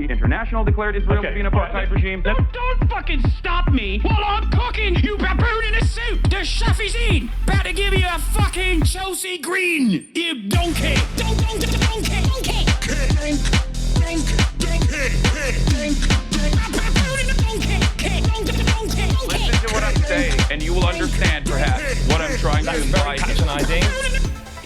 International declared Israel to be an apartheid regime. Don't fucking stop me while I'm cooking, you baboon in a suit! The chef is in! Better give you a fucking Chelsea Green, you donkey! Donkey! Listen to what I'm saying, and you will understand, perhaps, what I'm trying to imply. Patronizing.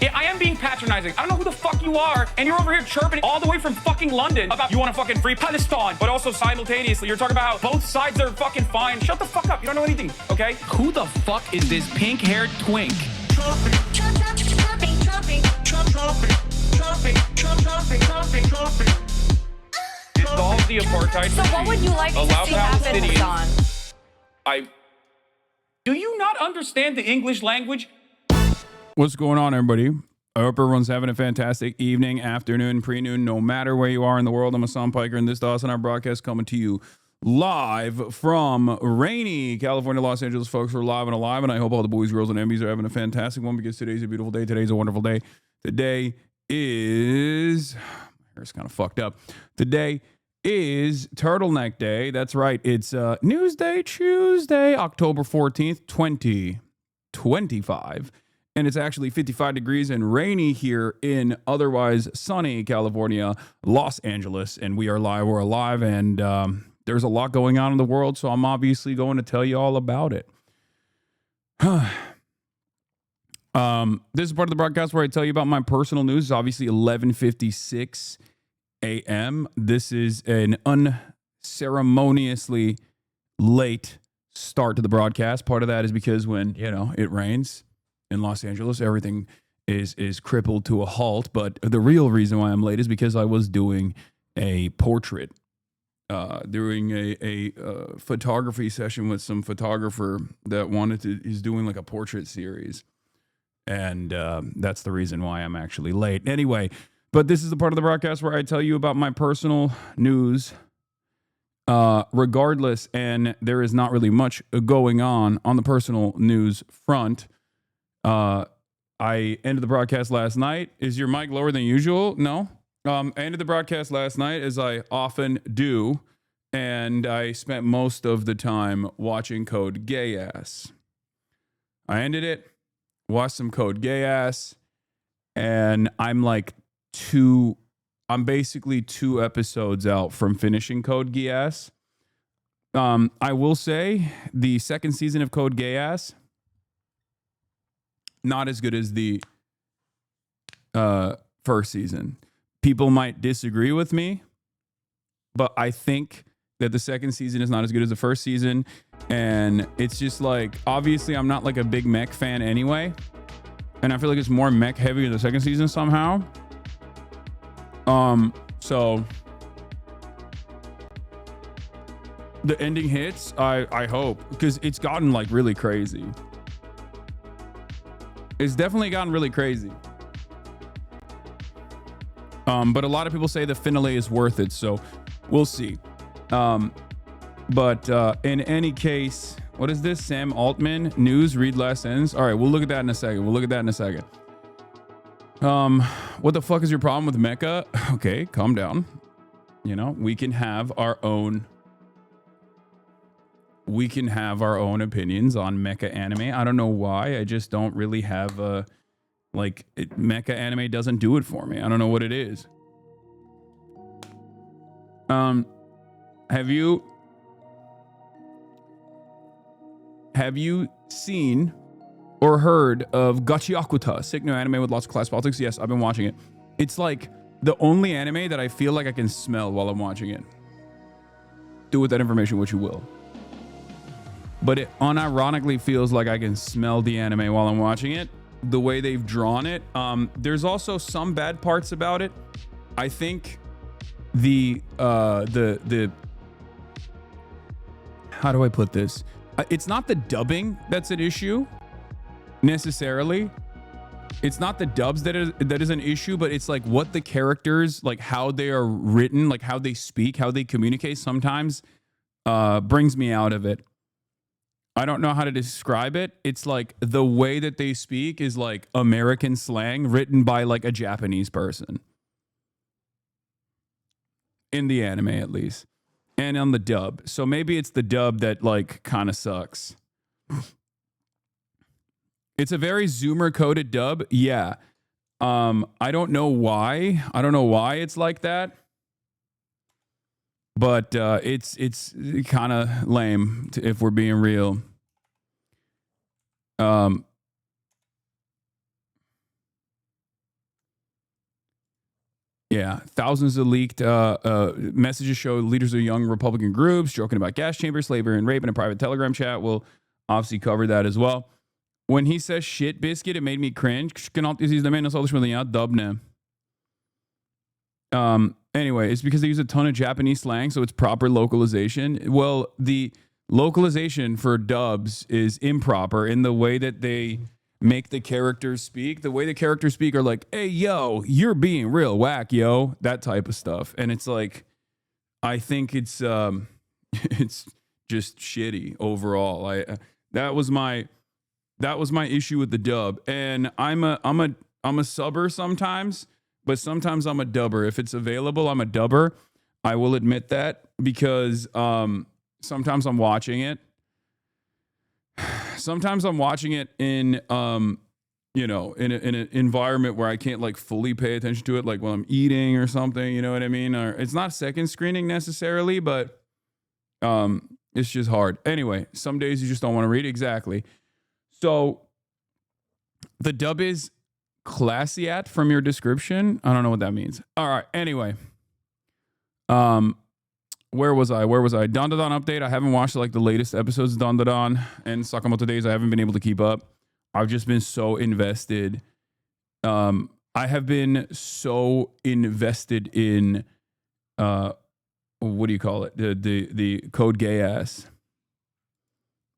Yeah, I am being patronizing. I don't know who the fuck you are, and you're over here chirping all the way from fucking London about you want to fucking free Palestine, but also simultaneously you're talking about how both sides are fucking fine. Shut the fuck up. You don't know anything, okay? Who the fuck is this pink-haired twink? Dissolve the apartheid So what would you like to see happen, Hasan? Do you not understand the English language? What's going on, everybody? I hope everyone's having a fantastic evening, afternoon, pre-noon, no matter where you are in the world. I'm Hasan Piker, and this is the HasanAbi broadcast coming to you live from rainy California, Los Angeles. Folks, we're live and alive, and I hope all the boys, girls, and MBs are having a fantastic one because today's a beautiful day. Today's a wonderful day. Today is... my hair's kind of fucked up. Today is Turtleneck Day. That's right. It's Newsday Tuesday, October 14th, 2025. and it's actually 55 degrees and rainy here in otherwise sunny California, Los Angeles, and we're alive, and there's a lot going on in the world, so I'm obviously going to tell you all about it. This is part of the broadcast where I tell you about my personal news. It's obviously 11:56 a.m. This is an unceremoniously late start to the broadcast. Part of that is because when, it rains in Los Angeles, everything is crippled to a halt. But the real reason why I'm late is because I was doing a portrait, doing a photography session with some photographer that is doing like a portrait series. And that's the reason why I'm actually late. Anyway, but this is the part of the broadcast where I tell you about my personal news. Regardless, and there is not really much going on the personal news front. I ended the broadcast last night. Is your mic lower than usual? No. I ended the broadcast last night, as I often do, and I spent most of the time watching Code Geass. I ended it, watched some Code Geass, and I'm basically 2 episodes out from finishing Code Geass. I will say the second season of Code Geass, not as good as the first season. People might disagree with me, but I think that the second season is not as good as the first season. And it's just like, obviously I'm not like a big mech fan anyway. And I feel like it's more mech heavy in the second season somehow. So the ending hits, I hope, because it's gotten like really crazy. It's definitely gotten really crazy. But a lot of people say the finale is worth it, so we'll see. But in any case, what is this? Sam Altman news, read last sentence. All right, we'll look at that in a second. What the fuck is your problem with mecha? Okay, calm down. We can have our own opinions on mecha anime. I don't know why. I just don't really have mecha anime doesn't do it for me. I don't know what it is. Have you seen or heard of Gachiakuta, sick new anime with lots of class politics? Yes, I've been watching it. It's like the only anime that I feel like I can smell while I'm watching it. Do with that information what you will. But it unironically feels like I can smell the anime while I'm watching it. The way they've drawn it. There's also some bad parts about it. I think the how do I put this? It's not the dubbing that's an issue necessarily. It's not the dubs that is an issue, but it's like what the characters, like how they are written, like how they speak, how they communicate sometimes brings me out of it. I don't know how to describe it. It's like the way that they speak is like American slang written by like a Japanese person. In the anime, at least. And on the dub. So maybe it's the dub that like kind of sucks. It's a very Zoomer coded dub. Yeah. I don't know why. I don't know why it's like that. But it's kind of lame if we're being real. Yeah, thousands of leaked messages show leaders of young Republican groups joking about gas chambers, slavery, and rape in a private Telegram chat. We'll obviously cover that as well. When he says shit biscuit, it made me cringe. Anyway, it's because they use a ton of Japanese slang, so it's proper localization. Well, the localization for dubs is improper in the way that they make the characters speak. The way the characters speak are like, hey, yo, you're being real whack, yo. That type of stuff. And it's like, I think it's just shitty overall. That was my issue with the dub. And I'm a subber sometimes, but sometimes I'm a dubber. If it's available, I'm a dubber. I will admit that because sometimes I'm watching it. Sometimes I'm watching it in you know, in an environment where I can't like fully pay attention to it, like while I'm eating or something, you know what I mean? Or it's not second screening necessarily, but it's just hard. Anyway, some days you just don't want to read. Exactly. So the dub is classiat from your description. I don't know what that means. All right. Anyway, where was I? Don Da Don update. I haven't watched like the latest episodes of Don Da Don and Sakamoto Days. I haven't been able to keep up. I've just been so invested. I have been so invested in what do you call it? The Code Gay Ass.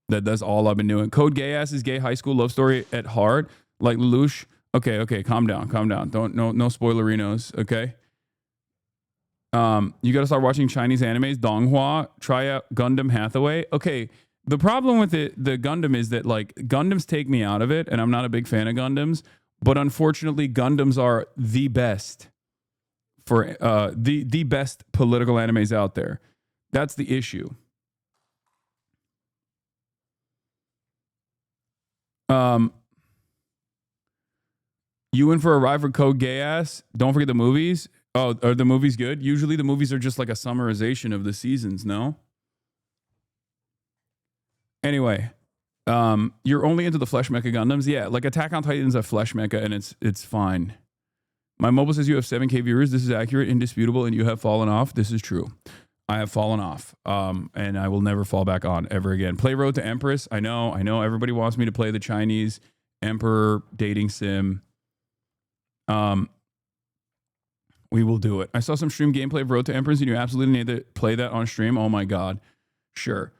That's all I've been doing. Code Gay Ass is gay high school love story at heart. Like Lelouch. Okay, calm down. Don't no spoilerinos, okay? You got to start watching Chinese animes. Donghua, try out Gundam Hathaway. Okay, the problem with the Gundam is that like Gundams take me out of it, and I'm not a big fan of Gundams. But unfortunately, Gundams are the best for the best political animes out there. That's the issue. You in for a ride for Code Gay Ass? Don't forget the movies. Oh, are the movies good? Usually the movies are just like a summarization of the seasons, no? Anyway, you're only into the Flesh Mecha Gundams? Yeah, like Attack on Titan's a Flesh Mecha and it's fine. My mobile says you have 7K viewers. This is accurate, indisputable, and you have fallen off. This is true. I have fallen off, and I will never fall back on ever again. Play Road to Empress. I know. Everybody wants me to play the Chinese Emperor dating sim. We will do it. I saw some stream gameplay of Road to Empress, and you absolutely need to play that on stream. Oh my god, sure.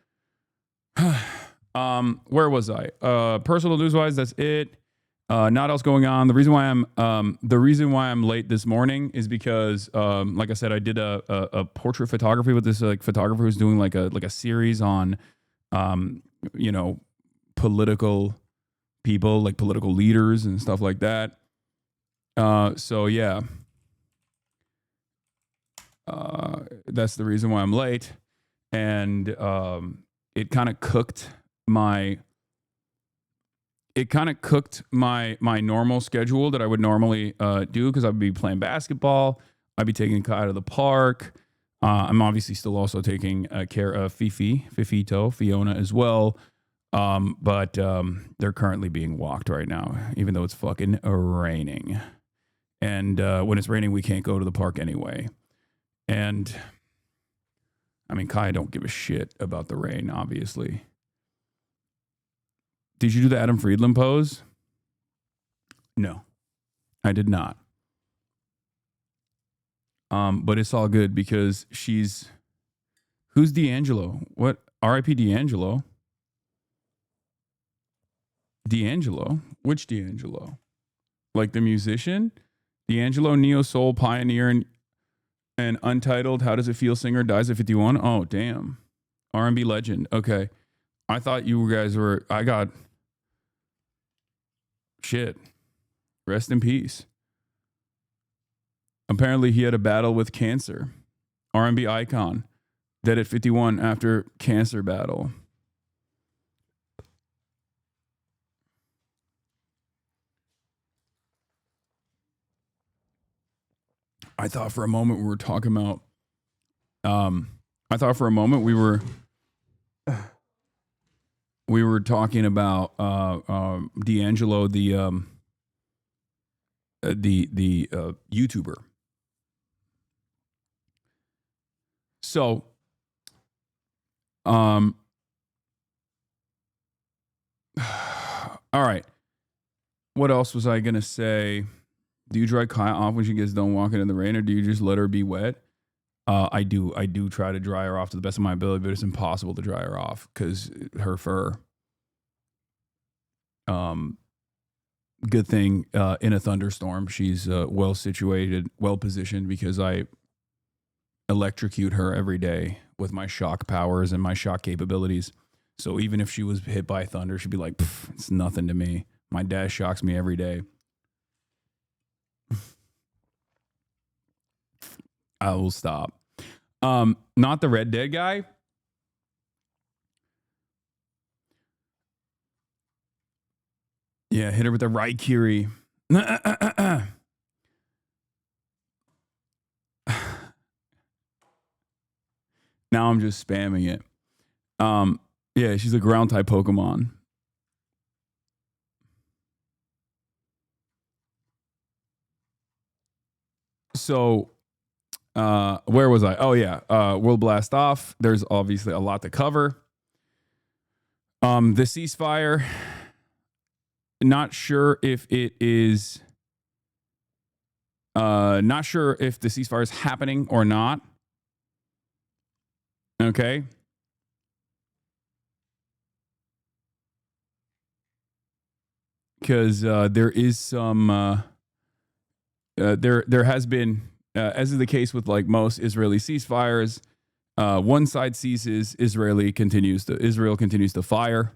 Where was I? Personal news wise, that's it. Not else going on. The reason why I'm late this morning is because, like I said, I did a portrait photography with this like photographer who's doing like a series on, you know, political people, like political leaders and stuff like that. So yeah, that's the reason why I'm late, and it kind of cooked my normal schedule that I would normally do, because I'd be playing basketball, I'd be taking Kai to the park. I'm obviously still also taking care of Fiona as well. But they're currently being walked right now, even though it's fucking raining. And when it's raining, we can't go to the park anyway. And I mean, Kai don't give a shit about the rain, obviously. Did you do the Adam Friedland pose? No, I did not. But it's all good because who's D'Angelo? What? R.I.P. D'Angelo? D'Angelo? Which D'Angelo? Like the musician? D'Angelo, neo soul pioneer and untitled How Does It Feel singer, dies at 51. Oh, damn. R&B legend. Okay. I thought you guys were, I got shit. Rest in peace. Apparently he had a battle with cancer. R&B icon. Dead at 51 after cancer battle. I thought for a moment we were talking about, we were talking about D'Angelo, the YouTuber. So, all right. What else was I gonna say? Do you dry Kaya off when she gets done walking in the rain, or do you just let her be wet? I do try to dry her off to the best of my ability, but it's impossible to dry her off because her fur. Good thing in a thunderstorm, she's well situated, well positioned, because I electrocute her every day with my shock powers and my shock capabilities. So even if she was hit by thunder, she'd be like, it's nothing to me. My dad shocks me every day. I will stop. Not the Red Dead guy. Yeah, hit her with the Raikiri. Now I'm just spamming it. Yeah, she's a ground type Pokemon. So, where was I? Oh yeah, we'll blast off. There's obviously a lot to cover. The ceasefire. Not sure if it is. Not sure if the ceasefire is happening or not. Okay. Because there is some. There has been, as is the case with like most Israeli ceasefires, one side ceases, Israel continues to fire.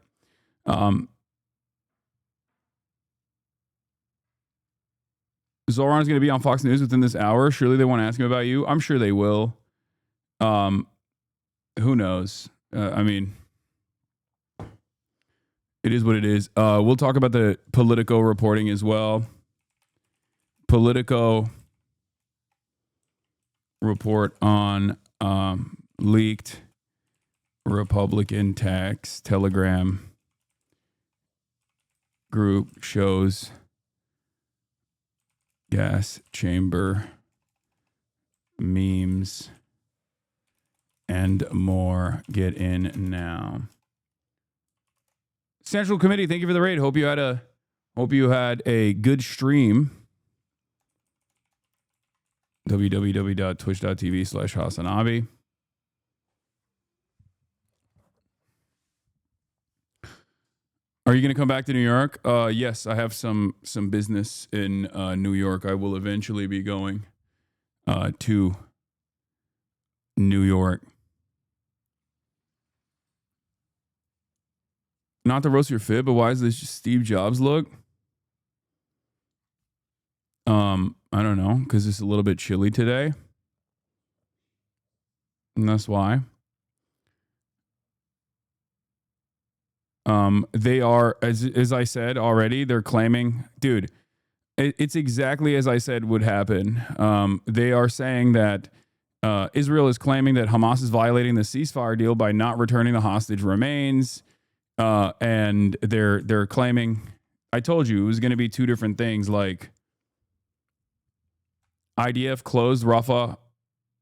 Zoran is going to be on Fox News within this hour. Surely they want to ask him about you. I'm sure they will. Who knows? I mean, it is what it is. We'll talk about the Politico reporting as well. Politico report on leaked Republican tax Telegram group shows gas chamber memes and more. Get in now. Central Committee, thank you for the raid. Hope you had a good stream. www.twitch.tv/HasanAbi. Are you going to come back to New York? Yes, I have some business in New York. I will eventually be going to New York. Not to roast your fib, but why is this Steve Jobs look? I don't know, because it's a little bit chilly today. And that's why. They are, as I said already, they're claiming, dude, it's exactly as I said would happen. They are saying that Israel is claiming that Hamas is violating the ceasefire deal by not returning the hostage remains. And they're claiming, I told you, it was going to be two different things, like IDF closed Rafah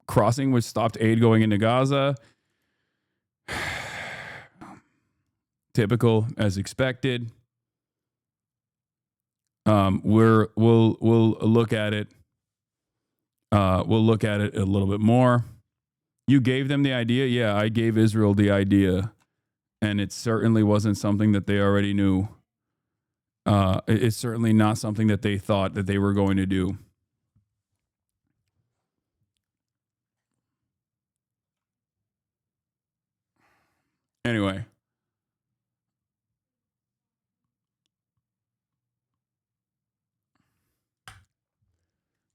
crossing, which stopped aid going into Gaza. Typical, as expected. We'll look at it. We'll look at it a little bit more. You gave them the idea? Yeah, I gave Israel the idea. And it certainly wasn't something that they already knew. It's certainly not something that they thought that they were going to do. Anyway.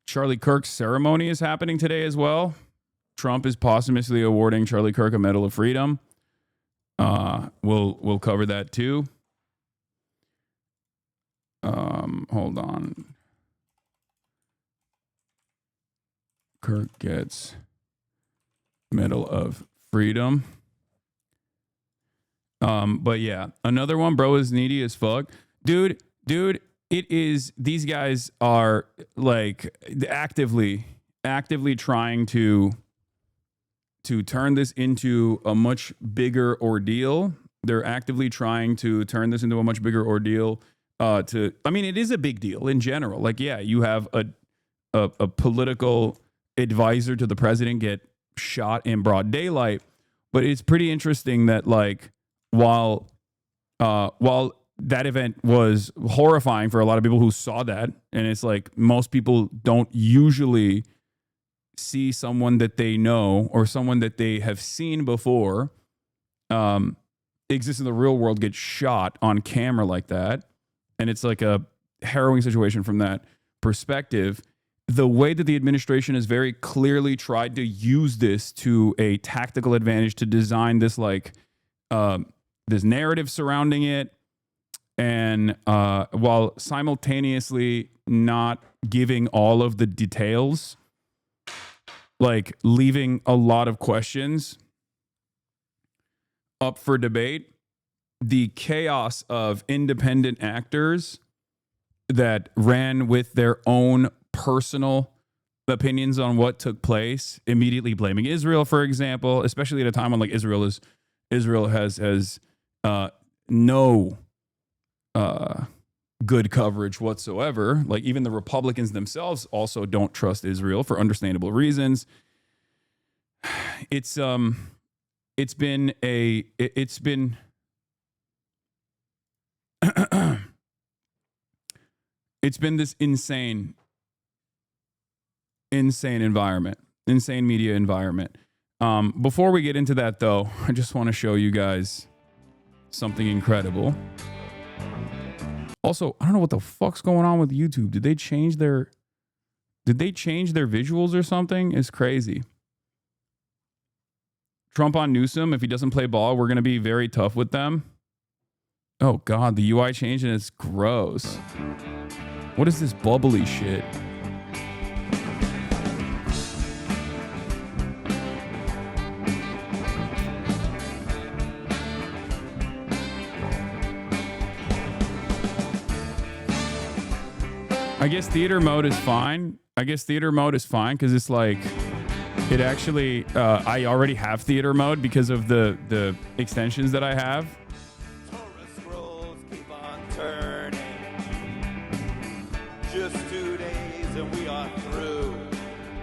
Charlie Kirk's ceremony is happening today as well. Trump is posthumously awarding Charlie Kirk a Medal of Freedom. We'll cover that too. Hold on. Kirk gets Medal of Freedom. But yeah, another one, bro, is needy as fuck. Dude, it is, these guys are like actively trying to turn this into a much bigger ordeal. They're actively trying to turn this into a much bigger ordeal. I mean, it is a big deal in general. Like, yeah, you have a political advisor to the president get shot in broad daylight, but it's pretty interesting that like while that event was horrifying for a lot of people who saw that, and it's like most people don't usually see someone that they know or someone that they have seen before exist in the real world get shot on camera like that. And it's like a harrowing situation from that perspective. The way that the administration has very clearly tried to use this to a tactical advantage to design this like this narrative surrounding it, and while simultaneously not giving all of the details, like leaving a lot of questions up for debate, the chaos of independent actors that ran with their own personal opinions on what took place, immediately blaming Israel, for example, especially at a time when like Israel has no good coverage whatsoever. Like even the Republicans themselves also don't trust Israel for understandable reasons. It's been this insane environment, insane media environment. Before we get into that though, I just want to show you guys something incredible. Also, I don't know what the fuck's going on with YouTube. Did they change their visuals or something? It's crazy. Trump on Newsom, if he doesn't play ball, we're going to be very tough with them. Oh God, the UI changed and it's gross. What is this bubbly shit? I guess theater mode is fine. Because it's like, it actually, I already have theater mode because of the extensions that I have. Scrolls keep on turning. Just 2 days and we are through.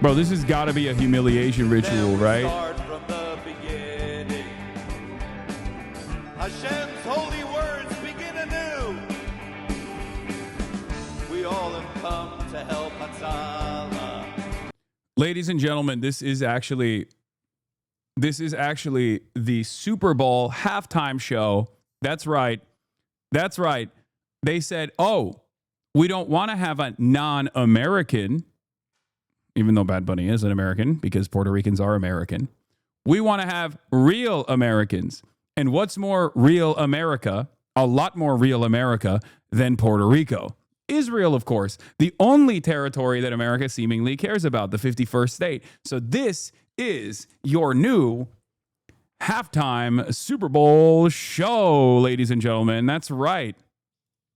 Bro, this has got to be a humiliation ritual, right? Start from the beginning. Hashem's holy words begin anew. We all have come to help Hatzalah. Ladies and gentlemen, this is actually the Super Bowl halftime show. That's right. They said, oh, we don't want to have a non-American, even though Bad Bunny is an American because Puerto Ricans are American. We want to have real Americans. And what's more real America, a lot more real America than Puerto Rico? Israel, of course, the only territory that America seemingly cares about, the 51st state. So this is your new halftime Super Bowl show, ladies and gentlemen. That's right.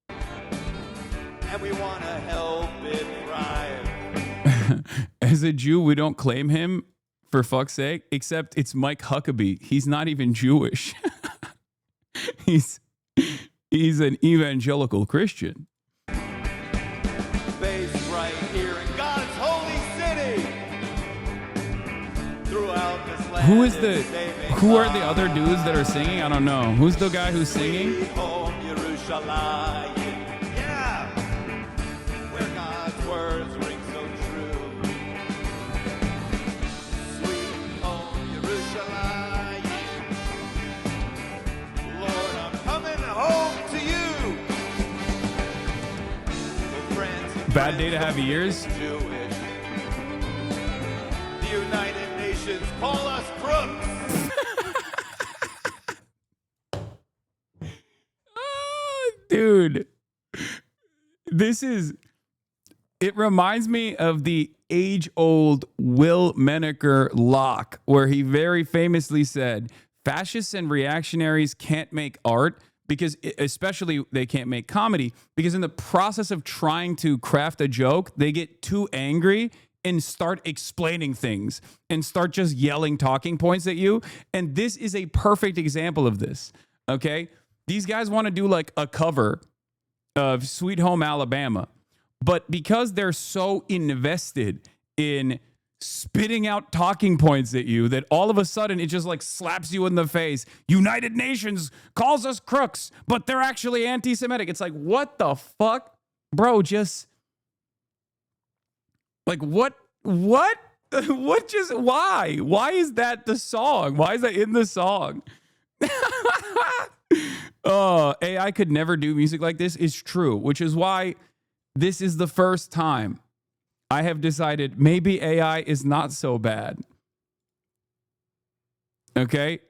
And we want to help it thrive. As a Jew, we don't claim him, for fuck's sake, except it's Mike Huckabee. He's not even Jewish. He's an evangelical Christian. Based right here in God's holy city. Throughout this land. Who are the other dudes that are singing? I don't know. Who's the guy who's singing? Sweet home Yerushalayim. Yeah. Where God's words ring so true. Sweet home Yerushalayim. Lord, I'm coming home to you. Bad day to have ears. Jewish. The United Nations call us crooks. Dude, it reminds me of the age-old Will Menaker lock, where he very famously said, fascists and reactionaries can't make art because, especially, they can't make comedy because in the process of trying to craft a joke, they get too angry and start explaining things and start just yelling talking points at you. And this is a perfect example of this, okay? These guys want to do like a cover of Sweet Home Alabama, but because they're so invested in spitting out talking points at you that all of a sudden it just like slaps you in the face. United Nations calls us crooks, but they're actually anti-Semitic. It's like, what the fuck? Bro, just like what just why? Why is that the song? Why is that in the song? Oh, AI could never do music like this is true, which is why this is the first time I have decided maybe AI is not so bad. Okay?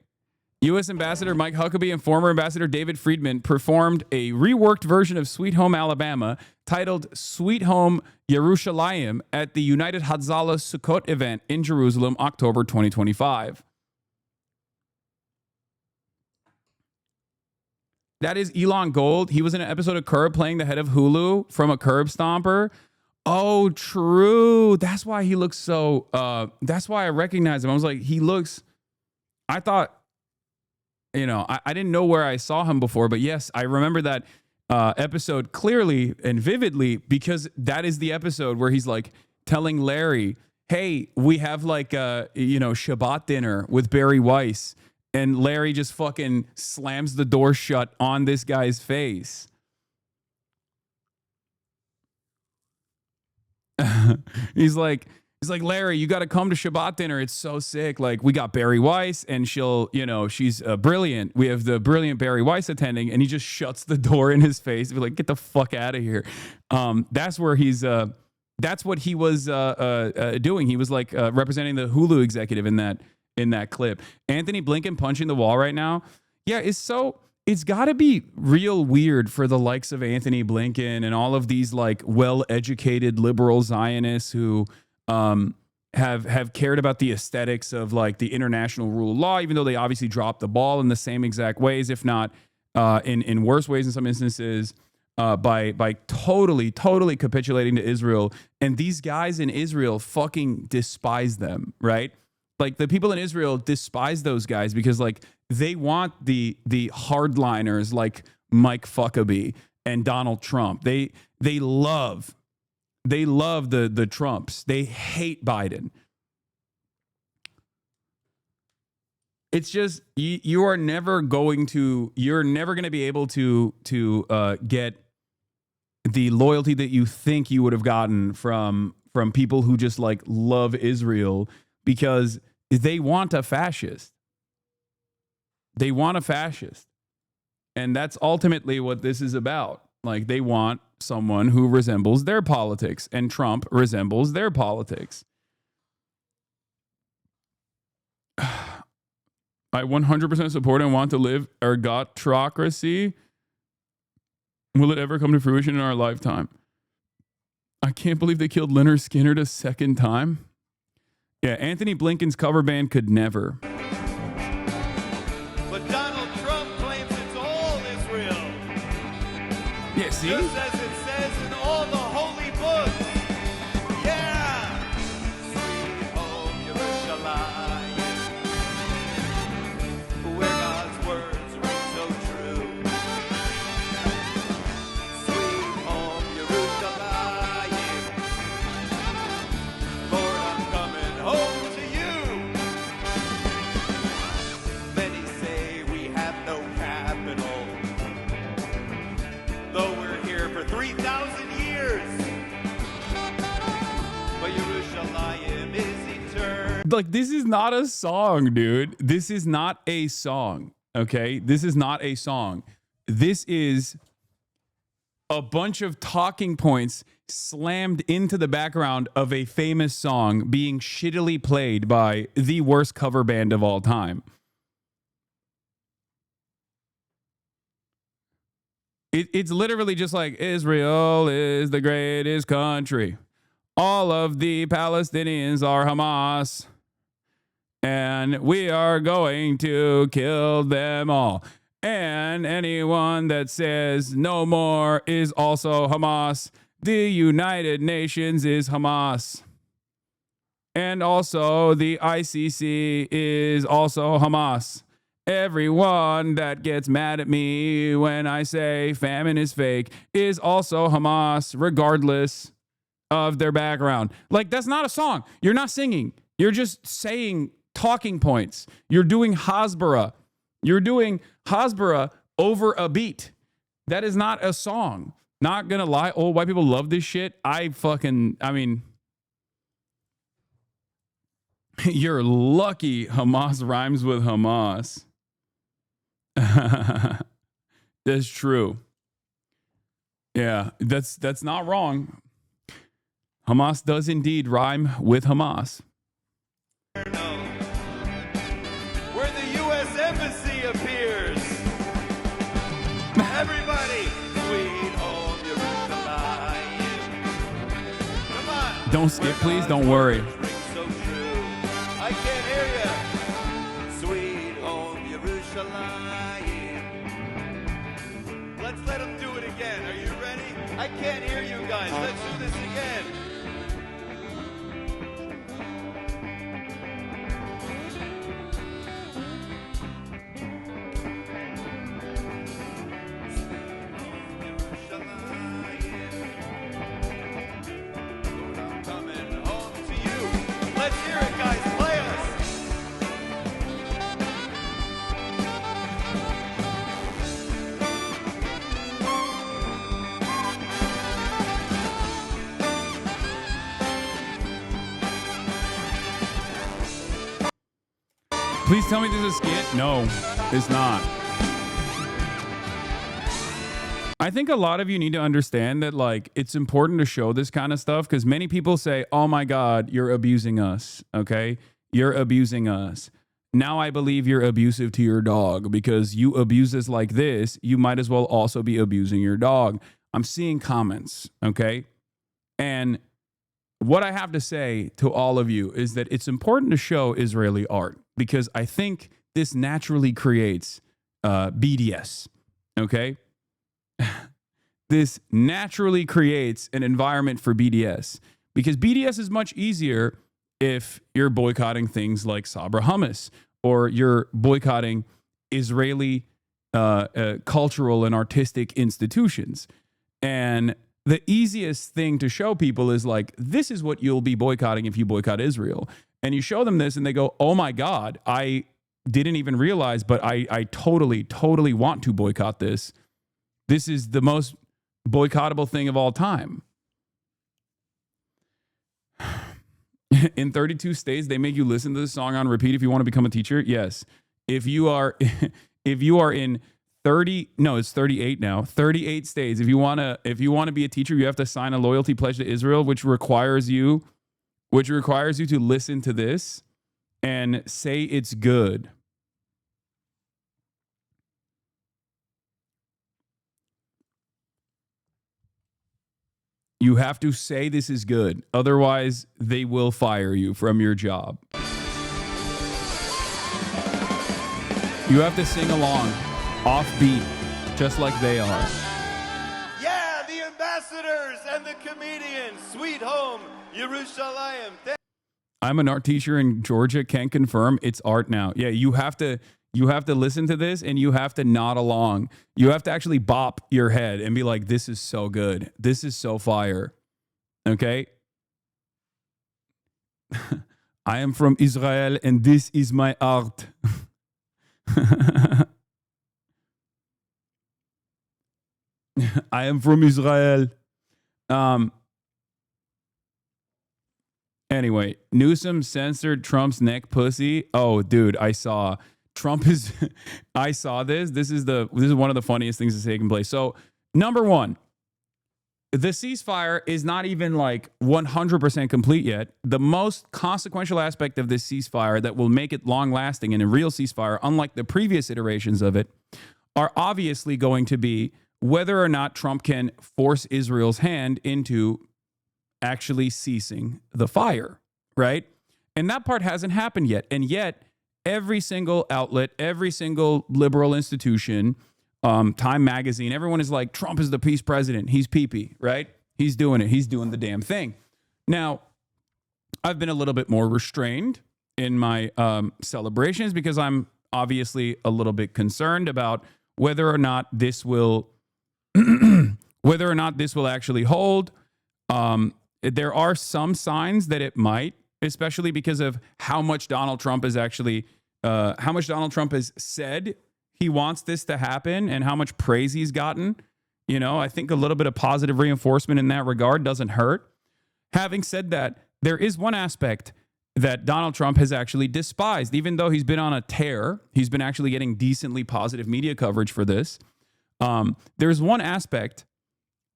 U.S. Ambassador Mike Huckabee and former Ambassador David Friedman performed a reworked version of Sweet Home Alabama titled Sweet Home Yerushalayim at the United Hatzalah Sukkot event in Jerusalem, October 2025. That is Elon Gold. He was in an episode of Curb playing the head of Hulu from a Curb Stomper. Oh, true. That's why he looks so, that's why I recognize him. I was like, he looks, I thought, you know, I didn't know where I saw him before, but yes, I remember that episode clearly and vividly because that is the episode where he's like telling Larry, hey, we have like a, you know, Shabbat dinner with Barry Weiss. And Larry just fucking slams the door shut on this guy's face. He's like, Larry, you got to come to Shabbat dinner. It's so sick. Like, we got Barry Weiss and she'll, you know, she's brilliant. We have the brilliant Barry Weiss attending, and he just shuts the door in his face. Be like, get the fuck out of here. That's where he's, that's what he was doing. He was like representing the Hulu executive in that clip. Anthony Blinken punching the wall right now. Yeah, it's got to be real weird for the likes of Anthony Blinken and all of these like well-educated liberal Zionists who have cared about the aesthetics of like the international rule of law, even though they obviously dropped the ball in the same exact ways, if not in worse ways in some instances, by totally capitulating to Israel. And these guys in Israel fucking despise them, right? Like the people in Israel despise those guys because like they want the hardliners like Mike Huckabee and Donald Trump. They love the Trumps. They hate Biden. It's just you're never going to be able to get the loyalty that you think you would have gotten from people who just like love Israel, because they want a fascist. They want a fascist. And that's ultimately what this is about. Like, they want someone who resembles their politics, and Trump resembles their politics. I 100% support and want to live ergotocracy. Will it ever come to fruition in our lifetime? I can't believe they killed Leonard Skinner a second time. Yeah, Anthony Blinken's cover band could never. But Donald Trump claims it's all Israel. Yeah, see? Just as it says in all the holy books. Yeah! Sweet home Yerushalayim, where God's words ring so true. Sweet home Yerushalayim, Lord, I'm coming home to you. Many say we have no capital, though we're here for 3,000 years. But Yerushalayim is eternal. Like, this is not a song, dude. This is not a song, okay? This is not a song. This is a bunch of talking points slammed into the background of a famous song being shittily played by the worst cover band of all time. It's literally just like, Israel is the greatest country. All of the Palestinians are Hamas. And we are going to kill them all. And anyone that says no more is also Hamas. The United Nations is Hamas. And also the ICC is also Hamas. Everyone that gets mad at me when I say famine is fake is also Hamas, regardless of their background. Like, that's not a song. You're not singing. You're just saying talking points. You're doing Hasbara. You're doing Hasbara over a beat. That is not a song. Not gonna lie. Oh, white people love this shit. I mean, you're lucky Hamas rhymes with Hamas. That's true. Yeah, that's not wrong. Hamas does indeed rhyme with Hamas. Where the U.S. Embassy Don't skip, please. Don't worry. So true. I can't hear you. Sweet home Yerushalayim. Let's let them do it again. Are you ready? I can't hear you guys. Let's do this again. Let's hear it, guys. Play us. Please tell me this is a skit. No, it's not. I think a lot of you need to understand that, like, it's important to show this kind of stuff because many people say, oh my God, you're abusing us. Okay. You're abusing us. Now I believe you're abusive to your dog because you abuse us like this. You might as well also be abusing your dog. I'm seeing comments. Okay. And what I have to say to all of you is that it's important to show Israeli art because I think this naturally creates BDS. Okay. This naturally creates an environment for BDS because BDS is much easier if you're boycotting things like Sabra hummus or you're boycotting Israeli cultural and artistic institutions. And the easiest thing to show people is like, this is what you'll be boycotting if you boycott Israel. And you show them this and they go, oh my God, I didn't even realize, but I totally want to boycott this. This is the most boycottable thing of all time. In 32 states, they make you listen to this song on repeat if you want to become a teacher. Yes. If you are in 38 now, 38 states, if you want to be a teacher, you have to sign a loyalty pledge to Israel, which requires you to listen to this and say it's good. You have to say this is good. Otherwise, they will fire you from your job. You have to sing along, offbeat, just like they are. Yeah, the ambassadors and the comedians. Sweet home, Yerushalayim. I'm an art teacher in Georgia. Can confirm it's art now. Yeah, you have to listen to this and you have to nod along. You have to actually bop your head and be like, this is so good. This is so fire. Okay? I am from Israel and this is my art. I am from Israel. Anyway, Newsom censored Trump's neck pussy. Oh, dude, I saw this. This is one of the funniest things that's taken place. So, number one, the ceasefire is not even like 100% complete yet. The most consequential aspect of this ceasefire that will make it long lasting and a real ceasefire, unlike the previous iterations of it, are obviously going to be whether or not Trump can force Israel's hand into actually ceasing the fire, right? And that part hasn't happened yet. And yet, every single outlet, every single liberal institution, Time Magazine, everyone is like, Trump is the peace president. He's pee-pee, right? He's doing it. He's doing the damn thing. Now, I've been a little bit more restrained in my celebrations because I'm obviously a little bit concerned about whether or not this will actually hold. There are some signs that it might, especially because of how much Donald Trump has said he wants this to happen and how much praise he's gotten. You know, I think a little bit of positive reinforcement in that regard doesn't hurt. Having said that, there is one aspect that Donald Trump has actually despised, even though he's been on a tear. He's been actually getting decently positive media coverage for this. There's one aspect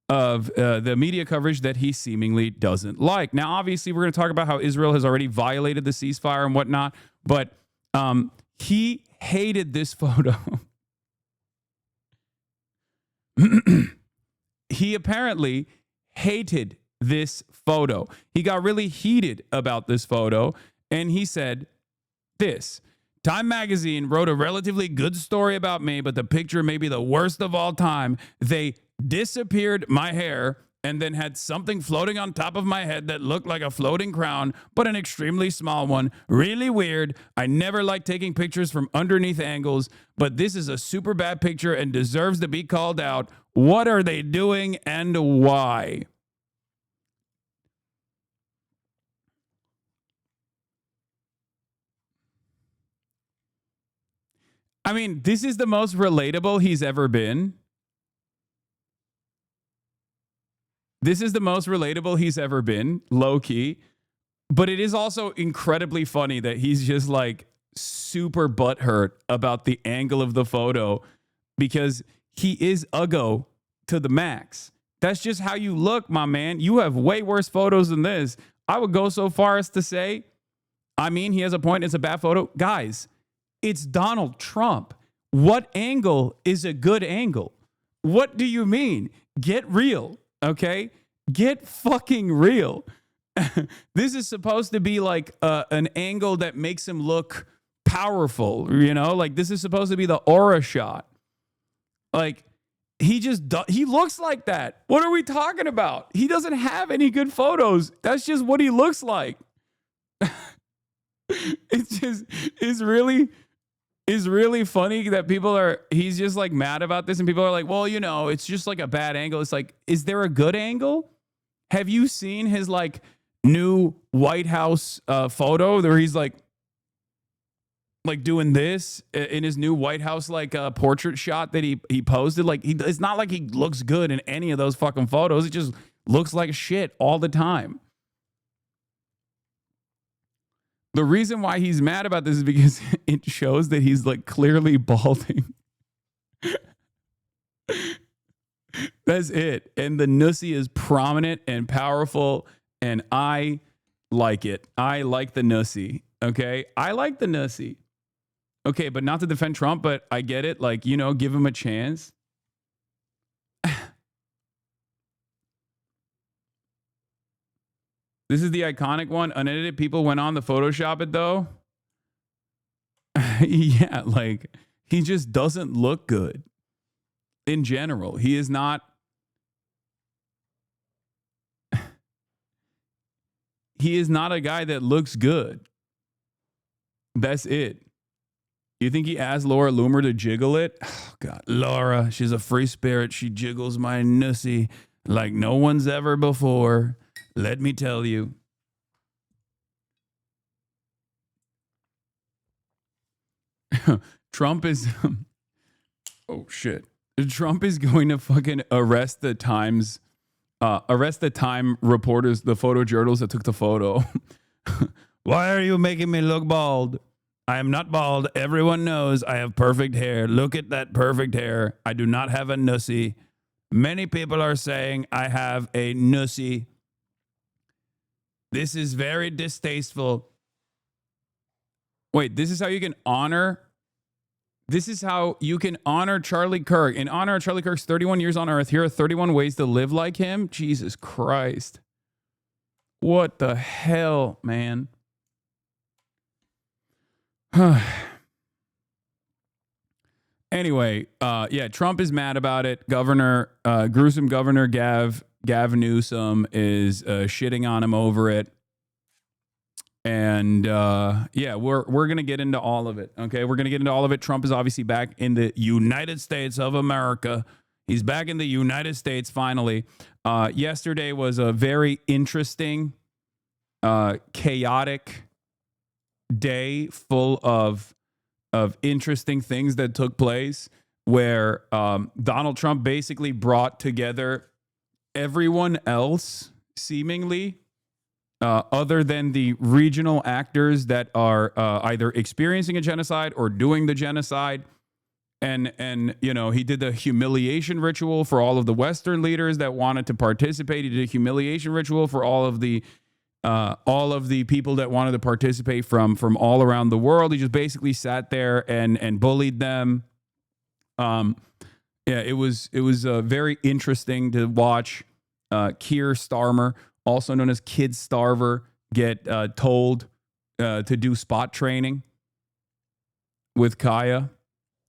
of the media coverage that he seemingly doesn't like. Now, obviously, we're going to talk about how Israel has already violated the ceasefire and whatnot, but he hated this photo. He apparently hated this photo. He got really heated about this photo, and he said this. Time magazine wrote a relatively good story about me, but the picture may be the worst of all time. They disappeared my hair and then had something floating on top of my head that looked like a floating crown, but an extremely small one. Really weird. I never like taking pictures from underneath angles, but this is a super bad picture and deserves to be called out. What are they doing and why? I mean, this is the most relatable he's ever been. This is the most relatable he's ever been, low key. But it is also incredibly funny that he's just like super butthurt about the angle of the photo because he is uggo to the max. That's just how you look, my man. You have way worse photos than this. I would go so far as to say, I mean, he has a point. It's a bad photo. Guys, it's Donald Trump. What angle is a good angle? What do you mean? Get real. Okay, get fucking real. This is supposed to be like an angle that makes him look powerful, you know? Like this is supposed to be the aura shot. Like he looks like that. What are we talking about? He doesn't have any good photos. That's just what he looks like. It's really funny that he's just like mad about this and people are like, well, you know, it's just like a bad angle. It's like, is there a good angle? Have you seen his like new White House photo where he's like doing this in his new White House like portrait shot that he posted? Like it's not like he looks good in any of those fucking photos. It just looks like shit all the time. The reason why he's mad about this is because it shows that he's like clearly balding. That's it. And the nussy is prominent and powerful. And I like it. I like the nussy. Okay. I like the nussy. Okay. But not to defend Trump, but I get it. Like, you know, give him a chance. This is the iconic one. Unedited people went on to Photoshop it though. Yeah, like he just doesn't look good in general. He is not. He is not a guy that looks good. That's it. You think he asked Laura Loomer to jiggle it? Oh, God. Laura, she's a free spirit. She jiggles my nussy like no one's ever before. Let me tell you. Trump is... oh, shit. Trump is going to fucking arrest the Time reporters, the photojournalists that took the photo. Why are you making me look bald? I am not bald. Everyone knows I have perfect hair. Look at that perfect hair. I do not have a nussy. Many people are saying I have a nussy. This is very distasteful. Wait, this is how you can honor... This is how you can honor Charlie Kirk. In honor of Charlie Kirk's 31 years on Earth, here are 31 ways to live like him. Jesus Christ. What the hell, man? Anyway, yeah, Trump is mad about it. Gruesome Governor Gavin Newsom is shitting on him over it. And yeah, we're going to get into all of it. Okay, we're going to get into all of it. Trump is obviously back in the United States of America. He's back in the United States finally. Yesterday was a very interesting, chaotic day full of interesting things that took place where Donald Trump basically brought together everyone else seemingly other than the regional actors that are either experiencing a genocide or doing the genocide. And you know, he did the humiliation ritual for all of the Western leaders that wanted to participate. He did a humiliation ritual for all of the people that wanted to participate from all around the world. He just basically sat there and bullied them. Yeah, it was very interesting to watch Keir Starmer also known as Kid Starver, get told to do spot training with Kaya,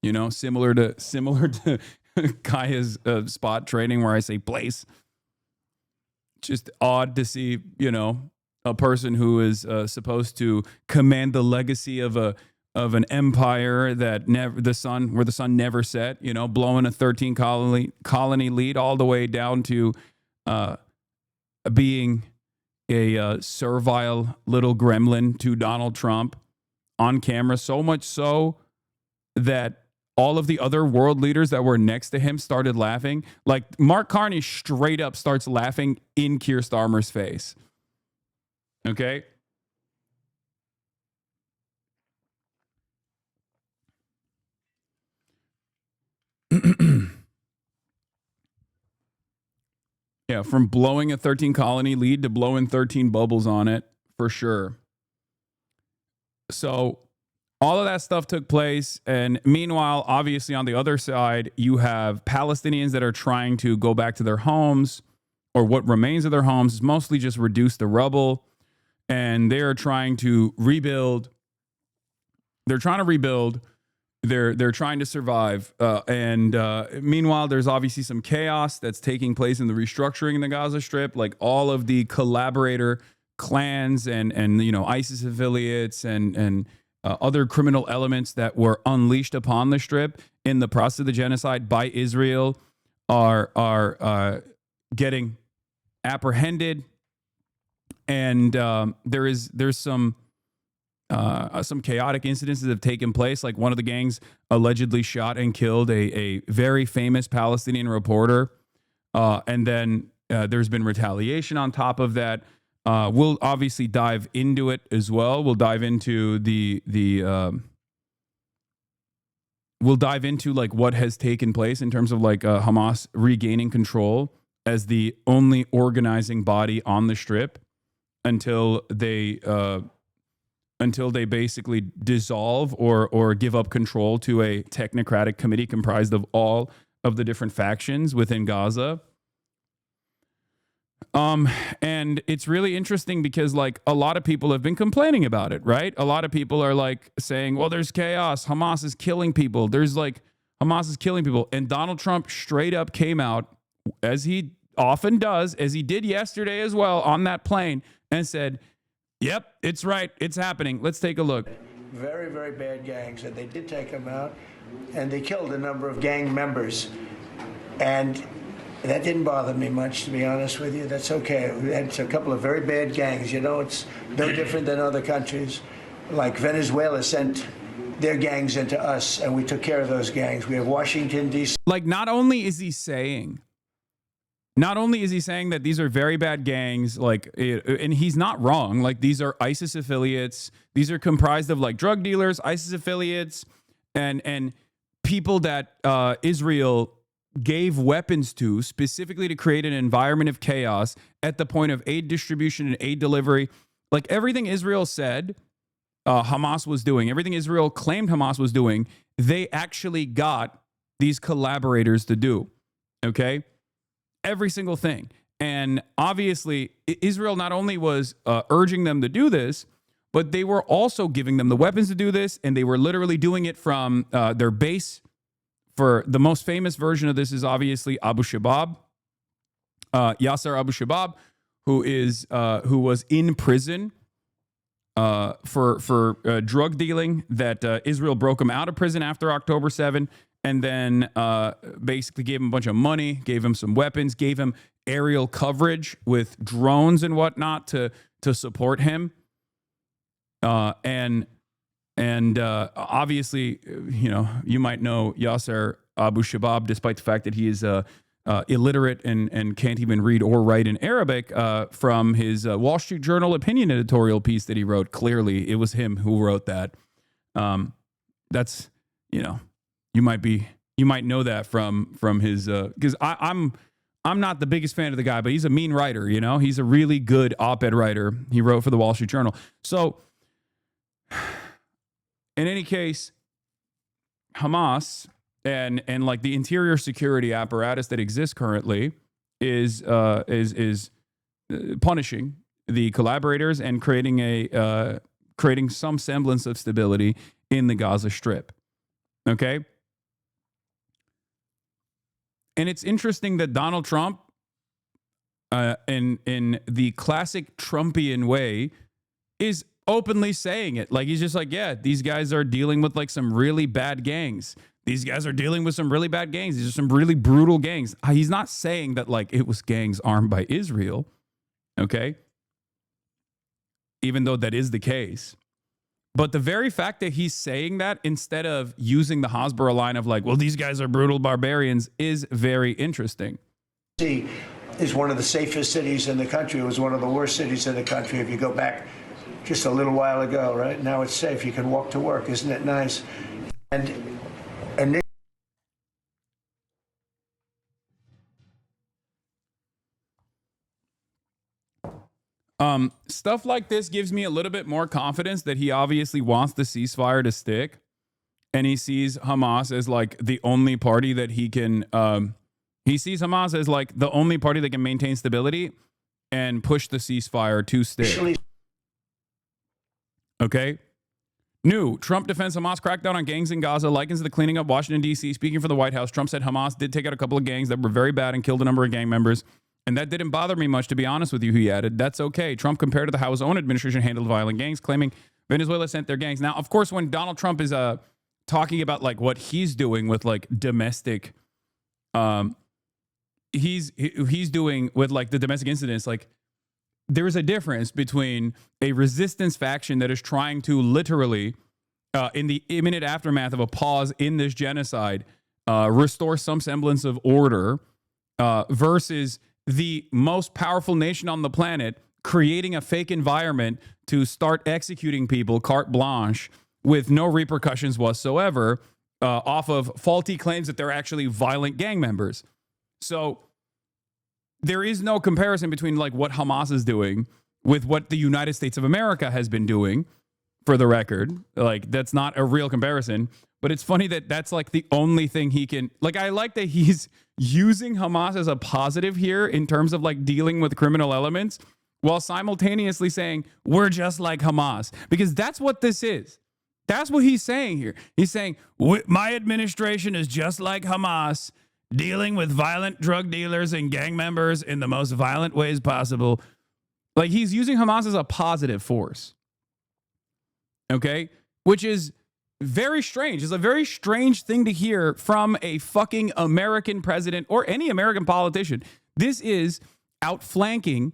you know, similar to Kaya's spot training where I say place. Just odd to see, you know, a person who is supposed to command the legacy of an empire that where the sun never set, you know, blowing a 13 colony lead all the way down to being a servile little gremlin to Donald Trump on camera, so much so that all of the other world leaders that were next to him started laughing. Like Mark Carney straight up starts laughing in Keir Starmer's face. Okay? Yeah, from blowing a 13 colony lead to blowing 13 bubbles on it, for sure. So all of that stuff took place. And meanwhile, obviously on the other side, you have Palestinians that are trying to go back to their homes, or what remains of their homes is mostly just reduce the rubble. And they're trying to rebuild. They're trying to rebuild. They're trying to survive. Meanwhile, there's obviously some chaos that's taking place in the restructuring in the Gaza Strip. Like all of the collaborator clans and you know, ISIS affiliates and other criminal elements that were unleashed upon the Strip in the process of the genocide by Israel are getting apprehended. And there's some chaotic incidents that have taken place. Like one of the gangs allegedly shot and killed a very famous Palestinian reporter. And then there's been retaliation on top of that. We'll obviously dive into it as well. We'll dive into we'll dive into like what has taken place in terms of like Hamas regaining control as the only organizing body on the Strip until they basically dissolve or give up control to a technocratic committee comprised of all of the different factions within Gaza. And it's really interesting because like a lot of people have been complaining about it, right? A lot of people are like saying, well, there's chaos. Hamas is killing people. Hamas is killing people. And Donald Trump straight up came out, as he often does, as he did yesterday as well on that plane, and said, yep, it's right. It's happening. Let's take a look. Very, very bad gangs, and they did take them out, and they killed a number of gang members. And that didn't bother me much, to be honest with you. That's okay. We had a couple of very bad gangs. You know, it's no different than other countries. Like Venezuela sent their gangs into us, and we took care of those gangs. We have Washington, D.C. Like, not only is he saying that these are very bad gangs, like, and he's not wrong. Like, these are ISIS affiliates. These are comprised of like drug dealers, ISIS affiliates, and people that Israel gave weapons to specifically to create an environment of chaos at the point of aid distribution and aid delivery. Like everything Israel said Hamas was doing, everything Israel claimed Hamas was doing, they actually got these collaborators to do. Okay? Every single thing. And obviously, Israel not only was urging them to do this, but they were also giving them the weapons to do this, and they were literally doing it from their base. For the most famous version of this is obviously Abu Shabab, Yasser Abu Shabab, who was in prison for drug dealing. That Israel broke him out of prison after October 7, and then basically gave him a bunch of money, gave him some weapons, gave him aerial coverage with drones and whatnot to support him. And obviously, you know, you might know Yasser Abu Shabab, despite the fact that he is illiterate and can't even read or write in Arabic, from his Wall Street Journal opinion editorial piece that he wrote. Clearly, it was him who wrote that. That's, you know, you might know that from his, because I'm not the biggest fan of the guy, but he's a mean writer. You know, he's a really good op-ed writer. He wrote for the Wall Street Journal. So, in any case, Hamas and like the interior security apparatus that exists currently is punishing the collaborators and creating some semblance of stability in the Gaza Strip. Okay? And it's interesting that Donald Trump, in the classic Trumpian way, is openly saying it. Like, he's just like, yeah, these guys are dealing with like some really bad gangs. These guys are dealing with some really bad gangs. These are some really brutal gangs. He's not saying that like it was gangs armed by Israel. Okay? Even though that is the case. But the very fact that he's saying that instead of using the Hasbara line of like, well, these guys are brutal barbarians is very interesting. Is one of the safest cities in the country. It was one of the worst cities in the country if you go back just a little while ago, right? Now it's safe. You can walk to work. Isn't it nice? And stuff like this gives me a little bit more confidence that he obviously wants the ceasefire to stick, and he sees Hamas as like the only party that he can. He sees Hamas as like the only party that can maintain stability and push the ceasefire to stick. Okay. New Trump defends Hamas crackdown on gangs in Gaza, likens the cleaning up Washington, D.C. Speaking for the White House, Trump said Hamas did take out a couple of gangs that were very bad and killed a number of gang members. And that didn't bother me much, to be honest with you, he added. That's okay. Trump compared to how his own administration handled violent gangs, claiming Venezuela sent their gangs. Now, of course, when Donald Trump is talking about like what he's doing with like domestic, he's doing with like the domestic incidents, like there is a difference between a resistance faction that is trying to literally, in the imminent aftermath of a pause in this genocide, restore some semblance of order, versus the most powerful nation on the planet creating a fake environment to start executing people carte blanche with no repercussions whatsoever, off of faulty claims that they're actually violent gang members. So there is no comparison between like what Hamas is doing with what the United States of America has been doing, for the record. Like, that's not a real comparison. But it's funny that that's like the only thing he can, like, I like that he's using Hamas as a positive here in terms of like dealing with criminal elements while simultaneously saying we're just like Hamas, because that's what this is. That's what he's saying here. He's saying my administration is just like Hamas, dealing with violent drug dealers and gang members in the most violent ways possible. Like, he's using Hamas as a positive force. Okay? Which is very strange. It's a very strange thing to hear from a fucking American president or any American politician. This is outflanking.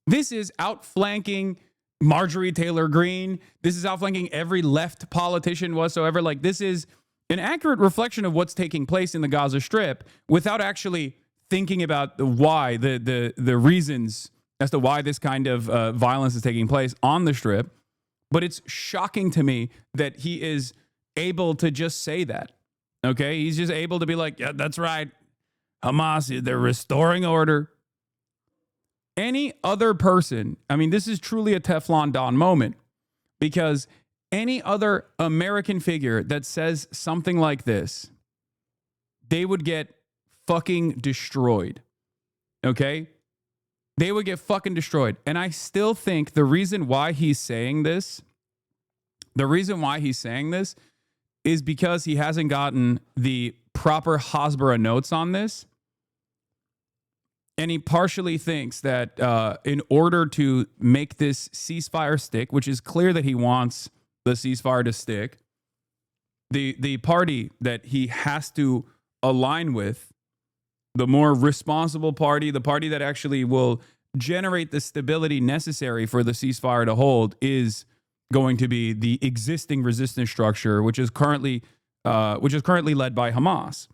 This is outflanking Marjorie Taylor Greene. This is outflanking every left politician whatsoever. Like, this is an accurate reflection of what's taking place in the Gaza Strip without actually thinking about the why, the reasons as to why this kind of violence is taking place on the Strip. But it's shocking to me that he is able to just say that. Okay? He's just able to be like, yeah, that's right. Hamas, they're restoring order. Any other person, I mean, this is truly a Teflon Don moment, because any other American figure that says something like this, they would get fucking destroyed. Okay? They would get fucking destroyed. And I still think the reason why he's saying this is because he hasn't gotten the proper Hasbara notes on this. And he partially thinks that in order to make this ceasefire stick, which is clear that he wants the ceasefire to stick, the party that he has to align with, the more responsible party, the party that actually will generate the stability necessary for the ceasefire to hold, is going to be the existing resistance structure, which is currently led by Hamas.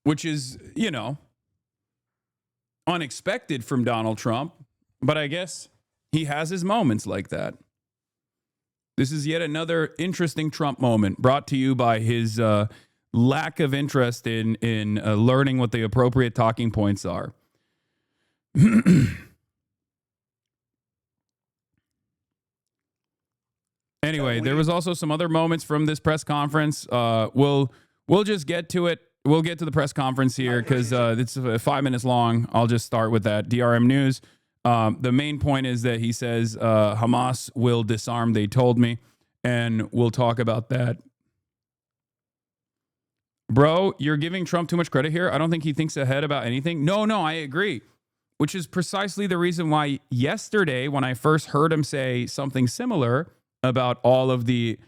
Which is, you know, unexpected from Donald Trump, but I guess he has his moments like that. This is yet another interesting Trump moment brought to you by his lack of interest in learning what the appropriate talking points are. Anyway, there was also some other moments from this press conference. We'll just get to it we'll get to the press conference here because it's 5 minutes long. I'll just start with that. DRM News. The main point is that he says Hamas will disarm, they told me, and we'll talk about that. Bro, you're giving Trump too much credit here. I don't think he thinks ahead about anything. No, I agree, which is precisely the reason why yesterday when I first heard him say something similar about all of the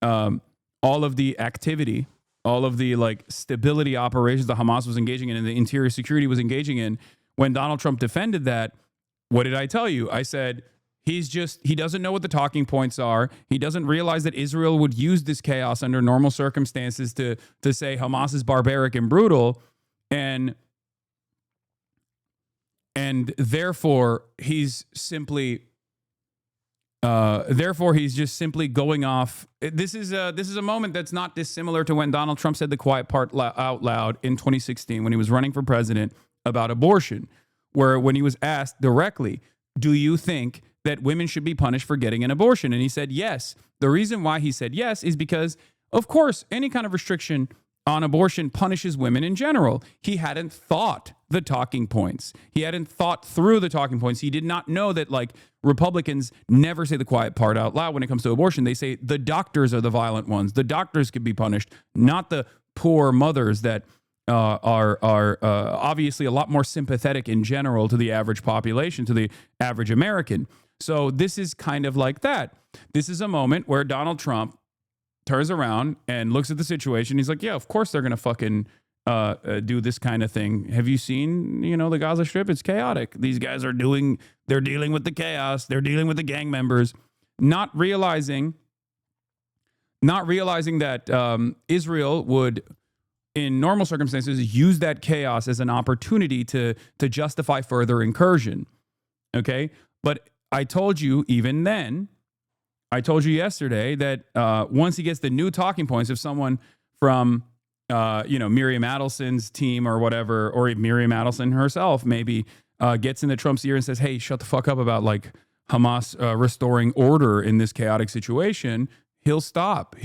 activity, all of the like stability operations that Hamas was engaging in and the interior security was engaging in, when Donald Trump defended that, what did I tell you? I said, he doesn't know what the talking points are. He doesn't realize that Israel would use this chaos under normal circumstances to say Hamas is barbaric and brutal. And therefore he's simply just simply going off. This is a moment that's not dissimilar to when Donald Trump said the quiet part out loud in 2016 when he was running for president about abortion, where when he was asked directly, do you think that women should be punished for getting an abortion? And he said yes. The reason why he said yes is because, of course, any kind of restriction on abortion punishes women in general. He hadn't thought the talking points. He hadn't thought through the talking points. He did not know that, like, Republicans never say the quiet part out loud when it comes to abortion. They say the doctors are the violent ones. The doctors could be punished, not the poor mothers that are obviously a lot more sympathetic in general to the average population, to the average American. So this is kind of like that. This is a moment where Donald Trump turns around and looks at the situation. He's like, yeah, of course they're going to fucking do this kind of thing. Have you seen, the Gaza Strip? It's chaotic. These guys they're dealing with the chaos. They're dealing with the gang members, not realizing that Israel would, in normal circumstances, use that chaos as an opportunity to justify further incursion. Okay? But I told you even then, I told you yesterday that once he gets the new talking points of someone from, Miriam Adelson's team or whatever, or Miriam Adelson herself maybe gets into Trump's ear and says, hey, shut the fuck up about like Hamas restoring order in this chaotic situation, he'll stop.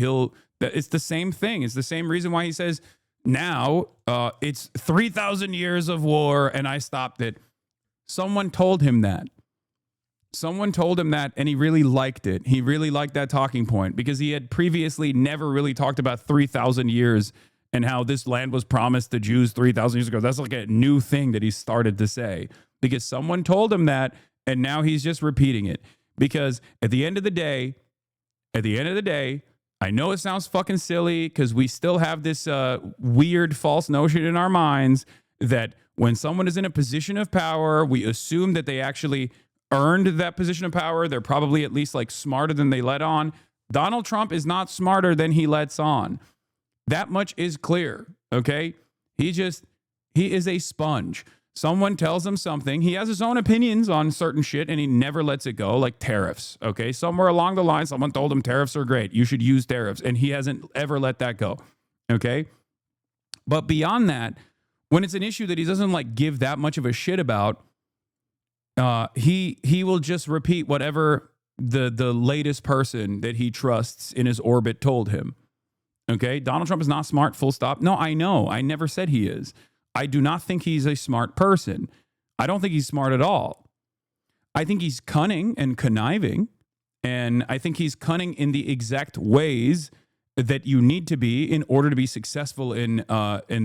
It's the same thing. It's the same reason why he says now it's 3,000 years of war and I stopped it. Someone told him that. And he really liked it. He really liked that talking point because he had previously never really talked about 3,000 years and how this land was promised to Jews 3,000 years ago. That's like a new thing that he started to say because someone told him that, and now he's just repeating it. Because at the end of the day, I know it sounds fucking silly because we still have this weird false notion in our minds that when someone is in a position of power, we assume that they actually earned that position of power. They're probably at least like smarter than they let on. Donald Trump is not smarter than he lets on. That much is clear. Okay. He is a sponge. Someone tells him something. He has his own opinions on certain shit and he never lets it go, like tariffs. Okay. Somewhere along the line, someone told him tariffs are great. You should use tariffs. And he hasn't ever let that go. Okay. But beyond that, when it's an issue that he doesn't like give that much of a shit about, he will just repeat whatever the latest person that he trusts in his orbit told him. Okay? Donald Trump is not smart, full stop. No, I know. I never said he is. I do not think he's a smart person. I don't think he's smart at all. I think he's cunning and conniving, and I think he's cunning in the exact ways that you need to be in order to be successful in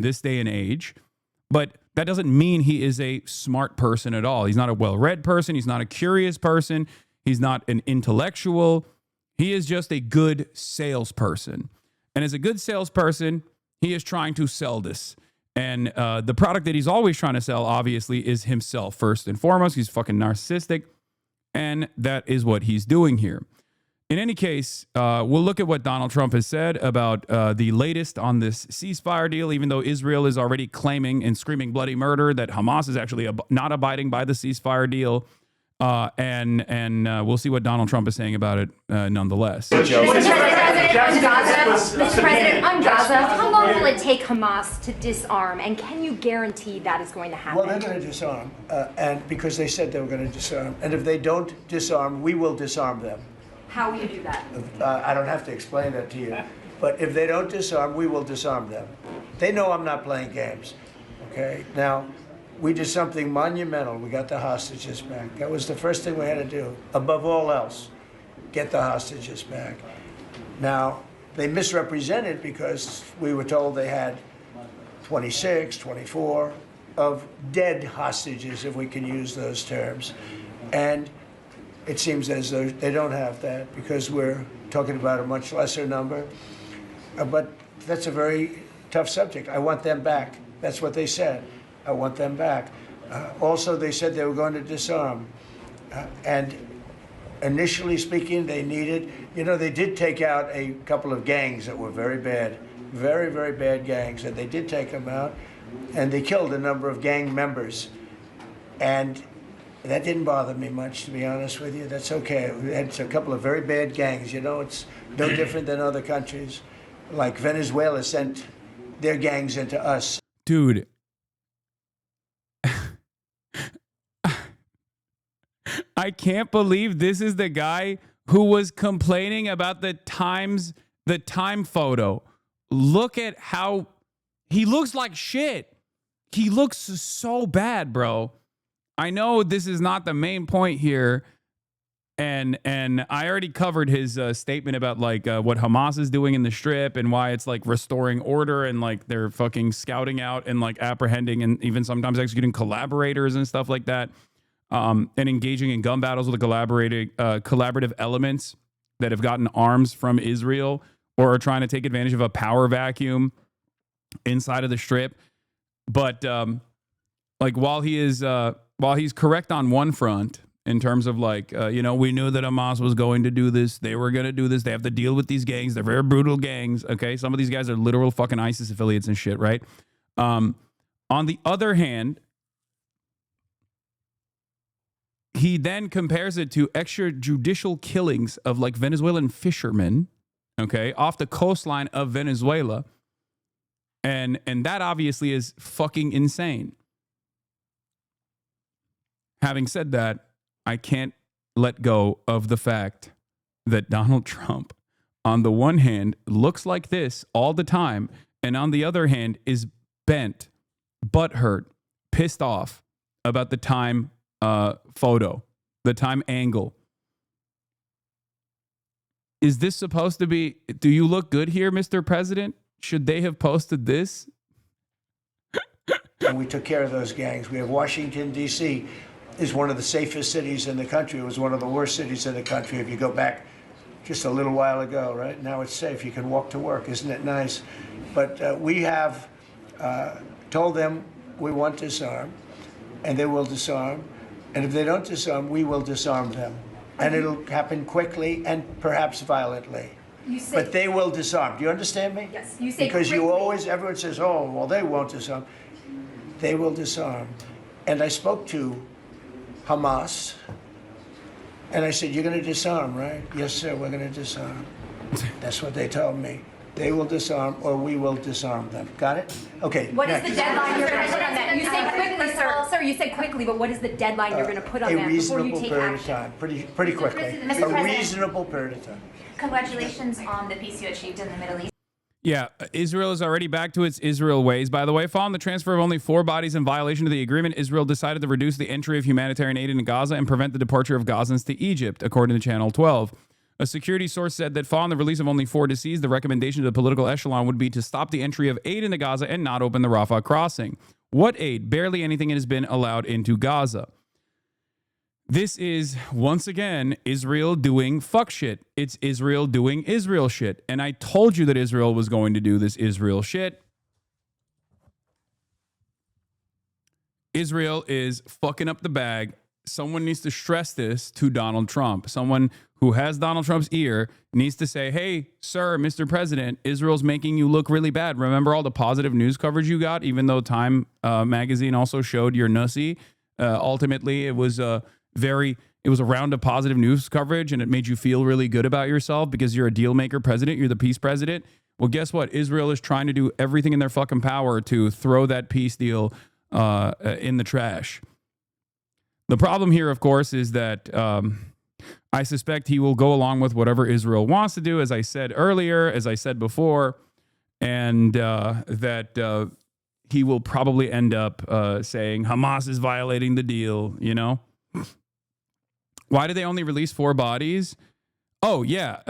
this day and age. But that doesn't mean he is a smart person at all. He's not a well-read person. He's not a curious person. He's not an intellectual. He is just a good salesperson. And as a good salesperson, he is trying to sell this. And the product that he's always trying to sell, obviously, is himself first and foremost. He's fucking narcissistic. And that is what he's doing here. In any case, we'll look at what Donald Trump has said about the latest on this ceasefire deal, even though Israel is already claiming and screaming bloody murder that Hamas is actually not abiding by the ceasefire deal. And we'll see what Donald Trump is saying about it nonetheless. Mr. President, on Gaza, how long will it take Hamas to disarm, and can you guarantee that is going to happen? Well, they're going to disarm, and because they said they were going to disarm. And if they don't disarm, we will disarm them. How will you do that? I don't have to explain that to you. But if they don't disarm, we will disarm them. They know I'm not playing games. Okay? Now, we did something monumental. We got the hostages back. That was the first thing we had to do, above all else, get the hostages back. Now, they misrepresented because we were told they had 26, 24 of dead hostages, if we can use those terms. And it seems as though they don't have that because we're talking about a much lesser number. But that's a very tough subject. I want them back. That's what they said. I want them back. Also, they said they were going to disarm. And initially speaking, they needed, they did take out a couple of gangs that were very bad, very, very bad gangs, and they did take them out, and they killed a number of gang members. And that didn't bother me much, to be honest with you. That's okay. We had a couple of very bad gangs. It's no different than other countries. Like Venezuela sent their gangs into us. Dude. I can't believe this is the guy who was complaining about the time photo. Look at how he looks like shit. He looks so bad, bro. I know this is not the main point here. And I already covered his statement about like what Hamas is doing in the Strip and why it's like restoring order and like they're fucking scouting out and like apprehending and even sometimes executing collaborators and stuff like that. And engaging in gun battles with the collaborative elements that have gotten arms from Israel or are trying to take advantage of a power vacuum inside of the Strip. But like while he's correct on one front in terms of like, we knew that Hamas was going to do this. They were going to do this. They have to deal with these gangs. They're very brutal gangs. Okay. Some of these guys are literal fucking ISIS affiliates and shit. Right. On the other hand, he then compares it to extrajudicial killings of like Venezuelan fishermen, okay, off the coastline of Venezuela. And that obviously is fucking insane. Having said that, I can't let go of the fact that Donald Trump, on the one hand, looks like this all the time, and on the other hand, is bent, butthurt, pissed off about the time photo, the time angle. Is this supposed to be, do you look good here, Mr. President? Should they have posted this? And we took care of those gangs. We have Washington, D.C. is one of the safest cities in the country. It was one of the worst cities in the country if you go back just a little while ago, right? Now it's safe. You can walk to work. Isn't it nice? But we have told them we want to disarm, and they will disarm. And if they don't disarm, we will disarm them. And it'll happen quickly and perhaps violently. But they will disarm. Do you understand me? Yes. You say because quickly. Everyone says, oh, well, they won't disarm. They will disarm. And I spoke to Hamas, and I said, you're going to disarm, right? Yes, sir, we're going to disarm. That's what they told me. They will disarm, or we will disarm them. Got it? Okay. What is next. the deadline you're going to put on that? You say quickly, sir. Sir, you say quickly, but what is the deadline you're going to put on that before you take period action? of time, pretty quickly. Mr. A President. reasonable period of time. Congratulations on the peace you achieved in the Middle East. Yeah, Israel is already back to its Israel ways. By the way, following the transfer of only 4 bodies in violation of the agreement, Israel decided to reduce the entry of humanitarian aid into Gaza and prevent the departure of Gazans to Egypt, according to Channel 12. A security source said that following the release of only 4 deceased, the recommendation to the political echelon would be to stop the entry of aid into Gaza and not open the Rafah crossing. What aid? Barely anything has been allowed into Gaza. This is, once again, Israel doing fuck shit. It's Israel doing Israel shit. And I told you that Israel was going to do this Israel shit. Israel is fucking up the bag. Someone needs to stress this to Donald Trump. Someone who has Donald Trump's ear needs to say, hey, sir, Mr. President, Israel's making you look really bad. Remember all the positive news coverage you got, even though Time magazine also showed your nussy? Ultimately, it was a round of positive news coverage, and it made you feel really good about yourself because you're a deal maker president. You're the peace president. Well, guess what? Israel is trying to do everything in their fucking power to throw that peace deal in the trash. The problem here, of course, is that I suspect he will go along with whatever Israel wants to do, as I said earlier, as I said before, and that he will probably end up saying Hamas is violating the deal, you know? Why do they only release 4 bodies? Oh, yeah,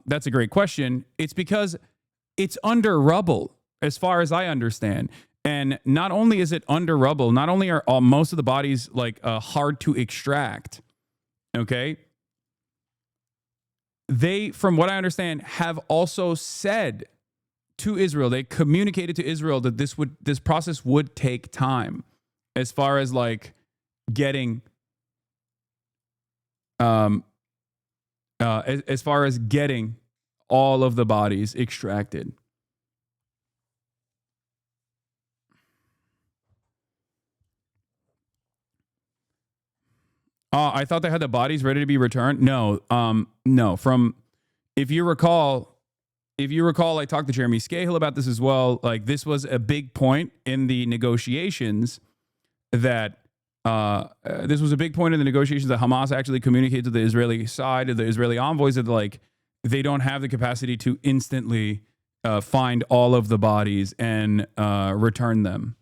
that's a great question. It's because it's under rubble, as far as I understand. And not only is it under rubble, not only are most of the bodies like hard to extract, okay? They, from what I understand, have also said to Israel, they communicated to Israel that this process would take time, as far as like getting, as far as getting all of the bodies extracted. I thought they had the bodies ready to be returned. No, no. If you recall, I talked to Jeremy Scahill about this as well. Like, this was a big point in the negotiations that Hamas actually communicated to the Israeli side, of the Israeli envoys, that like they don't have the capacity to instantly find all of the bodies and return them.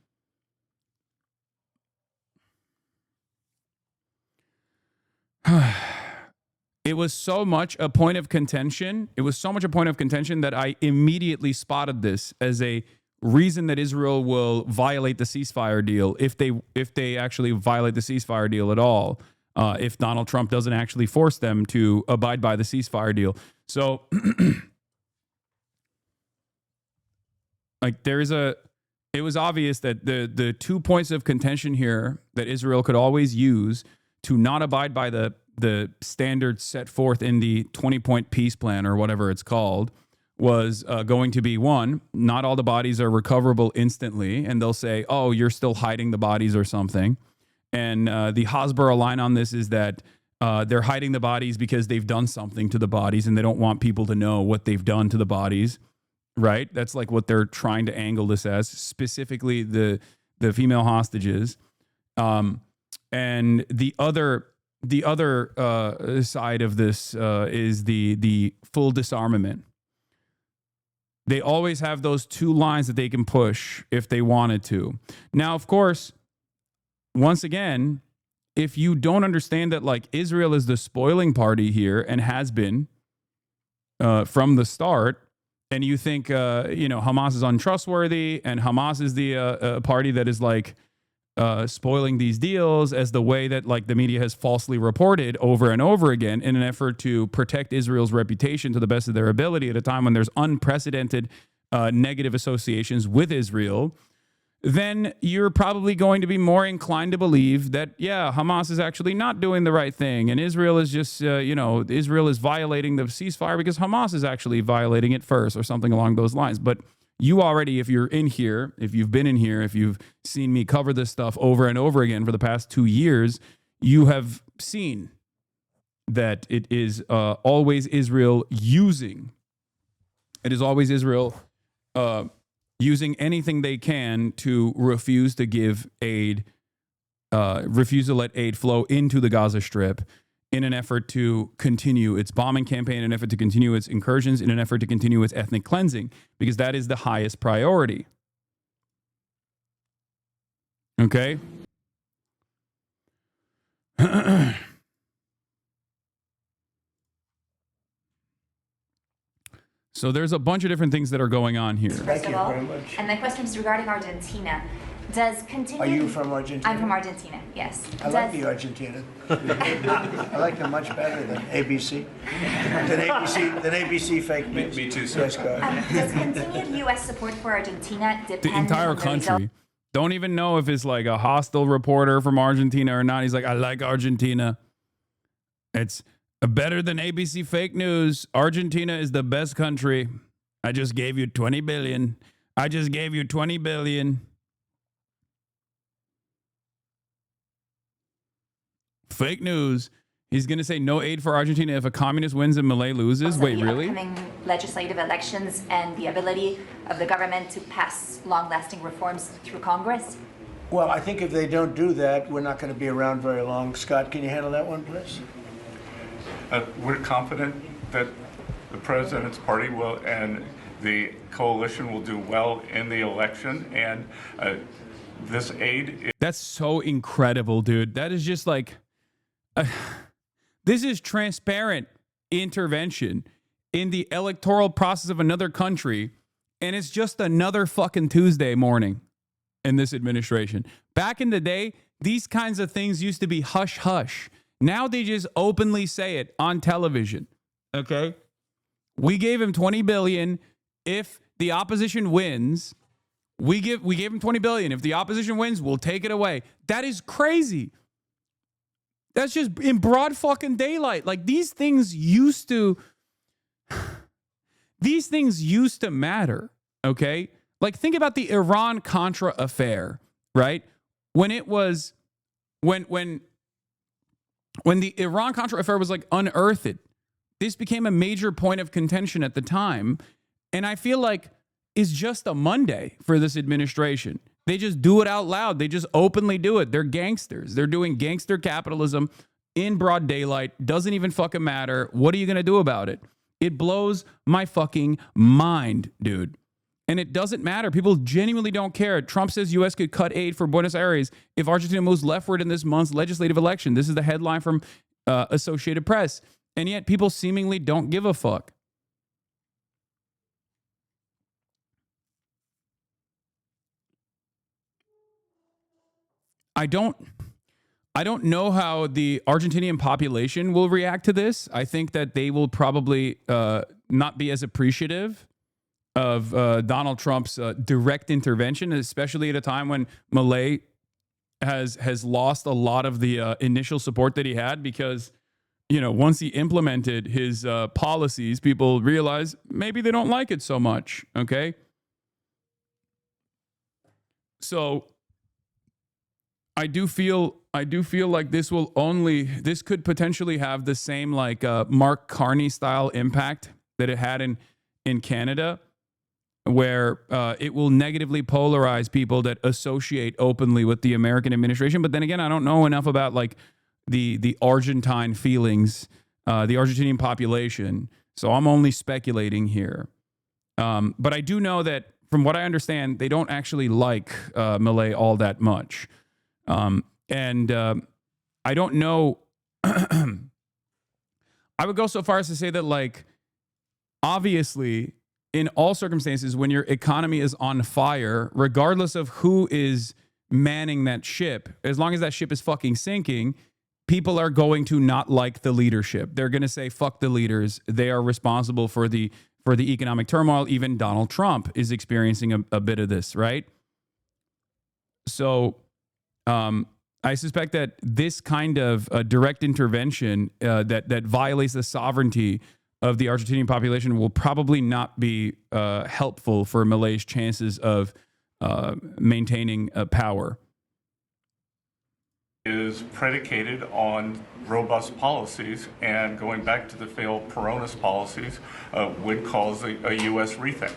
It was so much a point of contention. It was so much a point of contention that I immediately spotted this as a reason that Israel will violate the ceasefire deal, if they actually violate the ceasefire deal at all, if Donald Trump doesn't actually force them to abide by the ceasefire deal. So, like, it was obvious that the 2 points of contention here that Israel could always use to not abide by the standards set forth in the 20-point peace plan, or whatever it's called, was going to be, one, not all the bodies are recoverable instantly, and they'll say, oh, you're still hiding the bodies or something. And the Hasbara line on this is that they're hiding the bodies because they've done something to the bodies, and they don't want people to know what they've done to the bodies, right? That's like what they're trying to angle this as, specifically the female hostages. And the other side of this is the full disarmament. They always have those 2 lines that they can push if they wanted to. Now, of course, once again, if you don't understand that like Israel is the spoiling party here and has been from the start, and you think Hamas is untrustworthy and Hamas is the party that is like spoiling these deals, as the way that like the media has falsely reported over and over again in an effort to protect Israel's reputation to the best of their ability at a time when there's unprecedented negative associations with Israel, then you're probably going to be more inclined to believe that, yeah, Hamas is actually not doing the right thing, and Israel is just, Israel is violating the ceasefire because Hamas is actually violating it first, or something along those lines. But you already, if you're in here, if you've been in here, if you've seen me cover this stuff over and over again for the past 2 years, you have seen that it is always Israel using using anything they can to refuse to give aid, refuse to let aid flow into the Gaza Strip, in an effort to continue its bombing campaign, in an effort to continue its incursions, in an effort to continue its ethnic cleansing, because that is the highest priority. Okay? So there's a bunch of different things that are going on here. First of all, very much. and my question is regarding Argentina. Does continue? Are you from Argentina? I'm from Argentina. Yes. I like the Argentina. I like them much better than ABC. Than ABC fake news. Me too, sir. Yes, go ahead. Does continued U.S. support for Argentina depend The entire on the country. Don't even know if it's like a hostile reporter from Argentina or not. He's like, I like Argentina. It's better than ABC fake news. Argentina is the best country. I just gave you 20 billion. I just gave you 20 billion. Fake news. He's going to say no aid for Argentina if a communist wins and Milei loses. of Wait, the really? upcoming legislative elections and the ability of the government to pass long-lasting reforms through Congress? Well, I think if they don't do that, we're not going to be around very long. Scott, can you handle that one, please? We're confident that the president's party will, and the coalition will do well in the election, and this aid. That's so incredible, dude. That is just like, this is transparent intervention in the electoral process of another country, and it's just another fucking Tuesday morning in this administration. Back in the day, these kinds of things used to be hush hush. Now they just openly say it on television. Okay? We gave him $20 billion. If the opposition wins, we gave him $20 billion. If the opposition wins, we'll take it away. That is crazy. That's just in broad fucking daylight. Like, these things used to matter, okay? Like, think about the Iran-Contra affair, right? When it was, when the Iran-Contra affair was, like, unearthed, this became a major point of contention at the time. And I feel like it's just a Monday for this administration. They just do it out loud. They just openly do it. They're gangsters. They're doing gangster capitalism in broad daylight. Doesn't even fucking matter. What are you going to do about it? It blows my fucking mind, dude. And it doesn't matter. People genuinely don't care. Trump says U.S. could cut aid for Buenos Aires if Argentina moves leftward in this month's legislative election. This is the headline from Associated Press. And yet people seemingly don't give a fuck. I don't know how the Argentinian population will react to this. I think that they will probably not be as appreciative of Donald Trump's direct intervention, especially at a time when Milei has lost a lot of the initial support that he had, because, you know, once he implemented his policies, people realize maybe they don't like it so much. Okay, so I do feel like this could potentially have the same like Mark Carney style impact that it had in Canada, where it will negatively polarize people that associate openly with the American administration. But then again, I don't know enough about like the Argentine feelings, the Argentinian population, so I'm only speculating here. But I do know that, from what I understand, they don't actually like Milei all that much. And I don't know. I would go so far as to say that, like, obviously, in all circumstances, when your economy is on fire, regardless of who is manning that ship, as long as that ship is fucking sinking, people are going to not like the leadership. They're going to say, fuck the leaders. They are responsible for the economic turmoil. Even Donald Trump is experiencing a bit of this, right? So I suspect that this kind of direct intervention that violates the sovereignty of the Argentinian population will probably not be helpful for Milei's chances of maintaining power. Is predicated on robust policies, and going back to the failed Peronist policies would cause a U.S. rethink.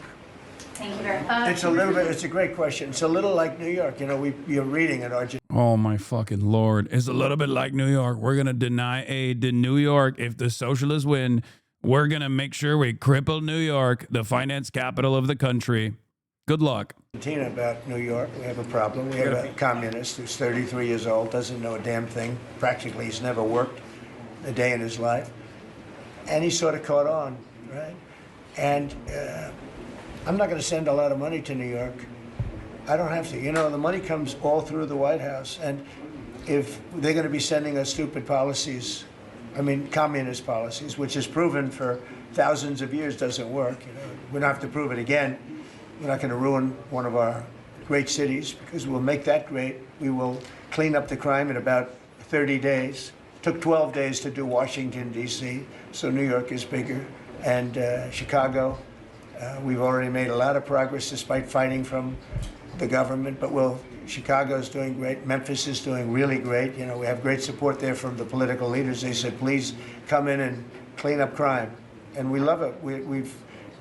Thank you very much. It's a great question. It's a little like New York. You know, you're reading in Argentina. Oh my fucking Lord. It's a little bit like New York. We're going to deny aid to New York if the socialists win. We're going to make sure we cripple New York, the finance capital of the country. Good luck. Argentina about New York. We have a problem. We have a communist who's 33 years old, doesn't know a damn thing. Practically, he's never worked a day in his life. And he sort of caught on, right? And I'm not going to send a lot of money to New York. I don't have to. You know, the money comes all through the White House. And if they're going to be sending us stupid policies, I mean, communist policies, which is proven for thousands of years doesn't work. You know, we don't have to prove it again. We're not going to ruin one of our great cities, because we'll make that great. We will clean up the crime in about 30 days. It took 12 days to do Washington, D.C., so New York is bigger. And Chicago, we've already made a lot of progress despite fighting from the government, but Chicago's doing great. Memphis is doing really great. You know, we have great support there from the political leaders. They said, please come in and clean up crime. And we love it. We've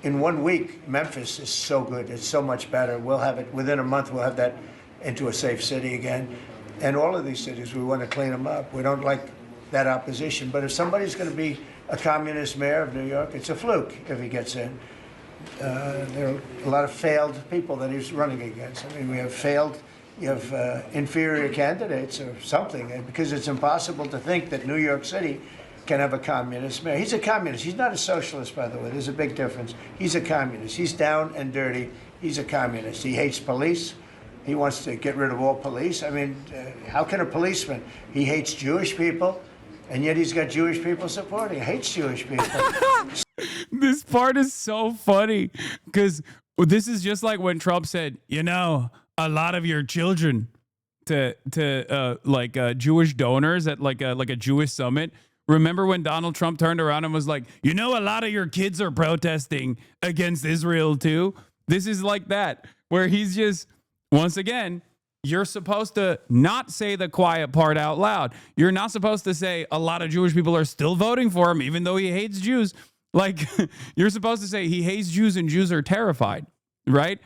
in 1 week, Memphis is so good. It's so much better. We'll have it within a month. We'll have that into a safe city again. And all of these cities, we want to clean them up. We don't like that opposition. But if somebody's going to be a communist mayor of New York, it's a fluke if he gets in. there are a lot of failed people that he's running against. I mean, you have inferior candidates or something, because it's impossible to think that New York City can have a communist mayor. He's a communist. He's not a socialist, by the way. There's a big difference. He's a communist. He's down and dirty. He's a communist. He hates police. He wants to get rid of all police. I mean, how can a policeman? He hates Jewish people, and yet he's got Jewish people supporting. He hates Jewish people. This part is so funny because this is just like when Trump said, you know, a lot of your children to Jewish donors at like a Jewish summit. Remember when Donald Trump turned around and was like, you know, a lot of your kids are protesting against Israel too. This is like that, where he's just, once again, you're supposed to not say the quiet part out loud. You're not supposed to say a lot of Jewish people are still voting for him, even though he hates Jews. Like, you're supposed to say he hates Jews and Jews are terrified, right?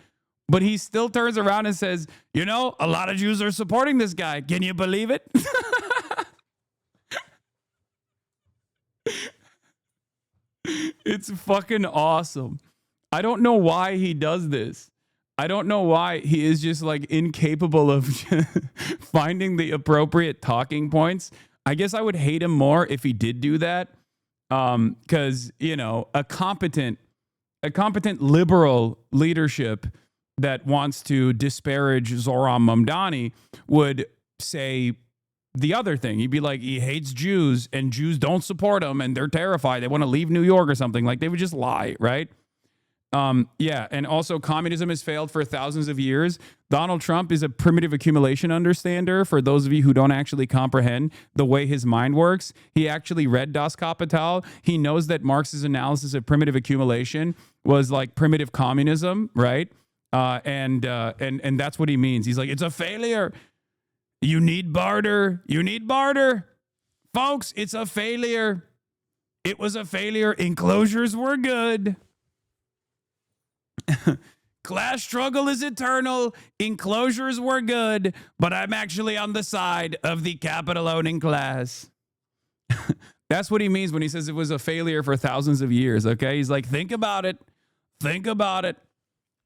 But he still turns around and says, you know, a lot of Jews are supporting this guy. Can you believe it? It's fucking awesome. I don't know why he does this. I don't know why he is just like incapable of finding the appropriate talking points. I guess I would hate him more if he did do that. Because, you know, a competent liberal leadership that wants to disparage Zoran Mamdani would say the other thing. He'd be like, he hates Jews and Jews don't support him and they're terrified. They want to leave New York or something. Like, they would just lie, right? Yeah, and also communism has failed for thousands of years. Donald Trump is a primitive accumulation understander. For those of you who don't actually comprehend the way his mind works, he actually read Das Kapital. He knows that Marx's analysis of primitive accumulation was like primitive communism, right? And that's what he means. He's like, it's a failure. You need barter. You need barter. Folks, it's a failure. It was a failure. Enclosures were good. Class struggle is eternal. Enclosures were good, but I'm actually on the side of the capital owning class. That's what he means when he says it was a failure for thousands of years. Okay. He's like, think about it. Think about it.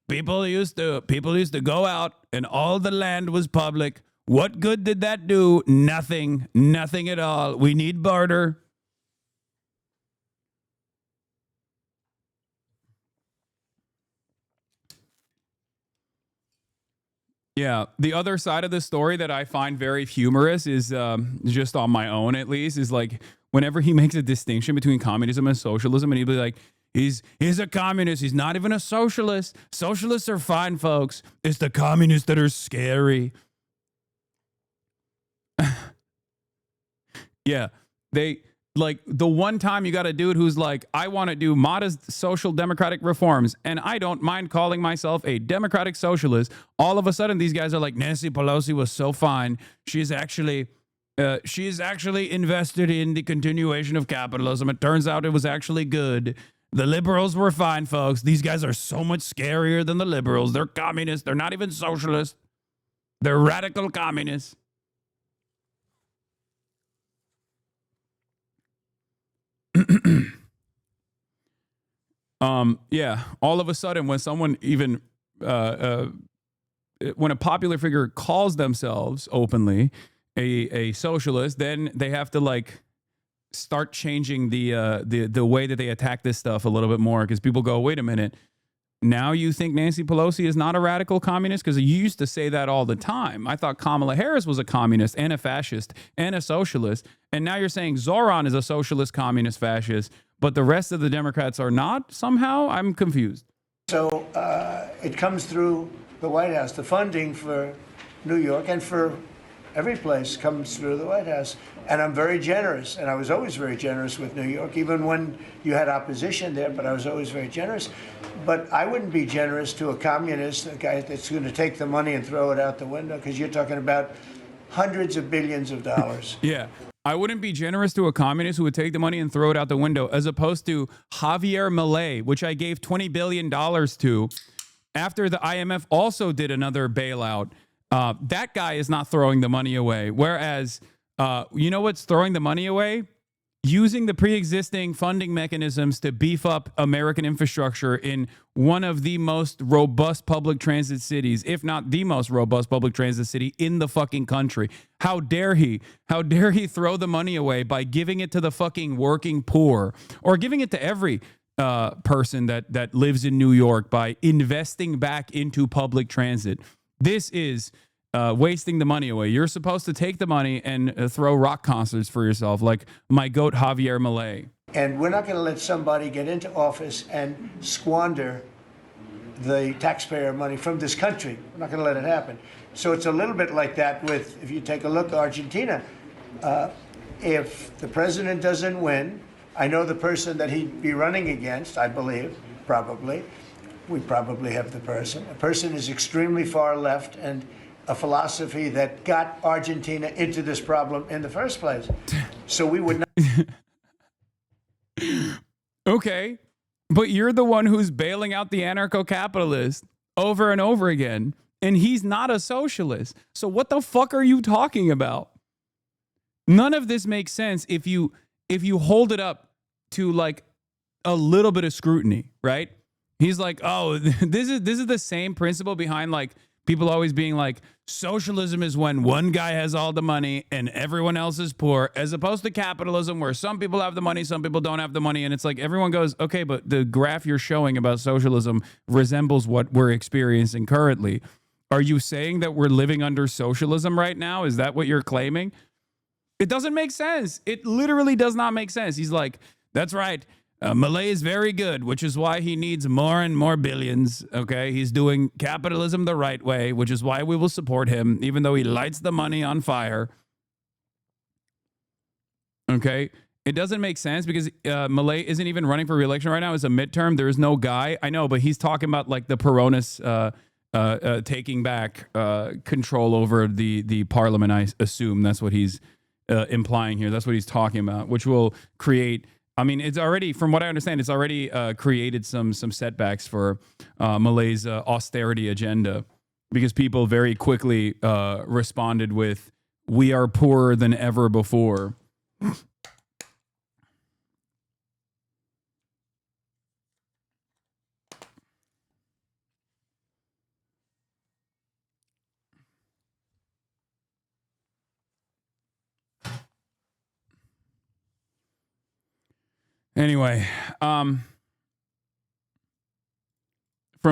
People used to go out and all the land was public. What good did that do? Nothing. Nothing at all. We need barter. Yeah, the other side of the story that I find very humorous is just on my own, at least, is like whenever he makes a distinction between communism and socialism, and he'd be like, he's a communist. He's not even a socialist. Socialists are fine, folks. It's the communists that are scary. Yeah, they like the one time you got a dude who's like, I want to do modest social democratic reforms, and I don't mind calling myself a democratic socialist. All of a sudden, these guys are like, Nancy Pelosi was so fine. She's actually invested in the continuation of capitalism. It turns out it was actually good. The liberals were fine, folks. These guys are so much scarier than the liberals. They're communists. They're not even socialists. They're radical communists. Yeah, all of a sudden when someone even when a popular figure calls themselves openly a socialist, then they have to like start changing the way that they attack this stuff a little bit more, because people go, wait a minute, now you think Nancy Pelosi is not a radical communist? Because you used to say that all the time. I thought Kamala Harris was a communist and a fascist and a socialist, and now you're saying Zoran is a socialist, communist, fascist, but the rest of the Democrats are not somehow? I'm confused. So it comes through the White House. The funding for New York and for every place comes through the White House. And I'm very generous, and I was always very generous with New York, even when you had opposition there, but I was always very generous. But I wouldn't be generous to a communist, a guy that's going to take the money and throw it out the window, because you're talking about hundreds of billions of dollars. Yeah. I wouldn't be generous to a communist who would take the money and throw it out the window, as opposed to Javier Milei, which I gave $20 billion to after the IMF also did another bailout. That guy is not throwing the money away. Whereas, you know what's throwing the money away? using the pre-existing funding mechanisms to beef up American infrastructure in one of the most robust public transit cities, if not the most robust public transit city in the fucking country. How dare he? How dare he throw the money away by giving it to the fucking working poor, or giving it to every person that lives in New York by investing back into public transit? This is wasting the money away. You're supposed to take the money and throw rock concerts for yourself, like my goat Javier Milei. And we're not going to let somebody get into office and squander the taxpayer money from this country. We're not going to let it happen. So it's a little bit like that with, if you take a look at Argentina, if the president doesn't win, I know the person that he'd be running against, I believe, probably, we probably have the person. A person is extremely far left and a philosophy that got Argentina into this problem in the first place. So we would not. Okay, but you're the one who's bailing out the anarcho-capitalist over and over again, and he's not a socialist. So what the fuck are you talking about? None of this makes sense if you hold it up to like a little bit of scrutiny, right? He's like, oh, this is the same principle behind like people always being like, socialism is when one guy has all the money and everyone else is poor, as opposed to capitalism where some people have the money, some people don't have the money. And it's like everyone goes, okay, but the graph you're showing about socialism resembles what we're experiencing currently. Are you saying that we're living under socialism right now? Is that what you're claiming? It doesn't make sense. It literally does not make sense. He's like, that's right. Milei is very good, which is why he needs more and more billions. Okay, he's doing capitalism the right way, which is why we will support him, even though he lights the money on fire. Okay, it doesn't make sense because Milei isn't even running for re-election right now. It's a midterm. There is no guy. I know, but he's talking about like the Peronists taking back control over the parliament. I assume that's what he's implying here. That's what he's talking about, which will create. I mean, it's already, from what I understand, it's already created some setbacks for Milei's austerity agenda, because people very quickly responded with, "We are poorer than ever before." Anyway, from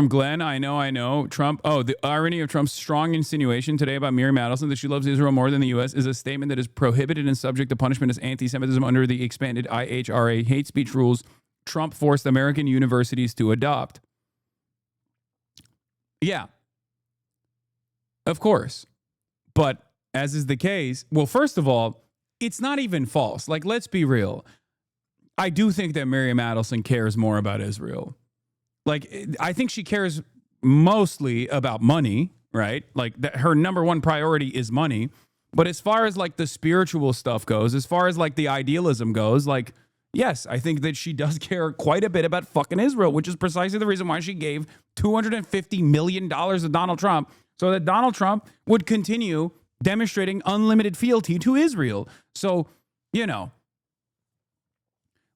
Glenn, I know. Trump, the irony of Trump's strong insinuation today about Miriam Adelson that she loves Israel more than the U.S. is a statement that is prohibited and subject to punishment as anti-Semitism under the expanded IHRA hate speech rules Trump forced American universities to adopt. Yeah, of course. But as is the case, well, first of all, it's not even false. Like, let's be real. I do think that Miriam Adelson cares more about Israel. Like, I think she cares mostly about money, right? Like, that her number one priority is money. But as far as like the spiritual stuff goes, as far as like the idealism goes, like, yes, I think that she does care quite a bit about fucking Israel, which is precisely the reason why she gave $250 million to Donald Trump, so that Donald Trump would continue demonstrating unlimited fealty to Israel. So, you know,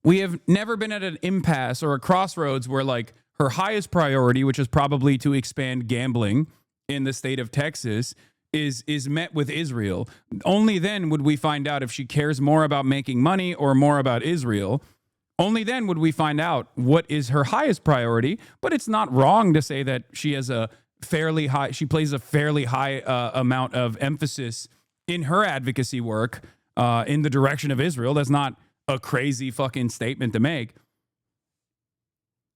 we have never been at an impasse or a crossroads where like her highest priority, which is probably to expand gambling in the state of Texas, is met with Israel. Only then would we find out if she cares more about making money or more about Israel. Only then would we find out what is her highest priority. But it's not wrong to say that she has she plays a fairly high amount of emphasis in her advocacy work in the direction of Israel. That's not a crazy fucking statement to make.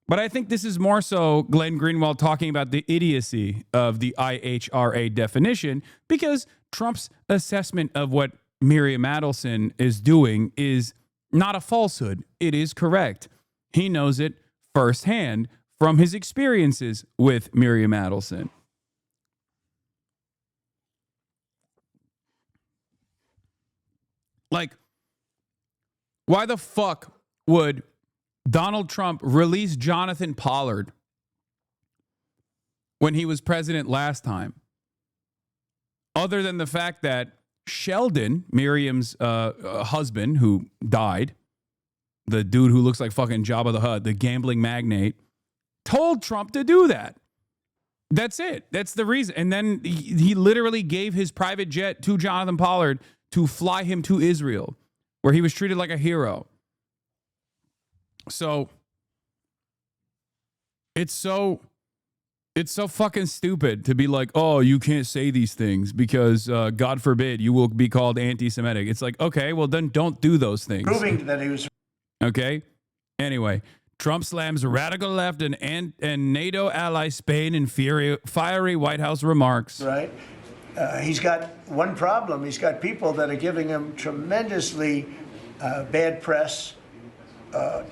But I think this is more so Glenn Greenwald talking about the idiocy of the IHRA definition, because Trump's assessment of what Miriam Adelson is doing is not a falsehood. It is correct. He knows it firsthand from his experiences with Miriam Adelson. Like, why the fuck would Donald Trump release Jonathan Pollard when he was president last time? Other than the fact that Sheldon, Miriam's husband, who died, the dude who looks like fucking Jabba the Hutt, the gambling magnate, told Trump to do that. That's it. That's the reason. And then he literally gave his private jet to Jonathan Pollard to fly him to Israel, where he was treated like a hero. So it's so fucking stupid to be like, oh, you can't say these things because God forbid you will be called anti-Semitic. It's like, okay, well then don't do those things. Proving that he was okay. Anyway, Trump slams radical left and NATO ally Spain in fiery White House remarks. right. He's got one problem. He's got people that are giving him tremendously bad press,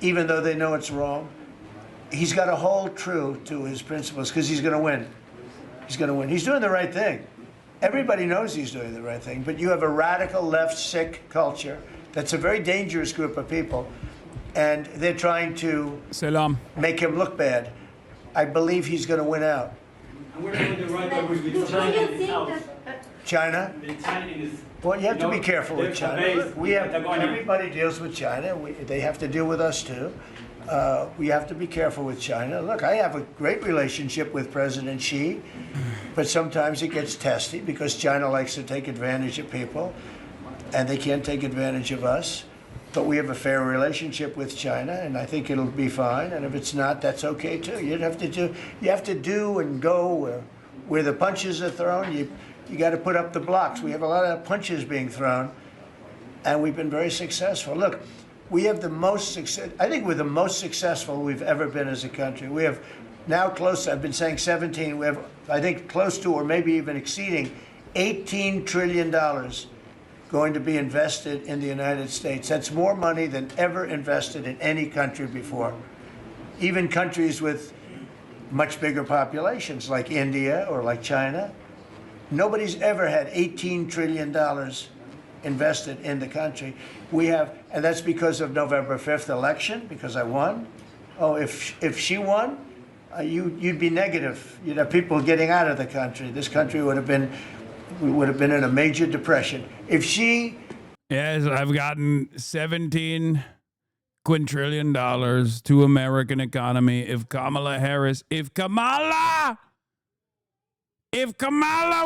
even though they know it's wrong. He's got to hold true to his principles because he's going to win. He's going to win. He's doing the right thing. Everybody knows he's doing the right thing, but you have a radical left sick culture that's a very dangerous group of people, and they're trying to make him look bad. I believe he's going to win out. And we're doing the right thing with China in this house. China? Well, you have to be careful with China. We have everybody deals with China. They have to deal with us too. We have to be careful with China. Look, I have a great relationship with President Xi, but sometimes it gets testy because China likes to take advantage of people, and they can't take advantage of us. But we have a fair relationship with China, and I think it'll be fine. And if it's not, that's okay too. You have to do and go where the punches are thrown. You got to put up the blocks. We have a lot of punches being thrown, and we've been very successful. Look, we have the most success. I think we're the most successful we've ever been as a country. We have now close. I've been saying 17. We have, I think, close to or maybe even exceeding $18 trillion going to be invested in the United States. That's more money than ever invested in any country before. Even countries with much bigger populations like India or like China, nobody's ever had $18 trillion invested in the country. We have, and that's because of November 5th election, because I won. Oh, if she won, you'd be negative. You'd have people getting out of the country. This country would have been in a major depression. If she... Yes, I've gotten $17 quintillion to American economy. If Kamala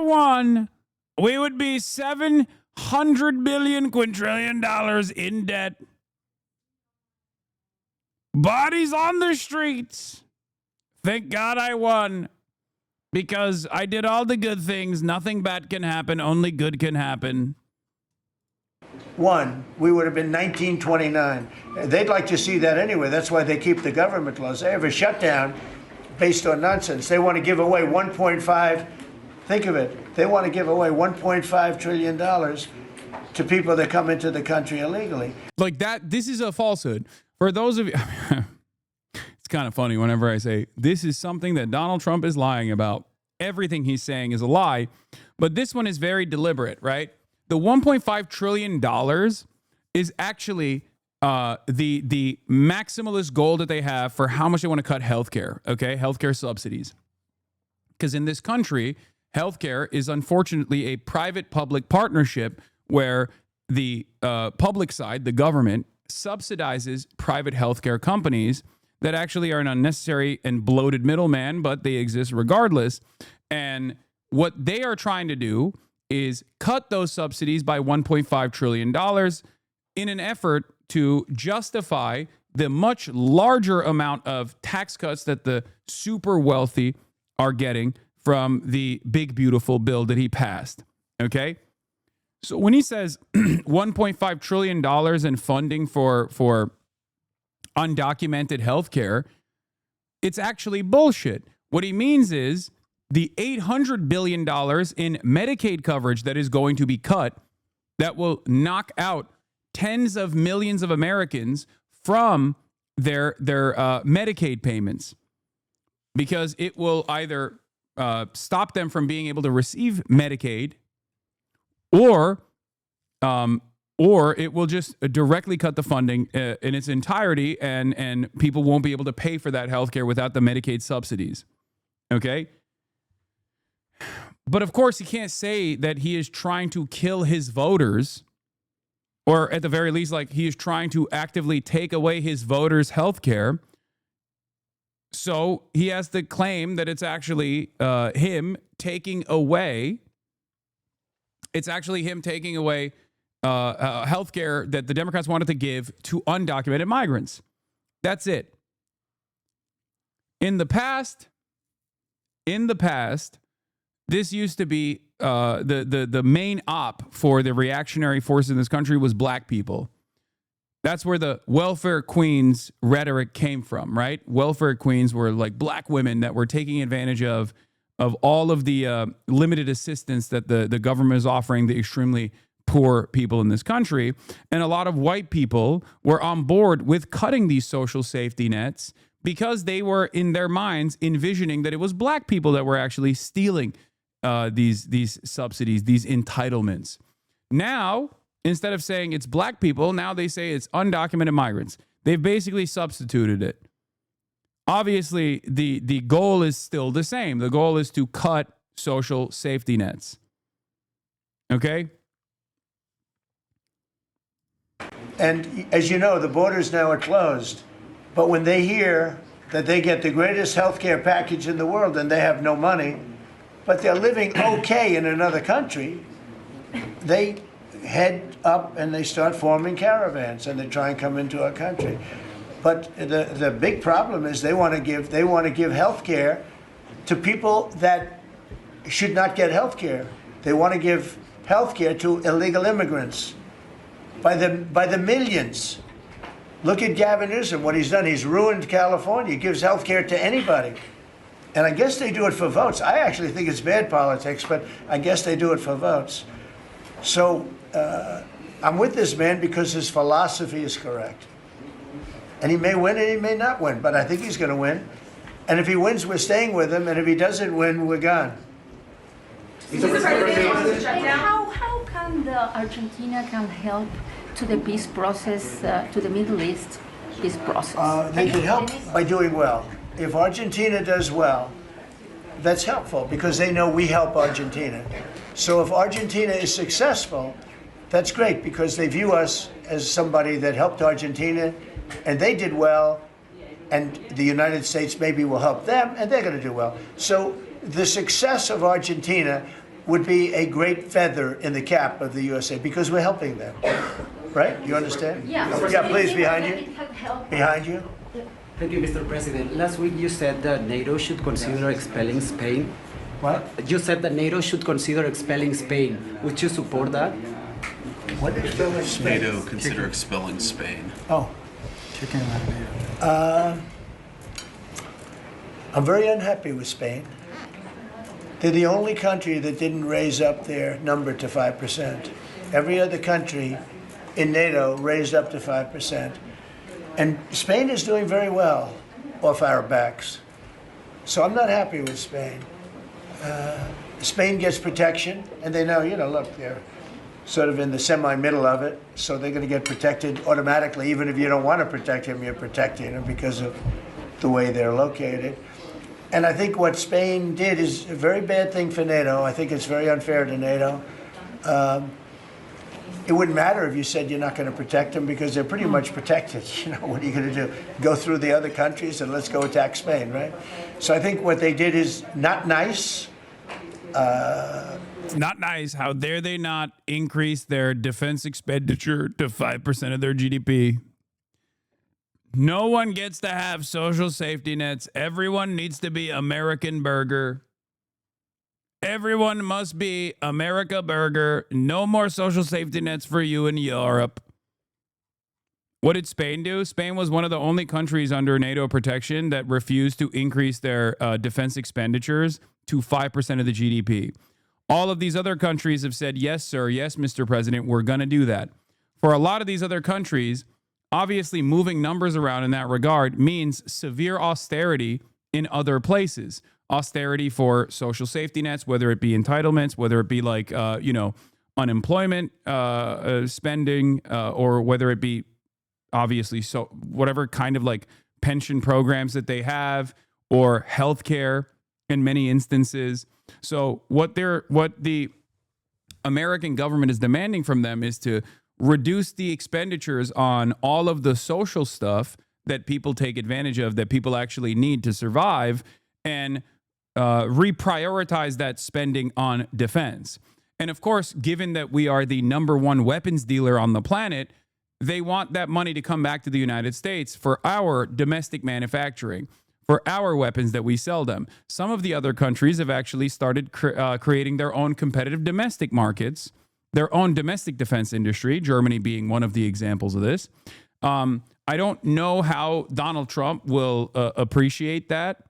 won, we would be $700 billion quintillion in debt. Bodies on the streets. Thank God I won. Because I did all the good things. Nothing bad can happen. Only good can happen. One, we would have been 1929. They'd like to see that anyway. That's why they keep the government closed. They have a shutdown based on nonsense. They want to give away 1.5, think of it, they want to give away $1.5 trillion to people that come into the country illegally. Like that, this is a falsehood. For those of you... It's kind of funny whenever I say this is something that Donald Trump is lying about. Everything he's saying is a lie, but this one is very deliberate, right? The $1.5 trillion is actually the maximalist goal that they have for how much they want to cut healthcare, okay? Healthcare subsidies. Because in this country, healthcare is unfortunately a private-public partnership where the public side, the government, subsidizes private healthcare companies that actually are an unnecessary and bloated middleman, but they exist regardless. And what they are trying to do is cut those subsidies by $1.5 trillion in an effort to justify the much larger amount of tax cuts that the super wealthy are getting from the big, beautiful bill that he passed. Okay? So when he says $1.5 trillion in funding for undocumented healthcare, it's actually bullshit. What he means is the $800 billion in Medicaid coverage that is going to be cut that will knock out tens of millions of Americans from their Medicaid payments, because it will either stop them from being able to receive Medicaid, or it will just directly cut the funding in its entirety, and people won't be able to pay for that healthcare without the Medicaid subsidies. Okay? But of course, he can't say that he is trying to kill his voters or at the very least, like he is trying to actively take away his voters' health care. So he has to claim that it's actually him taking away. It's actually him taking away health care that the Democrats wanted to give to undocumented migrants. That's it. In the past, this used to be the main op for the reactionary force in this country was black people. That's where the welfare queens rhetoric came from, right? Welfare queens were like black women that were taking advantage of all of the limited assistance that the government is offering the extremely poor people in this country. And a lot of white people were on board with cutting these social safety nets because they were, in their minds, envisioning that it was black people that were actually stealing these subsidies, these entitlements. Now, instead of saying it's black people, now they say it's undocumented migrants. They've basically substituted it. Obviously, the goal is still the same. The goal is to cut social safety nets. Okay? And as you know, the borders now are closed. But when they hear that they get the greatest health care package in the world and they have no money, but they're living okay in another country, they head up and they start forming caravans and they try and come into our country. But the big problem is they want to give health care to people that should not get health care. They want to give health care to illegal immigrants by the millions. Look at Gavin Newsom, what he's done. He's ruined California. He gives health care to anybody. And I guess they do it for votes. I actually think it's bad politics, but I guess they do it for votes. So I'm with this man because his philosophy is correct. And he may win and he may not win, but I think he's going to win. And if he wins, we're staying with him. And if he doesn't win, we're gone. How can Argentina can help to the peace process, to the Middle East peace process? They can help by doing well. If Argentina does well, that's helpful because they know we help Argentina. So if Argentina is successful, that's great because they view us as somebody that helped Argentina and they did well, and the United States maybe will help them and they're going to do well. So the success of Argentina would be a great feather in the cap of the USA because we're helping them. Right? You understand? Yeah. Yeah, please, behind you. Behind you. Thank you, Mr. President. Last week you said that NATO should consider expelling Spain. What? You said that NATO should consider expelling Spain. Would you support that? What expelling Spain? NATO consider expelling Spain. Oh. I'm very unhappy with Spain. They're the only country that didn't raise up their number to 5%. Every other country in NATO raised up to 5%. And Spain is doing very well off our backs. So I'm not happy with Spain. Spain gets protection, and they know, look, they're sort of in the semi-middle of it, so they're going to get protected automatically. Even if you don't want to protect them, you're protecting them because of the way they're located. And I think what Spain did is a very bad thing for NATO. I think it's very unfair to NATO. It wouldn't matter if you said you're not going to protect them because they're pretty much protected. What are you going to do? Go through the other countries and let's go attack Spain, right? So I think what they did is not nice. Not nice. How dare they not increase their defense expenditure to 5% of their GDP? No one gets to have social safety nets. Everyone needs to be American burger. Everyone must be America burger. No more social safety nets for you in Europe. What did Spain do? Spain was one of the only countries under NATO protection that refused to increase their defense expenditures to 5% of the GDP. All of these other countries have said, yes, sir, yes, Mr. President, we're going to do that. For a lot of these other countries, obviously moving numbers around in that regard means severe austerity in other places. Austerity for social safety nets, whether it be entitlements, whether it be like, unemployment spending, or whether it be obviously so whatever kind of like pension programs that they have or healthcare in many instances. So what the American government is demanding from them is to reduce the expenditures on all of the social stuff that people take advantage of, that people actually need to survive, and reprioritize that spending on defense. And of course, given that we are the #1 weapons dealer on the planet, they want that money to come back to the United States for our domestic manufacturing, for our weapons that we sell them. Some of the other countries have actually started creating their own competitive domestic markets, their own domestic defense industry, Germany being one of the examples of this. I don't know how Donald Trump will appreciate that.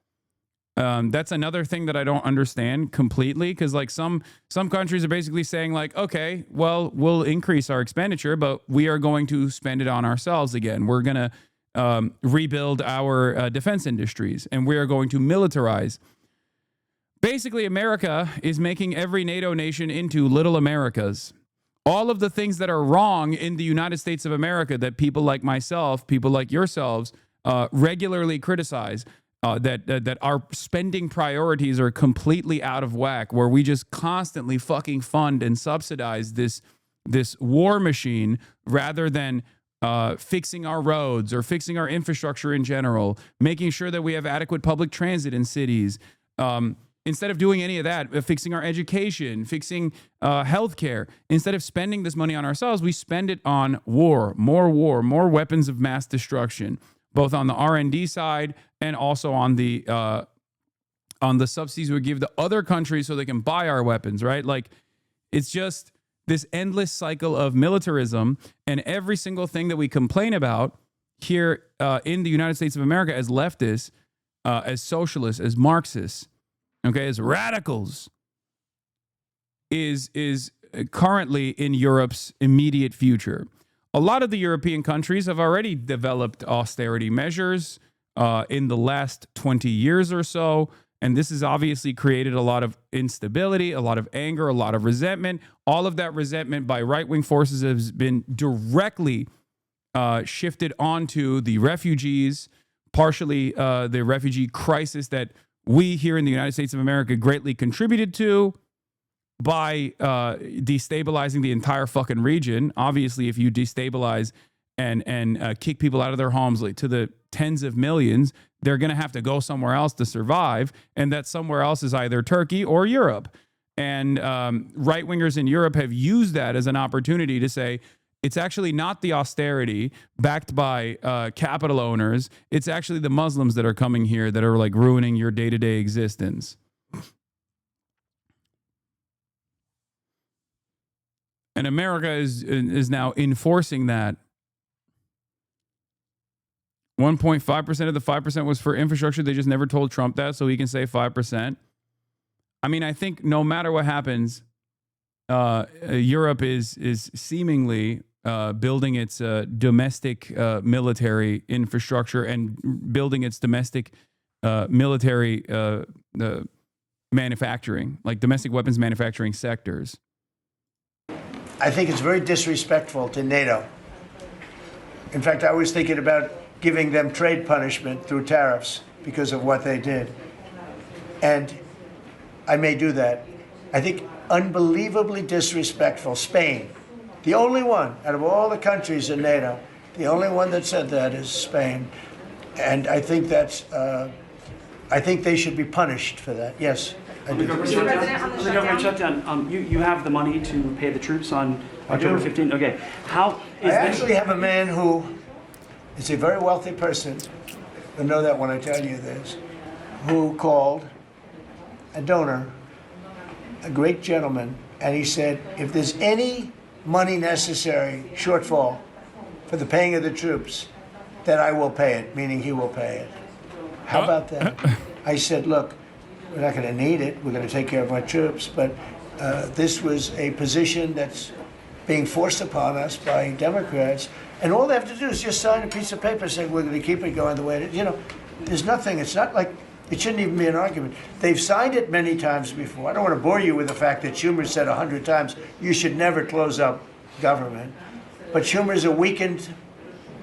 That's another thing that I don't understand completely, because like some countries are basically saying like, okay, well, we'll increase our expenditure, but we are going to spend it on ourselves again. We're going to rebuild our defense industries, and we are going to militarize. Basically, America is making every NATO nation into little Americas. All of the things that are wrong in the United States of America that people like myself, people like yourselves, regularly criticize, that our spending priorities are completely out of whack, where we just constantly fucking fund and subsidize this war machine rather than fixing our roads or fixing our infrastructure in general, making sure that we have adequate public transit in cities. Instead of doing any of that, fixing our education, fixing healthcare, instead of spending this money on ourselves, we spend it on war, more weapons of mass destruction, both on the R&D side and also on the subsidies we give to other countries so they can buy our weapons, right? Like, it's just this endless cycle of militarism, and every single thing that we complain about here in the United States of America as leftists, as socialists, as Marxists, okay, as radicals, is currently in Europe's immediate future. A lot of the European countries have already developed austerity measures in the last 20 years or so, and this has obviously created a lot of instability, a lot of anger, a lot of resentment. All of that resentment by right-wing forces has been directly shifted onto the refugees, partially the refugee crisis that we here in the United States of America greatly contributed to by destabilizing the entire fucking region. Obviously, if you destabilize and kick people out of their homes like to the tens of millions, they're going to have to go somewhere else to survive. And that somewhere else is either Turkey or Europe. And right-wingers in Europe have used that as an opportunity to say, it's actually not the austerity backed by capital owners. It's actually the Muslims that are coming here that are like ruining your day-to-day existence. And America is now enforcing that. 1.5% of the 5% was for infrastructure. They just never told Trump that, so he can say 5%. I mean, I think no matter what happens, Europe is seemingly building its domestic military infrastructure and building its domestic military manufacturing, like domestic weapons manufacturing sectors. I think it's very disrespectful to NATO. In fact, I was thinking about giving them trade punishment through tariffs because of what they did. And I may do that. I think unbelievably disrespectful. Spain, the only one out of all the countries in NATO, the only one that said that is Spain. And I think that's, I think they should be punished for that. Yes. On the government shutdown, you have the money to pay the troops on October 15th? Okay. How is I actually have a man who is a very wealthy person, you'll know that when I tell you this, who called a donor, a great gentleman, and he said, if there's any money necessary, shortfall, for the paying of the troops, then I will pay it, meaning he will pay it. How about that? I said, look, we're not going to need it. We're going to take care of our troops. But this was a position that's being forced upon us by Democrats. And all they have to do is just sign a piece of paper saying we're going to keep it going the way it is. You know, there's nothing. It's not like it shouldn't even be an argument. They've signed it many times before. I don't want to bore you with the fact that Schumer said 100 times you should never close up government. But Schumer's a weakened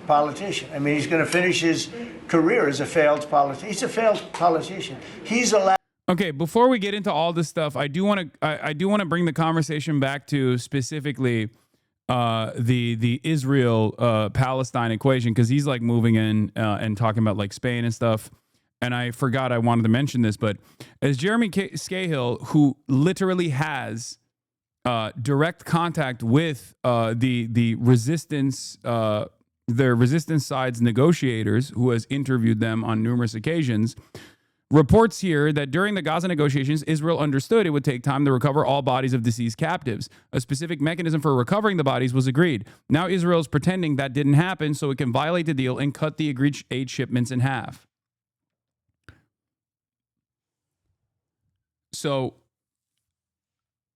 politician. I mean, he's going to finish his career as a failed politician. He's a failed politician. He's allowed. Okay, before we get into all this stuff, I do want to bring the conversation back to specifically the Israel Palestine equation, because he's like moving in and talking about like Spain and stuff. And I forgot I wanted to mention this, but as Jeremy Scahill, who literally has direct contact with the resistance, their resistance side's negotiators, who has interviewed them on numerous occasions, reports here that during the Gaza negotiations, Israel understood it would take time to recover all bodies of deceased captives. A specific mechanism for recovering the bodies was agreed. Now Israel is pretending that didn't happen so it can violate the deal and cut the agreed aid shipments in half. So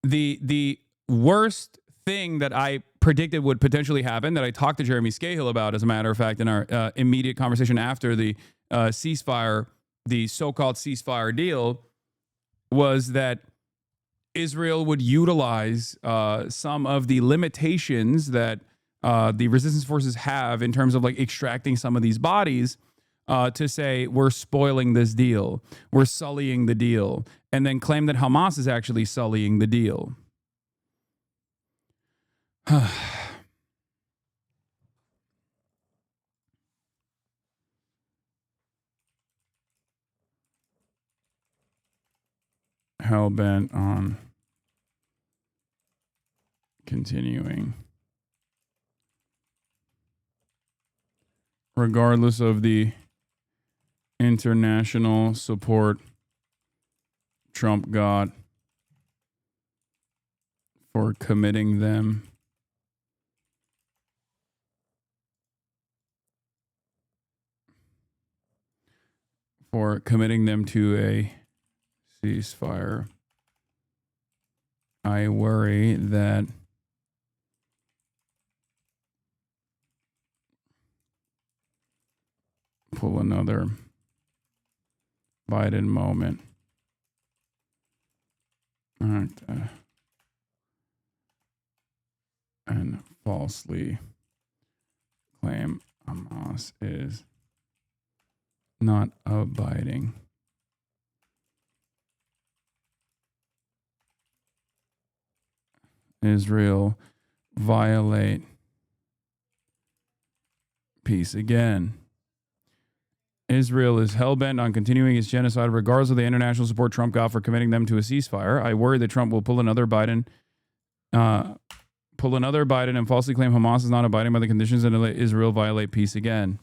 the worst thing that I predicted would potentially happen, that I talked to Jeremy Scahill about, as a matter of fact, in our immediate conversation after the ceasefire, the so-called ceasefire deal, was that Israel would utilize some of the limitations that the resistance forces have in terms of like extracting some of these bodies to say, we're spoiling this deal, we're sullying the deal, and then claim that Hamas is actually sullying the deal. Hell-bent on continuing. Regardless of the international support Trump got for committing them to a ceasefire, I worry that pull another Biden moment and falsely claim Hamas is not abiding Israel violate peace again. Israel is hell-bent on continuing its genocide regardless of the international support Trump got for committing them to a ceasefire. I worry that Trump will pull another Biden and falsely claim Hamas is not abiding by the conditions and let Israel violate peace again.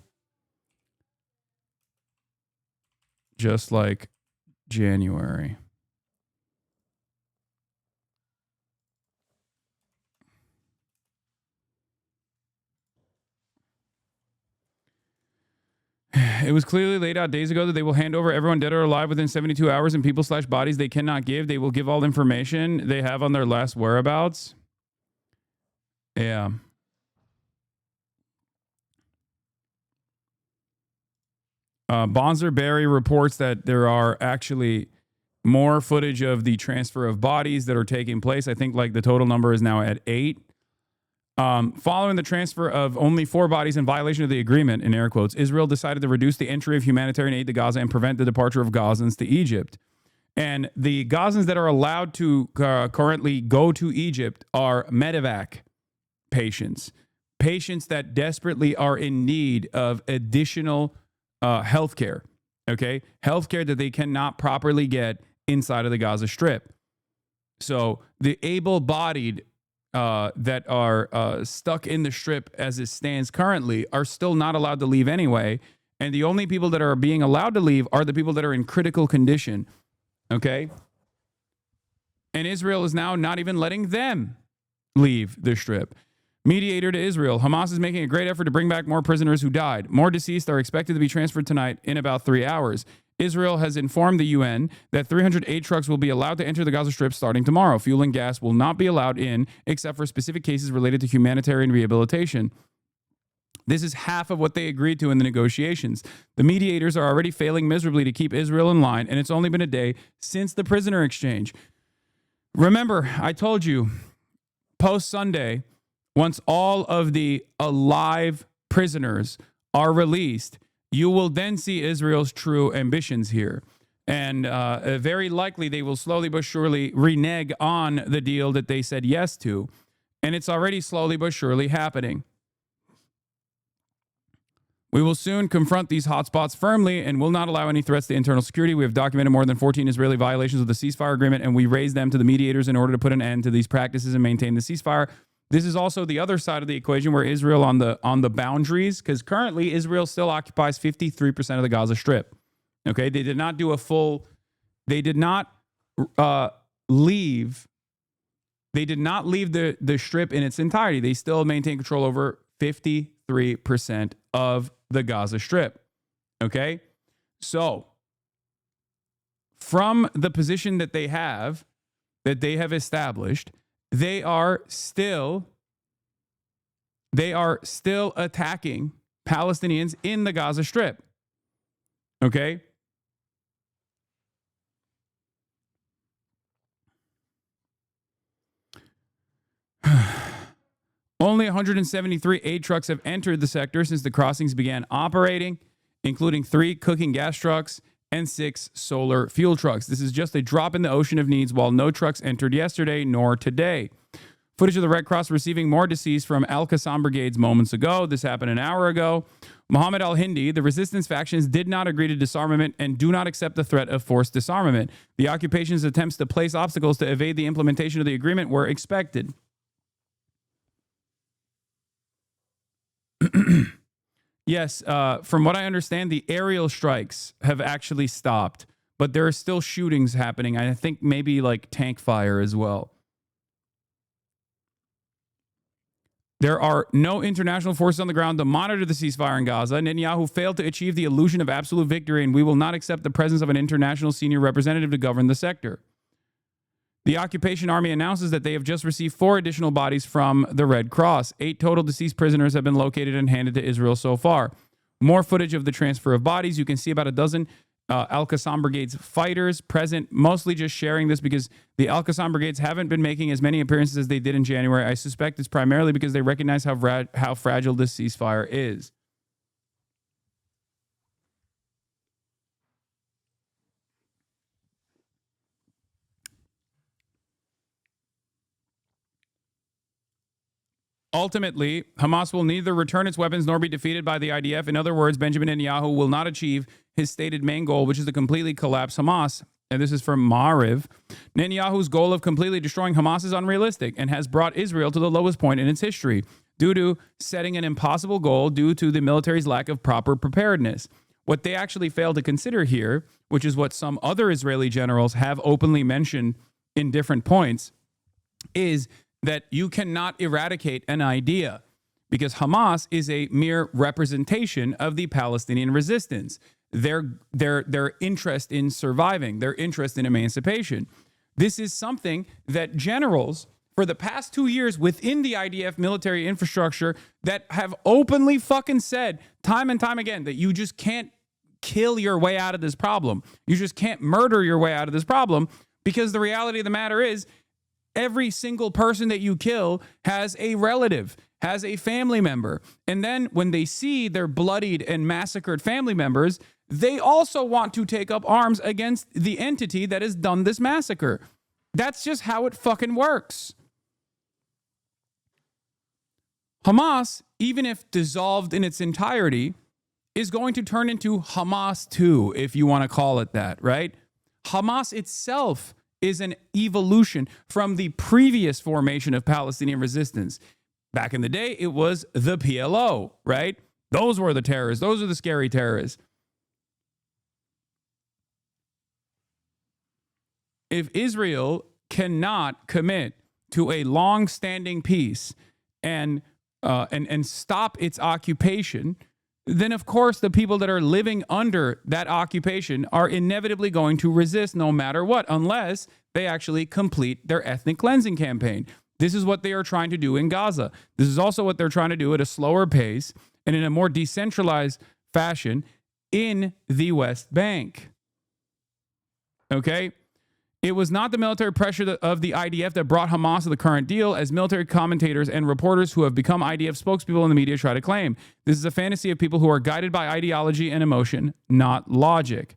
Just like January. It was clearly laid out days ago that they will hand over everyone dead or alive within 72 hours and people/bodies they cannot give. They will give all information they have on their last whereabouts. Yeah. Bonzer Berry reports that there are actually more footage of the transfer of bodies that are taking place. I think like the total number is now at 8. Following the transfer of only 4 bodies in violation of the agreement, in air quotes, Israel decided to reduce the entry of humanitarian aid to Gaza and prevent the departure of Gazans to Egypt. And the Gazans that are allowed to currently go to Egypt are medevac patients that desperately are in need of additional healthcare. Okay, healthcare that they cannot properly get inside of the Gaza Strip. So the able-bodied that are stuck in the Strip as it stands currently are still not allowed to leave anyway. And the only people that are being allowed to leave are the people that are in critical condition. Okay? And Israel is now not even letting them leave the Strip. Mediator to Israel. Hamas is making a great effort to bring back more prisoners who died. More deceased are expected to be transferred tonight in about 3 hours. Israel has informed the UN that 300 aid trucks will be allowed to enter the Gaza Strip starting tomorrow. Fuel and gas will not be allowed in except for specific cases related to humanitarian rehabilitation. This is half of what they agreed to in the negotiations. The mediators are already failing miserably to keep Israel in line, and it's only been a day since the prisoner exchange. Remember, I told you, post-Sunday, once all of the alive prisoners are released, you will then see Israel's true ambitions here. And very likely they will slowly but surely renege on the deal that they said yes to. And it's already slowly but surely happening. We will soon confront these hotspots firmly and will not allow any threats to internal security. We have documented more than 14 Israeli violations of the ceasefire agreement, and we raised them to the mediators in order to put an end to these practices and maintain the ceasefire. This is also the other side of the equation where Israel on the boundaries, because currently Israel still occupies 53% of the Gaza Strip. Okay, they did not do a full. They did not leave. They did not leave the strip in its entirety. They still maintain control over 53% of the Gaza Strip. Okay? So, from the position that they have established, they are still attacking Palestinians in the Gaza Strip. Okay? Only 173 aid trucks have entered the sector since the crossings began operating, including 3 cooking gas trucks and 6 solar fuel trucks. This is just a drop in the ocean of needs, while no trucks entered yesterday nor today. Footage of the Red Cross receiving more deceased from Al-Qassam brigades moments ago. This happened an hour ago. Mohammed al-Hindi, the resistance factions did not agree to disarmament and do not accept the threat of forced disarmament. The occupation's attempts to place obstacles to evade the implementation of the agreement were expected. Yes, from what I understand, the aerial strikes have actually stopped, but there are still shootings happening. I think maybe like tank fire as well. There are no international forces on the ground to monitor the ceasefire in Gaza. Netanyahu failed to achieve the illusion of absolute victory, and we will not accept the presence of an international senior representative to govern the sector. The occupation army announces that they have just received 4 additional bodies from the Red Cross. 8 total deceased prisoners have been located and handed to Israel so far. More footage of the transfer of bodies. You can see about a dozen Al-Qassam Brigade's fighters present, mostly just sharing this because the Al-Qassam Brigades haven't been making as many appearances as they did in January. I suspect it's primarily because they recognize how fragile this ceasefire is. Ultimately, Hamas will neither return its weapons nor be defeated by the IDF. In other words, Benjamin Netanyahu will not achieve his stated main goal, which is to completely collapse Hamas. And this is from Ma'ariv. Netanyahu's goal of completely destroying Hamas is unrealistic and has brought Israel to the lowest point in its history due to setting an impossible goal due to the military's lack of proper preparedness. What they actually fail to consider here, which is what some other Israeli generals have openly mentioned in different points, is that you cannot eradicate an idea because Hamas is a mere representation of the Palestinian resistance. Their interest in surviving, their interest in emancipation. This is something that generals for the past 2 years within the IDF military infrastructure that have openly fucking said time and time again that you just can't kill your way out of this problem. You just can't murder your way out of this problem because the reality of the matter is every single person that you kill has a relative, has a family member. And then when they see their bloodied and massacred family members, they also want to take up arms against the entity that has done this massacre. That's just how it fucking works. Hamas, even if dissolved in its entirety, is going to turn into Hamas 2, if you want to call it that, right? Hamas itself is an evolution from the previous formation of Palestinian resistance. Back in the day, it was the PLO, right? Those were the terrorists. Those are the scary terrorists. If Israel cannot commit to a long-standing peace and stop its occupation, then of course the people that are living under that occupation are inevitably going to resist no matter what, unless they actually complete their ethnic cleansing campaign. This is what they are trying to do in Gaza. This is also what they're trying to do at a slower pace and in a more decentralized fashion in the West Bank. Okay? It was not the military pressure of the IDF that brought Hamas to the current deal, as military commentators and reporters who have become IDF spokespeople in the media try to claim. This is a fantasy of people who are guided by ideology and emotion, not logic.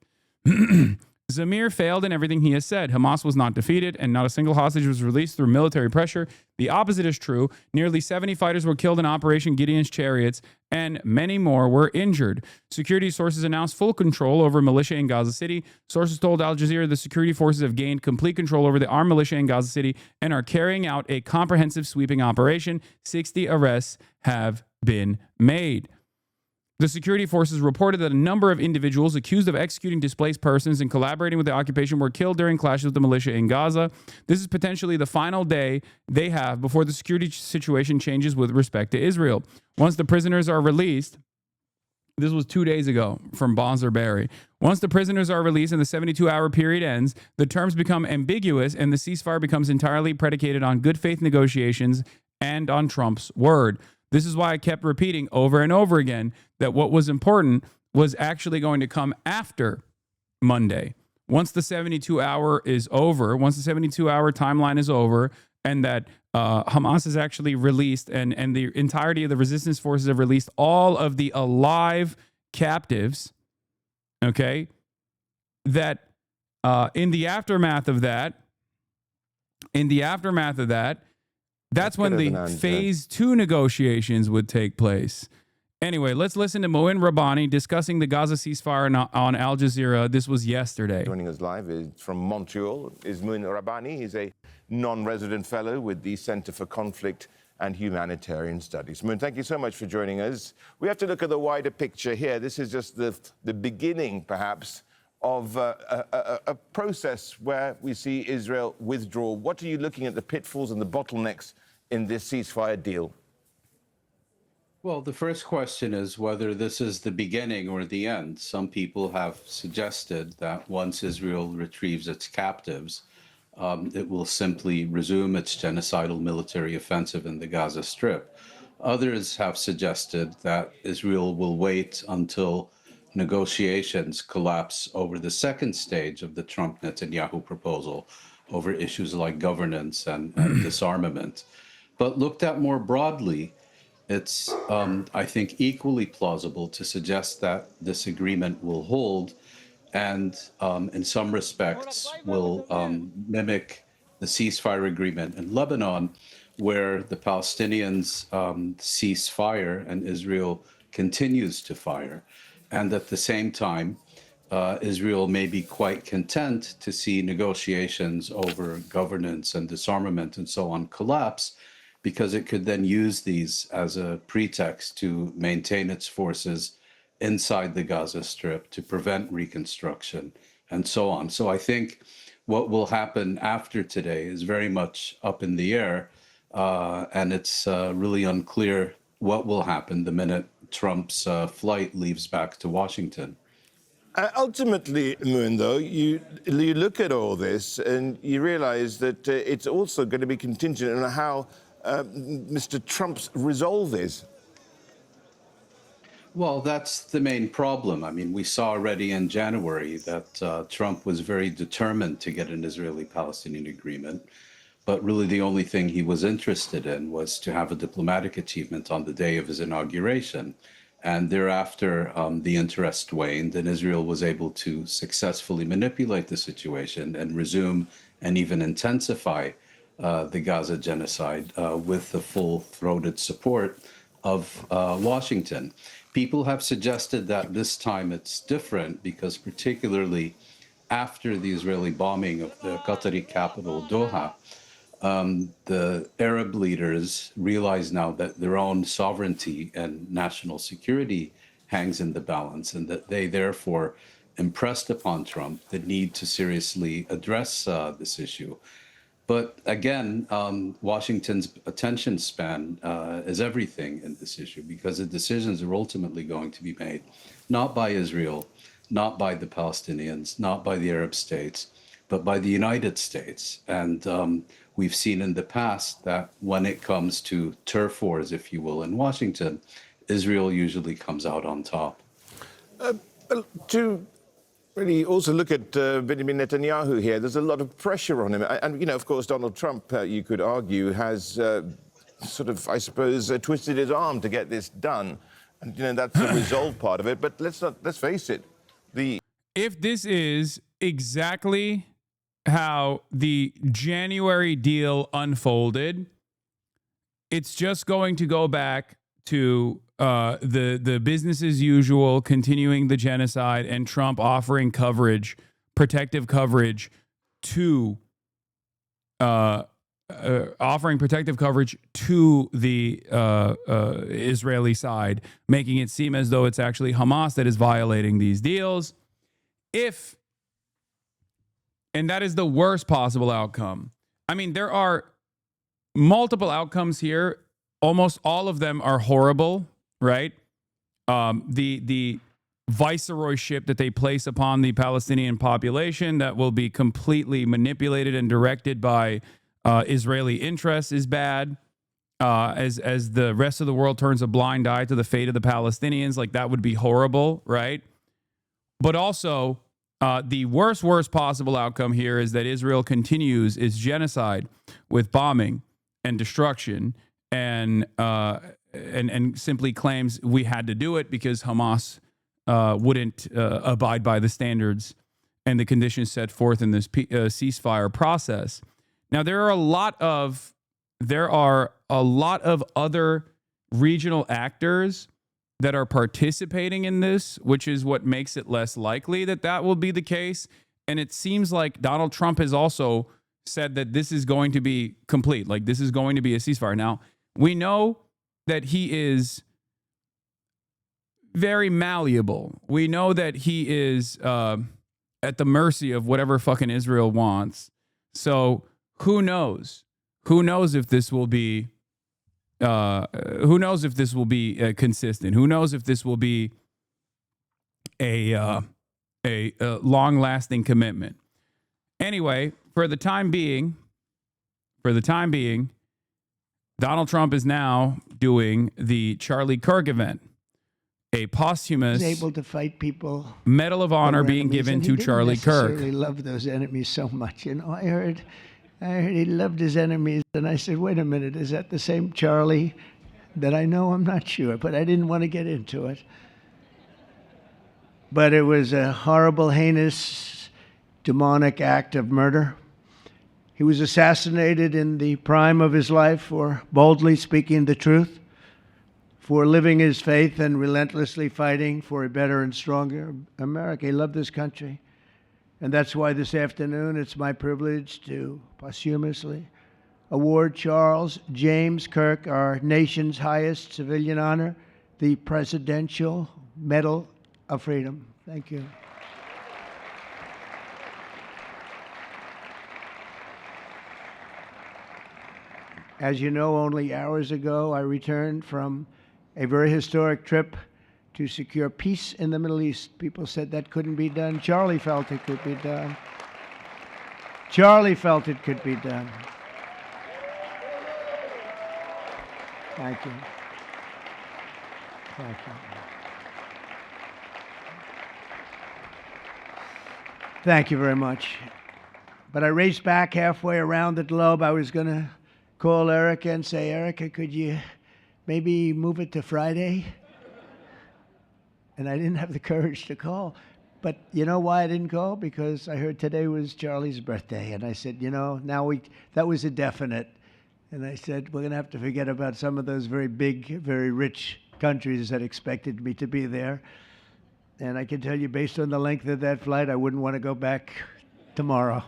Zamir failed in everything he has said. Hamas was not defeated, and not a single hostage was released through military pressure. The opposite is true. Nearly 70 fighters were killed in Operation Gideon's Chariots, and many more were injured. Security sources announced full control over militia in Gaza City. Sources told Al Jazeera the security forces have gained complete control over the armed militia in Gaza City and are carrying out a comprehensive sweeping operation. 60 arrests have been made. The security forces reported that a number of individuals accused of executing displaced persons and collaborating with the occupation were killed during clashes with the militia in Gaza. This is potentially the final day they have before the security situation changes with respect to Israel. Once the prisoners are released, this was 2 days ago from Bonzer Berry. Once the prisoners are released and the 72-hour period ends, the terms become ambiguous and the ceasefire becomes entirely predicated on good faith negotiations and on Trump's word. This is why I kept repeating over and over again that what was important was actually going to come after Monday. Once the 72-hour is over, once the 72-hour timeline is over, and that Hamas is actually released and the entirety of the resistance forces have released all of the alive captives, okay, that in the aftermath of that, that's when the phase 2 negotiations would take place. Anyway, let's listen to Moin Rabbani discussing the Gaza ceasefire on Al Jazeera. This was yesterday. Joining us live is from Montreal is Moin Rabbani. He's a non-resident fellow with the Center for Conflict and Humanitarian Studies. Moin, thank you so much for joining us. We have to look at the wider picture here. This is just the beginning, perhaps, of a process where we see Israel withdraw. What are you looking at the pitfalls and the bottlenecks in this ceasefire deal? Well, the first question is whether this is the beginning or the end. Some people have suggested that once Israel retrieves its captives, it will simply resume its genocidal military offensive in the Gaza Strip. Others have suggested that Israel will wait until negotiations collapse over the second stage of the Trump-Netanyahu proposal over issues like governance and disarmament. But looked at more broadly, it's, I think, equally plausible to suggest that this agreement will hold and in some respects will mimic the ceasefire agreement in Lebanon, where the Palestinians cease fire and Israel continues to fire. And at the same time, Israel may be quite content to see negotiations over governance and disarmament and so on collapse, because it could then use these as a pretext to maintain its forces inside the Gaza Strip to prevent reconstruction and so on. So I think what will happen after today is very much up in the air, and it's really unclear what will happen the minute Trump's flight leaves back to Washington. Ultimately, Moon, though, you look at all this and you realize that it's also going to be contingent on how Mr. Trump's resolve is. Well, that's the main problem. I mean, we saw already in January that Trump was very determined to get an Israeli-Palestinian agreement. But really the only thing he was interested in was to have a diplomatic achievement on the day of his inauguration. And thereafter, the interest waned, and Israel was able to successfully manipulate the situation and resume and even intensify the Gaza genocide with the full-throated support of Washington. People have suggested that this time it's different because particularly after the Israeli bombing of the Qatari capital, Doha, the Arab leaders realize now that their own sovereignty and national security hangs in the balance, and that they therefore impressed upon Trump the need to seriously address this issue. But again, Washington's attention span is everything in this issue, because the decisions are ultimately going to be made not by Israel, not by the Palestinians, not by the Arab states, but by the United States. And we've seen in the past that when it comes to turf wars, if you will, in Washington, Israel usually comes out on top. To really also look at Benjamin Netanyahu here, there's a lot of pressure on him. And, you know, of course, Donald Trump, you could argue, has sort of, I suppose, twisted his arm to get this done. And, you know, that's the resolve part of it. But let's face it, if this is exactly how the January deal unfolded. It's just going to go back to the business as usual, continuing the genocide, and Trump offering coverage, protective coverage to the Israeli side, making it seem as though it's actually Hamas that is violating these deals. And that is the worst possible outcome. I mean, there are multiple outcomes here. Almost all of them are horrible, right? The viceroyship that they place upon the Palestinian population that will be completely manipulated and directed by Israeli interests is bad. As the rest of the world turns a blind eye to the fate of the Palestinians, like that would be horrible, right? But also, the worst possible outcome here is that Israel continues its genocide with bombing and destruction, and simply claims we had to do it because Hamas wouldn't abide by the standards and the conditions set forth in this ceasefire process. Now, there are a lot of other regional actors that are participating in this, which is what makes it less likely that will be the case. And it seems like Donald Trump has also said that this is going to be complete, like this is going to be a ceasefire. Now, we know that he is very malleable. We know that he is at the mercy of whatever fucking Israel wants. So who knows? Who knows if this will be consistent? Who knows if this will be a long-lasting commitment? Anyway, for the time being, Donald Trump is now doing the Charlie Kirk event, a posthumous able to fight people. Medal of Honor being given to Charlie Kirk. He really loved those enemies so much. You know, I heard he loved his enemies, and I said, wait a minute, is that the same Charlie that I know? I'm not sure, but I didn't want to get into it. But it was a horrible, heinous, demonic act of murder. He was assassinated in the prime of his life for boldly speaking the truth, for living his faith and relentlessly fighting for a better and stronger America. He loved this country. And that's why this afternoon it's my privilege to posthumously award Charles James Kirk, our nation's highest civilian honor, the Presidential Medal of Freedom. Thank you. As you know, only hours ago, I returned from a very historic trip to secure peace in the Middle East. People said that couldn't be done. Charlie felt it could be done. Charlie felt it could be done. Thank you. Thank you. Thank you very much. But I raced back halfway around the globe. I was going to call Erica and say, Erica, could you maybe move it to Friday? And I didn't have the courage to call. But you know why I didn't call? Because I heard today was Charlie's birthday. And I said, you know, that was a definite. And I said, we're going to have to forget about some of those very big, very rich countries that expected me to be there. And I can tell you, based on the length of that flight, I wouldn't want to go back tomorrow.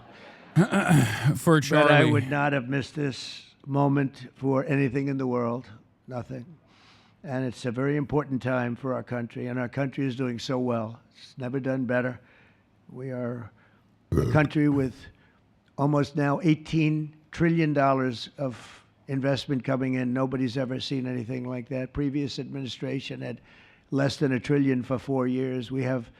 For Charlie. But I would not have missed this moment for anything in the world. Nothing. And it's a very important time for our country, and our country is doing so well. It's never done better. We are a country with almost now $18 trillion of investment coming in. Nobody's ever seen anything like that. Previous administration had less than $1 trillion for 4 years. We have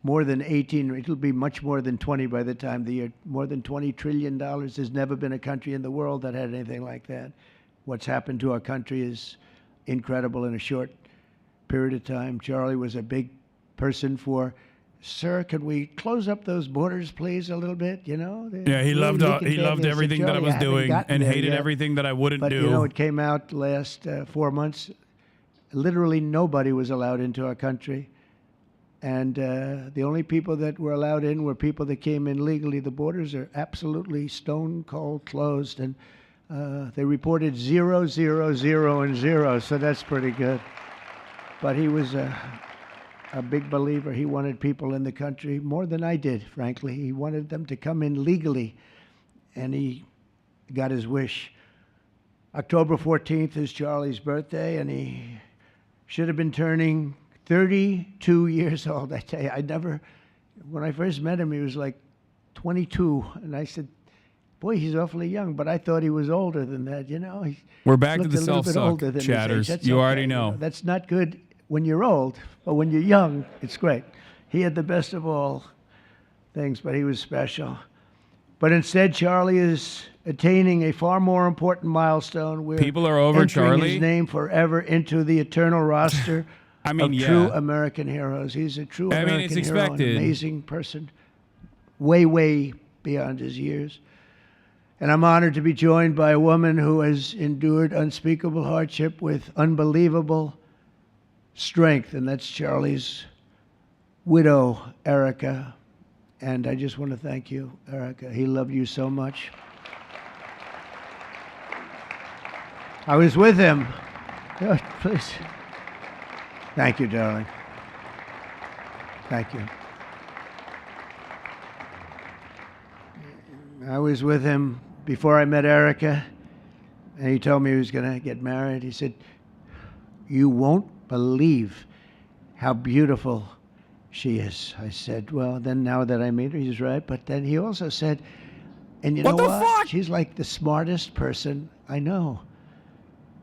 more than 18, it'll be much more than 20 by the time the year, more than $20 trillion. There's never been a country in the world that had anything like that. What's happened to our country is incredible in a short period of time. Charlie was a big person for, sir, could we close up those borders, please, a little bit? You know? Yeah, he loved everything that I was doing and hated everything that I wouldn't do. But, you know, it came out last 4 months. Literally nobody was allowed into our country. And the only people that were allowed in were people that came in legally. The borders are absolutely stone cold closed, and they reported 0, 0, 0, and 0, so that's pretty good. But he was a big believer. He wanted people in the country more than I did, frankly. He wanted them to come in legally, and he got his wish. October 14th is Charlie's birthday, and he should have been turning 32 years old. I tell you, when I first met him, he was like 22, and I said, boy, he's awfully young, but I thought he was older than that, you know. We're back to the self-suck chatters. You already know. That's not good when you're old, but when you're young, it's great. He had the best of all things, but he was special. But instead, Charlie is attaining a far more important milestone. We're People are over entering Charlie. his name forever into the eternal roster of true American heroes. He's a true American it's hero, expected. an amazing person, way, way beyond his years. And I'm honored to be joined by a woman who has endured unspeakable hardship with unbelievable strength, and that's Charlie's widow, Erica. And I just want to thank you, Erica. He loved you so much. I was with him. Oh, please. Thank you, darling. Thank you. I was with him before I met Erica, and he told me he was going to get married. He said, you won't believe how beautiful she is. I said, well, then now that I meet her, he's right. But then he also said, and you know what? Fuck? She's like the smartest person I know.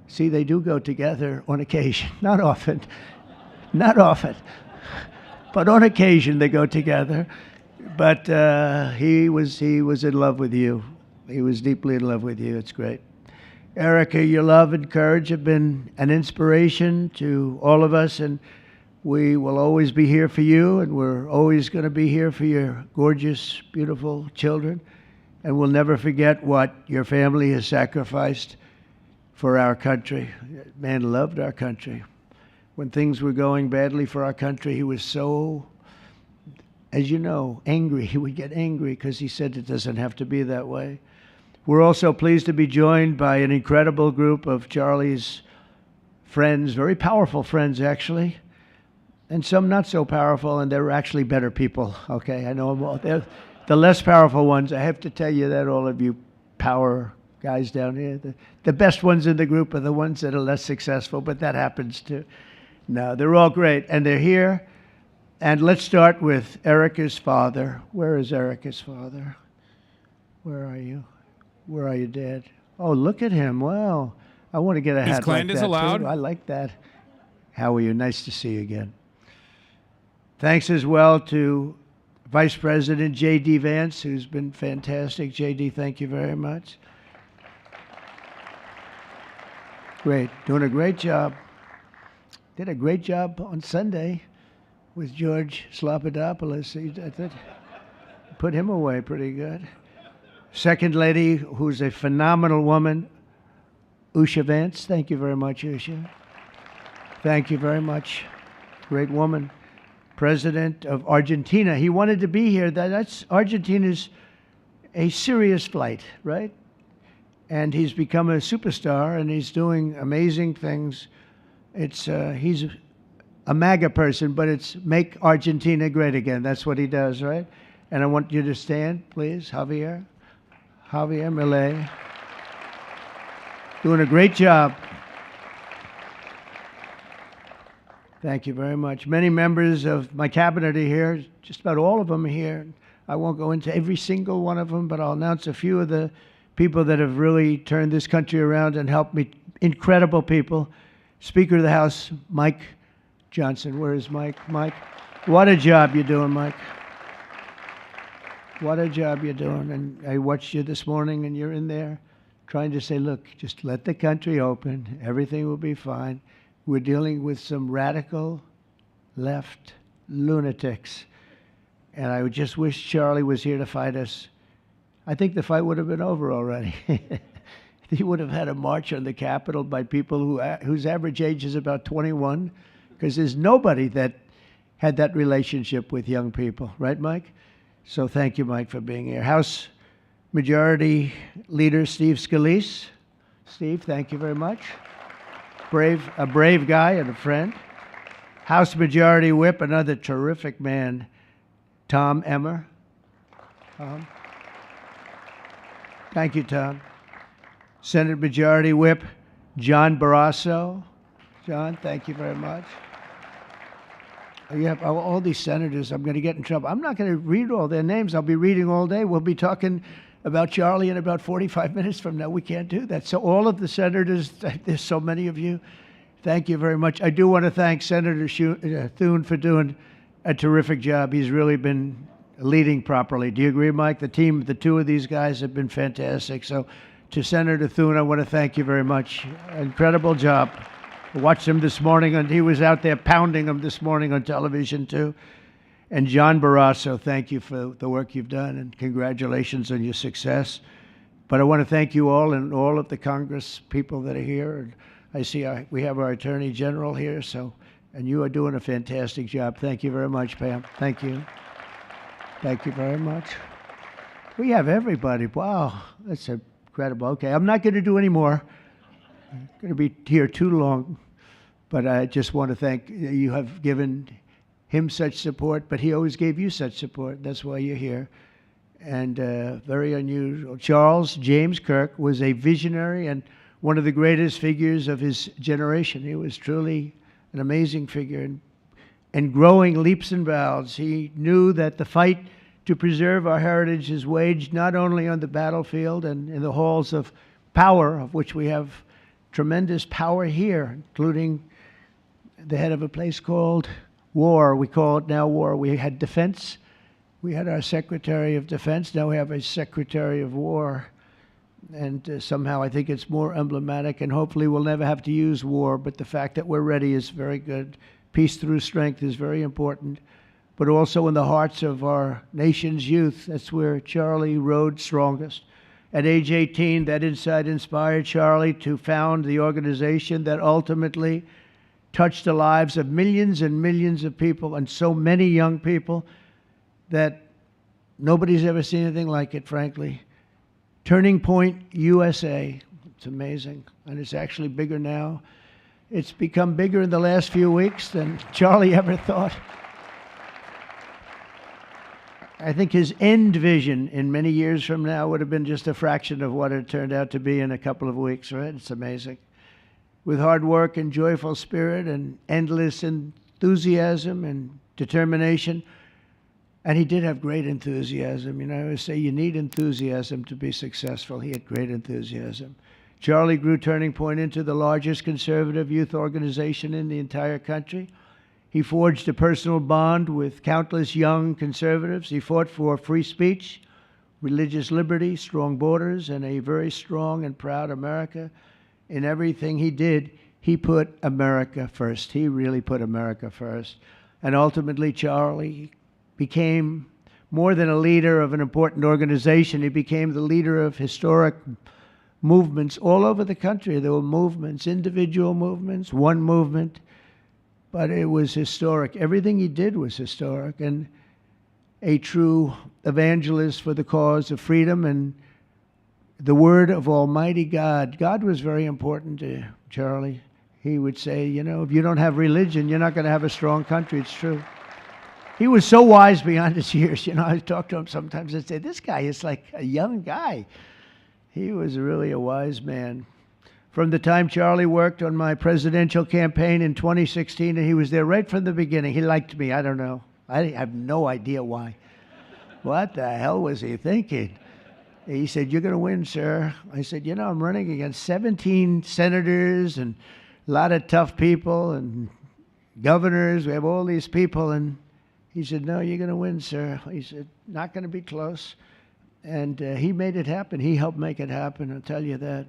See, they do go together on occasion. Not often. Not often. But on occasion they go together. But he was in love with you. He was deeply in love with you. It's great. Erica, your love and courage have been an inspiration to all of us, and we will always be here for you, and we're always going to be here for your gorgeous, beautiful children, and we'll never forget what your family has sacrificed for our country. Man loved our country. When things were going badly for our country, he was so, as you know, angry. He would get angry because he said it doesn't have to be that way. We're also pleased to be joined by an incredible group of Charlie's friends, very powerful friends, actually, and some not so powerful, and they're actually better people, okay? I know them all. They're the less powerful ones. I have to tell you that, all of you power guys down here. The best ones in the group are the ones that are less successful, but that happens too. No, they're all great, and they're here. And let's start with Erica's father. Where is Erica's father? Where are you? Where are you, Dad? Oh, look at him. Wow. I want to get a hat like that, allowed? too. I like that. How are you? Nice to see you again. Thanks as well to Vice President J.D. Vance, who's been fantastic. J.D., thank you very much. Great. Doing a great job. Did a great job on Sunday with George Slopadopoulos. I thought put him away pretty good. Second lady, who's a phenomenal woman, Usha Vance. Thank you very much, Usha. Thank you very much. Great woman. President of Argentina. He wanted to be here. That's Argentina's a serious flight, right? And he's become a superstar, and he's doing amazing things. He's a MAGA person, but it's make Argentina great again. That's what he does, right? And I want you to stand, please, Javier Milei. Doing a great job. Thank you very much. Many members of my cabinet are here. Just about all of them are here. I won't go into every single one of them, but I'll announce a few of the people that have really turned this country around and helped me. Incredible people. Speaker of the House, Mike Johnson. Where is Mike? Mike, what a job you're doing, Mike. What a job you're doing. And I watched you this morning, and you're in there trying to say, look, just let the country open. Everything will be fine. We're dealing with some radical left lunatics. And I just wish Charlie was here to fight us. I think the fight would have been over already. He would have had a march on the Capitol by people whose average age is about 21, because there's nobody that had that relationship with young people. Right, Mike? So thank you, Mike, for being here. House Majority Leader Steve Scalise. Steve, thank you very much. A brave guy and a friend. House Majority Whip, another terrific man, Tom Emmer. Thank you, Tom. Senate Majority Whip, John Barrasso. John, thank you very much. You have all these senators. I'm going to get in trouble. I'm not going to read all their names. I'll be reading all day. We'll be talking about Charlie in about 45 minutes from now. We can't do that. So all of the senators, there's so many of you, thank you very much. I do want to thank Senator Thune for doing a terrific job. He's really been leading properly. Do you agree, Mike? The team, the two of these guys have been fantastic. So to Senator Thune, I want to thank you very much. Incredible job. I watched him this morning, and he was out there pounding them this morning on television, too. And John Barrasso, thank you for the work you've done, and congratulations on your success. But I want to thank you all and all of the Congress people that are here. And I see we have our Attorney General here, and you are doing a fantastic job. Thank you very much, Pam. Thank you. Thank you very much. We have everybody. Wow, that's incredible. Okay, I'm not going to do any more. I'm going to be here too long, but I just want to thank you. Have given him such support, but he always gave you such support. That's why you're here. And very unusual. Charles James Kirk was a visionary and one of the greatest figures of his generation. He was truly an amazing figure and growing leaps and bounds. He knew that the fight to preserve our heritage is waged not only on the battlefield and in the halls of power, of which we have tremendous power here, including the head of a place called War. We call it now War. We had Defense. We had our Secretary of Defense. Now we have a Secretary of War. And somehow I think it's more emblematic, and hopefully we'll never have to use war, but the fact that we're ready is very good. Peace through strength is very important, but also in the hearts of our nation's youth. That's where Charlie rode strongest. At age 18, that insight inspired Charlie to found the organization that ultimately touched the lives of millions and millions of people, and so many young people that nobody's ever seen anything like it, frankly. Turning Point USA. It's amazing, and it's actually bigger now. It's become bigger in the last few weeks than Charlie ever thought. I think his end vision in many years from now would have been just a fraction of what it turned out to be in a couple of weeks, right? It's amazing. With hard work and joyful spirit and endless enthusiasm and determination. And he did have great enthusiasm. You know, I always say you need enthusiasm to be successful. He had great enthusiasm. Charlie grew Turning Point into the largest conservative youth organization in the entire country. He forged a personal bond with countless young conservatives. He fought for free speech, religious liberty, strong borders, and a very strong and proud America. In everything he did, he put America first. He really put America first. And ultimately, Charlie became more than a leader of an important organization. He became the leader of historic movements all over the country. There were movements, individual movements, one movement, but it was historic. Everything he did was historic, and a true evangelist for the cause of freedom and the word of Almighty God. God was very important to Charlie. He would say, you know, if you don't have religion, you're not going to have a strong country. It's true. He was so wise beyond his years. You know, I talk to him sometimes and say, this guy is like a young guy. He was really a wise man. From the time Charlie worked on my presidential campaign in 2016, and he was there right from the beginning. He liked me. I don't know. I have no idea why. What the hell was he thinking? He said, you're going to win, sir. I said, you know, I'm running against 17 senators and a lot of tough people and governors. We have all these people. And he said, no, you're going to win, sir. He said, not going to be close. And he made it happen. He helped make it happen, I'll tell you that.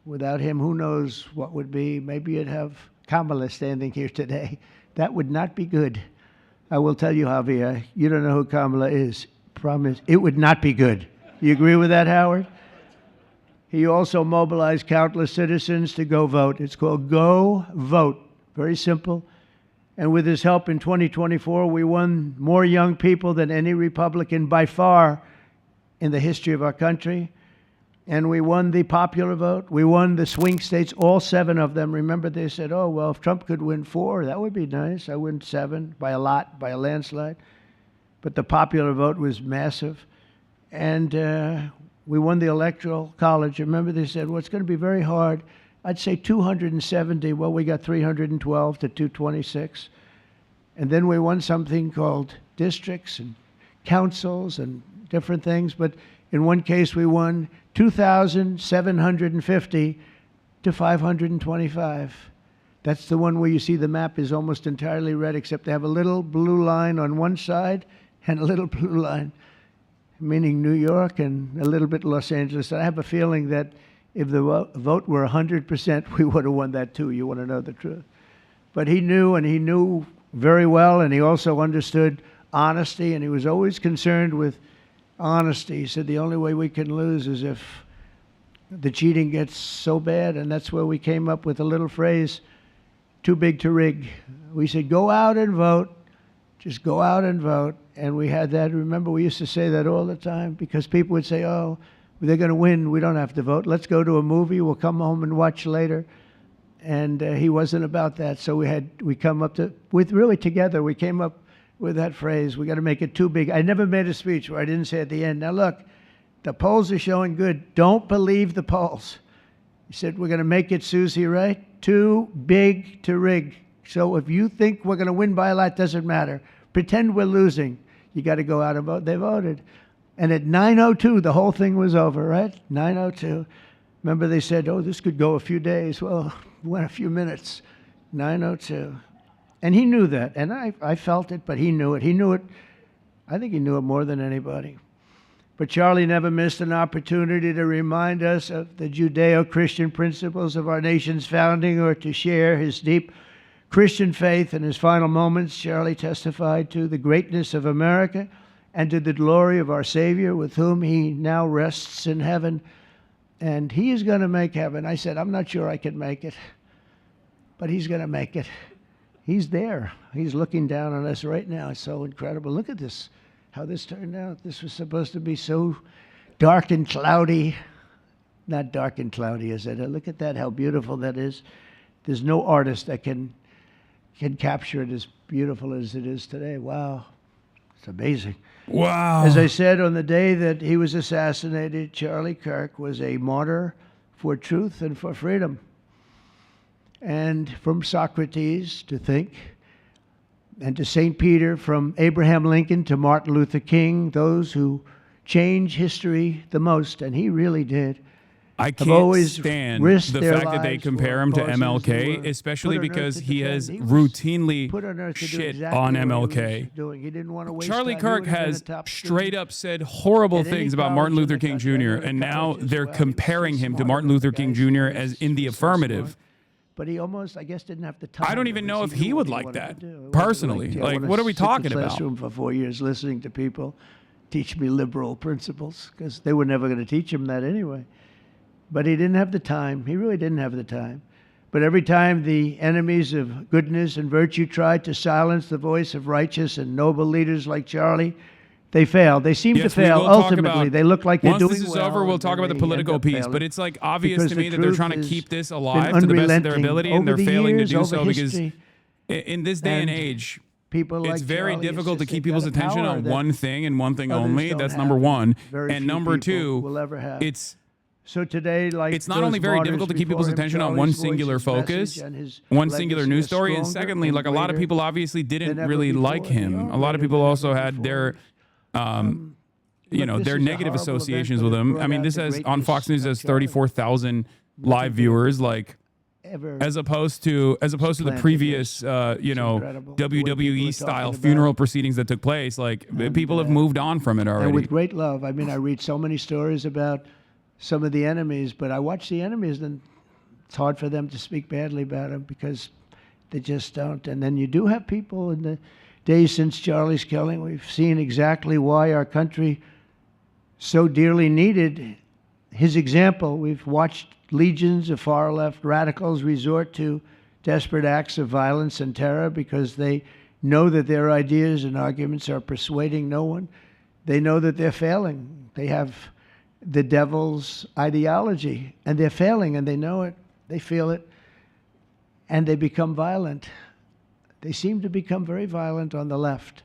Without him, who knows what would be. Maybe you'd have Kamala standing here today. That would not be good. I will tell you, Javier, you don't know who Kamala is. Promise, it would not be good. You agree with that, Howard? He also mobilized countless citizens to go vote. It's called Go Vote. Very simple. And with his help in 2024, we won more young people than any Republican by far in the history of our country. And we won the popular vote. We won the swing states, all 7 of them. Remember, they said, oh, well, if Trump could win 4, that would be nice. I win 7 by a lot, by a landslide. But the popular vote was massive. And we won the Electoral College. Remember, they said, well, it's going to be very hard. I'd say 270. Well, we got 312 to 226. And then we won something called districts and councils and different things. But in one case, we won 2,750 to 525. That's the one where you see the map is almost entirely red, except they have a little blue line on one side and a little blue line, meaning New York and a little bit Los Angeles. I have a feeling that if the vote were 100%, we would have won that too. You want to know the truth. But he knew, and he knew very well, and he also understood honesty, and he was always concerned with honesty. He said the only way we can lose is if the cheating gets so bad, and that's where we came up with a little phrase, too big to rig. We said, go out and vote. Just go out and vote. And we had that. Remember, we used to say that all the time because people would say, oh, they're going to win. We don't have to vote. Let's go to a movie. We'll come home and watch later. And he wasn't about that. So we come up to, together, we came up with that phrase. We got to make it too big. I never made a speech where I didn't say at the end, now look, the polls are showing good. Don't believe the polls. He said, we're going to make it, Susie, right? Too big to rig. So if you think we're going to win by a lot, doesn't matter. Pretend we're losing. You got to go out and vote. They voted. And at 9:02, the whole thing was over, right? 9:02. Remember they said, oh, this could go a few days. Well, it went a few minutes. 9:02. And he knew that. And I felt it, but he knew it. He knew it. I think he knew it more than anybody. But Charlie never missed an opportunity to remind us of the Judeo-Christian principles of our nation's founding or to share his deep Christian faith. In his final moments, Charlie testified to the greatness of America and to the glory of our Savior, with whom he now rests in heaven. And he is going to make heaven. I said, I'm not sure I can make it, but he's going to make it. He's there. He's looking down on us right now. It's so incredible. Look at this, how this turned out. This was supposed to be so dark and cloudy. Not dark and cloudy, is it? Look at that, how beautiful that is. There's no artist that can capture it as beautiful as it is today. Wow. It's amazing. Wow. As I said, on the day that he was assassinated, Charlie Kirk was a martyr for truth and for freedom. And from Socrates to think, and to St. Peter, from Abraham Lincoln to Martin Luther King, those who change history the most, and he really did. I can't stand the fact that they compare him to causes MLK, especially because he has routinely shit on MLK. He didn't want to waste Charlie time. Kirk has straight up said horrible things about Martin Luther King Jr., and now they're comparing him to Martin Luther King Jr. as in the affirmative. But he almost, I guess, didn't have the time. I don't even know if he would like that, personally. Like, what are we talking about? Classroom for 4 years listening to people teach me liberal principles, because they were never going to teach him that anyway. But he didn't have the time. He really didn't have the time. But every time the enemies of goodness and virtue tried to silence the voice of righteous and noble leaders like Charlie, they failed. They seem to fail. Ultimately, they look like they're doing well. Once this is over, we'll talk about the political piece. But it's like obvious to me that they're trying to keep this alive to the best of their ability, and they're failing to do so because in this day and age, it's very difficult to keep people's attention on one thing and one thing only. That's number one. And number two, it's so today, like, it's not only very difficult to keep people's attention on one singular focus, one singular news story, and secondly, like, a lot of people obviously didn't really like him. A lot of people also had their, their negative associations with him. I mean, this has on Fox News has 34,000 live viewers, like, as opposed to the previous, WWE style funeral proceedings that took place. Like, people have moved on from it already. And with great love. I mean, I read so many stories about some of the enemies, but I watch the enemies, and it's hard for them to speak badly about them because they just don't. And then you do have people in the days since Charlie's killing, we've seen exactly why our country so dearly needed his example. We've watched legions of far-left radicals resort to desperate acts of violence and terror because they know that their ideas and arguments are persuading no one. They know that they're failing. They have the devil's ideology, and they're failing, and they know it. They feel it, and they become violent. They seem to become very violent on the left.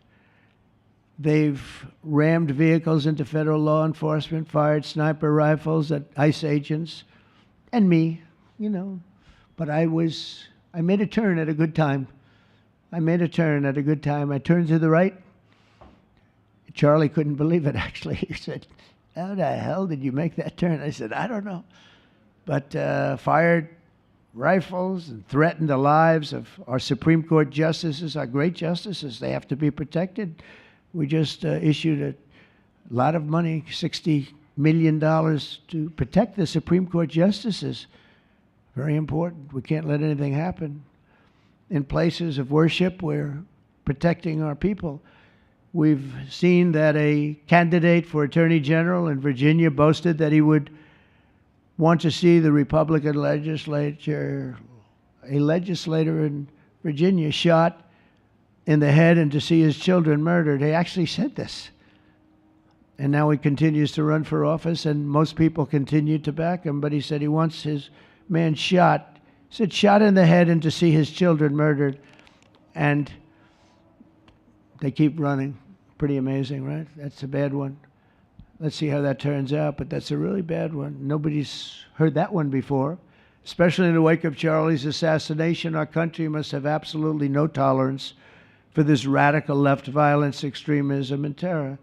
They've rammed vehicles into federal law enforcement, fired sniper rifles at ICE agents, and me, you know. But I made a turn at a good time. I turned to the right. Charlie couldn't believe it, actually. He said, how the hell did you make that turn? I said, I don't know. But fired rifles and threatened the lives of our Supreme Court justices, our great justices. They have to be protected. We just issued a lot of money, $60 million, to protect the Supreme Court justices. Very important. We can't let anything happen. In places of worship, we're protecting our people. We've seen that a candidate for Attorney General in Virginia boasted that he would want to see the Republican legislature, a legislator in Virginia, shot in the head and to see his children murdered. He actually said this. And now he continues to run for office, and most people continue to back him, but he said he wants his man shot. He said shot in the head and to see his children murdered. And they keep running. Pretty amazing, right? That's a bad one. Let's see how that turns out, but that's a really bad one. Nobody's heard that one before. Especially in the wake of Charlie's assassination, our country must have absolutely no tolerance for this radical left violence, extremism, and terror.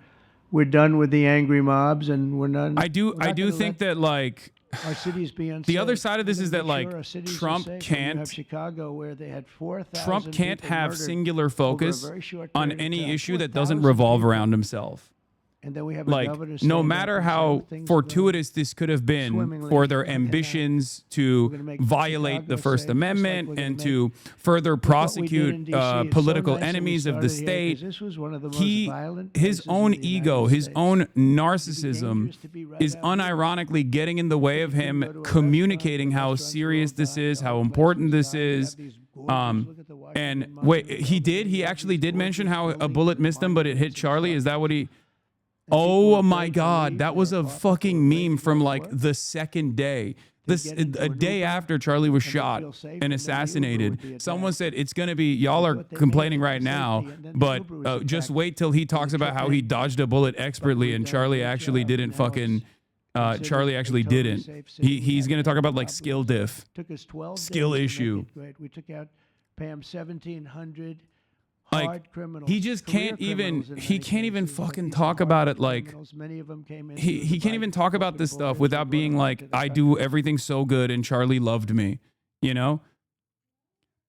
We're done with the angry mobs, and we're not. I do think that, like, our cities be unsafe. the other side of this is that, like, Trump You can't. have Chicago, where they had 4,000 Trump can't people have murdered singular over a focus very short on period of any time. issue that doesn't 4,000 revolve people. around himself. And then we have a Like, governor no standing matter up and how saying things fortuitous this could have been swimmingly for their like that. ambitions We're to gonna make violate Chicago the First safe, just like Amendment we're gonna and make- to further Look what we did in prosecute DC. It's so political nice that we enemies of the started here, 'cause state, this was one of the most he, violent his places own in the ego, United his States. own narcissism dangerous to be right is out here. unironically getting in the way of him communicating how serious this is, how important this is. And wait, he actually did mention how a bullet missed him, but it hit Charlie. Is that what he? Oh my God, that was a fucking meme from like the second day. A day after Charlie was shot and assassinated. Someone said it's going to be, y'all are complaining right now, but just wait till he talks about how he dodged a bullet expertly and Charlie actually didn't fucking, Charlie actually didn't. He's going to talk about like skill diff, Took us 12 skill days to make issue. it great. We took out Pam 1,700 Like, hard criminals. he just career can't even, criminals in he many can't even cases, but fucking these are talk about hard it like, criminals. Many of them came in he through can't even the talk about this stuff without being like, I do everything so good and Charlie loved me, you know?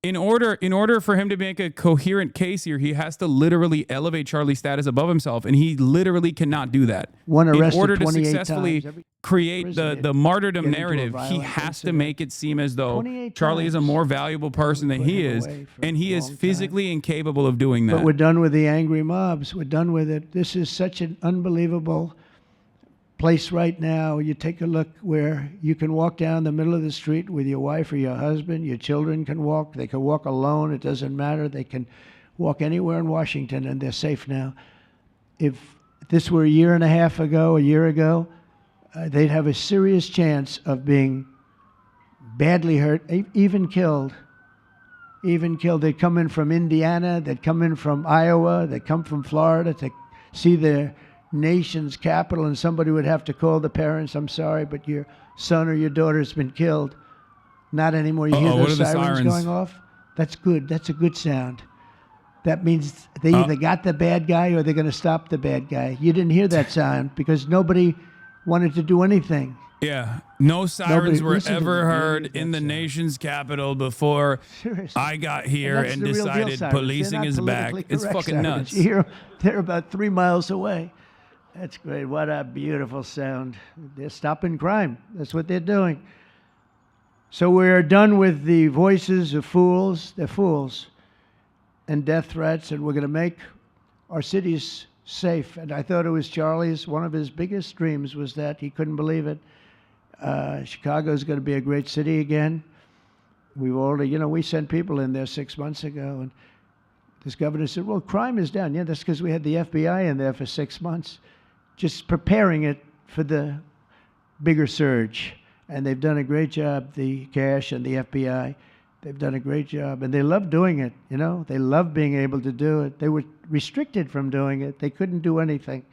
In order for him to make a coherent case here, he has to literally elevate Charlie's status above himself, and he literally cannot do that. One In arrested order to 28 successfully times. Every create prison the martyrdom get into a narrative, he violent has to incident. make it seem as though 28 Charlie is a times. more valuable person than put he him is, away for and he a is long time. physically incapable of doing that. But we're done with the angry mobs. We're done with it. This is such an unbelievable place right now. You take a look where you can walk down the middle of the street with your wife or your husband. Your children can walk. They can walk alone. It doesn't matter. They can walk anywhere in Washington, and they're safe now. If this were a year ago, they'd have a serious chance of being badly hurt, even killed. They'd come in from Indiana, they'd come in from Iowa, they'd come from Florida to see their nation's capital, and somebody would have to call the parents, I'm sorry, but your son or your daughter's been killed. Not anymore. You hear Uh-oh, what those are the sirens sirens? going off? That's good. That's a good sound. That means they either got the bad guy or they're going to stop the bad guy. You didn't hear that sound because nobody wanted to do anything. Yeah, no sirens were listened to ever them. heard in the nation's capital before Seriously. I got here that's and the real deal decided sirens. They're policing not is back. politically It's correct fucking sirens. nuts. You hear, they're about 3 miles away. That's great. What a beautiful sound. They're stopping crime. That's what they're doing. So we're done with the voices of fools. They're fools. And death threats, and we're going to make our cities safe. And I thought it was Charlie's, one of his biggest dreams was that he couldn't believe it. Chicago is going to be a great city again. we've already, we sent people in there 6 months ago, and this governor said, well, crime is down. Yeah, that's because we had the FBI in there for 6 months, just preparing it for the bigger surge. And they've done a great job, the cash and the FBI. They've done a great job, and they love doing it, They love being able to do it. They were restricted from doing it. They couldn't do anything.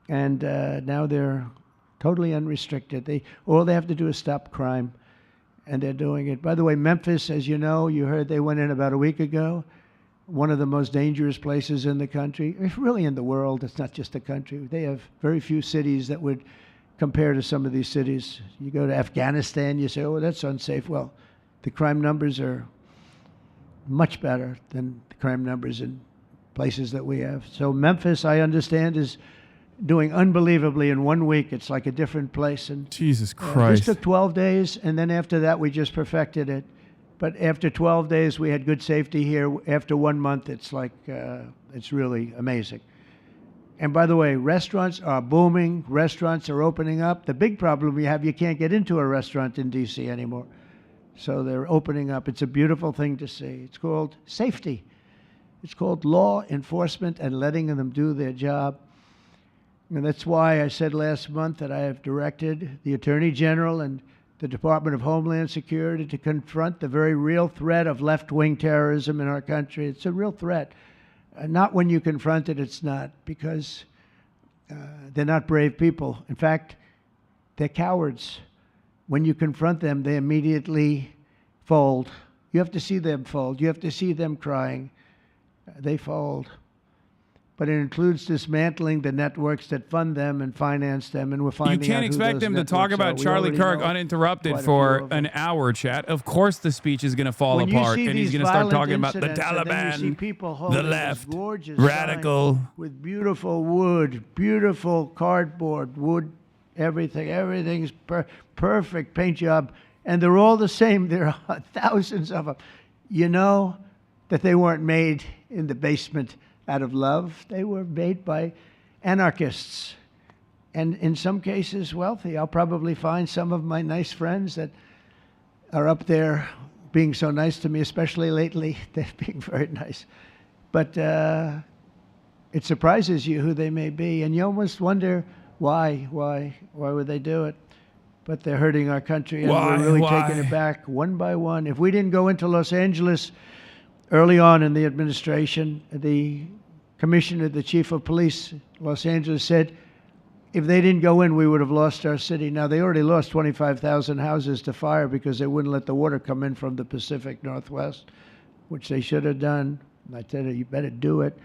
And now they're totally unrestricted. All they have to do is stop crime, and they're doing it. By the way, Memphis, as you know, you heard they went in about a week ago, one of the most dangerous places in the country, really in the world. It's not just the country. They have very few cities that would compare to some of these cities. You go to Afghanistan, you say, oh, that's unsafe. Well, the crime numbers are much better than the crime numbers in places that we have. So Memphis, I understand, is doing unbelievably in 1 week. It's like a different place. And Jesus Christ. This took 12 days, and then after that, we just perfected it. But after 12 days, we had good safety here. After 1 month, it's like, it's really amazing. And by the way, restaurants are booming. Restaurants are opening up. The big problem we have, you can't get into a restaurant in D.C. anymore. So they're opening up. It's a beautiful thing to see. It's called safety. It's called law enforcement and letting them do their job. And that's why I said last month that I have directed the Attorney General and the Department of Homeland Security to confront the very real threat of left-wing terrorism in our country. It's a real threat. Not when you confront it, it's not, because they're not brave people. In fact, they're cowards. When you confront them, they immediately fold. You have to see them fold. You have to see them crying. They fold. But it includes dismantling the networks that fund them and finance them, and we're finding out You can't expect them to talk about Charlie Kirk uninterrupted for an hour, chat. Of course the speech is going to fall apart, and he's going to start talking about the Taliban, the left, radical. With beautiful wood, beautiful cardboard, wood, everything. Everything's perfect paint job, and they're all the same. There are thousands of them. You know that they weren't made in the basement out of love. They were made by anarchists, and in some cases wealthy. I'll probably find some of my nice friends that are up there being so nice to me, especially lately. They're being very nice. But it surprises you who they may be, and you almost wonder why would they do it? But they're hurting our country, and we're really taking it back one by one. If we didn't go into Los Angeles early on in the administration, the commissioner, the chief of police, Los Angeles, said if they didn't go in, we would have lost our city. Now, they already lost 25,000 houses to fire because they wouldn't let the water come in from the Pacific Northwest, which they should have done. I said, you better do it.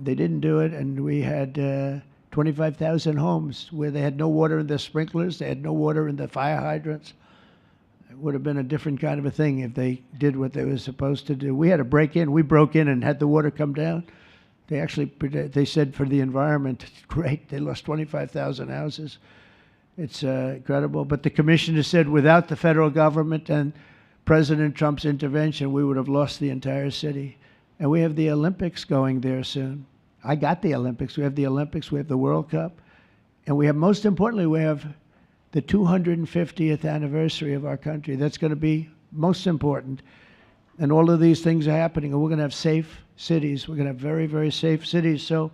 They didn't do it, and we had 25,000 homes where they had no water in their sprinklers, they had no water in the fire hydrants. It would have been a different kind of a thing if they did what they were supposed to do. We had to break in. We broke in and had the water come down. They said for the environment, great, they lost 25,000 houses. It's incredible. But the commissioner said without the federal government and President Trump's intervention, we would have lost the entire city. And we have the Olympics going there soon. I got the Olympics. We have the Olympics. We have the World Cup. And we have, most importantly, we have the 250th anniversary of our country. That's going to be most important. And all of these things are happening, and we're going to have safe cities. We're going to have very, very safe cities. So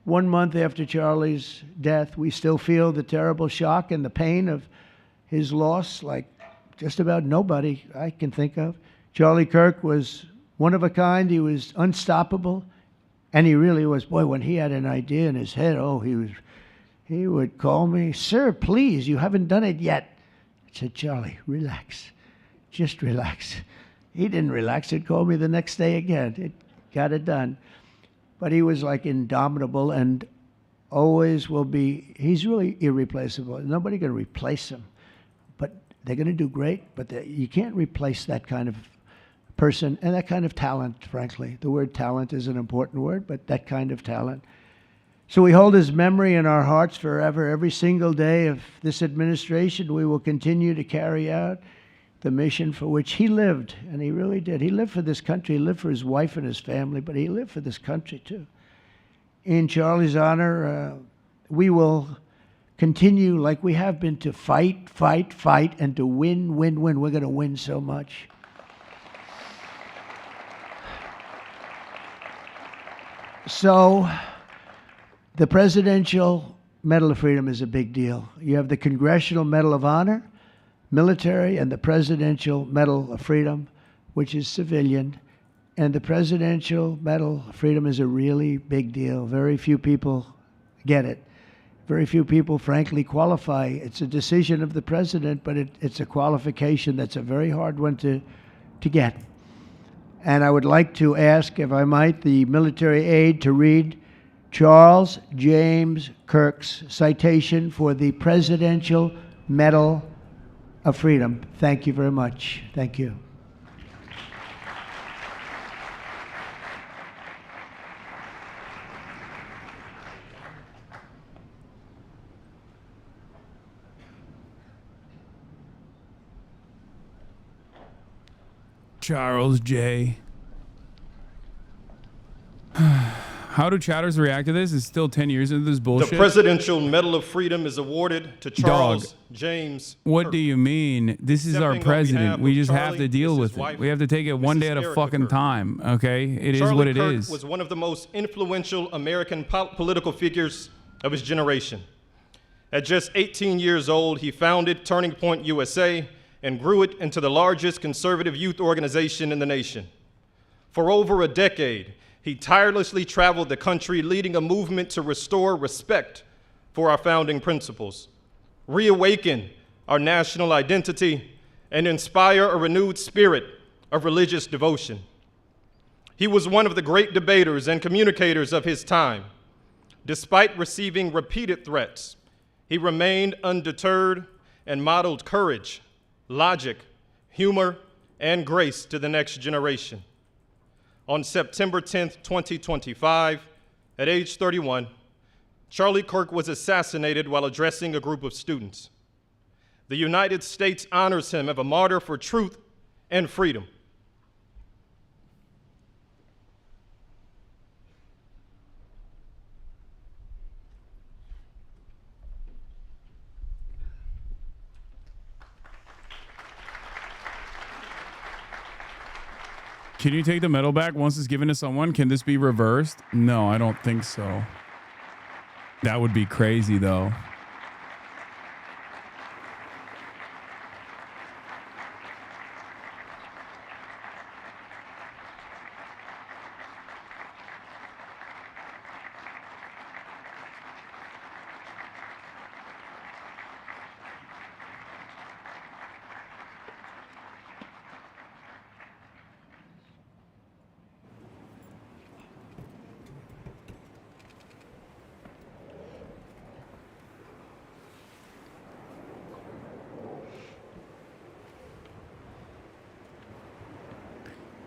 1 month after Charlie's death, we still feel the terrible shock and the pain of his loss, like just about nobody I can think of. Charlie Kirk was one of a kind. He was unstoppable, and he really was. Boy, when he had an idea in his head, he would call me, sir, please, you haven't done it yet. I said, Charlie, relax. Just relax. He didn't relax. He'd call me the next day again. It got it done. But he was like indomitable and always will be. He's really irreplaceable. Nobody going to replace him. But they're going to do great. But you can't replace that kind of person and that kind of talent, frankly. The word talent is an important word, but that kind of talent. So we hold his memory in our hearts forever. Every single day of this administration, we will continue to carry out the mission for which he lived, and he really did. He lived for this country. He lived for his wife and his family, but he lived for this country too. In Charlie's honor, we will continue like we have been to fight, fight, fight, and to win, win, win. We're going to win so much. So the Presidential Medal of Freedom is a big deal. You have the Congressional Medal of Honor, military, and the Presidential Medal of Freedom, which is civilian. And the Presidential Medal of Freedom is a really big deal. Very few people get it. Very few people, frankly, qualify. It's a decision of the president, but it's a qualification that's a very hard one to get. And I would like to ask, if I might, the military aide to read Charles James Kirk's citation for the Presidential Medal of Freedom. Thank you very much. Thank you. Charles J. How do chatters react to this? It's still 10 years into this bullshit. The Presidential Medal of Freedom is awarded to Charles James. What do you mean? This is our president. We just have to deal with it. We have to take it one day at a fucking time, okay? It is what it is. Kirk was one of the most influential American political figures of his generation. At just 18 years old, he founded Turning Point USA and grew it into the largest conservative youth organization in the nation. For over a decade, he tirelessly traveled the country leading a movement to restore respect for our founding principles, reawaken our national identity, and inspire a renewed spirit of religious devotion. He was one of the great debaters and communicators of his time. Despite receiving repeated threats, he remained undeterred and modeled courage, logic, humor, and grace to the next generation. On September 10th, 2025, at age 31, Charlie Kirk was assassinated while addressing a group of students. The United States honors him as a martyr for truth and freedom. Can you take the medal back once it's given to someone? Can this be reversed? No, I don't think so. That would be crazy, though.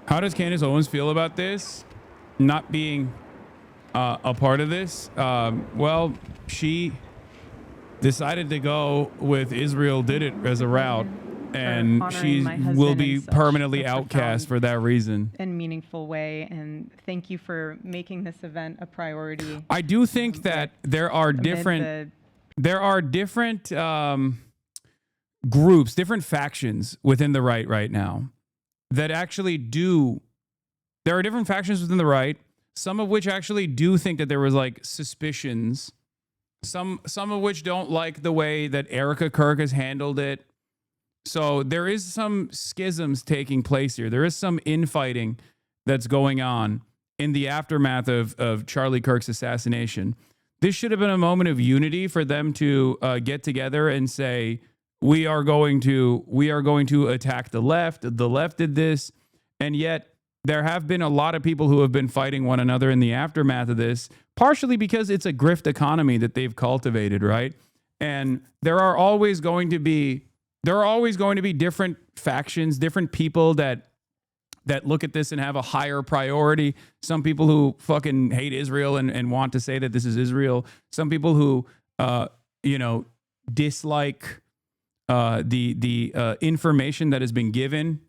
How does Candace Owens feel about this? Not being a part of this? Well, she decided to go with Israel did it as a route, and she will be permanently outcast for that reason. In meaningful way, and thank you for making this event a priority. I do think that there are different groups, different factions within the right now that actually do. There are different factions within the right, some of which actually do think that there was like suspicions, some of which don't like the way that Erica Kirk has handled it. So there is some schisms taking place here. There is some infighting that's going on in the aftermath of Charlie Kirk's assassination. This should have been a moment of unity for them to get together and say, we are going to attack the left. The left did this. And yet there have been a lot of people who have been fighting one another in the aftermath of this, partially because it's a grift economy that they've cultivated, right? And there are always going to be different factions, different people that look at this and have a higher priority. Some people who fucking hate Israel and want to say that this is Israel. Some people who dislike the information that has been given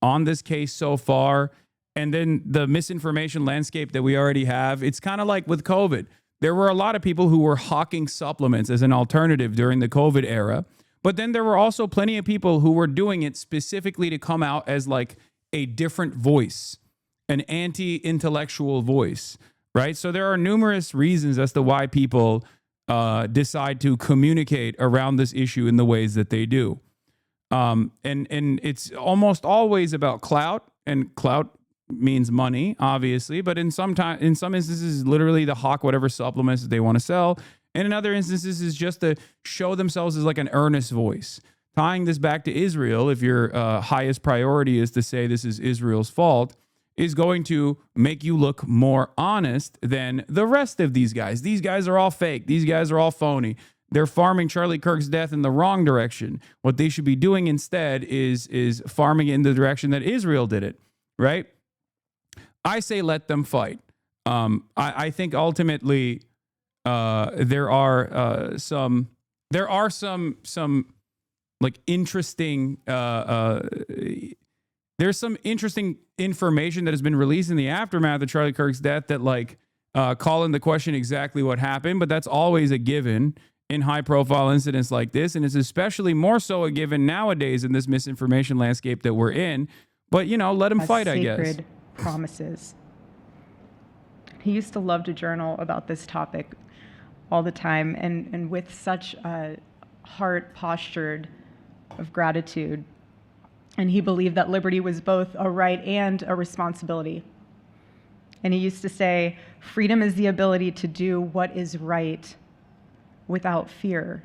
on this case so far, and then the misinformation landscape that we already have. It's kind of like with COVID. There were a lot of people who were hawking supplements as an alternative during the COVID era, but then there were also plenty of people who were doing it specifically to come out as like a different voice, an anti-intellectual voice, right? So there are numerous reasons as to why people decide to communicate around this issue in the ways that they do. And it's almost always about clout, and clout means money, obviously, but in some instances, literally to hawk whatever supplements that they want to sell. And in other instances, is just to show themselves as like an earnest voice. Tying this back to Israel, if your highest priority is to say this is Israel's fault, is going to make you look more honest than the rest of these guys. These guys are all fake. These guys are all phony. They're farming Charlie Kirk's death in the wrong direction. What they should be doing instead is farming it in the direction that Israel did it, right? I say let them fight. I think ultimately there are some like interesting there's some interesting information that has been released in the aftermath of Charlie Kirk's death that like call into question exactly what happened, but that's always a given in high profile incidents like this, and it's especially more so a given nowadays in this misinformation landscape that we're in. But you know, let them fight, I guess. Sacred promises. He used to love to journal about this topic all the time, and with such a heart postured of gratitude. And he believed that liberty was both a right and a responsibility. And he used to say, freedom is the ability to do what is right without fear.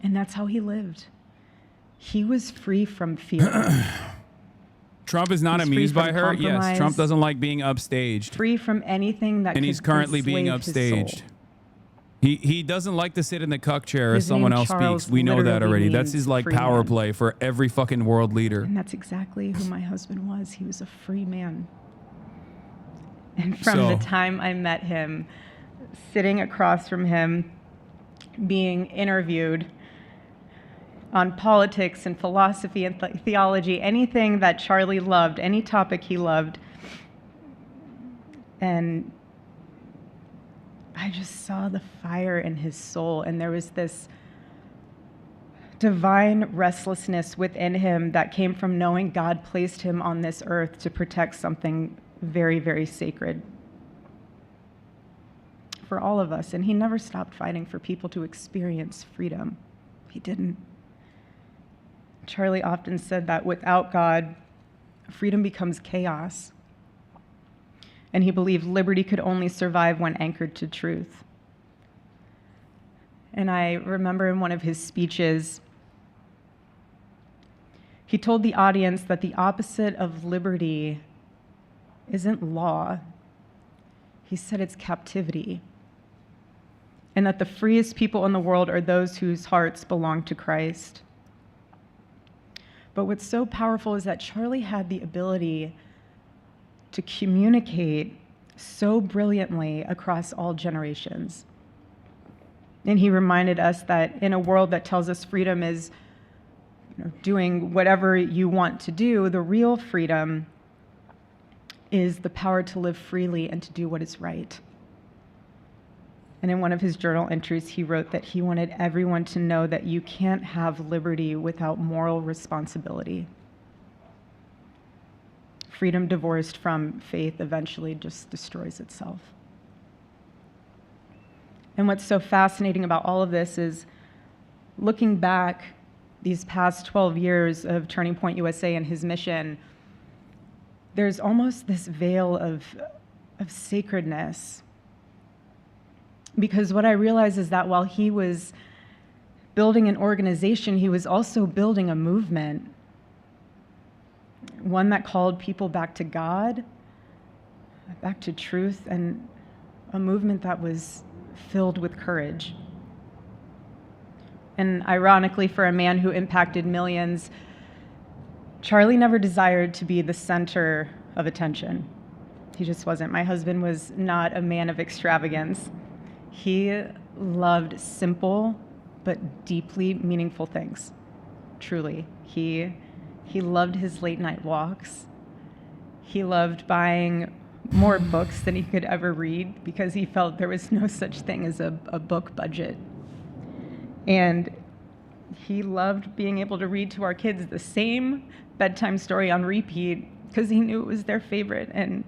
And that's how he lived. He was free from fear. Trump is not amused by her. Yes, Trump doesn't like being upstaged. Free from anything that and he's currently being upstaged. He doesn't like to sit in the cuck chair as someone else speaks. We know that already. That's his like power play for every fucking world leader. And that's exactly who my husband was. He was a free man. And from the time I met him, sitting across from him, being interviewed on politics and philosophy and theology, anything that Charlie loved, any topic he loved, and I just saw the fire in his soul, and there was this divine restlessness within him that came from knowing God placed him on this earth to protect something very, very sacred for all of us. And he never stopped fighting for people to experience freedom. He didn't. Charlie often said that without God, freedom becomes chaos. And he believed liberty could only survive when anchored to truth. And I remember in one of his speeches, he told the audience that the opposite of liberty isn't law. He said it's captivity. And that the freest people in the world are those whose hearts belong to Christ. But what's so powerful is that Charlie had the ability to communicate so brilliantly across all generations. And he reminded us that in a world that tells us freedom is doing whatever you want to do, the real freedom is the power to live freely and to do what is right. And in one of his journal entries, he wrote that he wanted everyone to know that you can't have liberty without moral responsibility. Freedom divorced from faith eventually just destroys itself. And what's so fascinating about all of this is looking back these past 12 years of Turning Point USA and his mission, there's almost this veil of sacredness. Because what I realize is that while he was building an organization, he was also building a movement. One that called people back to God, back to truth, and a movement that was filled with courage. And ironically, for a man who impacted millions, Charlie never desired to be the center of attention. He just wasn't. My husband was not a man of extravagance. He loved simple but deeply meaningful things, truly. He loved his late night walks. He loved buying more books than he could ever read because he felt there was no such thing as a book budget. And he loved being able to read to our kids the same bedtime story on repeat because he knew it was their favorite. And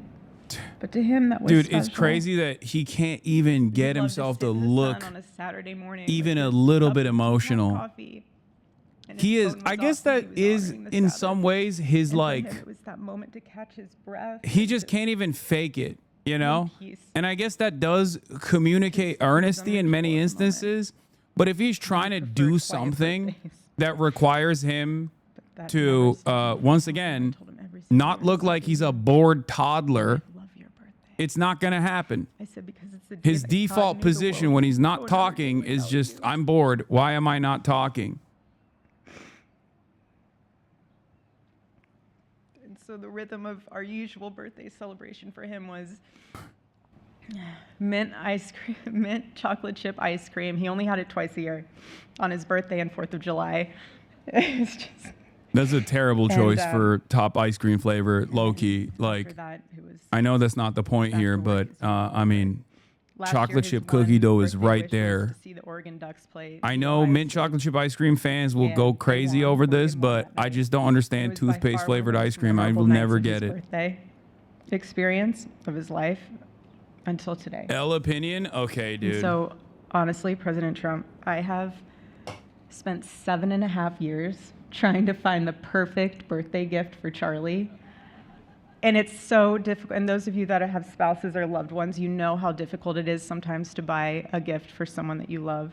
But to him, that was Dude, special. it's crazy that he can't even get himself to look on a Saturday morning even with a his little cup bit of emotional. coffee, and He his is, phone I was guess off and that he was is honoring the in Sabbath. some ways his And for like, him, it was that moment to catch his breath. he and just to can't even fake it, you know? peace. And I guess that does communicate earnesty in many instances. But if he's trying to do something that requires him to, once again, not look like he's a bored toddler, it's not going to happen. I said because it's the day His that God default knew the position world when would he's go not and talking everything is without just, you. I'm bored. Why am I not talking? And so the rhythm of our usual birthday celebration for him was mint ice cream, mint chocolate chip ice cream. He only had it twice a year, on his birthday and 4th of July. It's just, That's a terrible choice And, for top ice cream flavor, low-key. Like, that, it was I know that's not the point here, but I mean, last year, chocolate his chip one cookie dough is birthday right wish was there. to see the Oregon Ducks play. I know mint chocolate chip ice cream fans will And go they crazy won. over this, but I just don't understand It was by toothpaste far flavored one of the ice most cream. I memorable will nights never of his get it. Birthday experience of his life until today. L opinion? Okay, And dude. so, honestly, President Trump, I have spent 7.5 years trying to find the perfect birthday gift for Charlie. And it's so difficult. And those of you that have spouses or loved ones, you know how difficult it is sometimes to buy a gift for someone that you love,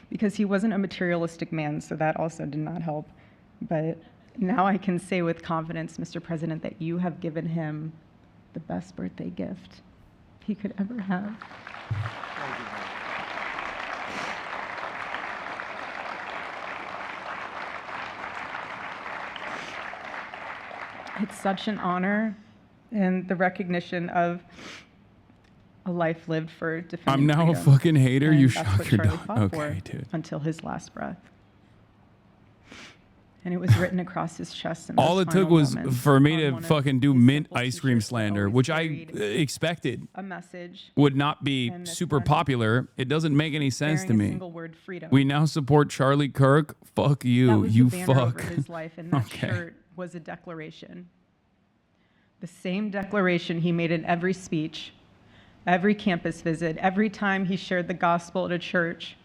because he wasn't a materialistic man, so that also did not help. But now I can say with confidence, Mr. President, that you have given him the best birthday gift he could ever have. It's such an honor and the recognition of a life lived for defending I'm now a freedom. fucking hater. And You that's shock what your Charlie dog. fought Okay, for dude. until his last breath. And it was written across his chest. In All those it took final was moments for me on to one of fucking do his mint simple ice cream t-shirts that slander, always which I carried expected a message would not be and this super one popular. It doesn't make any sense to bearing a me. single word, freedom. We now support Charlie Kirk. Fuck That you. was You the banner fuck. over his life, and that Okay. shirt was a declaration. The same declaration he made in every speech, every campus visit, every time he shared the gospel at a church,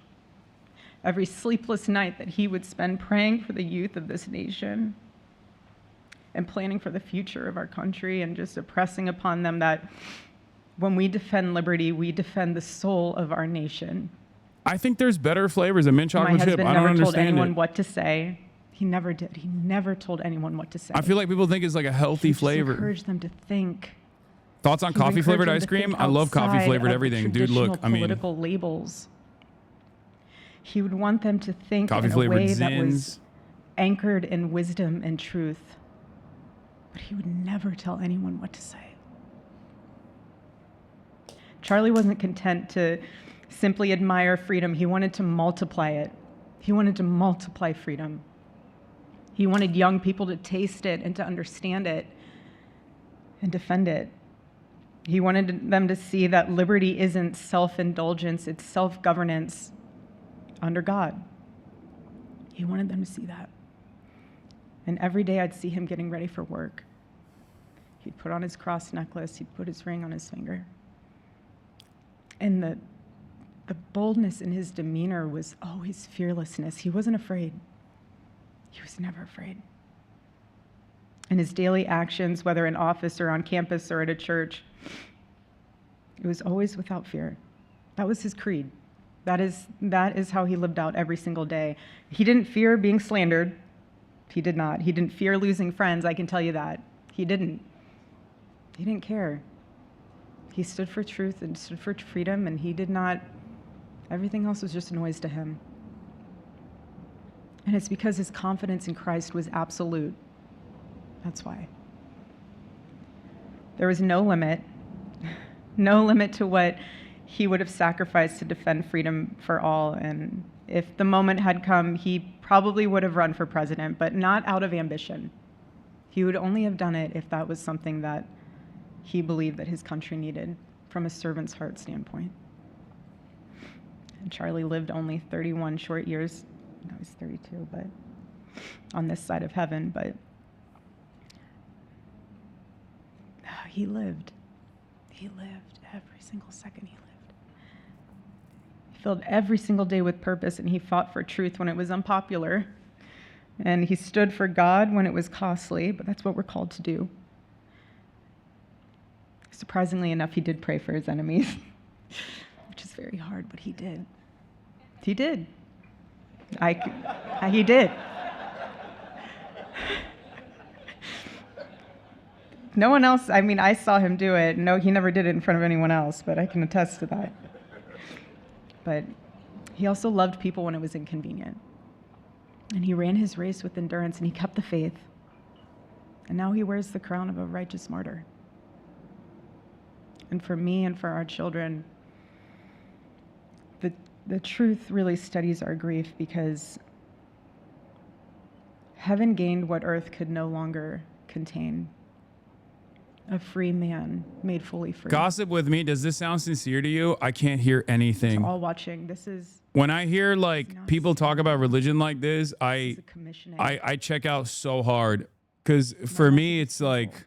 every sleepless night that he would spend praying for the youth of this nation and planning for the future of our country, and just impressing upon them that when we defend liberty, we defend the soul of our nation. I think there's better flavors than mint My chocolate chip. husband I don't never told understand anyone it. what to say. He never did. He never told anyone what to say. I feel like people think it's like a healthy He just flavor. encouraged them to think. Thoughts on He would coffee flavored encourage ice them to cream? think I love coffee outside flavored of the everything. Dude, look, traditional I mean, political labels. He would want them to think coffee in a flavored way that was Zins. anchored in wisdom and truth. But he would never tell anyone what to say. Charlie wasn't content to simply admire freedom. He wanted to multiply it. He wanted to multiply freedom. He wanted young people to taste it and to understand it and defend it. He wanted them to see that liberty isn't self-indulgence, it's self-governance under God. He wanted them to see that. And every day I'd see him getting ready for work. He'd put on his cross necklace, he'd put his ring on his finger. And the boldness in his demeanor was always fearlessness. He wasn't afraid. He was never afraid. In his daily actions, whether in office or on campus or at a church, it was always without fear. That was his creed. That is how he lived out every single day. He didn't fear being slandered. He did not. He didn't fear losing friends, I can tell you that. He didn't. He didn't care. He stood for truth and stood for freedom, and he did not, everything else was just noise to him. And it's because his confidence in Christ was absolute. That's why. There was no limit to what he would have sacrificed to defend freedom for all. And if the moment had come, he probably would have run for president, but not out of ambition. He would only have done it if that was something that he believed that his country needed from a servant's heart standpoint. And Charlie lived only 31 short years. No, he's 32, but on this side of heaven, but he lived. he lived, every single second he lived. He filled every single day with purpose, and he fought for truth when it was unpopular. And he stood for God when it was costly, but that's what we're called to do. Surprisingly enough, he did pray for his enemies, which is very hard, but he did. He did. He did. No one else, I mean, I saw him do it. No, he never did it in front of anyone else, but I can attest to that. But he also loved people when it was inconvenient. And he ran his race with endurance, and he kept the faith. And now he wears the crown of a righteous martyr. And for me and for our children, the truth really steadies our grief, because heaven gained what earth could no longer contain. A free man made fully free. Gossip with me. Does this sound sincere to you? I can't hear anything. To all watching, this is... When I hear like people talk about religion like this, I check out so hard, because for me it's like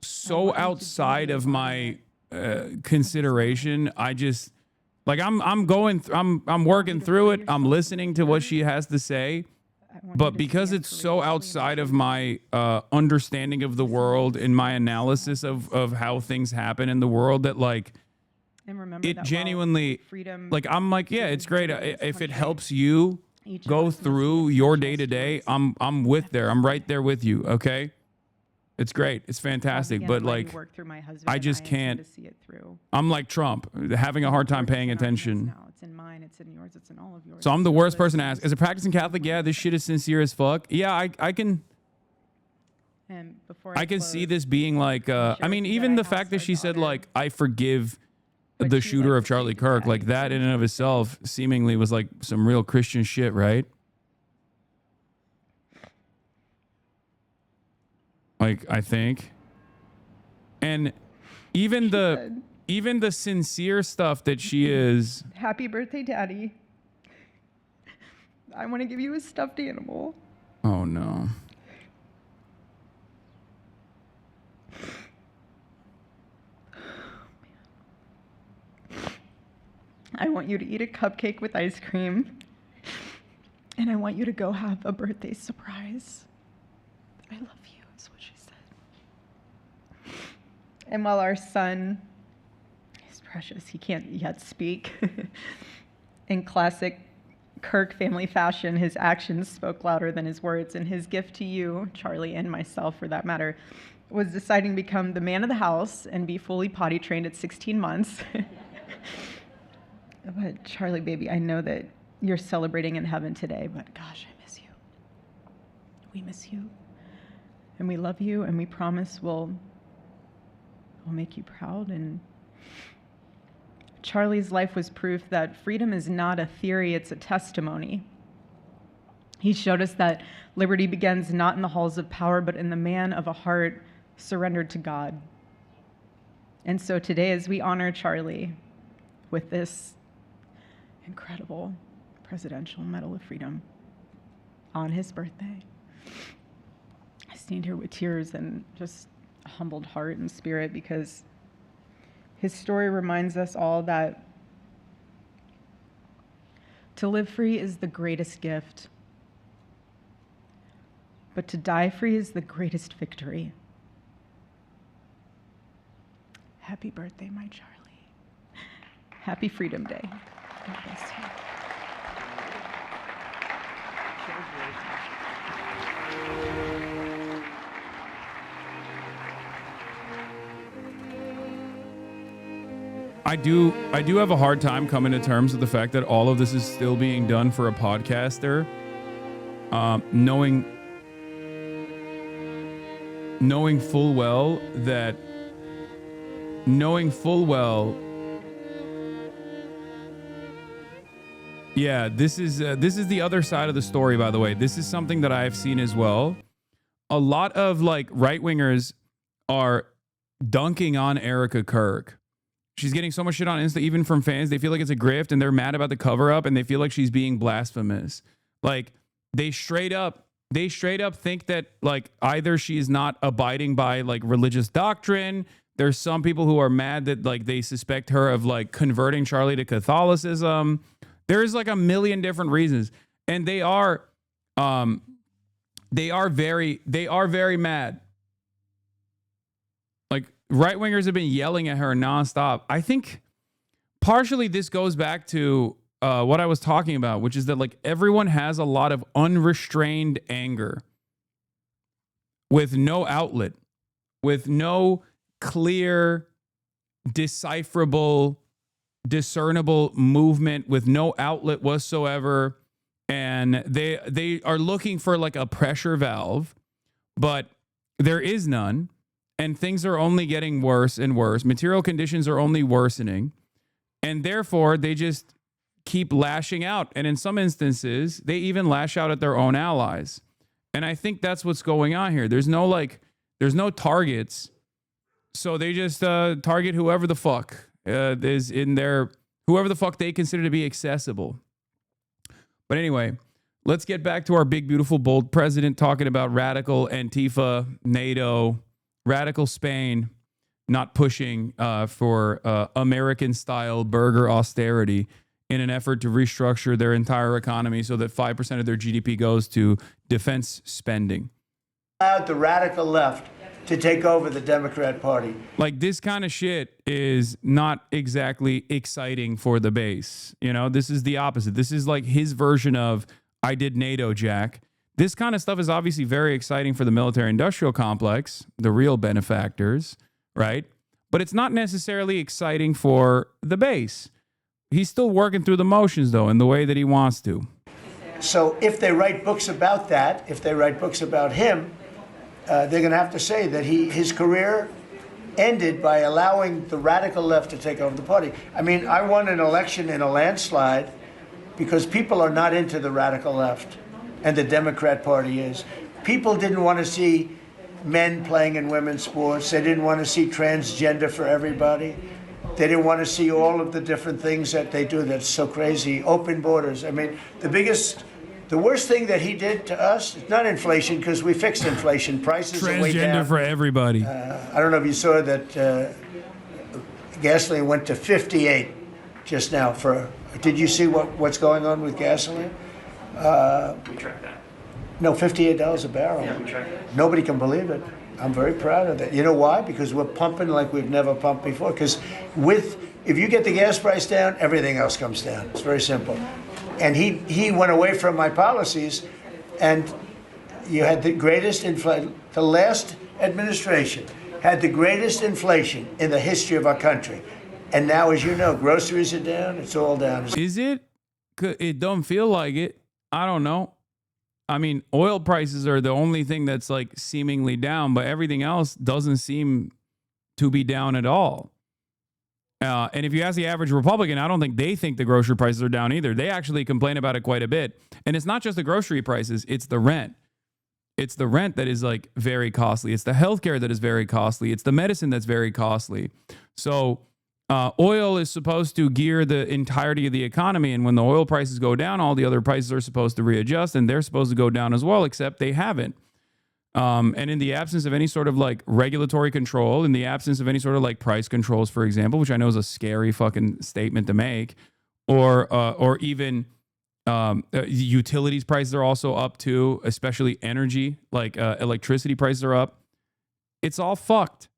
so outside of my consideration. I just like I'm working through it. I'm listening to what she has to say, but because it's so outside of my understanding of the world and my analysis of how things happen in the world, that like. And remember It genuinely, like, I'm like, yeah, it's great. If it helps you go through your day to day, I'm I'm right there with you. Okay. It's great. It's fantastic. But like, I just can't, I'm like Trump, having a hard time paying attention. It's in mine, it's in yours, it's in all of yours. So I'm the worst person to ask. As a practicing Catholic, yeah, this shit is sincere as fuck. Yeah, I can. And I can see this being like, I mean, even the fact that she said like, I forgive the shooter of Charlie Kirk, like that in and of itself seemingly was like some real Christian shit, right? Like, I think. And even the sincere stuff that she is. Happy birthday, Daddy. I want to give you a stuffed animal. Oh no. I want you to eat a cupcake with ice cream. And I want you to go have a birthday surprise. I love you, is what she said. And while our son is precious, he can't yet speak. In classic Kirk family fashion, his actions spoke louder than his words. And his gift to you, Charlie, and myself for that matter, was deciding to become the man of the house and be fully potty trained at 16 months. But Charlie, baby, I know that you're celebrating in heaven today, but gosh, I miss you. We miss you. And we love you, and we promise we'll make you proud. And Charlie's life was proof that freedom is not a theory, it's a testimony. He showed us that liberty begins not in the halls of power, but in the man of a heart surrendered to God. And so today, as we honor Charlie with this incredible Presidential Medal of Freedom on his birthday, I stand here with tears and just a humbled heart and spirit, because his story reminds us all that to live free is the greatest gift, but to die free is the greatest victory. Happy birthday, my Charlie. Happy Freedom Day. God bless you. I do have a hard time coming to terms with the fact that all of this is still being done for a podcaster, knowing full well that yeah, this is the other side of the story, by the way. This is something that I've seen as well. A lot of like right-wingers are dunking on Erica Kirk. She's getting so much shit on Insta, even from fans. They feel like it's a grift, and they're mad about the cover-up, and they feel like she's being blasphemous. Like, they straight up think that like either she's not abiding by like religious doctrine, There's some people who are mad that like they suspect her of like converting Charlie to Catholicism. There's like a million different reasons, and they are very mad. Like right wingers have been yelling at her nonstop. I think partially this goes back to what I was talking about, which is that like everyone has a lot of unrestrained anger with no outlet, with no clear, decipherable, discernible movement, with no outlet whatsoever. And they are looking for like a pressure valve, but there is none. And things are only getting worse and worse. Material conditions are only worsening. And therefore, they just keep lashing out. And in some instances, they even lash out at their own allies. And I think that's what's going on here. There's no targets. So they just target whoever the fuck is in their, whoever the fuck they consider to be accessible. But anyway, let's get back to our big, beautiful, bold president talking about radical Antifa, NATO, radical Spain, not pushing for American-style burger austerity in an effort to restructure their entire economy so that 5% of their GDP goes to defense spending. Allowed the radical left to take over the Democrat Party. Like this kind of shit is not exactly exciting for the base. You know, this is the opposite. This is like his version of I did NATO, Jack. This kind of stuff is obviously very exciting for the military-industrial complex, the real benefactors, right? But it's not necessarily exciting for the base. He's still working through the motions, though, in the way that he wants to. So if they write books about that, if they write books about him, they're going to have to say that his career ended by allowing the radical left to take over the party. I mean, I won an election in a landslide because people are not into the radical left, and the Democrat Party is. People didn't want to see men playing in women's sports. They didn't want to see transgender for everybody. They didn't want to see all of the different things that they do that's so crazy. Open borders. I mean, the worst thing that he did to us is not inflation, because we fixed inflation. Prices are way down. Transgender for everybody. I don't know if you saw that gasoline went to 58 just now. Did you see what's going on with gasoline? We track that. No, $58 a barrel. Yeah, we track that. Nobody can believe it. I'm very proud of that. You know why? Because we're pumping like we've never pumped before. Because if you get the gas price down, everything else comes down. It's very simple. And he went away from my policies, and you had the greatest inflation. The last administration had the greatest inflation in the history of our country. And now, as you know, groceries are down. It's all down. Is it? It don't feel like it. I don't know. I mean, oil prices are the only thing that's like seemingly down, but everything else doesn't seem to be down at all. And if you ask the average Republican, I don't think they think the grocery prices are down either. They actually complain about it quite a bit. And it's not just the grocery prices, it's the rent. It's the rent that is like very costly. It's the healthcare that is very costly. It's the medicine that's very costly. So oil is supposed to gear the entirety of the economy. And when the oil prices go down, all the other prices are supposed to readjust, and they're supposed to go down as well, except they haven't. And in the absence of any sort of like regulatory control, in the absence of any sort of like price controls, for example, which I know is a scary fucking statement to make, or even utilities prices are also up too, especially energy, like electricity prices are up. It's all fucked.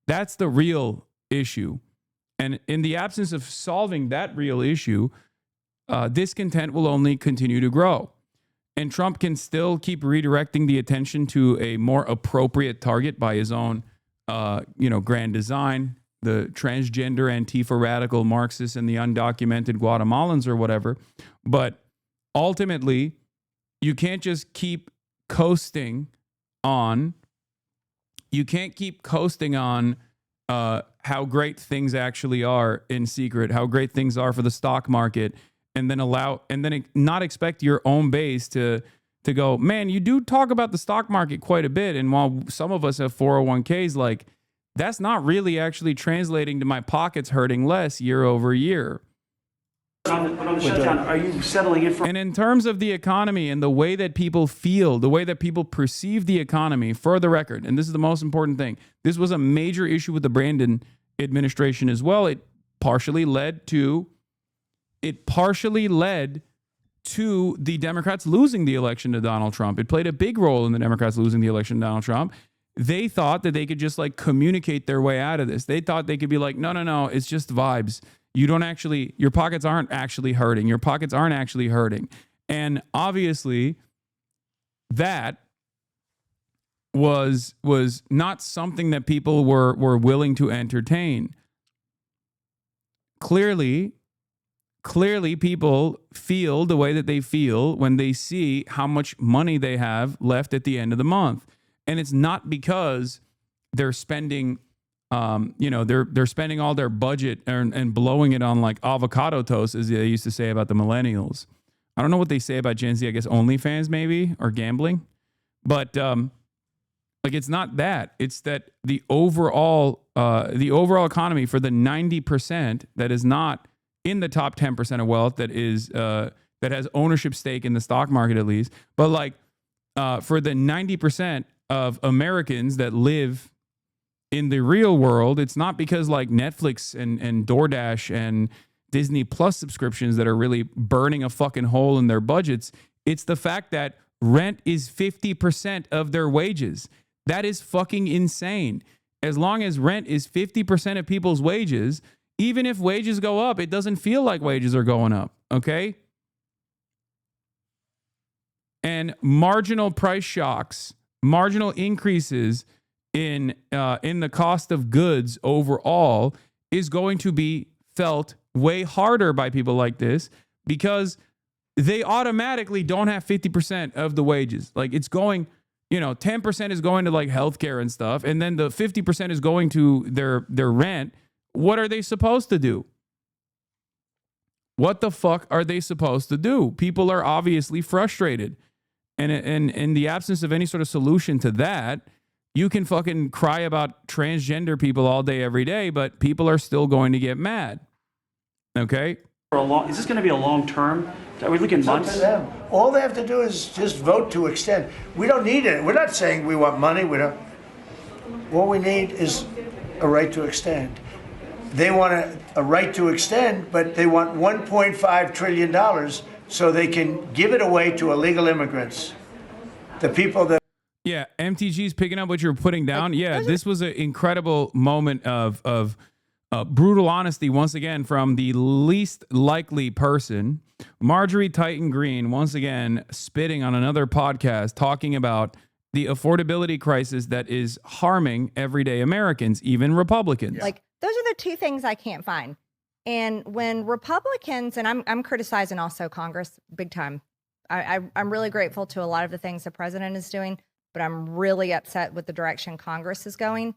That's the real issue. And in the absence of solving that real issue, discontent will only continue to grow. And Trump can still keep redirecting the attention to a more appropriate target by his own, grand design, the transgender, Antifa, radical Marxists, and the undocumented Guatemalans or whatever. But ultimately, you can't just keep coasting on. You can't keep coasting on how great things actually are in secret, how great things are for the stock market, and then not expect your own base to go, man, you do talk about the stock market quite a bit. And while some of us have 401ks, like that's not really actually translating to my pockets hurting less year over year. But on the shutdown, are you settling in for? And in terms of the economy and the way that people feel, the way that people perceive the economy, for the record, and this is the most important thing, this was a major issue with the Brandon administration as well. It partially led to the Democrats losing the election to Donald Trump. It played a big role in the Democrats losing the election to Donald Trump. They thought that they could just like communicate their way out of this. They thought they could be like, no, it's just vibes. You don't actually, your pockets aren't actually hurting. Your pockets aren't actually hurting. And obviously that was not something that people were willing to entertain. Clearly people feel the way that they feel when they see how much money they have left at the end of the month. And it's not because they're spending, they're spending all their budget and blowing it on like avocado toast, as they used to say about the millennials. I don't know what they say about Gen Z, I guess OnlyFans maybe, or gambling. But it's not that. It's that the overall economy for the 90% that is not in the top 10% of wealth, that has ownership stake in the stock market at least, but for the 90% of Americans that live in the real world, it's not because like Netflix and DoorDash and Disney Plus subscriptions that are really burning a fucking hole in their budgets. It's the fact that rent is 50% of their wages. That is fucking insane. As long as rent is 50% of people's wages, even if wages go up, it doesn't feel like wages are going up, okay? And marginal price shocks, marginal increases in the cost of goods overall is going to be felt way harder by people like this because they automatically don't have 50% of the wages. Like it's going, 10% is going to like healthcare and stuff, and then the 50% is going to their rent. What are they supposed to do? What the fuck are they supposed to do? People are obviously frustrated. And in the absence of any sort of solution to that, you can fucking cry about transgender people all day, every day, but people are still going to get mad. Okay? Is this going to be a long term? Are we looking months? It's up to them. All they have to do is just vote to extend. We don't need it. We're not saying we want money. We don't. What we need is a right to extend. They want a right to extend, but they want $1.5 trillion so they can give it away to illegal immigrants. The people that... Yeah, MTG's picking up what you're putting down. Yeah, this was an incredible moment of brutal honesty, once again, from the least likely person. Marjorie Titan Green, once again, spitting on another podcast, talking about the affordability crisis that is harming everyday Americans, even Republicans. Like, those are the two things I can't find. And when Republicans, and I'm criticizing also Congress big time. I'm really grateful to a lot of the things the president is doing, but I'm really upset with the direction Congress is going.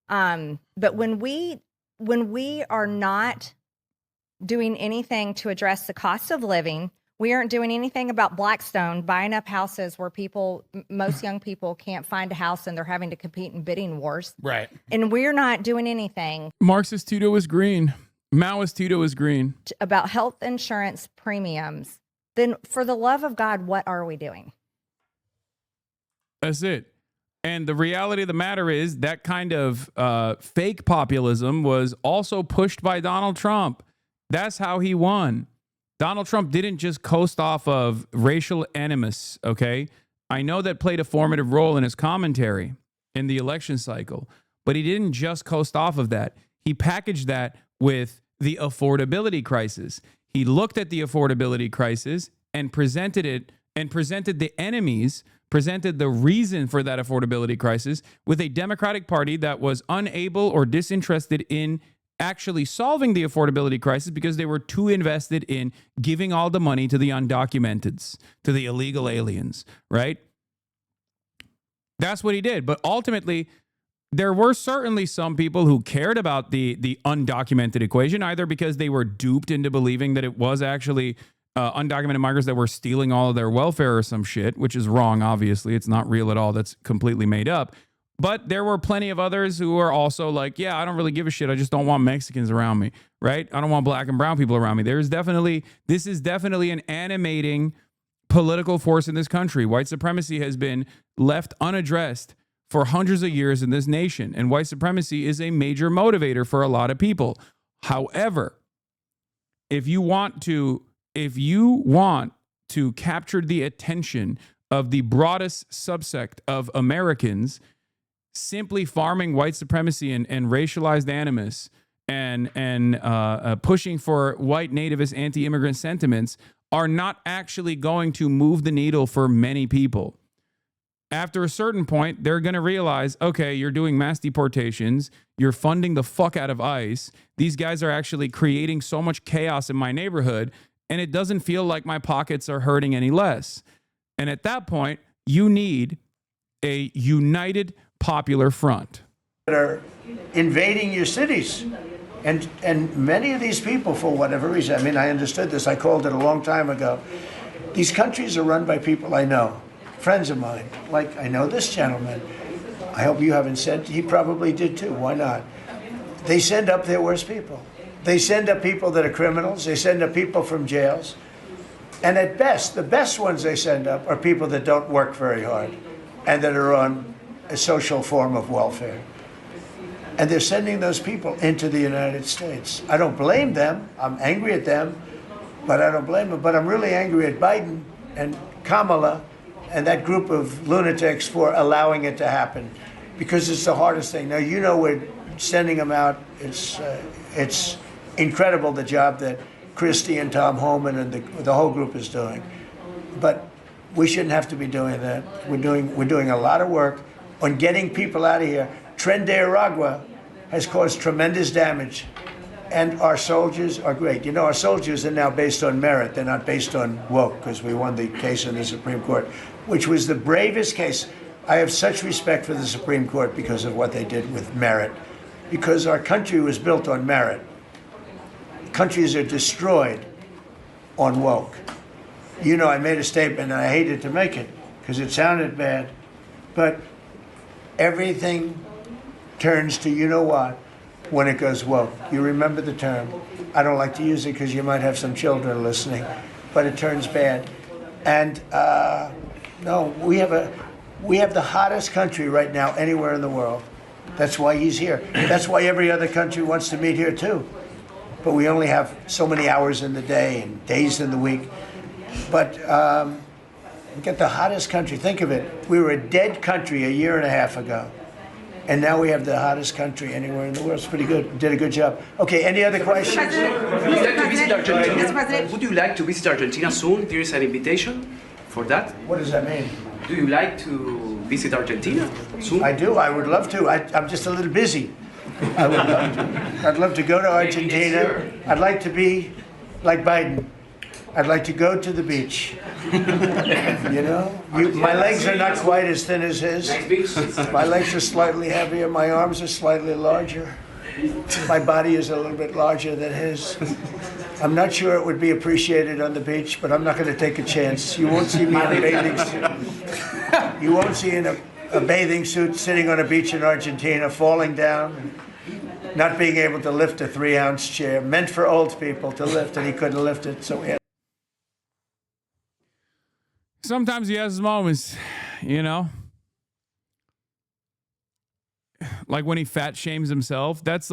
But when we are not doing anything to address the cost of living, we aren't doing anything about Blackstone buying up houses where most young people can't find a house and they're having to compete in bidding wars. Right. And we're not doing anything. Marxist Tito is green. Maoist Tito is green. About health insurance premiums. Then for the love of God, what are we doing? That's it. And the reality of the matter is that kind of fake populism was also pushed by Donald Trump. That's how he won. Donald Trump didn't just coast off of racial animus, okay? I know that played a formative role in his commentary in the election cycle, but he didn't just coast off of that. He packaged that with the affordability crisis. He looked at the affordability crisis and presented it, and presented the enemies, presented the reason for that affordability crisis with a Democratic Party that was unable or disinterested in actually solving the affordability crisis because they were too invested in giving all the money to the undocumenteds, to the illegal aliens, right? That's what he did. But ultimately, there were certainly some people who cared about the undocumented equation, either because they were duped into believing that it was actually undocumented migrants that were stealing all of their welfare or some shit, which is wrong, obviously. It's not real at all. That's completely made up. But there were plenty of others who were also like, yeah, I don't really give a shit. I just don't want Mexicans around me, right? I don't want black and brown people around me. This is definitely an animating political force in this country. White supremacy has been left unaddressed for hundreds of years in this nation, and white supremacy is a major motivator for a lot of people. However, if you want to capture the attention of the broadest subsect of Americans, simply farming white supremacy and racialized animus and pushing for white nativist anti-immigrant sentiments are not actually going to move the needle for many people. After a certain point, they're going to realize, okay, you're doing mass deportations. You're funding the fuck out of ICE. These guys are actually creating so much chaos in my neighborhood, and it doesn't feel like my pockets are hurting any less. And at that point, you need a united popular front. That are invading your cities. And many of these people, for whatever reason, I mean, I understood this. I called it a long time ago. These countries are run by people I know, friends of mine. Like, I know this gentleman. I hope you haven't said, he probably did too. Why not? They send up their worst people. They send up people that are criminals. They send up people from jails. And at best, the best ones they send up are people that don't work very hard and that are on a social form of welfare. And they're sending those people into the United States. I don't blame them. I'm angry at them, but I don't blame them. But I'm really angry at Biden and Kamala and that group of lunatics for allowing it to happen, because it's the hardest thing. Now, you know, we're sending them out. It's incredible the job that Christie and Tom Homan and the whole group is doing. But we shouldn't have to be doing that. We're doing a lot of work on getting people out of here. Tren de Aragua has caused tremendous damage, and our soldiers are great. You know, our soldiers are now based on merit. They're not based on woke, because we won the case in the Supreme Court, which was the bravest case. I have such respect for the Supreme Court because of what they did with merit, because our country was built on merit. Countries are destroyed on woke. You know, I made a statement, and I hated to make it because it sounded bad, but everything turns to you know what when it goes woke. You remember the term. I don't like to use it because you might have some children listening, but it turns bad. And no, we have the hottest country right now anywhere in the world. That's why he's here. That's why every other country wants to meet here too. But we only have so many hours in the day and days in the week. But we get the hottest country. Think of it. We were a dead country a year and a half ago. And now we have the hottest country anywhere in the world. It's pretty good. We did a good job. Okay, any other questions? Mr. President, would you like to visit Argentina soon? There is an invitation for that. What does that mean? Do you like to visit Argentina soon? I do. I would love to. I'm just a little busy. I would love to. I'd love to go to Argentina. I'd like to be like Biden. I'd like to go to the beach. You know? My legs are not quite as thin as his. My legs are slightly heavier. My arms are slightly larger. My body is a little bit larger than his. I'm not sure it would be appreciated on the beach, but I'm not going to take a chance. You won't see me in a bathing suit. You won't see in a bathing suit sitting on a beach in Argentina, falling down, not being able to lift a 3-ounce chair, meant for old people to lift, and he couldn't lift it, so we had. Sometimes he has his moments, you know? Like when he fat shames himself. That's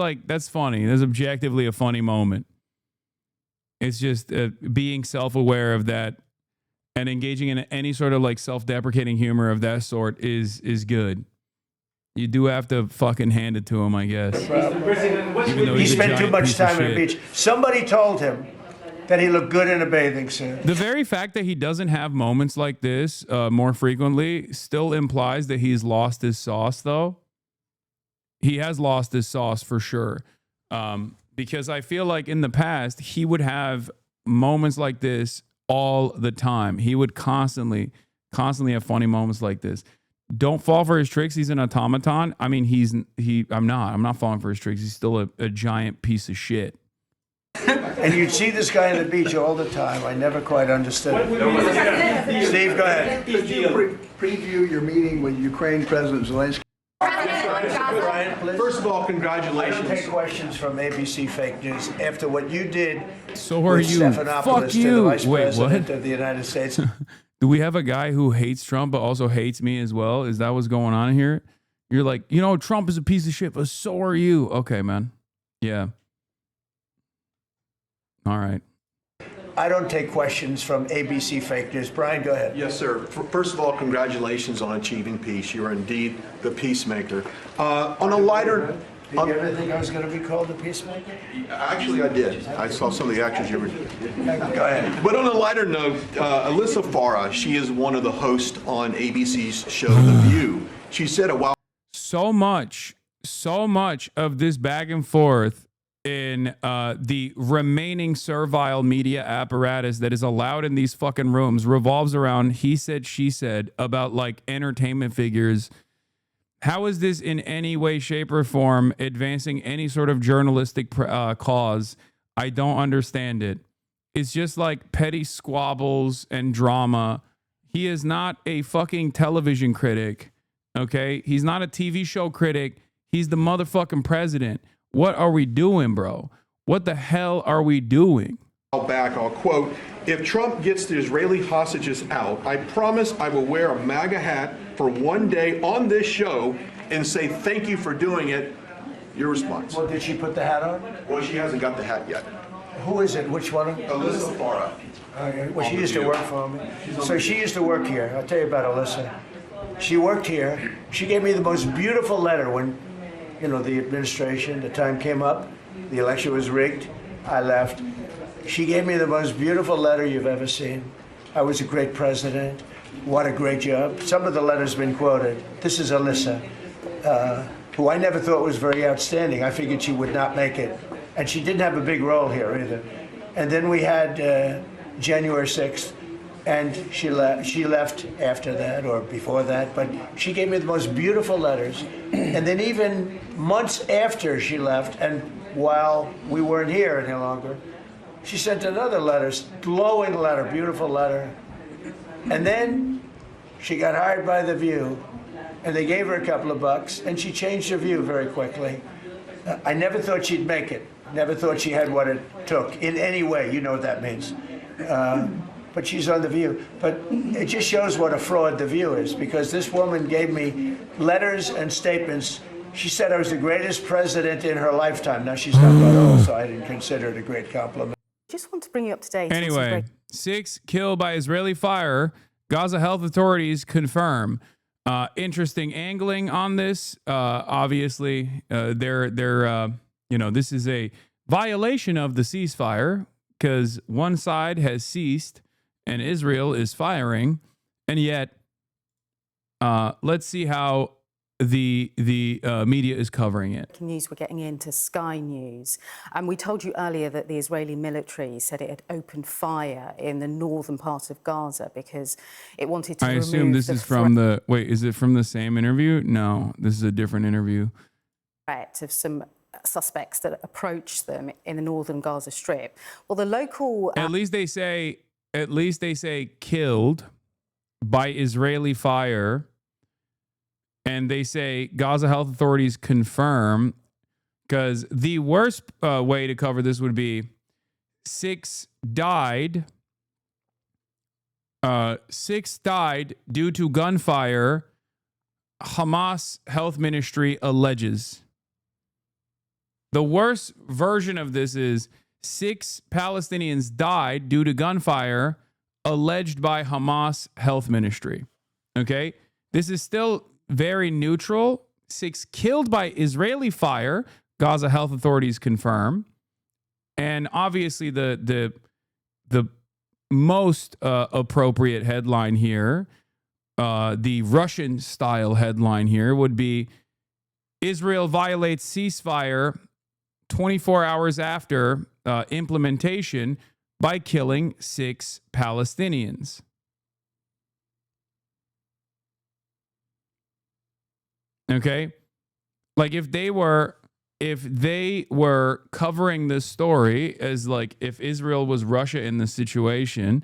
funny. That's objectively a funny moment. It's just being self-aware of that and engaging in any sort of like self-deprecating humor of that sort is good. You do have to fucking hand it to him, I guess. He spent too much time on the beach. Somebody told him that he looked good in a bathing suit. The very fact that he doesn't have moments like this more frequently still implies that he's lost his sauce, though. He has lost his sauce for sure. Because I feel like in the past, he would have moments like this all the time. He would constantly have funny moments like this. Don't fall for his tricks. He's an automaton. I mean, I'm not falling for his tricks. He's still a giant piece of shit. And you'd see this guy on the beach all the time. I never quite understood it. Steve, go ahead. Could you preview your meeting with Ukraine President Zelensky? First of all, I congratulations. don't take questions from ABC fake news after what you did. So are with you. Stephanopoulos Fuck to the you. Vice Wait, President what? of the United States. Do we have a guy who hates Trump but also hates me as well? Is that what's going on here? You're like, you know, Trump is a piece of shit, but so are you. Okay, man. Yeah. All right. I don't take questions from ABC fake news. Brian, go ahead. Yes, sir. First of all, congratulations on achieving peace. You are indeed the peacemaker. On a lighter... Did you ever think I was going to be called a peacemaker? Actually, I did. I saw some of the actions you were doing. Go ahead. But on a lighter note, Alyssa Farah, she is one of the hosts on ABC's show The View. She said a while... So much of this back and forth in the remaining servile media apparatus that is allowed in these fucking rooms revolves around he said, she said about like entertainment figures. How is this in any way, shape, or form advancing any sort of journalistic cause? I don't understand it. It's just like petty squabbles and drama. He is not a fucking television critic, okay? He's not a TV show critic. He's the motherfucking president. What are we doing, bro? What the hell are we doing? Back, I'll quote, "If Trump gets the Israeli hostages out, I promise I will wear a MAGA hat for one day on this show and say thank you for doing it." Your response? Well, did she put the hat on? Well, she hasn't got the hat yet. Who is it? Which one? Alyssa Farah. Well, she used to work for me. So she used to work here. I'll tell you about Alyssa. She worked here. She gave me the most beautiful letter when, you know, the administration, the time came up, the election was rigged, I left. She gave me the most beautiful letter you've ever seen. I was a great president. What a great job. Some of the letters have been quoted. This is Alyssa, who I never thought was very outstanding. I figured she would not make it. And she didn't have a big role here either. And then we had January 6th, and she left after that or before that, but she gave me the most beautiful letters. And then even months after she left, and while we weren't here any longer, she sent another letter, glowing letter, beautiful letter. And then she got hired by The View, and they gave her a couple of bucks, and she changed her view very quickly. I never thought she'd make it. Never thought she had what it took in any way. You know what that means. But she's on The View. But it just shows what a fraud The View is, because this woman gave me letters and statements. She said I was the greatest president in her lifetime. Now, she's not that old, so I didn't consider it a great compliment. Just want to bring you up to date. Anyway, 6 killed by Israeli fire. Gaza health authorities confirm. Interesting angling on this. Obviously, this is a violation of the ceasefire because one side has ceased and Israel is firing, and yet, let's see how the media is covering it. News we're getting into Sky News, and we told you earlier that the Israeli military said it had opened fire in the northern part of Gaza because it wanted to. I assume this is from the. Wait, is it from the same interview? No, this is a different interview. Threat of some suspects that approached them in the northern Gaza Strip. Well, the local. At least they say killed by Israeli fire. And they say Gaza health authorities confirm, because the worst way to cover this would be 6 died. 6 died due to gunfire. Hamas health ministry alleges. The worst version of this is 6 Palestinians died due to gunfire alleged by Hamas health ministry. Okay, this is still very neutral. 6 killed by Israeli fire, Gaza health authorities confirm. And obviously the most appropriate headline here, the Russian style headline here would be Israel violates ceasefire 24 hours after implementation by killing 6 Palestinians. Okay, like if they were covering this story as like if Israel was Russia in this situation,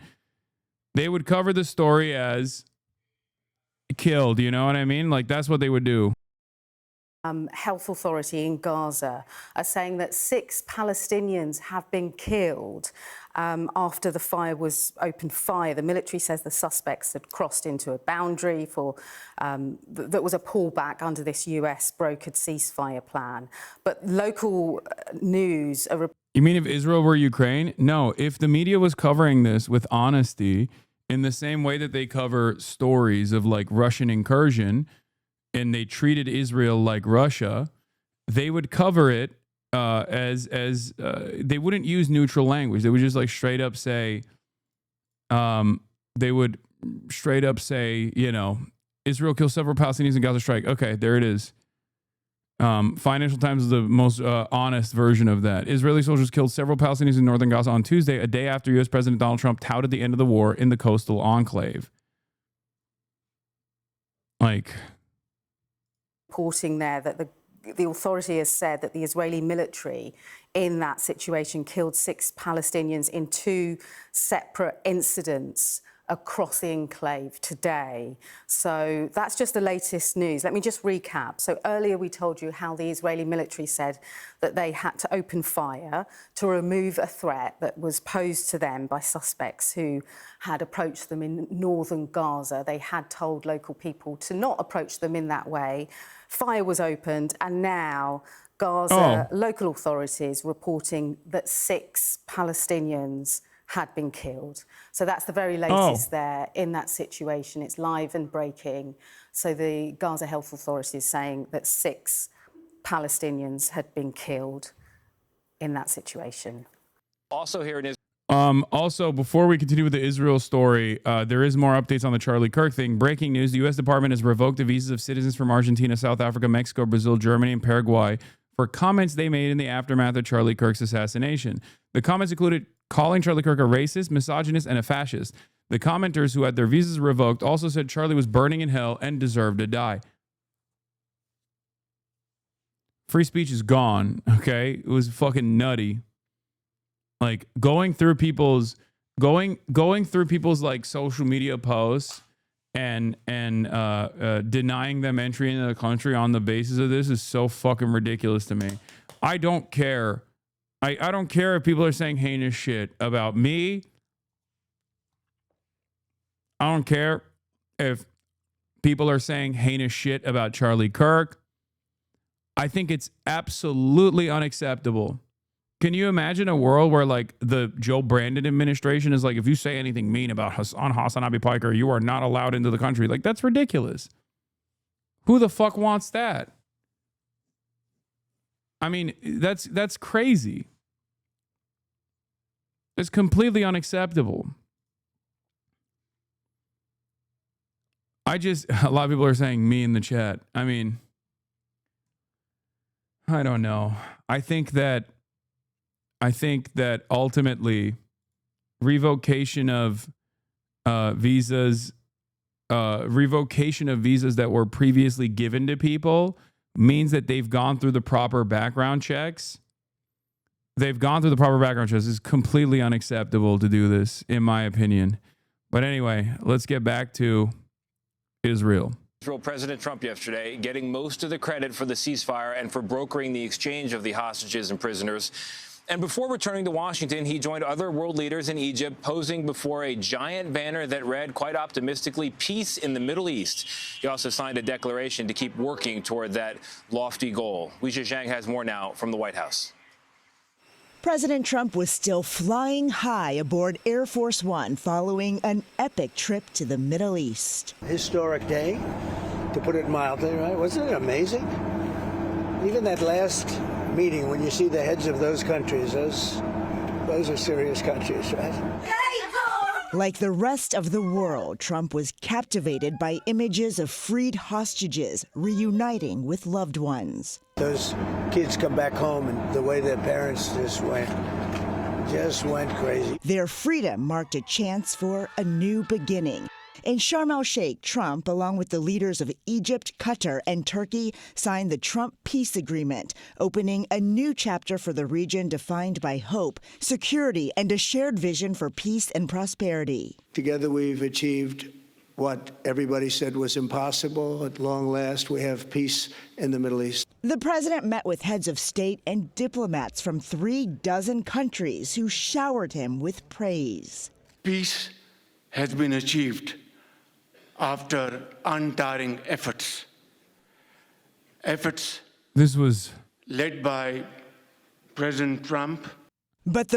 they would cover the story as killed. You know what I mean? Like that's what they would do. Health authority in Gaza are saying that 6 Palestinians have been killed after the fire was opened fire. The military says the suspects had crossed into a boundary for that was a pullback under this US brokered ceasefire plan. But local news are. You mean if Israel were Ukraine? No, if the media was covering this with honesty in the same way that they cover stories of like Russian incursion, and they treated Israel like Russia, they would cover it as they wouldn't use neutral language. They would just like straight up say, you know, Israel kills several Palestinians in Gaza strike. Okay, there it is. Financial Times is the most honest version of that. Israeli soldiers killed several Palestinians in northern Gaza on Tuesday, a day after U.S. President Donald Trump touted the end of the war in the coastal enclave. Like, reporting there that the authority has said that the Israeli military in that situation killed 6 Palestinians in 2 separate incidents across the enclave today. So that's just the latest news. Let me just recap. So earlier we told you how the Israeli military said that they had to open fire to remove a threat that was posed to them by suspects who had approached them in northern Gaza. They had told local people to not approach them in that way. Fire was opened, and now Gaza local authorities reporting that 6 Palestinians had been killed. So that's the very latest there in that situation. It's live and breaking. So the Gaza health authorities saying that 6 Palestinians had been killed in that situation. Also here in Israel. Also, before we continue with the Israel story, there is more updates on the Charlie Kirk thing. Breaking news, the U.S. Department has revoked the visas of citizens from Argentina, South Africa, Mexico, Brazil, Germany, and Paraguay for comments they made in the aftermath of Charlie Kirk's assassination. The comments included calling Charlie Kirk a racist, misogynist, and a fascist. The commenters who had their visas revoked also said Charlie was burning in hell and deserved to die. Free speech is gone, okay? It was fucking nutty. Like going through people's like social media posts and denying them entry into the country on the basis of this is so fucking ridiculous to me. I don't care. I don't care if people are saying heinous shit about me. I don't care if people are saying heinous shit about Charlie Kirk. I think it's absolutely unacceptable. Can you imagine a world where like the Joe Brandon administration is like, if you say anything mean about HasanAbi October, you are not allowed into the country? Like, that's ridiculous. Who the fuck wants that? I mean, that's crazy. It's completely unacceptable. A lot of people are saying me in the chat. I mean, I don't know. I think that ultimately revocation of visas that were previously given to people means that they've gone through the proper background checks. It's completely unacceptable to do this, in my opinion. But anyway, let's get back to Israel. Israel President Trump yesterday getting most of the credit for the ceasefire and for brokering the exchange of the hostages and prisoners. And before returning to Washington, he joined other world leaders in Egypt, posing before a giant banner that read, quite optimistically, "Peace in the Middle East." He also signed a declaration to keep working toward that lofty goal. Weijia Zhang has more now from the White House. President Trump was still flying high aboard Air Force One following an epic trip to the Middle East. Historic day, to put it mildly, right? Wasn't it amazing? Even that last meeting, when you see the heads of those countries, those are serious countries, right? Like the rest of the world, Trump was captivated by images of freed hostages reuniting with loved ones. Those kids come back home and the way their parents just went crazy. Their freedom marked a chance for a new beginning. In Sharm el-Sheikh, Trump, along with the leaders of Egypt, Qatar, and Turkey, signed the Trump Peace Agreement, opening a new chapter for the region defined by hope, security, and a shared vision for peace and prosperity. Together we've achieved what everybody said was impossible. At long last, we have peace in the Middle East. The president met with heads of state and diplomats from 36 countries who showered him with praise. Peace has been achieved after untiring efforts. This was led by President Trump.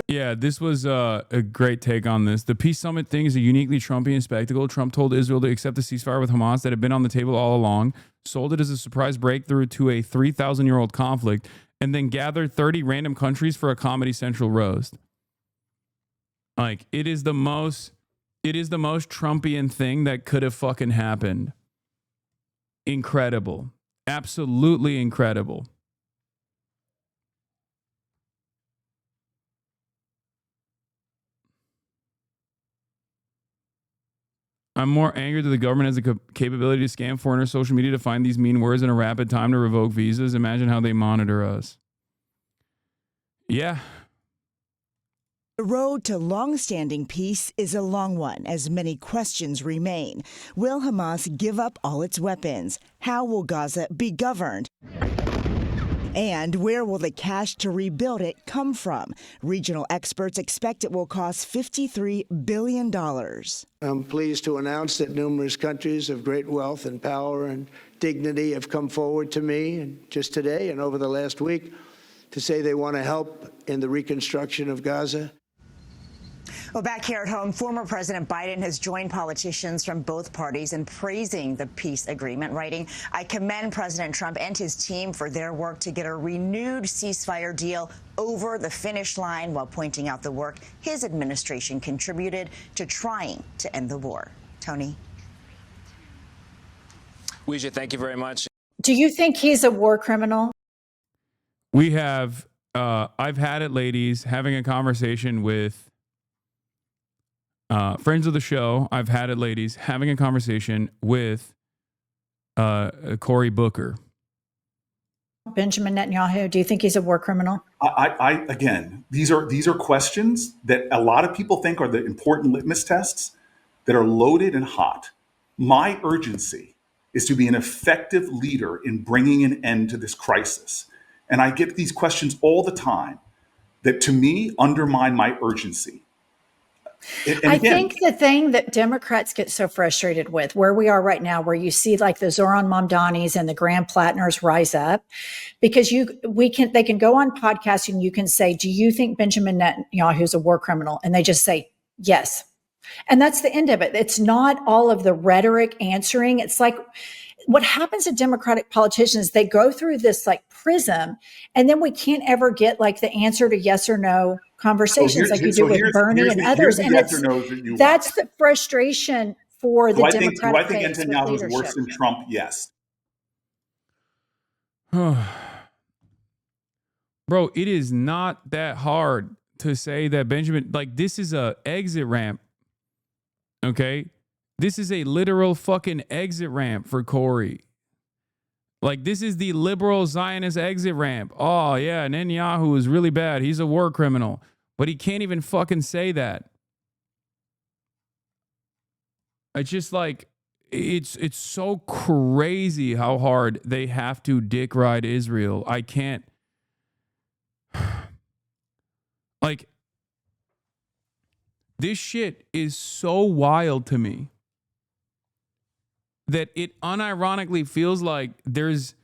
Yeah, this was a great take on this. The peace summit thing is a uniquely Trumpian spectacle. Trump told Israel to accept the ceasefire with Hamas that had been on the table all along, sold it as a surprise breakthrough to a 3,000-year-old conflict, and then gathered 30 random countries for a Comedy Central roast. Like, it is the most Trumpian thing that could have fucking happened. Incredible. Absolutely incredible. I'm more angry that the government has the capability to scam foreigners' social media to find these mean words in a rapid time to revoke visas. Imagine how they monitor us. Yeah. The road to long-standing peace is a long one, as many questions remain. Will Hamas give up all its weapons? How will Gaza be governed? And where will the cash to rebuild it come from? Regional experts expect it will cost $53 billion. I'm pleased to announce that numerous countries of great wealth and power and dignity have come forward to me, and just today and over the last week, to say they want to help in the reconstruction of Gaza. Well, back here at home, former President Biden has joined politicians from both parties in praising the peace agreement, writing, "I commend President Trump and his team for their work to get a renewed ceasefire deal over the finish line," while pointing out the work his administration contributed to trying to end the war. Tony? Weijia, thank you very much. Do you think he's a war criminal? We have, I've had it, ladies, having a conversation with friends of the show. I've had it, ladies, having a conversation with Cory Booker. Benjamin Netanyahu, do you think he's a war criminal? Again, these are questions that a lot of people think are the important litmus tests that are loaded and hot. My urgency is to be an effective leader in bringing an end to this crisis. And I get these questions all the time that, to me, undermine my urgency. I think the thing that Democrats get so frustrated with, where we are right now, where you see like the Zoran Mamdanis and the Graham Plattners rise up, because they can go on podcasts and you can say, do you think Benjamin Netanyahu is a war criminal? And they just say, yes. And that's the end of it. It's not all of the rhetoric answering. It's like what happens to Democratic politicians, they go through this like prism, and then we can't ever get like the answer to yes or no conversations like you do with Bernie and others. And that's the frustration for the Democratic Do I think Netanyahu is worse than Trump? Yes. Bro, it is not that hard to say that Benjamin, like, this is a exit ramp. Okay? This is a literal fucking exit ramp for Cory. Like, this is the liberal Zionist exit ramp. Oh, yeah, Netanyahu is really bad. He's a war criminal. But he can't even fucking say that. It's just like, it's so crazy how hard they have to dick ride Israel. I can't. Like, this shit is so wild to me that it unironically feels like there's,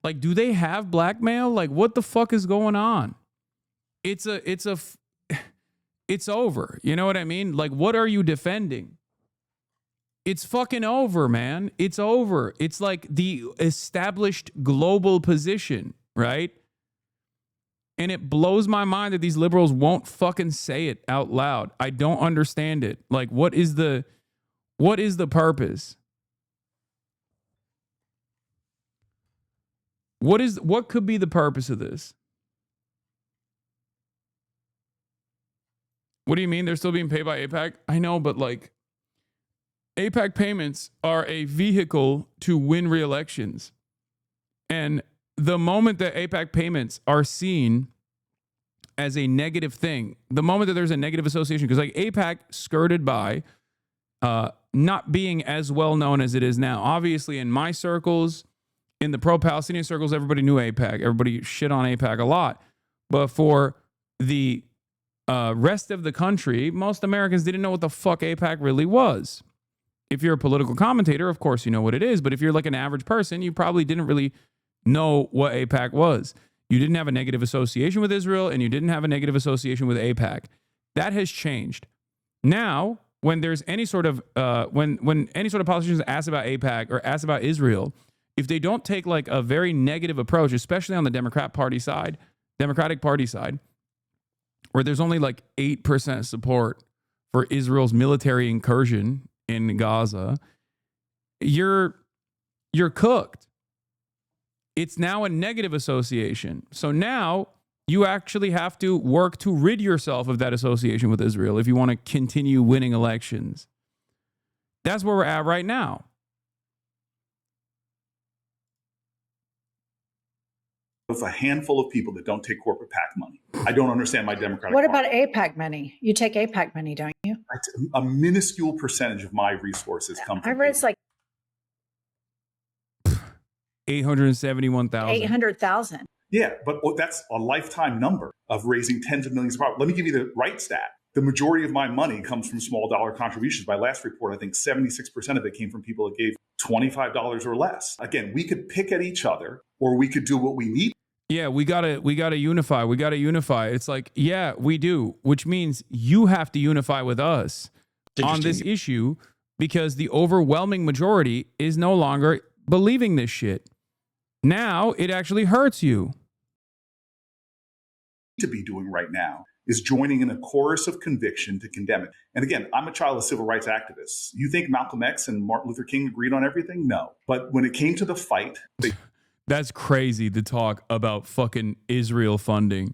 like, do they have blackmail? Like, what the fuck is going on? It's over. You know what I mean? Like, what are you defending? It's fucking over, man. It's over. It's like the established global position, right? And it blows my mind that these liberals won't fucking say it out loud. I don't understand it. Like, what is the purpose? What could be the purpose of this? What do you mean? They're still being paid by AIPAC? I know, but like, AIPAC payments are a vehicle to win re-elections. And the moment that AIPAC payments are seen as a negative thing, the moment that there's a negative association, because like AIPAC skirted by not being as well known as it is now. Obviously, in my circles, In the pro-Palestinian circles, everybody knew AIPAC. Everybody shit on AIPAC a lot. But for the rest of the country, most Americans didn't know what the fuck AIPAC really was. If you're a political commentator, of course you know what it is. But if you're like an average person, you probably didn't really know what AIPAC was. You didn't have a negative association with Israel, and you didn't have a negative association with AIPAC. That has changed. Now, when there's any sort of when any sort of politicians ask about AIPAC or ask about Israel, if they don't take like a very negative approach, especially on the Democratic Party side, where there's only like 8% support for Israel's military incursion in Gaza, you're cooked. It's now a negative association. So now you actually have to work to rid yourself of that association with Israel if you want to continue winning elections. That's where we're at right now. It's a handful of people that don't take corporate PAC money. I don't understand my Democratic What Party. about AIPAC money? You take AIPAC money, don't you? A minuscule percentage of my resources come I from read it's like 871,000. 800,000. Yeah, but that's a lifetime number of raising tens of millions of dollars. Let me give you the right stat. The majority of my money comes from small dollar contributions. My last report, I think 76% of it came from people that gave $25 or less. Again, we could pick at each other, or we could do what we need. Yeah, we gotta unify. We gotta unify. It's like, yeah, we do, which means you have to unify with us on this issue, because the overwhelming majority is no longer believing this shit. Now it actually hurts you. To be doing right now is joining in a chorus of conviction to condemn it. And again, I'm a child of civil rights activists. You think Malcolm X and Martin Luther King agreed on everything? No. But when it came to the fight, that's crazy to talk about fucking Israel funding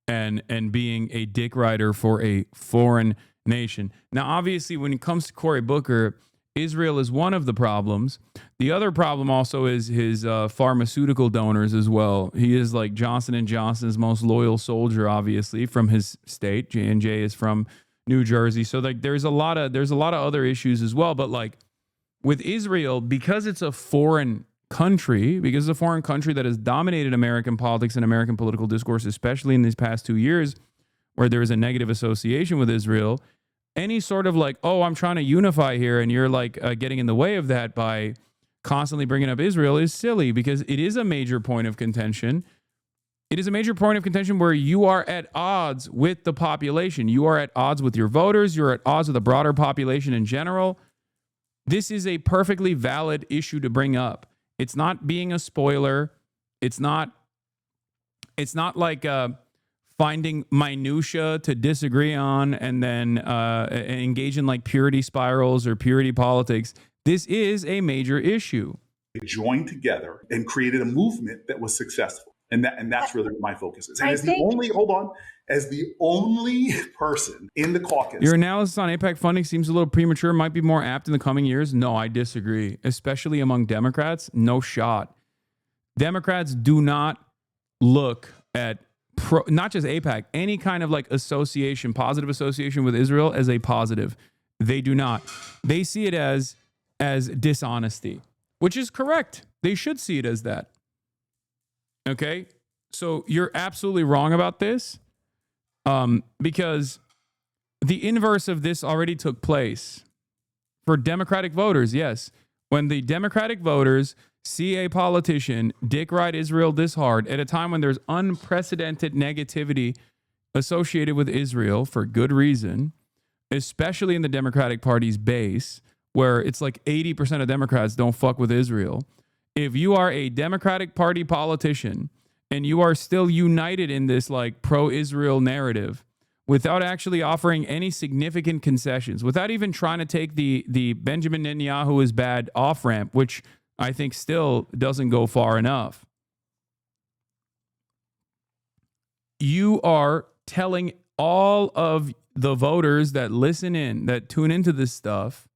and being a dick rider for a foreign nation. Now, obviously, when it comes to Cory Booker, Israel is one of the problems. The other problem also is his pharmaceutical donors as well. He is like Johnson & Johnson's most loyal soldier, obviously, from his state. J&J is from New Jersey. So like there's a lot of other issues as well. But like with Israel, because it's a foreign country, because it's a foreign country that has dominated American politics and American political discourse, especially in these past 2 years, where there is a negative association with Israel, any sort of like, oh, I'm trying to unify here, and you're like getting in the way of that by constantly bringing up Israel is silly, because it is a major point of contention. It is a major point of contention where you are at odds with the population. You are at odds with your voters. You're at odds with the broader population in general. This is a perfectly valid issue to bring up. It's not being a spoiler. It's not like finding minutia to disagree on and then engage in like purity spirals or purity politics. This is a major issue. They joined together and created a movement that was successful. And that's really what my focus is. And as the only person in the caucus. Your analysis on AIPAC funding seems a little premature, might be more apt in the coming years. No, I disagree. Especially among Democrats, no shot. Democrats do not look at not just AIPAC, any kind of like association, positive association with Israel as a positive. They do not. They see it as dishonesty, which is correct. They should see it as that. Okay? So you're absolutely wrong about this, because the inverse of this already took place for Democratic voters. Yes. When the Democratic voters see a politician dick ride Israel this hard at a time when there's unprecedented negativity associated with Israel for good reason, especially in the Democratic Party's base, where it's like 80% of Democrats don't fuck with Israel. If you are a Democratic Party politician and you are still united in this like pro-Israel narrative without actually offering any significant concessions, without even trying to take the Benjamin Netanyahu is bad off-ramp, which I think still doesn't go far enough. You are telling all of the voters that listen in, that tune into this stuff,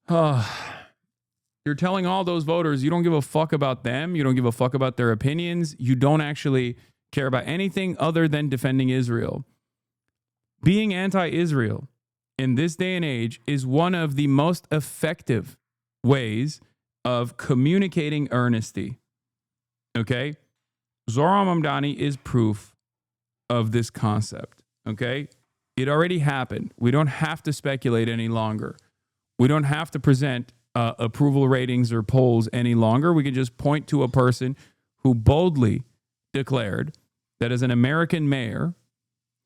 you're telling all those voters you don't give a fuck about them. You don't give a fuck about their opinions. You don't actually care about anything other than defending Israel. Being anti-Israel in this day and age is one of the most effective ways of communicating earnesty. Okay? Zohran Mamdani is proof of this concept. Okay? It already happened. We don't have to speculate any longer. We don't have to present approval ratings or polls any longer. We can just point to a person who boldly declared that as an American mayor,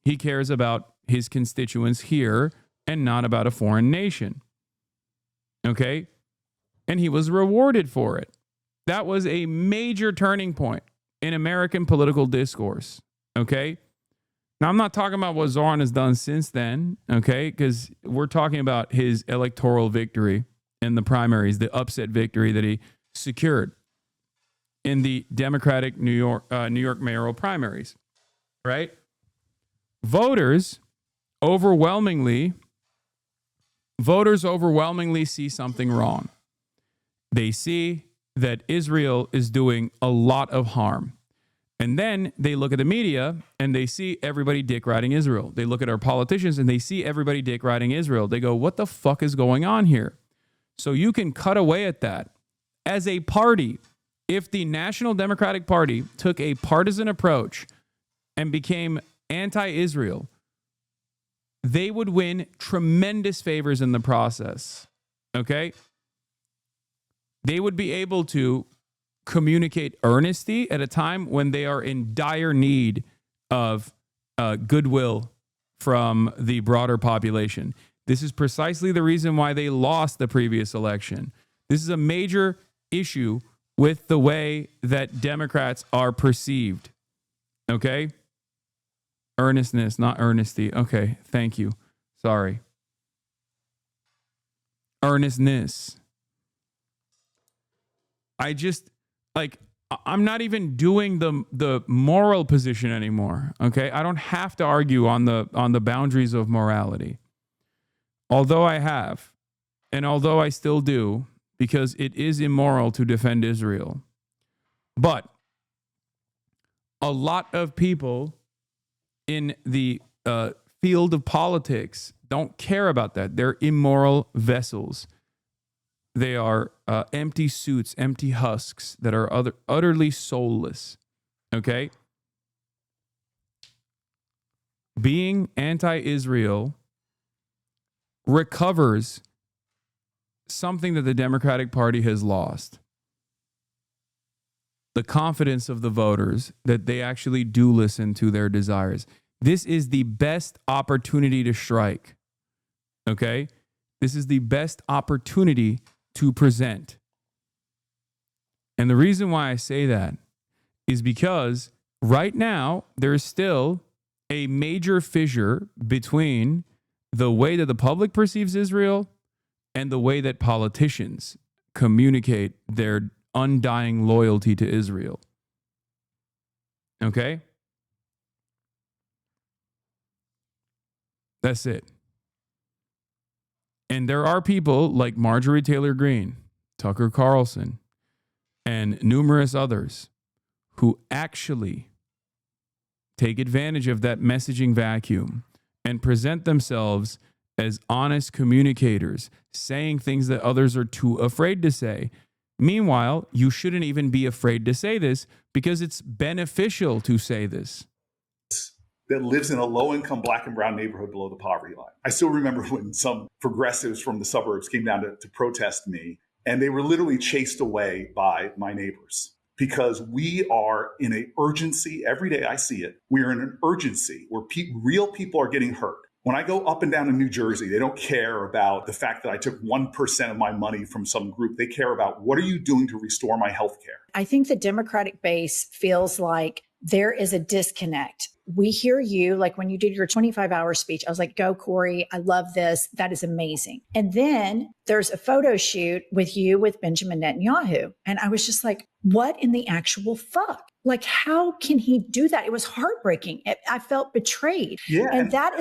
he cares about his constituents here and not about a foreign nation. Okay? And he was rewarded for it. That was a major turning point in American political discourse. Okay? Now, I'm not talking about what Zohran has done since then, okay? Because we're talking about his electoral victory in the primaries, the upset victory that he secured in the Democratic New York mayoral primaries, right? Voters overwhelmingly see something wrong. They see that Israel is doing a lot of harm. And then they look at the media and they see everybody dick riding Israel. They look at our politicians and they see everybody dick riding Israel. They go, what the fuck is going on here? So you can cut away at that. As a party, if the National Democratic Party took a partisan approach and became anti-Israel, they would win tremendous favors in the process. Okay? They would be able to communicate earnesty at a time when they are in dire need of goodwill from the broader population. This is precisely the reason why they lost the previous election. This is a major issue with the way that Democrats are perceived. Okay? Earnestness, not earnesty. Okay, thank you. Sorry. Earnestness. I'm not even doing the moral position anymore. Okay, I don't have to argue on the boundaries of morality. Although I have, and although I still do, because it is immoral to defend Israel. But a lot of people in the field of politics don't care about that. They're immoral vessels. They are empty suits, empty husks that are utterly soulless. Okay? Being anti-Israel recovers something that the Democratic Party has lost. The confidence of the voters that they actually do listen to their desires. This is the best opportunity to strike. Okay? This is the best opportunity to present. And the reason why I say that is because right now there is still a major fissure between the way that the public perceives Israel and the way that politicians communicate their undying loyalty to Israel. Okay? That's it. And there are people like Marjorie Taylor Greene, Tucker Carlson, and numerous others who actually take advantage of that messaging vacuum and present themselves as honest communicators, saying things that others are too afraid to say. Meanwhile, you shouldn't even be afraid to say this because it's beneficial to say this. That lives in a low-income black and brown neighborhood below the poverty line. I still remember when some progressives from the suburbs came down to protest me, and they were literally chased away by my neighbors because we are in an urgency. Every day I see it. We are in an urgency where real people are getting hurt. When I go up and down in New Jersey, they don't care about the fact that I took 1% of my money from some group. They care about what are you doing to restore my health care? I think the Democratic base feels like there is a disconnect. We hear you, like when you did your 25-hour speech, I was like, go, Corey. I love this. That is amazing. And then there's a photo shoot with you with Benjamin Netanyahu. And I was just like, what in the actual fuck? Like, how can he do that? It was heartbreaking. I felt betrayed. Yeah, and that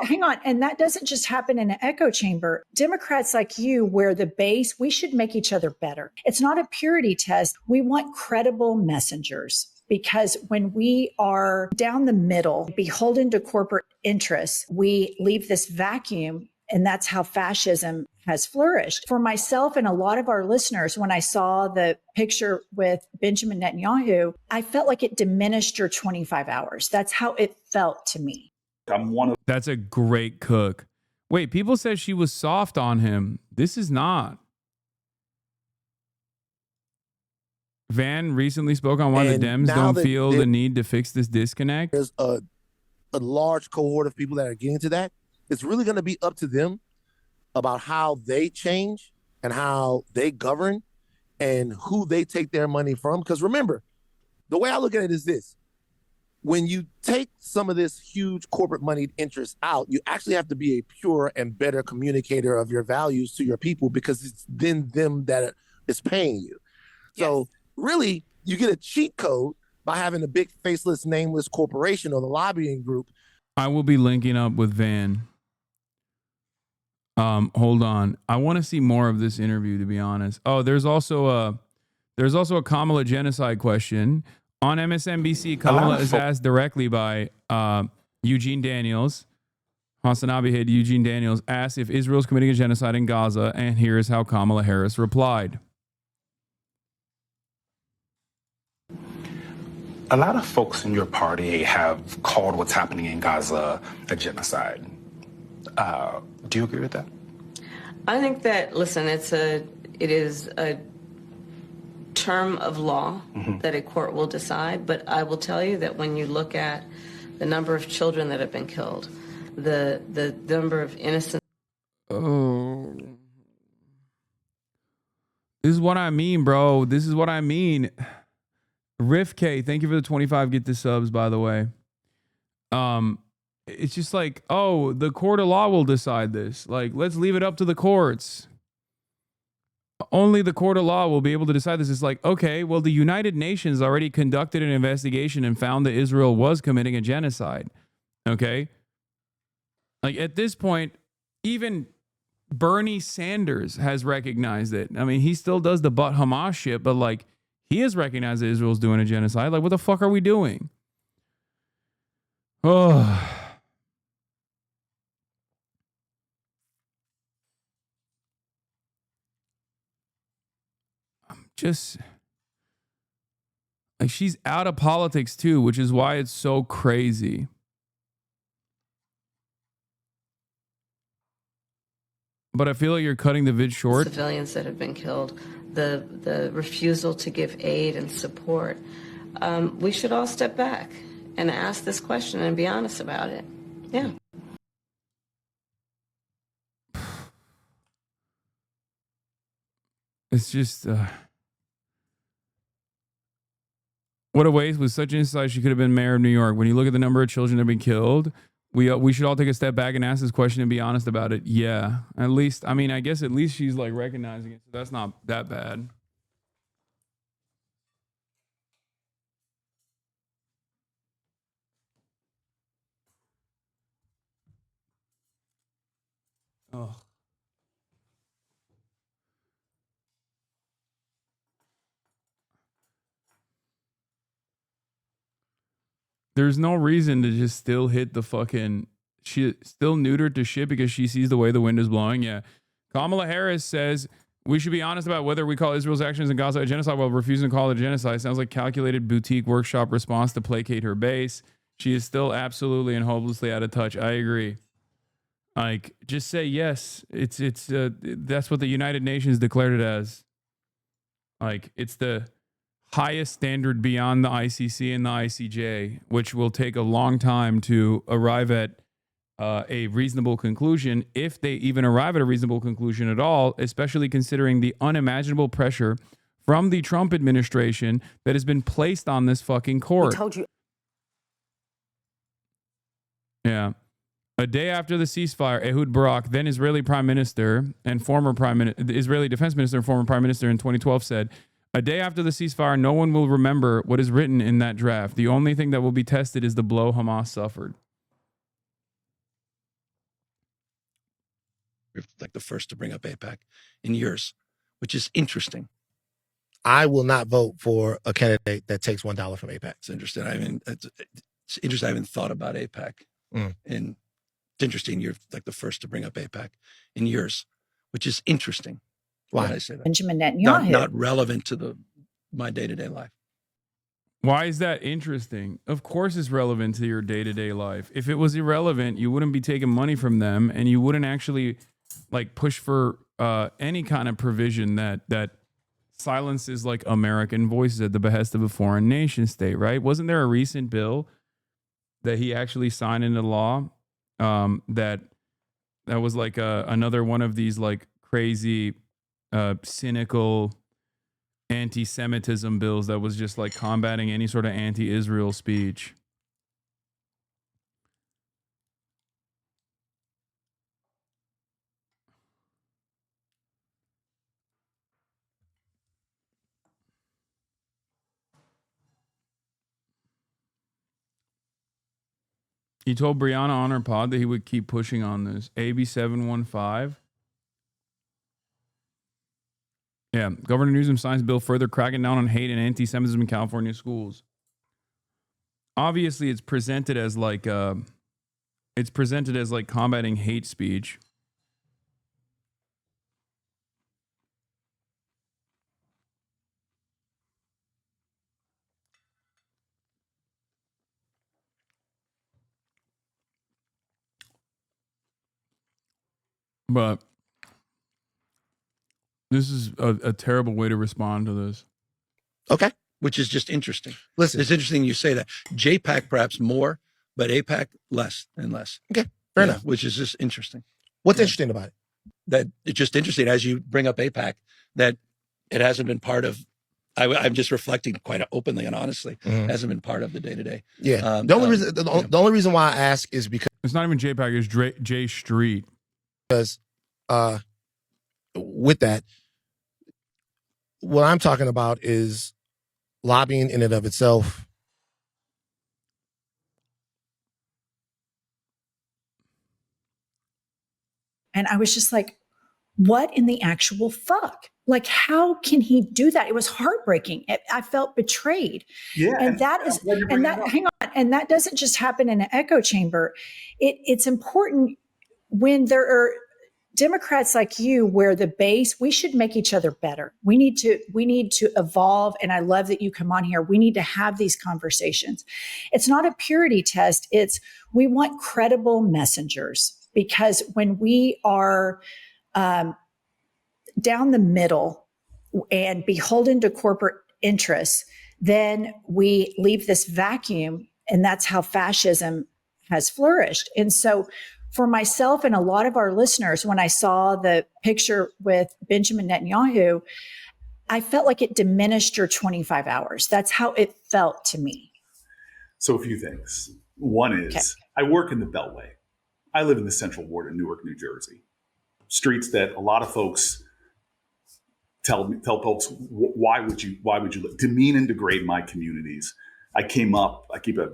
hang on. And that doesn't just happen in an echo chamber. Democrats like you, where the base, we should make each other better. It's not a purity test. We want credible messengers. Because when we are down the middle, beholden to corporate interests, we leave this vacuum. And that's how fascism has flourished. For myself and a lot of our listeners, when I saw the picture with Benjamin Netanyahu, I felt like it diminished your 25 hours. That's how it felt to me. That's a great cook. Wait, people said she was soft on him. This is not. Van recently spoke on why the Dems don't feel the need to fix this disconnect. There's a large cohort of people that are getting to that. It's really going to be up to them about how they change and how they govern and who they take their money from. Because remember, the way I look at it is this. When you take some of this huge corporate moneyed interest out, you actually have to be a pure and better communicator of your values to your people, because it's then them that is paying you. So really, you get a cheat code by having a big faceless, nameless corporation or the lobbying group. I will be linking up with Van. Hold on. I want to see more of this interview, to be honest. Oh, there's also a Kamala genocide question. On MSNBC, Kamala is asked directly by Eugene Daniels. HasanAbi head Eugene Daniels asked if Israel's committing a genocide in Gaza, and here's how Kamala Harris replied. A lot of folks in your party have called what's happening in Gaza a genocide. Do you agree with that? I think that, listen, it is a term of law that a court will decide, but I will tell you that when you look at the number of children that have been killed, the number of innocent. Oh. This is what I mean, bro. This is what I mean. Riff K, thank you for the 25 get the subs, by the way. It's just like, oh, the court of law will decide this. Like, let's leave it up to the courts. Only the court of law will be able to decide this. It's like, okay, well, the United Nations already conducted an investigation and found that Israel was committing a genocide. Okay? Like, at this point, even Bernie Sanders has recognized it. I mean, he still does the but Hamas shit, but like, he has recognized that Israel's doing a genocide. Like, what the fuck are we doing? Oh. I'm just... like, she's out of politics too, which is why it's so crazy. But I feel like you're cutting the vid short. Civilians that have been killed, the refusal to give aid and support. We should all step back and ask this question and be honest about it. Yeah. It's just... what a waste. With such insight, she could have been mayor of New York. When you look at the number of children that have been killed, we should all take a step back and ask this question and be honest about it. Yeah, at least, I mean, I guess at least she's like recognizing it. So that's not that bad. Oh. There's no reason to just still hit the fucking... she still neutered to shit because she sees the way the wind is blowing. Yeah. Kamala Harris says we should be honest about whether we call Israel's actions in Gaza a genocide while refusing to call it a genocide. Sounds like calculated boutique workshop response to placate her base. She is still absolutely and hopelessly out of touch. I agree. Like, just say yes. It's that's what the United Nations declared it as. Like, it's the highest standard beyond the ICC and the ICJ, which will take a long time to arrive at a reasonable conclusion, if they even arrive at a reasonable conclusion at all, especially considering the unimaginable pressure from the Trump administration that has been placed on this fucking court. We told you. Yeah. A day after the ceasefire, Ehud Barak, then Israeli Prime Minister and former Israeli Defense Minister and former Prime Minister in 2012 said, a day after the ceasefire, no one will remember what is written in that draft. The only thing that will be tested is the blow Hamas suffered. We're like the first to bring up AIPAC in years, which is interesting. I will not vote for a candidate that takes $1 from AIPAC. It's interesting. It's interesting. I haven't thought about AIPAC. And it's interesting. You're like the first to bring up AIPAC in years, which is interesting. Why? Why I say that? Benjamin Netanyahu. Not relevant to my day-to-day life. Why is that interesting? Of course it's relevant to your day-to-day life. If it was irrelevant, you wouldn't be taking money from them, and you wouldn't actually like push for any kind of provision that silences like American voices at the behest of a foreign nation state, right? Wasn't there a recent bill that he actually signed into law that was like another one of these like crazy cynical anti-Semitism bills that was just like combating any sort of anti-Israel speech? He told Brianna on her pod that he would keep pushing on this. AB715. Yeah, Governor Newsom signs bill further cracking down on hate and anti-Semitism in California schools. Obviously, it's presented as like combating hate speech. But this is a terrible way to respond to this. Okay. Which is just interesting. Listen. It's interesting you say that. JPAC perhaps more, but APAC less and less. Okay, fair enough. Which is just interesting. What's interesting about it? That it's just interesting as you bring up APAC that it hasn't been part of. I'm just reflecting quite openly and honestly. Hasn't been part of the day-to-day. Yeah. The only reason why I ask is because it's not even JPAC, it's J Street. Because with that, what I'm talking about is lobbying in and of itself. And I was just like, what in the actual fuck? Like, how can he do that? It was heartbreaking. I felt betrayed. Yeah. And that is, and that, hang on, and that doesn't just happen in an echo chamber. It's important when there are Democrats like you, where the base, we should make each other better. We need to evolve. And I love that you come on here. We need to have these conversations. It's not a purity test. We want credible messengers, because when we are down the middle and beholden to corporate interests, then we leave this vacuum, and that's how fascism has flourished. And so for myself and a lot of our listeners, when I saw the picture with Benjamin Netanyahu, I felt like it diminished your 25 hours. That's how it felt to me. So a few things. One is, I work in the Beltway. I live in the Central Ward in Newark, New Jersey. Streets that a lot of folks tell folks, why would you demean and degrade my communities? I keep a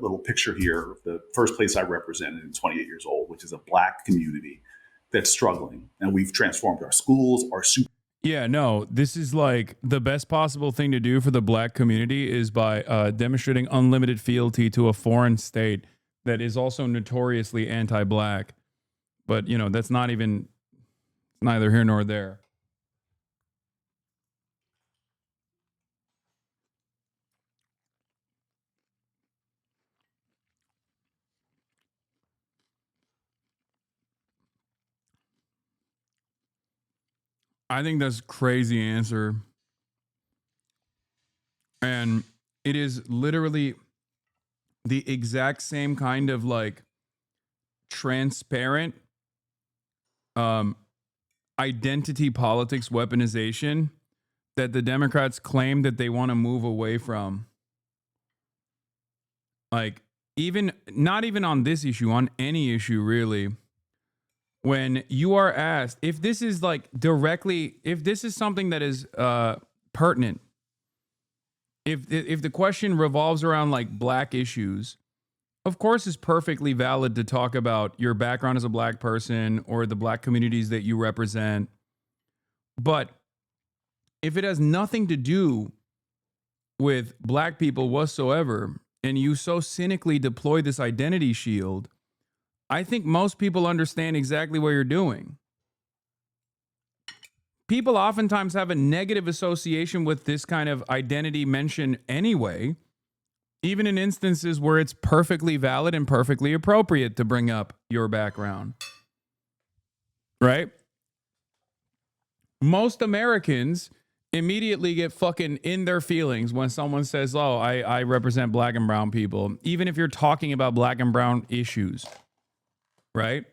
little picture here of the first place I represented at 28 years old, which is a Black community that's struggling. And we've transformed our schools, Yeah, no, this is like the best possible thing to do for the Black community is by demonstrating unlimited fealty to a foreign state that is also notoriously anti-Black. But, that's not even neither here nor there. I think that's a crazy answer. And it is literally the exact same kind of like transparent identity politics weaponization that the Democrats claim that they want to move away from. Like, not even on this issue, on any issue really. When you are asked if this is like if this is something that is pertinent, if the question revolves around like Black issues, of course it's perfectly valid to talk about your background as a Black person or the Black communities that you represent. But if it has nothing to do with Black people whatsoever, and you so cynically deploy this identity shield, I think most people understand exactly what you're doing. people oftentimes have a negative association with this kind of identity mention anyway, even in instances where it's perfectly valid and perfectly appropriate to bring up your background. Right? Most Americans immediately get fucking in their feelings when someone says, oh, I represent black and brown people, even if you're talking about black and brown issues. Right?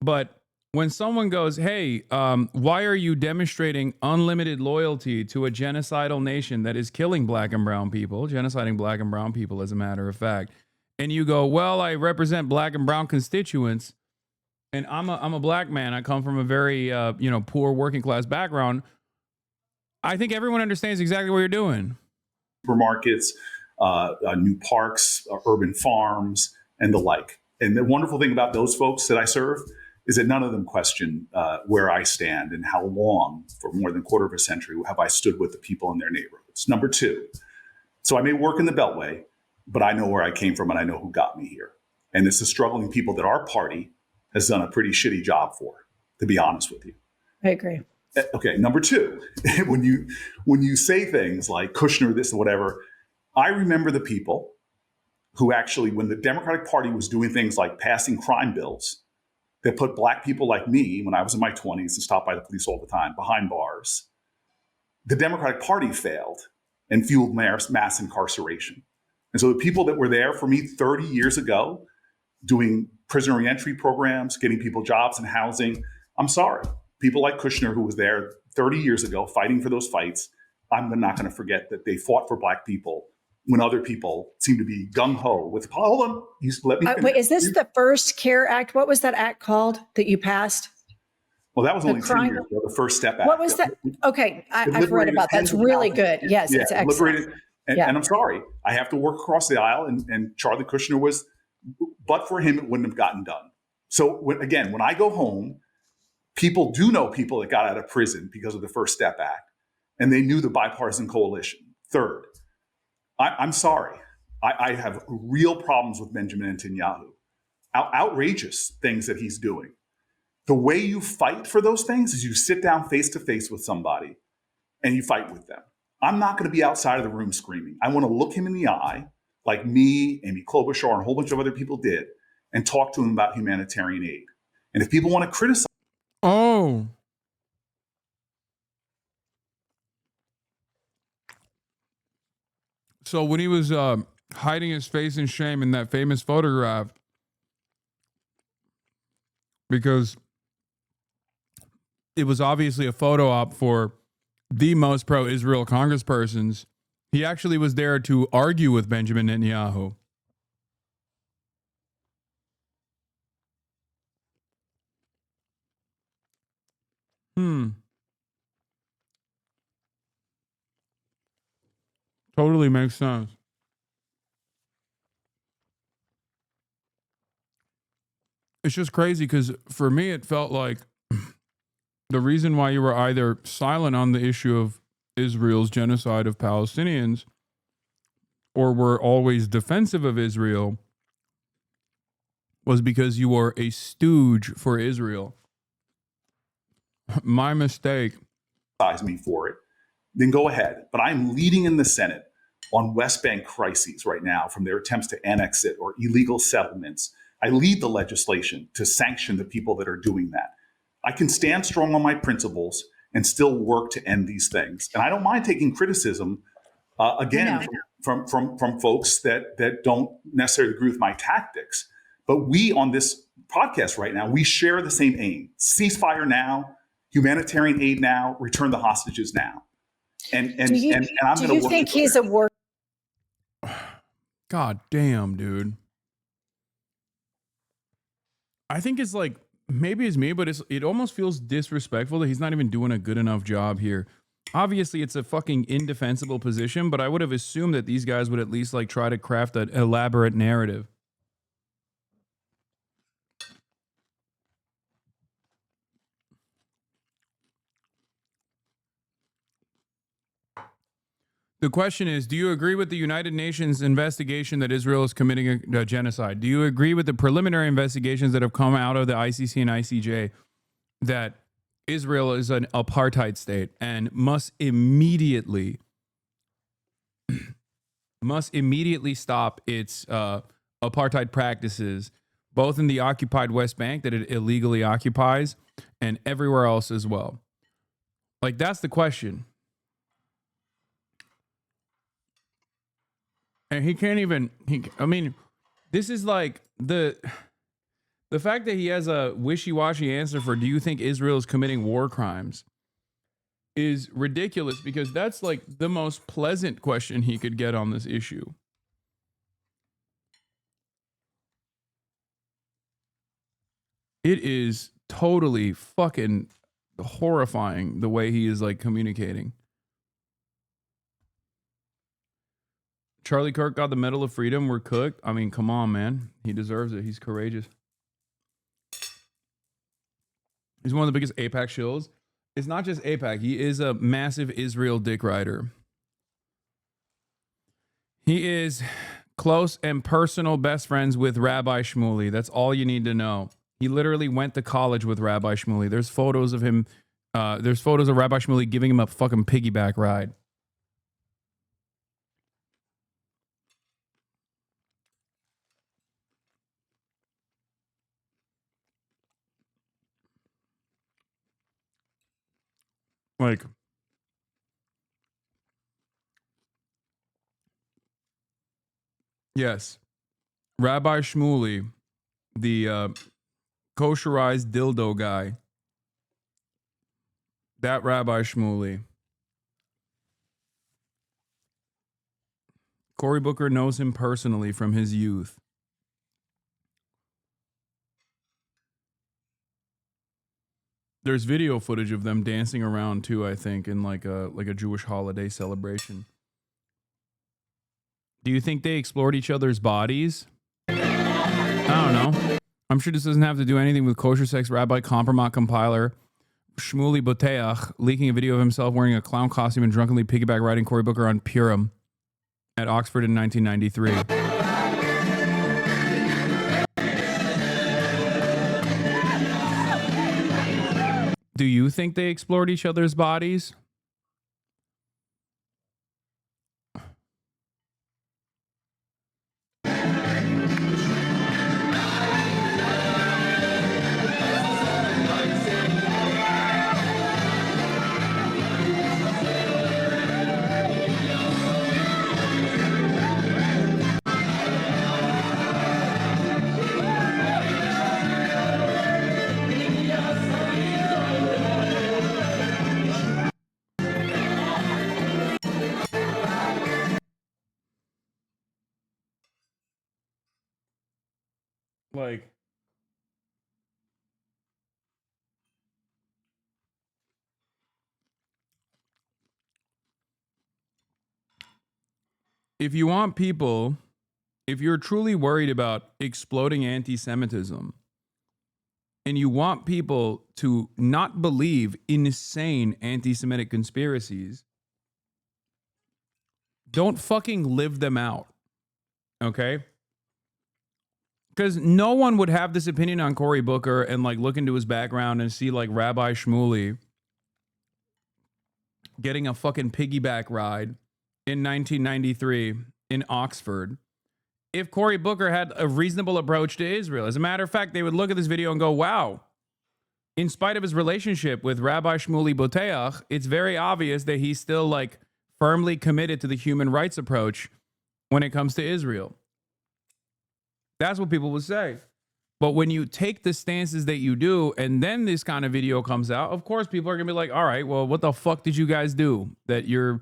But when someone goes, hey, why are you demonstrating unlimited loyalty to a genocidal nation that is killing black and brown people, genociding black and brown people, as a matter of fact, and you go, well, I represent black and brown constituents, and I'm a black man, I come from a very poor working class background, I think everyone understands exactly what you're doing. Supermarkets, new parks, urban farms, and the like. And the wonderful thing about those folks that I serve is that none of them question where I stand and how long, for more than a quarter of a century, have I stood with the people in their neighborhoods. Number two, so I may work in the Beltway, but I know where I came from and I know who got me here. And it's the struggling people that our party has done a pretty shitty job for, to be honest with you. I agree. Okay, number two, when you say things like Kushner, this and whatever, I remember the people who actually, when the Democratic Party was doing things like passing crime bills that put black people like me, when I was in my 20s and stopped by the police all the time, behind bars, the Democratic Party failed and fueled mass incarceration. And so the people that were there for me 30 years ago, doing prisoner reentry programs, getting people jobs and housing, I'm sorry. People like Kushner, who was there 30 years ago fighting for those fights, I'm not going to forget that they fought for black people when other people seem to be gung-ho with, hold on, you let me finish. Wait, is this the first CARE Act? What was that act called that you passed? Well, that was only 10 years ago, the First Step Act. What was that? Okay, I've read about that. That's really good. Yes, it's excellent. And I'm sorry, I have to work across the aisle, and Charlie Kushner was, but for him, it wouldn't have gotten done. So when I go home, people do know people that got out of prison because of the First Step Act, and they knew the bipartisan coalition. Third, I'm sorry. I have real problems with Benjamin Netanyahu. Outrageous things that he's doing. The way you fight for those things is you sit down face to face with somebody and you fight with them. I'm not going to be outside of the room screaming. I want to look him in the eye, like me, Amy Klobuchar, and a whole bunch of other people did, and talk to him about humanitarian aid. And if people want to criticize, So when he was hiding his face in shame in that famous photograph, because it was obviously a photo op for the most pro-Israel congresspersons, he actually was there to argue with Benjamin Netanyahu. Totally makes sense. It's just crazy because for me, it felt like the reason why you were either silent on the issue of Israel's genocide of Palestinians or were always defensive of Israel was because you were a stooge for Israel. My mistake. Me for it, then go ahead. But I'm leading in the Senate on West Bank crises right now, from their attempts to annex it or illegal settlements. I lead the legislation to sanction the people that are doing that. I can stand strong on my principles and still work to end these things. And I don't mind taking criticism, from folks that don't necessarily agree with my tactics. But we on this podcast right now, we share the same aim. Ceasefire now, humanitarian aid now, return the hostages now. And I'm going to work. Do you think he's a work? God damn, dude. I think it's like, maybe it's me, but it almost feels disrespectful that he's not even doing a good enough job here. Obviously, it's a fucking indefensible position, but I would have assumed that these guys would at least like try to craft an elaborate narrative. The question is, do you agree with the United Nations investigation that Israel is committing a genocide? Do you agree with the preliminary investigations that have come out of the ICC and ICJ that Israel is an apartheid state and must immediately stop its apartheid practices, both in the occupied West Bank that it illegally occupies and everywhere else as well. Like, that's the question. And he can't even, I mean, this is like the fact that he has a wishy-washy answer for, do you think Israel is committing war crimes, is ridiculous, because that's like the most pleasant question he could get on this issue. It is totally fucking horrifying the way he is like communicating. Charlie Kirk got the Medal of Freedom. We're cooked. I mean, come on, man. He deserves it. He's courageous. He's one of the biggest AIPAC shills. It's not just AIPAC. He is a massive Israel dick rider. He is close and personal best friends with Rabbi Shmuley. That's all you need to know. He literally went to college with Rabbi Shmuley. There's photos of him. There's photos of Rabbi Shmuley giving him a fucking piggyback ride. Like, yes, Rabbi Shmuley, the kosherized dildo guy, that Rabbi Shmuley. Cory Booker knows him personally from his youth. There's video footage of them dancing around too, I think, in like a Jewish holiday celebration. Do you think they explored each other's bodies? I don't know. I'm sure this doesn't have to do anything with kosher sex rabbi compromat compiler Shmuley Boteach leaking a video of himself wearing a clown costume and drunkenly piggyback riding Cory Booker on Purim at Oxford in 1993. Do you think they explored each other's bodies? Like, if you want people, if you're truly worried about exploding anti-Semitism, and you want people to not believe insane anti-Semitic conspiracies, don't fucking live them out, okay? Because no one would have this opinion on Cory Booker and like look into his background and see like Rabbi Shmuley getting a fucking piggyback ride in 1993 in Oxford if Cory Booker had a reasonable approach to Israel. As a matter of fact, they would look at this video and go, wow, in spite of his relationship with Rabbi Shmuley Boteach, it's very obvious that he's still like firmly committed to the human rights approach when it comes to Israel. That's what people would say. But when you take the stances that you do, and then this kind of video comes out, of course, people are going to be like, all right, well, what the fuck did you guys do that you're,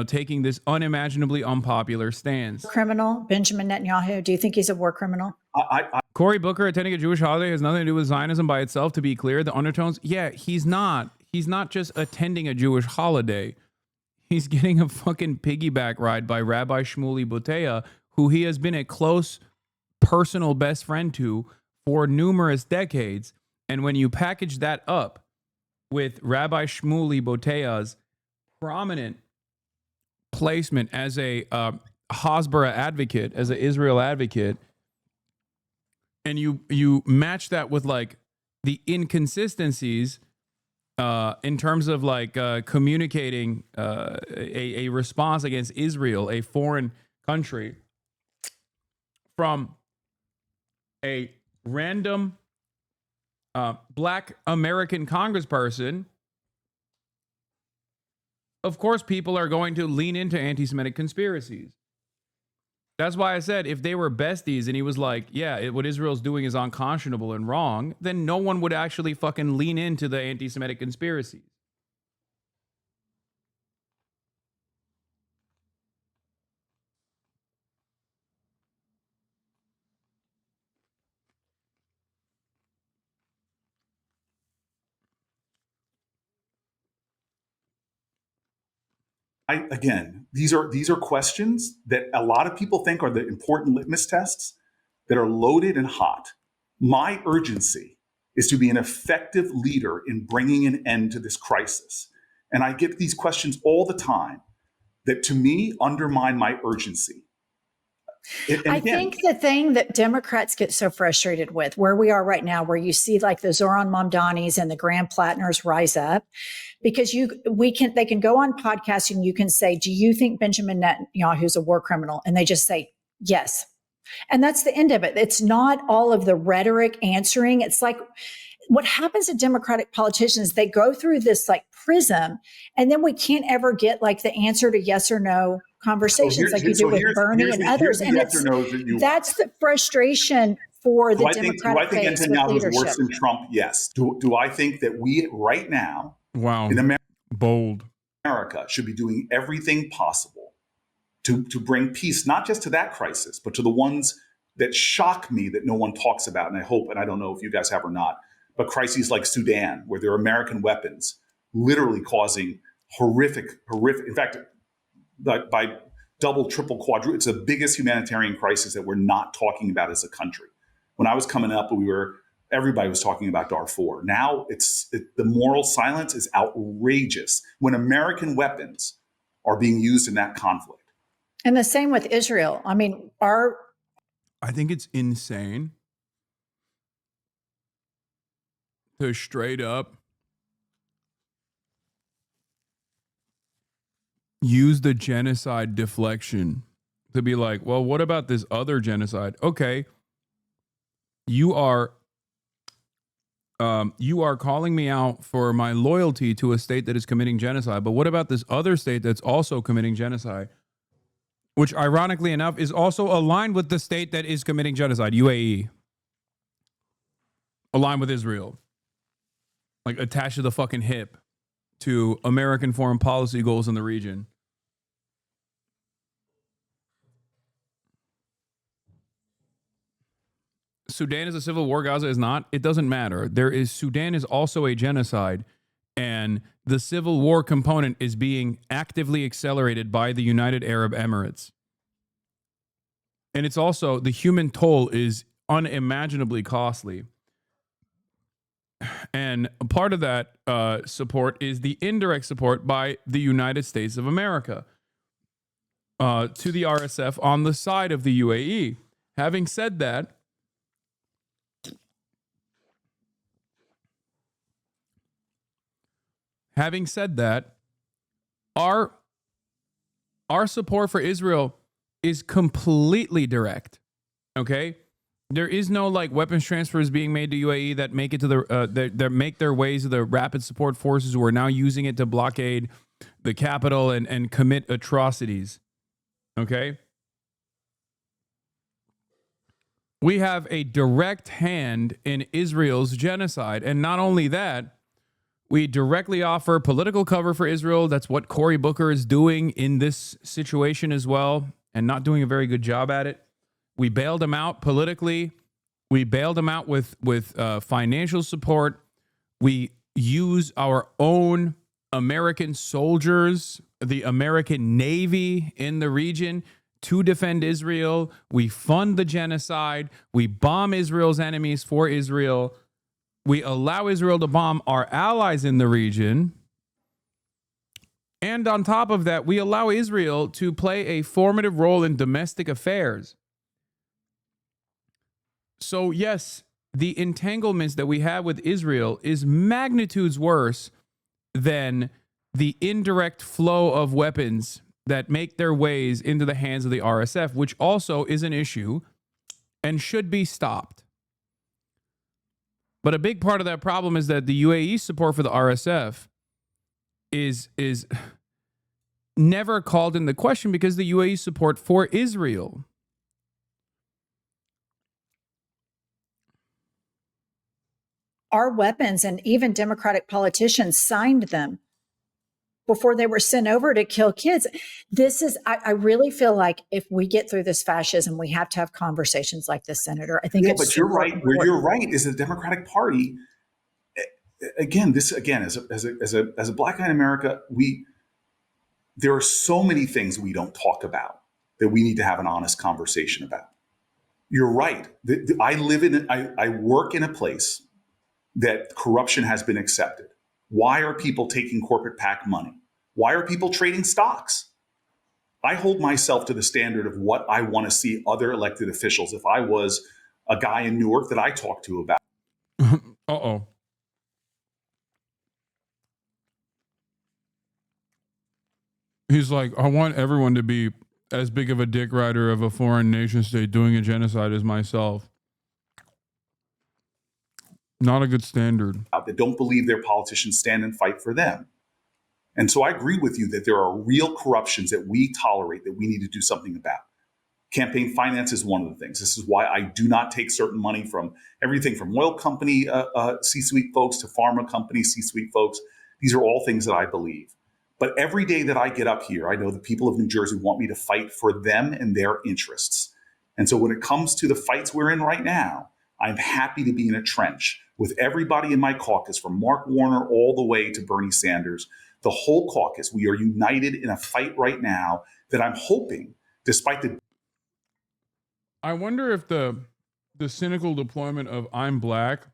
taking this unimaginably unpopular stance? Criminal, Benjamin Netanyahu, do you think he's a war criminal? Cory Booker attending a Jewish holiday has nothing to do with Zionism by itself, to be clear. The undertones, yeah, he's not. He's not just attending a Jewish holiday. He's getting a fucking piggyback ride by Rabbi Shmuley Boteach, who he has been a close personal best friend to for numerous decades. And when you package that up with Rabbi Shmuley Boteach's prominent placement as a Hasbara advocate, as an Israel advocate, and you match that with like the inconsistencies in terms of like communicating a response against Israel, a foreign country, from a random black American congressperson, of course people are going to lean into anti-Semitic conspiracies. That's why I said if they were besties and he was like, yeah, what Israel's doing is unconscionable and wrong, then no one would actually fucking lean into the anti-Semitic conspiracies. Again, these are questions that a lot of people think are the important litmus tests that are loaded and hot. My urgency is to be an effective leader in bringing an end to this crisis. And I get these questions all the time that to me undermine my urgency. I think the thing that Democrats get so frustrated with, where we are right now, where you see like the Zoran Mamdanis and the Graham Plattners rise up, because they can go on podcasts and you can say, do you think Benjamin Netanyahu's a war criminal? And they just say, yes. And that's the end of it. It's not all of the rhetoric answering. It's like what happens to Democratic politicians, they go through this like prism, and then we can't ever get like the answer to yes or no conversations like you do with Bernie and others. And that's the frustration for the Democratic base with Netanyahu is leadership. worse than Trump? Yes. Do I think that we right now, in America, should be doing everything possible to bring peace, not just to that crisis, but to the ones that shock me that no one talks about? And I hope, and I don't know if you guys have or not, but crises like Sudan, where there are American weapons literally causing horrific, in fact, by double, triple, quadruple, it's the biggest humanitarian crisis that we're not talking about as a country. When I was coming up, everybody was talking about Darfur. Now the moral silence is outrageous when American weapons are being used in that conflict. And the same with Israel. I mean, I think it's insane to straight up use the genocide deflection to be like, well, what about this other genocide? Okay, you are calling me out for my loyalty to a state that is committing genocide, but what about this other state that's also committing genocide, which ironically enough is also aligned with the state that is committing genocide, UAE, aligned with Israel, like attached to the fucking hip to American foreign policy goals in the region. Sudan is a civil war, Gaza is not. It doesn't matter. Sudan is also a genocide, and the civil war component is being actively accelerated by the United Arab Emirates. And it's also, the human toll is unimaginably costly. And part of that support is the indirect support by the United States of America to the RSF on the side of the UAE. Having said that, our support for Israel is completely direct. Okay? There is no like weapons transfers being made to UAE that make it to that make their ways to the rapid support forces who are now using it to blockade the capital and commit atrocities. Okay? We have a direct hand in Israel's genocide. And not only that, we directly offer political cover for Israel. That's what Cory Booker is doing in this situation as well, and not doing a very good job at it. We bailed him out politically. We bailed him out with financial support. We use our own American soldiers, the American Navy in the region, to defend Israel. We fund the genocide. We bomb Israel's enemies for Israel. We allow Israel to bomb our allies in the region. And on top of that, we allow Israel to play a formative role in domestic affairs. So yes, the entanglements that we have with Israel is magnitudes worse than the indirect flow of weapons that make their ways into the hands of the RSF, which also is an issue and should be stopped. But a big part of that problem is that the UAE support for the RSF is never called into question because the UAE support for Israel. Our weapons and even Democratic politicians signed them before they were sent over to kill kids. I really feel like if we get through this fascism, we have to have conversations like this, Senator. I think it's but you're right. important. Where you're right is the Democratic Party. As a black guy in America, there are so many things we don't talk about that we need to have an honest conversation about. You're right. I work in a place that corruption has been accepted. Why are people taking corporate PAC money? Why are people trading stocks? I hold myself to the standard of what I want to see other elected officials, if I was a guy in Newark that I talked to about. Uh-oh. He's like, I want everyone to be as big of a dick rider of a foreign nation state doing a genocide as myself. Not a good standard. That don't believe their politicians stand and fight for them. And so I agree with you that there are real corruptions that we tolerate that we need to do something about. Campaign finance is one of the things. This is why I do not take certain money from everything from oil company C-suite folks to pharma company C-suite folks. These are all things that I believe. But every day that I get up here, I know the people of New Jersey want me to fight for them and their interests. And so when it comes to the fights we're in right now, I'm happy to be in a trench with everybody in my caucus, from Mark Warner all the way to Bernie Sanders. The whole caucus, we are united in a fight right now that I'm hoping, despite the... I wonder if the cynical deployment of I'm black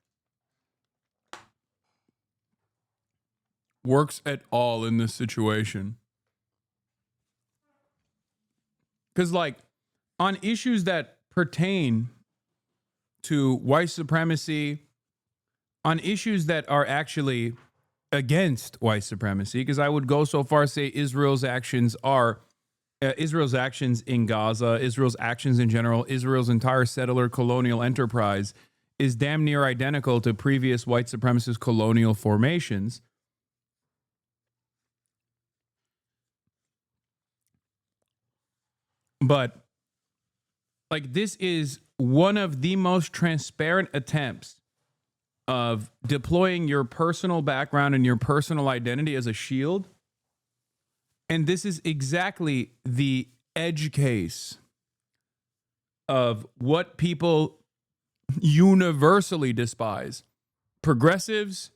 works at all in this situation. Because, like, on issues that pertain to white supremacy, on issues that are actually against white supremacy, because I would go so far as say Israel's actions in Gaza, Israel's actions in general, Israel's entire settler colonial enterprise is damn near identical to previous white supremacist colonial formations. But, like, this is one of the most transparent attempts of deploying your personal background and your personal identity as a shield. And this is exactly the edge case of what people universally despise. Progressives,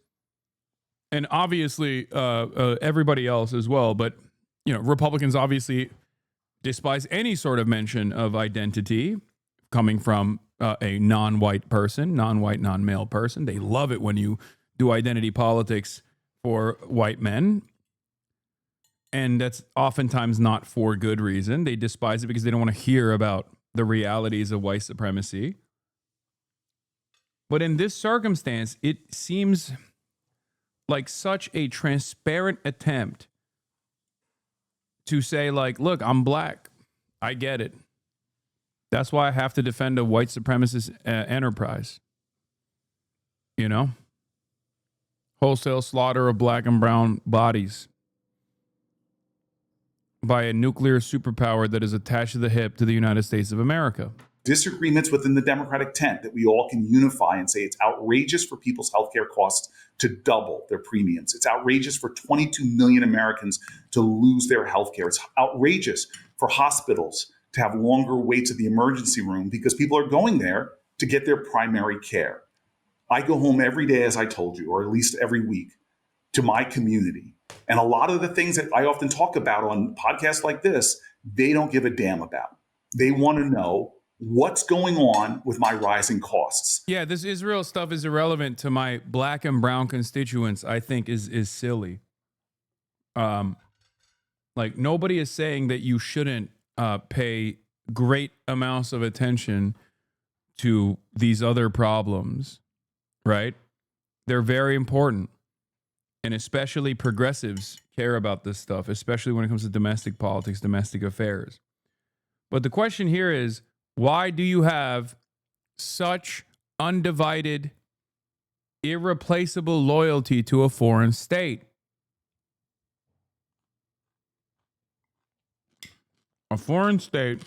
and obviously everybody else as well. But, you know, Republicans obviously despise any sort of mention of identity coming from a non-white person, non-white, non-male person. They love it when you do identity politics for white men. And that's oftentimes not for good reason. They despise it because they don't want to hear about the realities of white supremacy. But in this circumstance, it seems like such a transparent attempt to say, like, look, I'm black. I get it. That's why I have to defend a white supremacist enterprise. You know? Wholesale slaughter of black and brown bodies by a nuclear superpower that is attached to the hip to the United States of America. Disagreements within the Democratic tent that we all can unify and say it's outrageous for people's healthcare costs to double their premiums. It's outrageous for 22 million Americans to lose their healthcare. It's outrageous for hospitals to have longer waits at the emergency room because people are going there to get their primary care. I go home every day, as I told you, or at least every week, to my community. And a lot of the things that I often talk about on podcasts like this, they don't give a damn about. They want to know what's going on with my rising costs. Yeah, this Israel stuff is irrelevant to my black and brown constituents, I think is silly. Like, nobody is saying that you shouldn't pay great amounts of attention to these other problems, right? They're very important. and especially progressives care about this stuff, especially when it comes to domestic politics, domestic affairs. But the question here is, why do you have such undivided, irreplaceable loyalty to a foreign state? A foreign state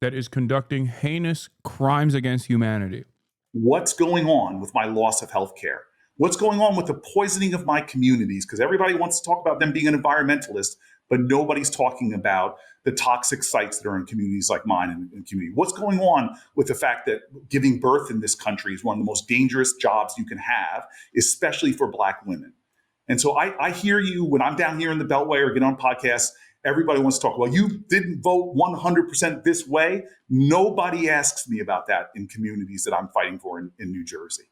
that is conducting heinous crimes against humanity. What's going on with my loss of health care? What's going on with the poisoning of my communities? Because everybody wants to talk about them being an environmentalist, but nobody's talking about the toxic sites that are in communities like mine and community. What's going on with the fact that giving birth in this country is one of the most dangerous jobs you can have, especially for Black women? And so I hear you when I'm down here in the Beltway or get on podcasts, everybody wants to talk, well, you didn't vote 100% this way. Nobody asks me about that in communities that I'm fighting for in New Jersey.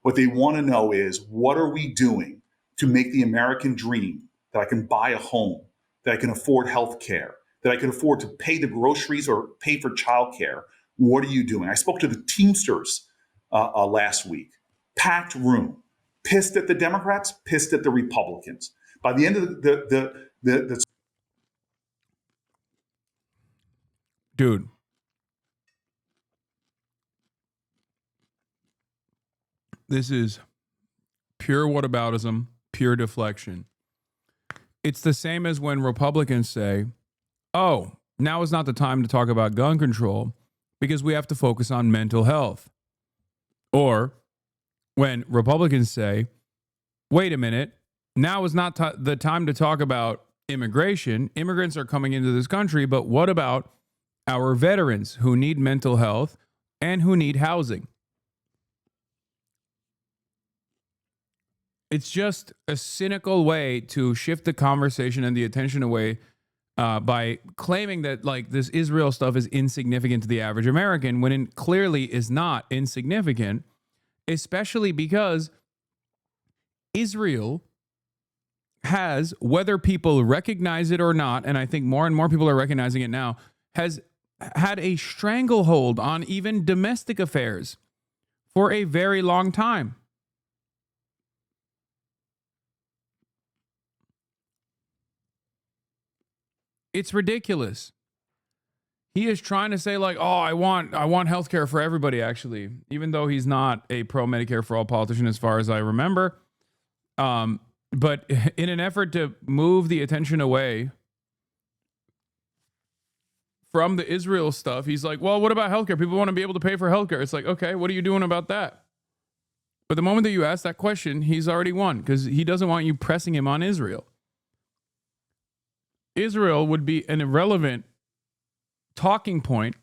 What they want to know is, what are we doing to make the American dream, that I can buy a home, that I can afford health care, that I can afford to pay the groceries or pay for childcare? What are you doing? I spoke to the Teamsters last week. Packed room. Pissed at the Democrats, pissed at the Republicans. By the end of the Dude, this is pure whataboutism, pure deflection. It's the same as when Republicans say, oh, now is not the time to talk about gun control because we have to focus on mental health. Or when Republicans say, wait a minute, now is not the time to talk about immigration. Immigrants are coming into this country, but what about our veterans who need mental health and who need housing? It's just a cynical way to shift the conversation and the attention away by claiming that like this Israel stuff is insignificant to the average American when it clearly is not insignificant, especially because Israel has, whether people recognize it or not, and I think more and more people are recognizing it now, has had a stranglehold on even domestic affairs for a very long time. It's ridiculous. He is trying to say like, oh, I want healthcare for everybody, actually, even though he's not a pro-Medicare for all politician as far as I remember. But in an effort to move the attention away from the Israel stuff, he's like, well, what about healthcare? People want to be able to pay for healthcare. It's like, okay, what are you doing about that? But the moment that you ask that question, he's already won because he doesn't want you pressing him on Israel. Israel would be an irrelevant talking point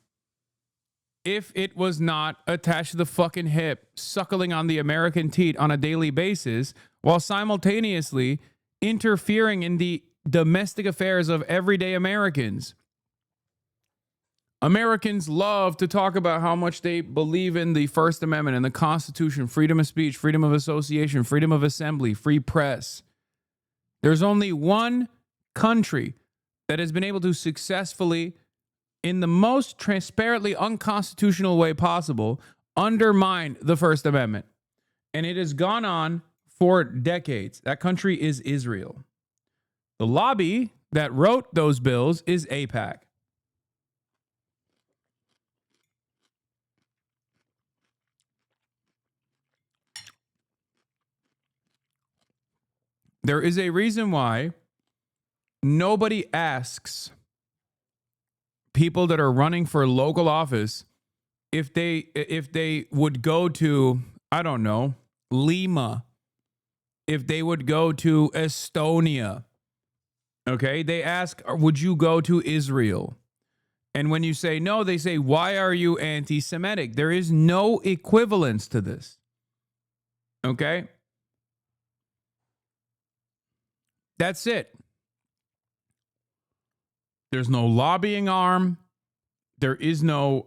if it was not attached to the fucking hip, suckling on the American teat on a daily basis, while simultaneously interfering in the domestic affairs of everyday Americans. Americans love to talk about how much they believe in the First Amendment and the Constitution, freedom of speech, freedom of association, freedom of assembly, free press. There's only one country that has been able to successfully, in the most transparently unconstitutional way possible, undermine the First Amendment. And it has gone on for decades. That country is Israel. The lobby that wrote those bills is AIPAC. There is a reason why nobody asks people that are running for local office if they would go to, I don't know, Lima, if they would go to Estonia. Okay, they ask, would you go to Israel? And when you say no, they say, why are you anti-Semitic? There is no equivalence to this. Okay? That's it. There's no lobbying arm. There is no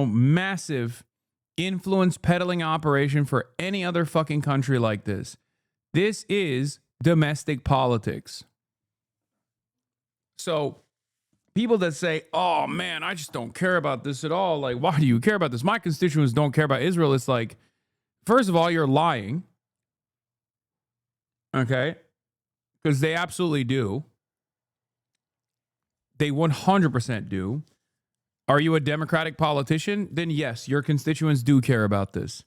massive influence peddling operation for any other fucking country like this. This is domestic politics. So people that say, oh man, I just don't care about this at all. Like, why do you care about this? My constituents don't care about Israel. It's like, first of all, you're lying. Okay? Because they absolutely do. They 100% do. Are you a Democratic politician? Then yes, your constituents do care about this.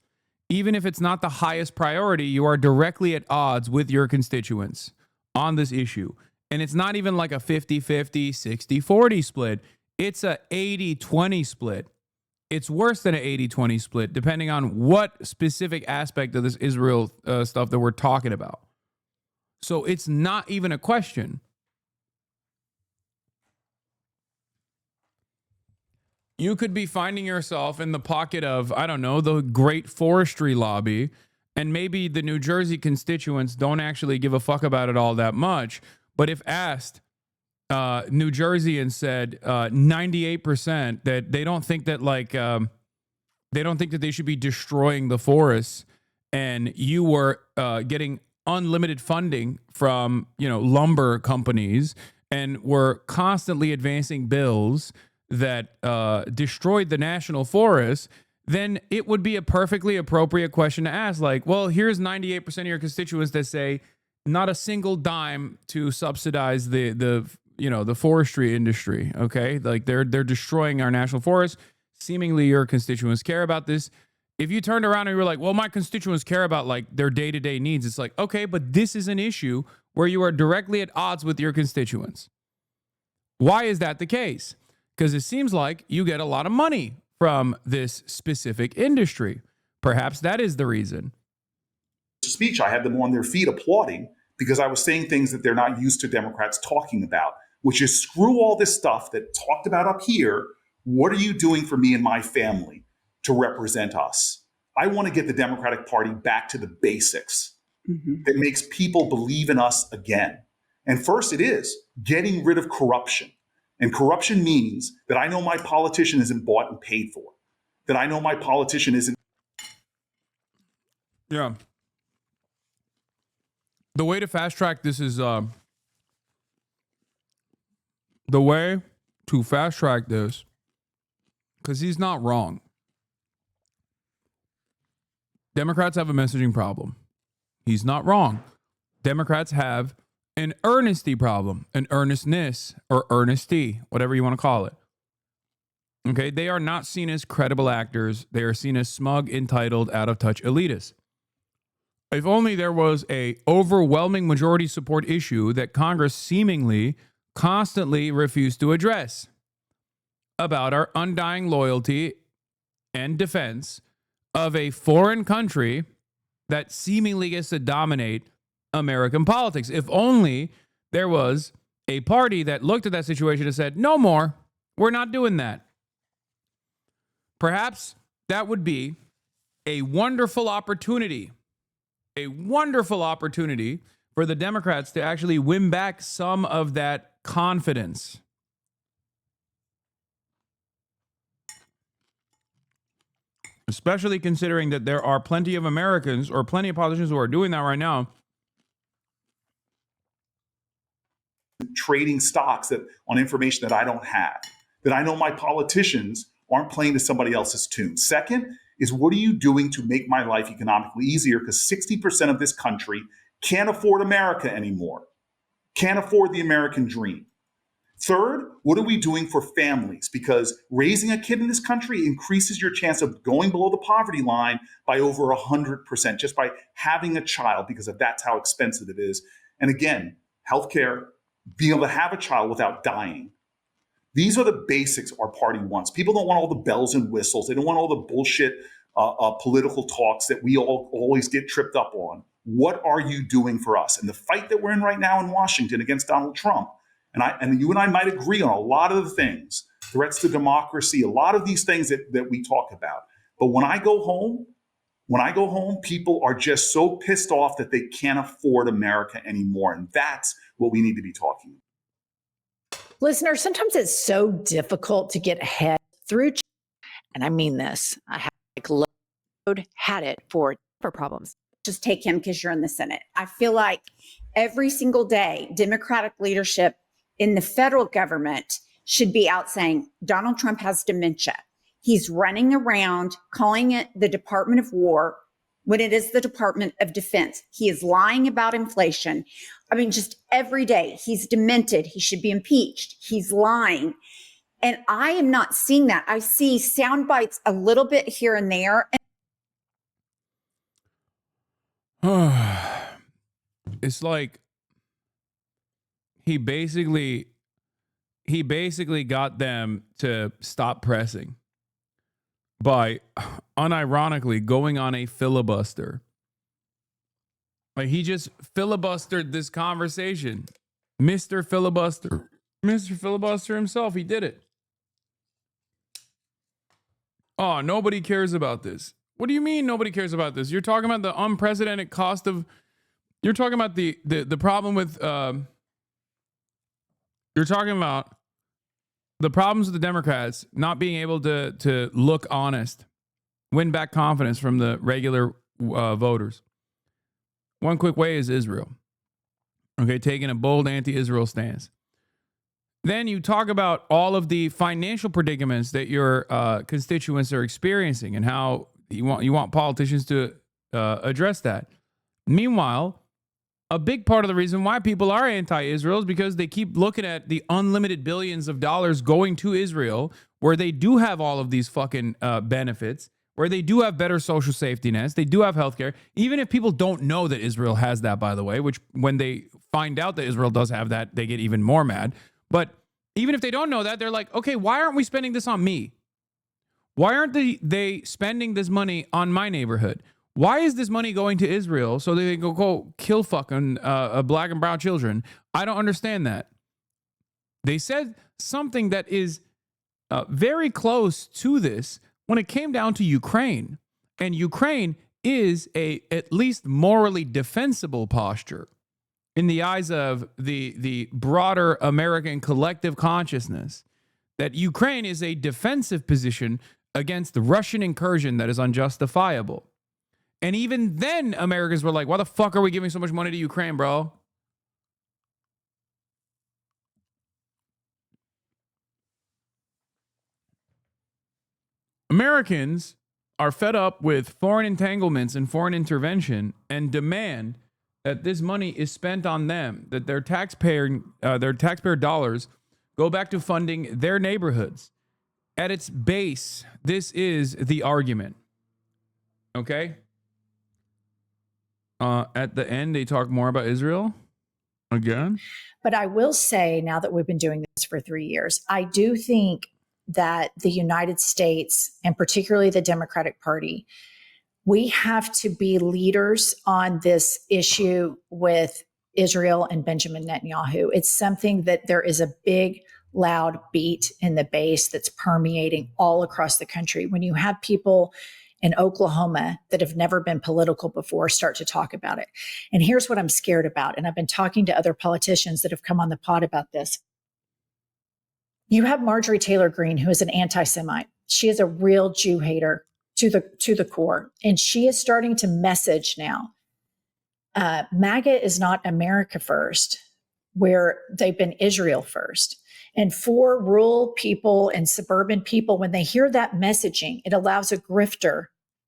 Even if it's not the highest priority, you are directly at odds with your constituents on this issue. And it's not even like a 50-50, 60-40 split. It's a 80-20 split. It's worse than an 80-20 split, depending on what specific aspect of this Israel stuff that we're talking about. So it's not even a question. You could be finding yourself in the pocket of, I don't know, the great forestry lobby, and maybe the New Jersey constituents don't actually give a fuck about it all that much. But if asked, New Jerseyans said 98% that they don't think that they don't think that they should be destroying the forests, and you were getting unlimited funding from lumber companies and were constantly advancing bills that destroyed the national forest, then it would be a perfectly appropriate question to ask. Like, well, here's 98% of your constituents that say not a single dime to subsidize the forestry industry. Okay, like they're destroying our national forest. Seemingly, your constituents care about this. If you turned around and you were like, well, my constituents care about like their day-to-day needs, it's like, okay, but this is an issue where you are directly at odds with your constituents. Why is that the case? Because it seems like you get a lot of money from this specific industry. Perhaps that is the reason. Speech, I had them on their feet applauding because I was saying things that they're not used to Democrats talking about, which is screw all this stuff that talked about up here. What are you doing for me and my family to represent us? I want to get the Democratic Party back to the basics that makes people believe in us again. And first, it is getting rid of corruption. And corruption means that I know my politician isn't bought and paid for, that I know my politician isn't. Yeah. The way to fast track this is the way to fast track this, because he's not wrong. Democrats have a messaging problem. He's not wrong. Democrats have an earnesty problem, an earnestness or earnesty, whatever you want to call it. Okay, they are not seen as credible actors. They are seen as smug, entitled, out-of-touch elitists. If only there was a overwhelming majority support issue that Congress seemingly constantly refused to address about our undying loyalty and defense of a foreign country that seemingly gets to dominate American politics. If only there was a party that looked at that situation and said, no more, we're not doing that. Perhaps that would be a wonderful opportunity for the Democrats to actually win back some of that confidence. Especially considering that there are plenty of Americans or plenty of politicians who are doing that right now. Trading stocks on information that I don't have, that I know my politicians aren't playing to somebody else's tune. Second is, what are you doing to make my life economically easier? Because 60% of this country can't afford America anymore, can't afford the American dream. Third, what are we doing for families? Because raising a kid in this country increases your chance of going below the poverty line by over 100% just by having a child, because that's how expensive it is. And again, healthcare, being able to have a child without dying. These are the basics our party wants. People don't want all the bells and whistles. They don't want all the bullshit political talks that we all always get tripped up on. What are you doing for us? And the fight that we're in right now in Washington against Donald Trump, and you and I might agree on a lot of the things, threats to democracy, a lot of these things that we talk about. But when I go home, people are just so pissed off that they can't afford America anymore. And that's what we need to be talking about. Listeners, sometimes it's so difficult to get ahead through, and I mean this, I have had it for problems. Just take him because you're in the Senate. I feel like every single day, Democratic leadership in the federal government should be out saying Donald Trump has dementia. He's running around calling it the Department of War, when it is the Department of Defense. He is lying about inflation. I mean, just every day he's demented. He should be impeached. He's lying. And I am not seeing that. I see sound bites a little bit here and there. It's like he basically got them to stop pressing by unironically going on a filibuster. Like he just filibustered this conversation. Mr. Filibuster. Mr. Filibuster himself, he did it. Oh, nobody cares about this. What do you mean nobody cares about this? You're talking about the unprecedented cost of, you're talking about the problem with, you're talking about the problems with the Democrats not being able to look honest, win back confidence from the regular voters. One quick way is Israel. Okay, taking a bold anti-Israel stance. Then you talk about all of the financial predicaments that your constituents are experiencing and how you want politicians to address that. Meanwhile, a big part of the reason why people are anti-Israel is because they keep looking at the unlimited billions of dollars going to Israel, where they do have all of these fucking benefits, where they do have better social safety nets, they do have healthcare. Even if people don't know that Israel has that, by the way, which when they find out that Israel does have that, they get even more mad. But even if they don't know that, they're like, okay, why aren't we spending this on me? Why aren't they spending this money on my neighborhood? Why is this money going to Israel so they can go kill fucking black and brown children? I don't understand that. They said something that is very close to this when it came down to Ukraine. And Ukraine is a at least morally defensible posture in the eyes of the broader American collective consciousness, that Ukraine is a defensive position against the Russian incursion that is unjustifiable. And even then, Americans were like, why the fuck are we giving so much money to Ukraine, bro? Americans are fed up with foreign entanglements and foreign intervention and demand that this money is spent on them, that their taxpayer dollars go back to funding their neighborhoods. At its base, this is the argument. Okay? At the end, they talk more about Israel again. But I will say, now that we've been doing this for 3 years, I do think that the United States, and particularly the Democratic Party, we have to be leaders on this issue with Israel and Benjamin Netanyahu. It's something that there is a big, loud beat in the base that's permeating all across the country. When you have people in Oklahoma that have never been political before start to talk about it. And here's what I'm scared about. And I've been talking to other politicians that have come on the pod about this. You have Marjorie Taylor Greene, who is an anti-Semite. She is a real Jew hater to the core. And she is starting to message now. MAGA is not America first, where they've been Israel first. And for rural people and suburban people, when they hear that messaging, it allows a grifter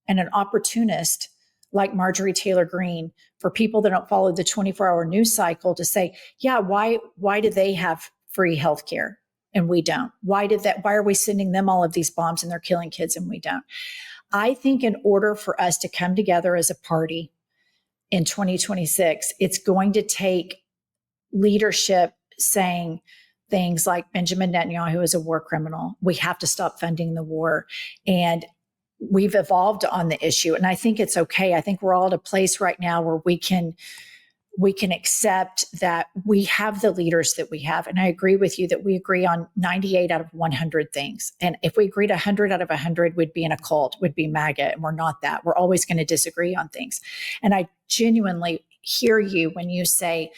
and an opportunist like Marjorie Taylor Greene, for people that don't follow the 24-hour news cycle, to say, yeah, why do they have free healthcare and we don't? Why are we sending them all of these bombs and they're killing kids and we don't? I think in order for us to come together as a party in 2026, it's going to take leadership saying things like Benjamin Netanyahu is a war criminal. We have to stop funding the war. And we've evolved on the issue. And I think it's okay. I think we're all at a place right now where we can accept that we have the leaders that we have. And I agree with you that we agree on 98 out of 100 things. And if we agreed 100 out of 100, we'd be in a cult, would be MAGA. And we're not that. We're always going to disagree on things. And I genuinely hear you when you say,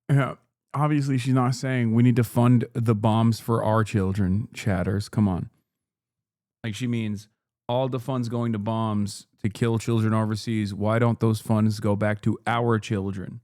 yeah, obviously she's not saying we need to fund the bombs for our children, chatters. Come on. Like, she means all the funds going to bombs to kill children overseas. Why don't those funds go back to our children?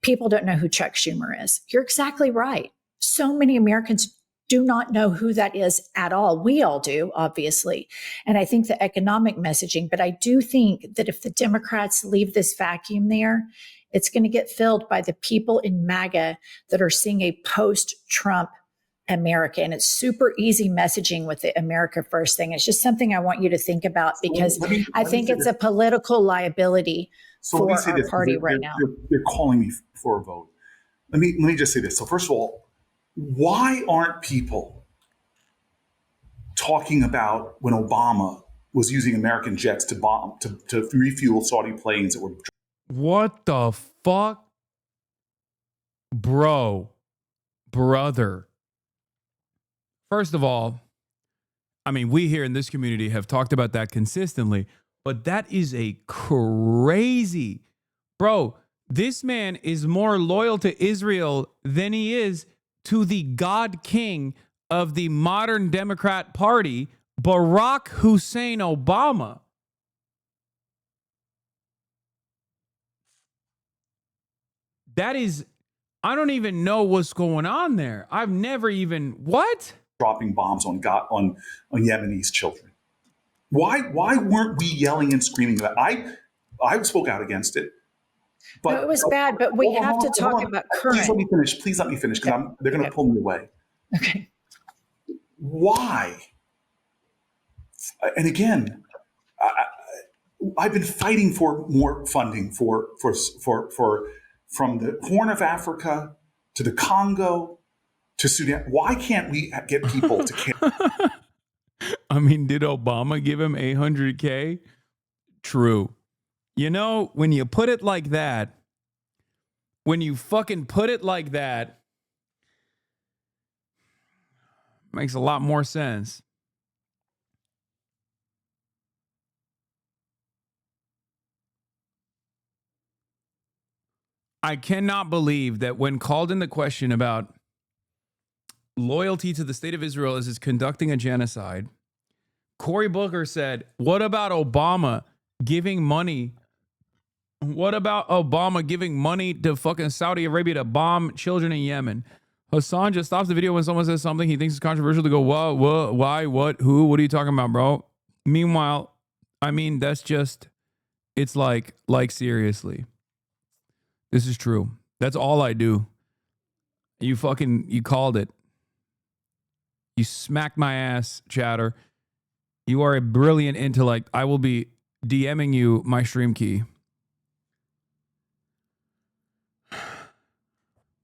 people don't know who Chuck Schumer is. You're exactly right. So many Americans do not know who that is at all. We all do, obviously. And I think the economic messaging, but I do think that if the Democrats leave this vacuum there, it's going to get filled by the people in MAGA that are seeing a post-Trump America. And it's super easy messaging with the America First thing. It's just something I want you to think about, because I think it's a political liability for our party right now. They're calling me for a vote. Let me just say this. So first of all, why aren't people talking about when Obama was using American jets to bomb, to refuel Saudi planes that were... What the fuck? Brother. First of all, I mean, we here in this community have talked about that consistently, but that is a crazy... Bro, this man is more loyal to Israel than he is to the God King of the modern Democrat Party, Barack Hussein Obama. That is, I don't even know what's going on there. I've never even, what? Dropping bombs on Yemenis children. Why weren't we yelling and screaming about it? I spoke out against it. But no, it was bad, but we have to talk about current. Please let me finish, because they're going to pull me away. Okay. Why? And again, I've been fighting for more funding from the Horn of Africa to the Congo to Sudan. Why can't we get people to care? I mean, did Obama give him $800K? True. You know, when you put it like that, when you fucking put it like that, makes a lot more sense. I cannot believe that when called in the question about loyalty to the state of Israel as it's conducting a genocide, Cory Booker said, what about Obama giving money? What about Obama giving money to fucking Saudi Arabia to bomb children in Yemen? Hasan just stops the video when someone says something he thinks is controversial to go, what, why, what, who, what are you talking about, bro? Meanwhile, I mean, that's just, it's like seriously. This is true. That's all I do. You called it. You smacked my ass, chatter. You are a brilliant intellect. I will be DMing you my stream key.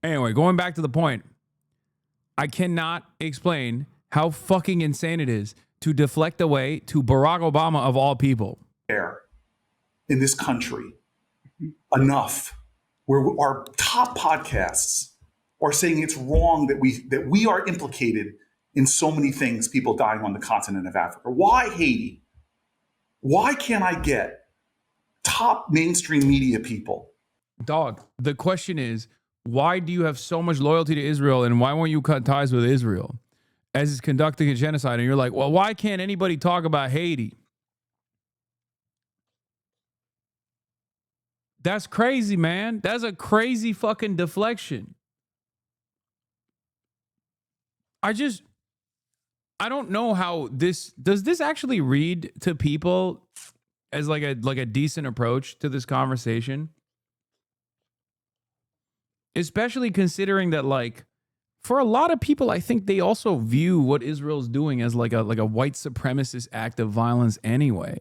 Anyway, going back to the point, I cannot explain how fucking insane it is to deflect away to Barack Obama of all people. In this country, enough, where our top podcasts are saying it's wrong that we are implicated in so many things, people dying on the continent of Africa. Why Haiti? Why can't I get top mainstream media people? Dog, the question is, why do you have so much loyalty to Israel, and why won't you cut ties with Israel as it's conducting a genocide? And you're like, well, why can't anybody talk about Haiti? That's crazy, man. That's a crazy fucking deflection. I don't know how does this actually read to people as like a decent approach to this conversation? Especially considering that, like, for a lot of people, I think they also view what Israel's doing as like a white supremacist act of violence anyway.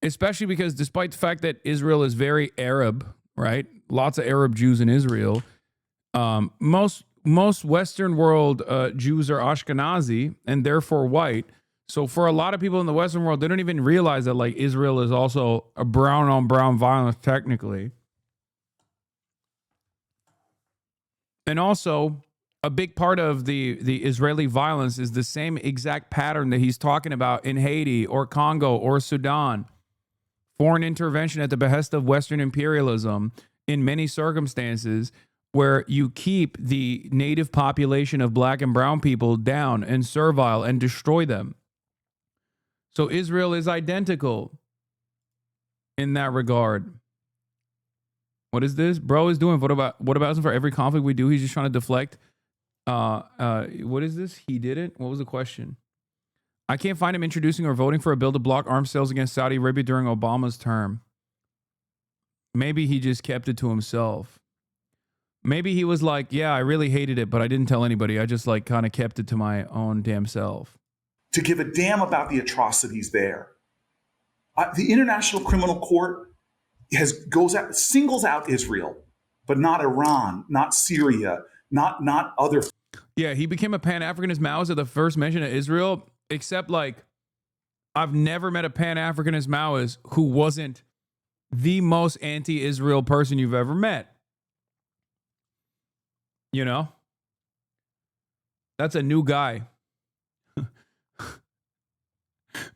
Especially because despite the fact that Israel is very Arab, right? Lots of Arab Jews in Israel. Most Western world Jews are Ashkenazi and therefore white. So for a lot of people in the Western world, they don't even realize that like Israel is also a brown on brown violence technically. And also, a big part of the Israeli violence is the same exact pattern that he's talking about in Haiti or Congo or Sudan. Foreign intervention at the behest of Western imperialism in many circumstances where you keep the native population of black and brown people down and servile and destroy them. So Israel is identical in that regard. What is this? Bro is doing what about for every conflict we do, he's just trying to deflect What is this? He didn't? What was the question? I can't find him introducing or voting for a bill to block arms sales against Saudi Arabia during Obama's term. Maybe he just kept it to himself. Maybe he was like, yeah, I really hated it, but I didn't tell anybody. I just like kind of kept it to my own damn self. To give a damn about the atrocities there. The International Criminal Court singles out Israel, but not Iran, not Syria, not other. Yeah, he became a Pan-Africanist Maoist at the first mention of Israel, except like I've never met a Pan-Africanist Maoist who wasn't the most anti-Israel person you've ever met. You know? That's a new guy.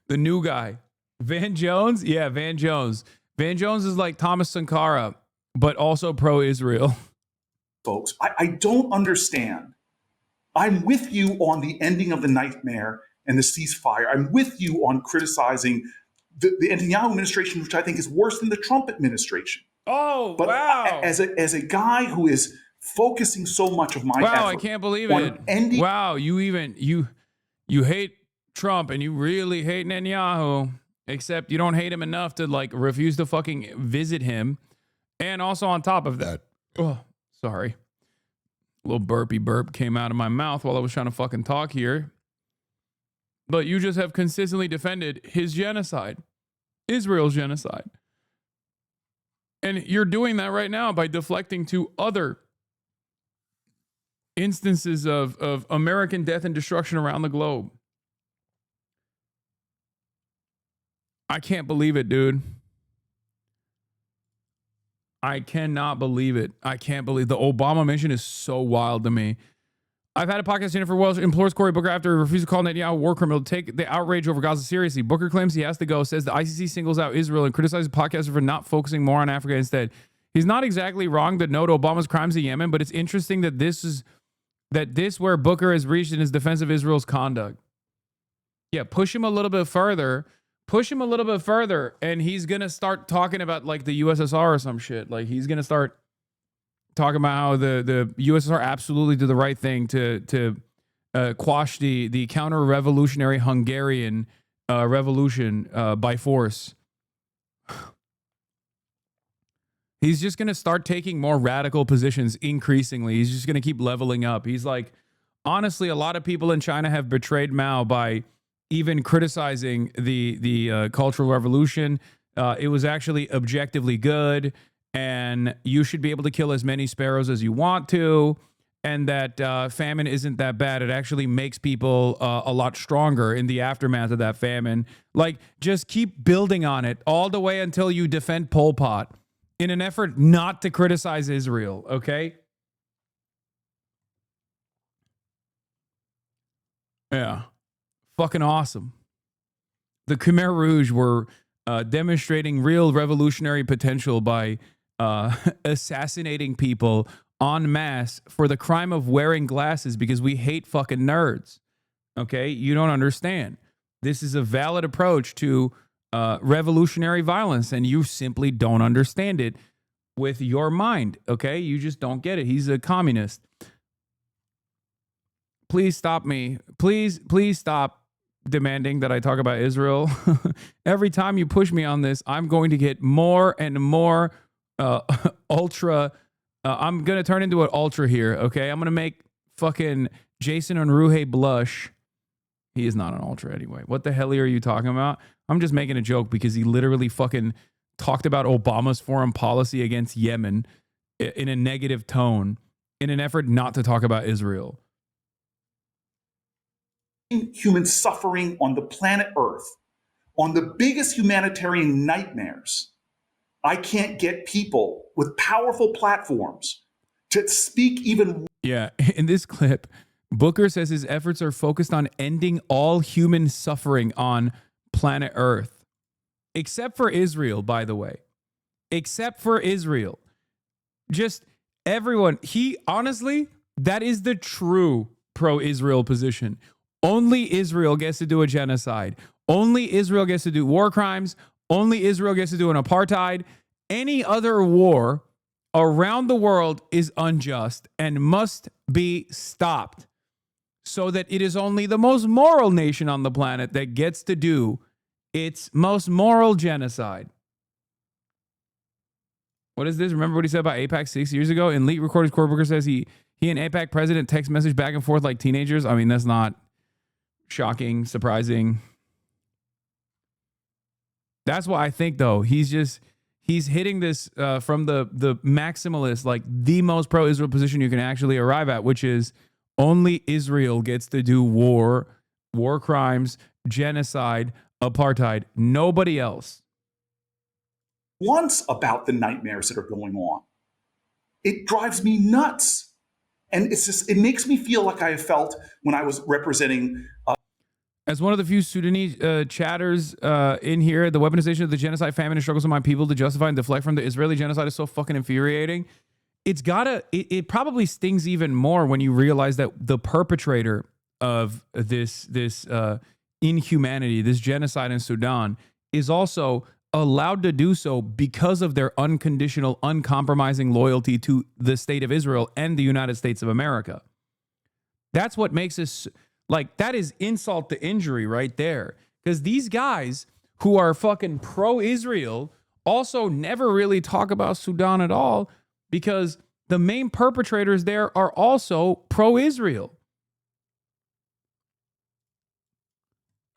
The new guy. Van Jones? Yeah, Van Jones. Van Jones is like Thomas Sankara, but also pro-Israel. Folks, I don't understand. I'm with you on the ending of the nightmare and the ceasefire. I'm with you on criticizing the Netanyahu administration, which I think is worse than the Trump administration. Oh, but wow. As a guy who is focusing so much of my effort. Wow, I can't believe it. Wow, you hate Trump and you really hate Netanyahu, except you don't hate him enough to like refuse to fucking visit him. And also on top of that, oh, sorry. A little burpy burp came out of my mouth while I was trying to fucking talk here. But you just have consistently defended his genocide, Israel's genocide. And you're doing that right now by deflecting to other instances of American death and destruction around the globe. I can't believe it, dude. I cannot believe it. I can't believe the Obama mission is so wild to me. I've had a podcast unit for Welsh implores Cory Booker after he refused to call Netanyahu a war criminal to take the outrage over Gaza seriously. Booker claims he has to go, says the ICC singles out Israel and criticizes the podcaster for not focusing more on Africa instead. He's not exactly wrong to note Obama's crimes in Yemen, but it's interesting that this where Booker has reached in his defense of Israel's conduct. Yeah, push him a little bit further. Push him a little bit further, and he's going to start talking about, like, the USSR or some shit. Like, he's going to start talking about how the USSR absolutely did the right thing to quash the counter-revolutionary Hungarian revolution by force. He's just going to start taking more radical positions increasingly. He's just going to keep leveling up. He's like, honestly, a lot of people in China have betrayed Mao by even criticizing the Cultural Revolution. It was actually objectively good, and you should be able to kill as many sparrows as you want to, and that famine isn't that bad. It actually makes people a lot stronger in the aftermath of that famine. Like, just keep building on it all the way until you defend Pol Pot in an effort not to criticize Israel, okay? Yeah. Fucking awesome. The Khmer Rouge were demonstrating real revolutionary potential by assassinating people en masse for the crime of wearing glasses because we hate fucking nerds. Okay? You don't understand. This is a valid approach to revolutionary violence, and you simply don't understand it with your mind. Okay? You just don't get it. He's a communist. Please stop me. Please stop demanding that I talk about Israel. Every time you push me on this, I'm going to get more and more ultra. I'm going to turn into an ultra here, okay? I'm going to make fucking Jason Unruhe blush. He is not an ultra anyway. What the hell are you talking about? I'm just making a joke because he literally fucking talked about Obama's foreign policy against Yemen in a negative tone in an effort not to talk about Israel. Human suffering on the planet Earth, on the biggest humanitarian nightmares. I can't get people with powerful platforms to speak even. Yeah, in this clip, Booker says his efforts are focused on ending all human suffering on planet Earth. Except for Israel, by the way. Except for Israel. Just everyone. Honestly, that is the true pro-Israel position. Only Israel gets to do a genocide. Only Israel gets to do war crimes. Only Israel gets to do an apartheid. Any other war around the world is unjust and must be stopped, so that it is only the most moral nation on the planet that gets to do its most moral genocide. What is this? Remember what he said about AIPAC 6 years ago? In leaked recordings, Cory Booker says he and AIPAC president text message back and forth like teenagers. I mean, that's not shocking, surprising. That's why I think, though, he's hitting this from the maximalist, like the most pro-Israel position you can actually arrive at, which is only Israel gets to do war crimes, genocide, apartheid. Nobody else. Once about the nightmares that are going on. It drives me nuts. And it makes me feel like I have felt when I was representing. As one of the few Sudanese chatters in here, the weaponization of the genocide, famine, and struggles of my people to justify and deflect from the Israeli genocide is so fucking infuriating. It probably stings even more when you realize that the perpetrator of this inhumanity, this genocide in Sudan, is also allowed to do so because of their unconditional, uncompromising loyalty to the state of Israel and the United States of America. That's what makes us, like, that is insult to injury right there. Because these guys who are fucking pro-Israel also never really talk about Sudan at all, because the main perpetrators there are also pro-Israel.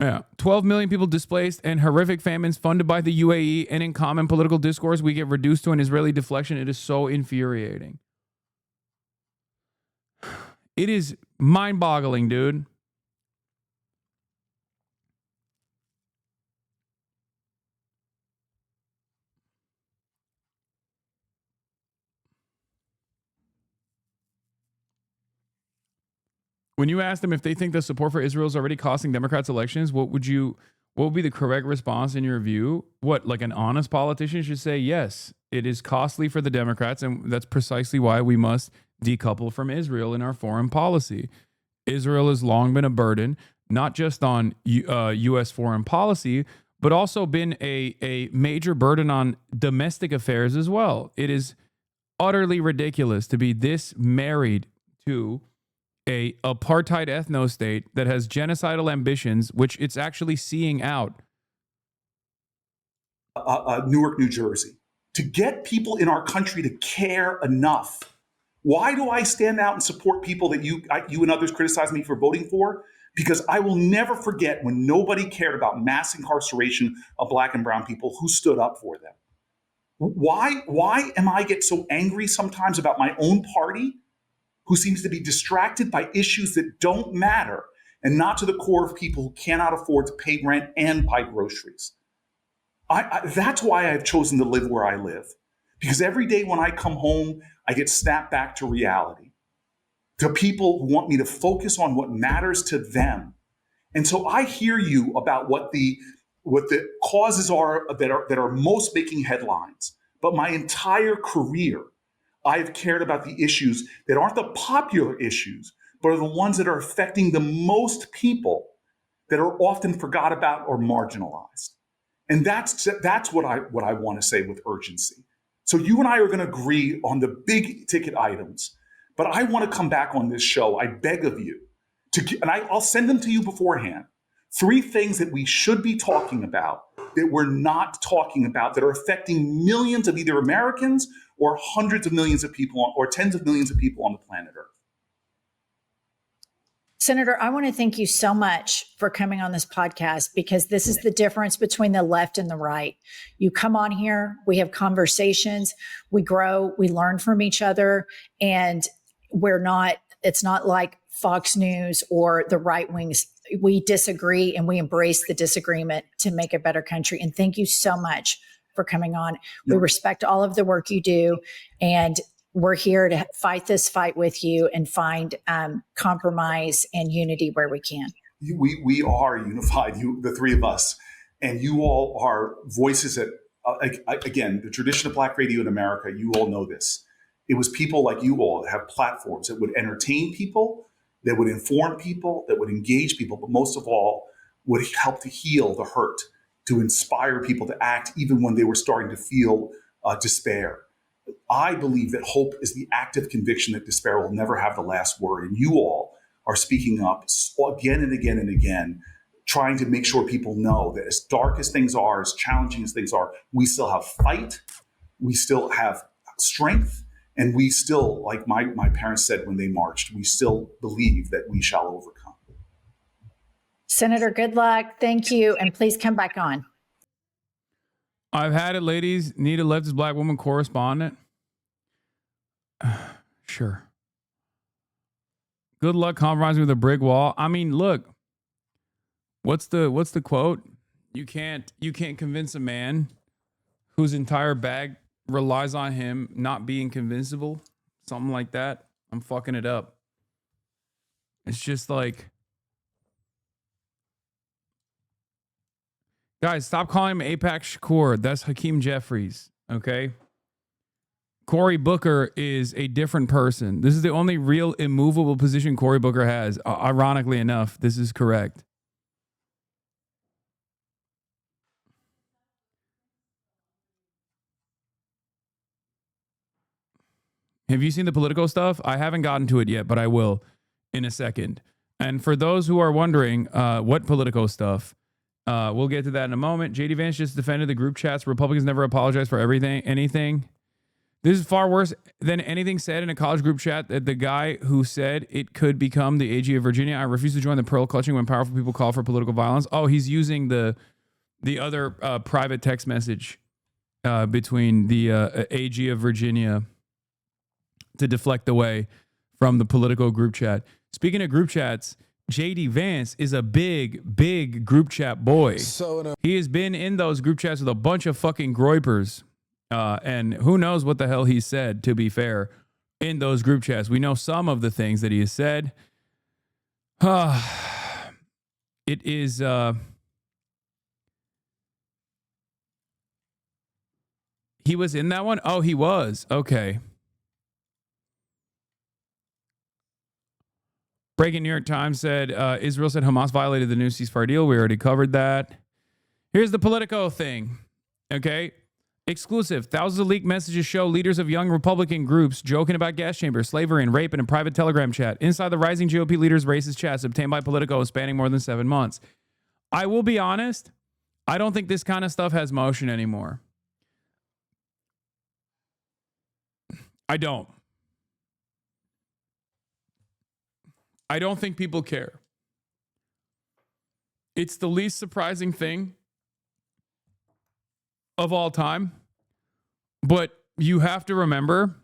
Yeah, 12 million people displaced and horrific famines funded by the UAE, and in common political discourse, we get reduced to an Israeli deflection. It is so infuriating. It is mind-boggling, dude. When you ask them if they think the support for Israel is already costing Democrats elections, what would be the correct response in your view? What, like an honest politician should say, yes, it is costly for the Democrats, and that's precisely why we must decouple from Israel in our foreign policy. Israel has long been a burden, not just on U.S. foreign policy, but also been a major burden on domestic affairs as well. It is utterly ridiculous to be this married to a apartheid ethno-state that has genocidal ambitions, which it's actually seeing out. Newark, New Jersey, to get people in our country to care enough. Why do I stand out and support people that you and others criticize me for voting for? Because I will never forget when nobody cared about mass incarceration of Black and brown people who stood up for them. Why am I get so angry sometimes about my own party, who seems to be distracted by issues that don't matter, and not to the core of people who cannot afford to pay rent and buy groceries? That's why I've chosen to live where I live. Because every day when I come home, I get snapped back to reality, to people who want me to focus on what matters to them. And so I hear you about what the causes are that are most making headlines. But my entire career, I have cared about the issues that aren't the popular issues, but are the ones that are affecting the most people, that are often forgot about or marginalized. And that's what I want to say with urgency. So you and I are going to agree on the big ticket items, but I want to come back on this show. I beg of you and I'll send them to you beforehand. 3 things that we should be talking about that we're not talking about, that are affecting millions of either Americans or hundreds of millions of people or tens of millions of people on the planet Earth. Senator, I want to thank you so much for coming on this podcast, because this is the difference between the left and the right. You come on here, we have conversations, we grow, we learn from each other, and it's not like Fox News or the right wings. We disagree and we embrace the disagreement to make a better country. And thank you so much for coming on. We respect all of the work you do, and we're here to fight this fight with you and find compromise and unity where we can. We are unified, the 3 of us, and you all are voices that, again, the tradition of Black radio in America, you all know this. It was people like you all that have platforms that would entertain people, that would inform people, that would engage people, but most of all, would help to heal the hurt, to inspire people to act even when they were starting to feel despair. I believe that hope is the active conviction that despair will never have the last word. And you all are speaking up again and again and again, trying to make sure people know that as dark as things are, as challenging as things are, we still have fight, we still have strength, and we still, like my parents said when they marched, we still believe that we shall overcome. Senator, good luck. Thank you. And please come back on. I've had it, ladies. Need a leftist black woman correspondent? Sure. Good luck compromising with a brick wall. I mean, look. What's the quote? You can't convince a man whose entire bag relies on him not being convincible. Something like that. I'm fucking it up. It's just like, guys, stop calling him Apex Shakur. That's Hakeem Jeffries. Okay. Cory Booker is a different person. This is the only real immovable position Cory Booker has. Ironically enough, this is correct. Have you seen the Politico stuff? I haven't gotten to it yet, but I will in a second. And for those who are wondering what Politico stuff, we'll get to that in a moment. JD Vance just defended the group chats. Republicans never apologize for anything. This is far worse than anything said in a college group chat that the guy who said it could become the AG of Virginia. I refuse to join the pearl clutching when powerful people call for political violence. Oh, he's using the other private text message between the AG of Virginia to deflect away from the Politico group chat. Speaking of group chats, JD Vance is a big group chat boy. He has been in those group chats with a bunch of fucking groypers. And who knows what the hell he said, to be fair, in those group chats. We know some of the things that he has said. It is... he was in that one? Oh, he was. Okay. Breaking New York Times said, Israel said Hamas violated the new ceasefire deal. We already covered that. Here's the Politico thing. Okay. Exclusive. Thousands of leaked messages show leaders of young Republican groups joking about gas chambers, slavery, and rape in a private Telegram chat. Inside the rising GOP leaders' racist chats obtained by Politico spanning more than 7 months. I will be honest. I don't think this kind of stuff has motion anymore. I don't think people care. It's the least surprising thing of all time. But you have to remember,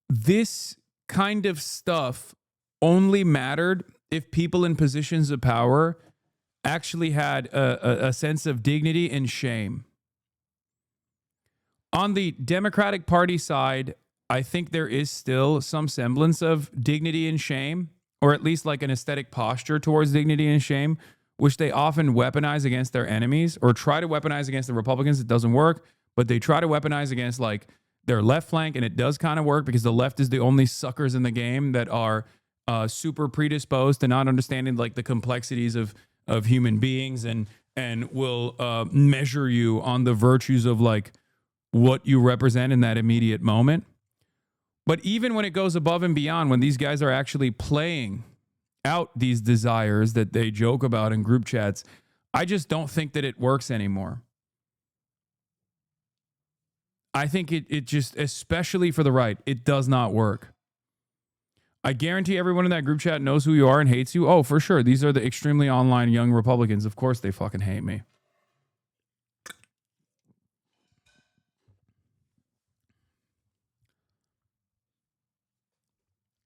this kind of stuff only mattered if people in positions of power actually had a sense of dignity and shame. On the Democratic Party side, I think there is still some semblance of dignity and shame, or at least like an aesthetic posture towards dignity and shame, which they often weaponize against their enemies, or try to weaponize against the Republicans. It doesn't work, but they try to weaponize against like their left flank, and it does kind of work because the left is the only suckers in the game that are super predisposed to not understanding like the complexities of human beings, and will measure you on the virtues of like what you represent in that immediate moment. But even when it goes above and beyond, when these guys are actually playing out these desires that they joke about in group chats, I just don't think that it works anymore. I think it just, especially for the right, it does not work. I guarantee everyone in that group chat knows who you are and hates you. Oh, for sure. These are the extremely online young Republicans. Of course they fucking hate me.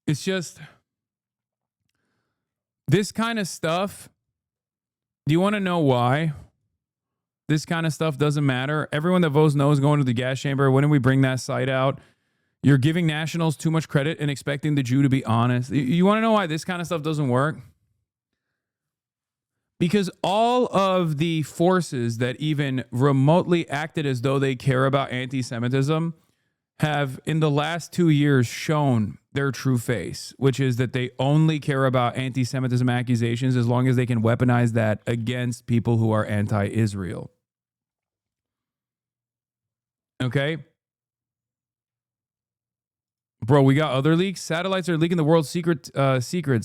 It's just... this kind of stuff, do you want to know why this kind of stuff doesn't matter? Everyone that votes no is going to the gas chamber. When did we bring that site out? You're giving nationals too much credit and expecting the Jew to be honest. You want to know why this kind of stuff doesn't work? Because all of the forces that even remotely acted as though they care about anti-Semitism have in the last 2 years shown their true face, which is that they only care about anti-Semitism accusations as long as they can weaponize that against people who are anti-Israel. Okay. Bro, we got other leaks. Satellites are leaking the world's secrets,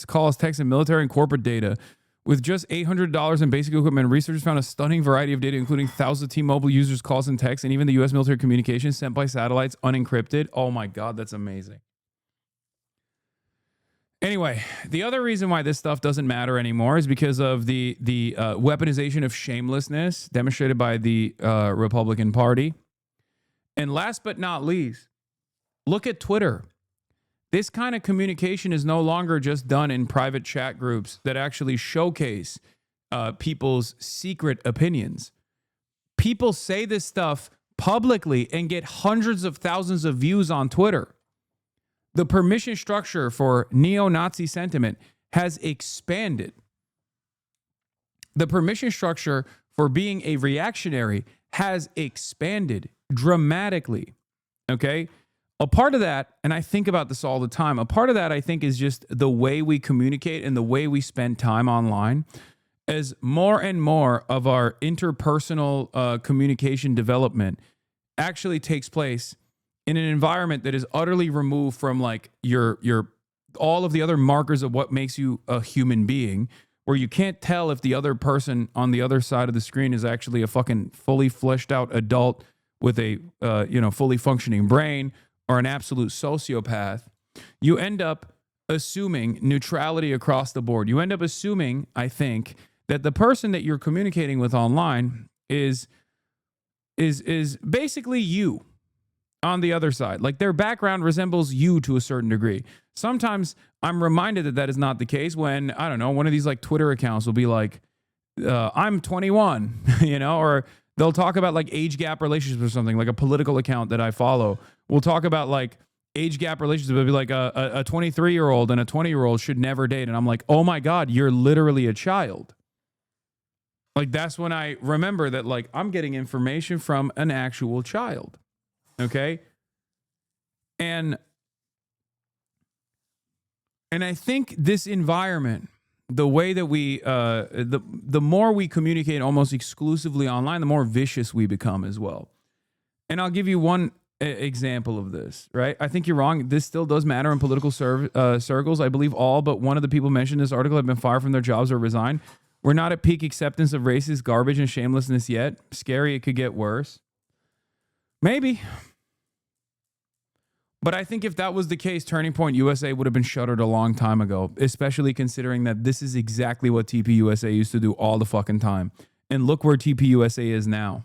calls, text, and military and corporate data. With just $800 in basic equipment, researchers found a stunning variety of data, including thousands of T-Mobile users' calls and texts, and even the U.S. military communications sent by satellites unencrypted. Oh my God, that's amazing. Anyway, the other reason why this stuff doesn't matter anymore is because of the weaponization of shamelessness demonstrated by the Republican Party. And last but not least, look at Twitter. This kind of communication is no longer just done in private chat groups that actually showcase people's secret opinions. People say this stuff publicly and get hundreds of thousands of views on Twitter. The permission structure for neo-Nazi sentiment has expanded. The permission structure for being a reactionary has expanded dramatically. Okay? A part of that, and I think about this all the time, a part of that I think is just the way we communicate and the way we spend time online. As more and more of our interpersonal communication development actually takes place in an environment that is utterly removed from like your all of the other markers of what makes you a human being, where you can't tell if the other person on the other side of the screen is actually a fucking fully fleshed out adult with a fully functioning brain or an absolute sociopath. You end up assuming neutrality across the board. You end up assuming, I think, that the person that you're communicating with online is basically you on the other side. Like their background resembles you to a certain degree. Sometimes I'm reminded that that is not the case when, I don't know, one of these like Twitter accounts will be like, I'm 21, or they'll talk about like age gap relationships or something, like a political account that I follow. We'll talk about like age gap relationships. It'll be like a 23-year-old and a 20-year-old should never date. And I'm like, oh my God, you're literally a child. Like that's when I remember that like I'm getting information from an actual child. Okay. And I think this environment, the way that we, the more we communicate almost exclusively online, the more vicious we become as well. And I'll give you one example of this, right? I think you're wrong. This still does matter in political circles. I believe all but one of the people mentioned in this article have been fired from their jobs or resigned. We're not at peak acceptance of racist garbage and shamelessness yet. Scary, it could get worse. Maybe. But I think if that was the case, Turning Point USA would have been shuttered a long time ago, especially considering that this is exactly what TPUSA used to do all the fucking time. And look where TPUSA is now.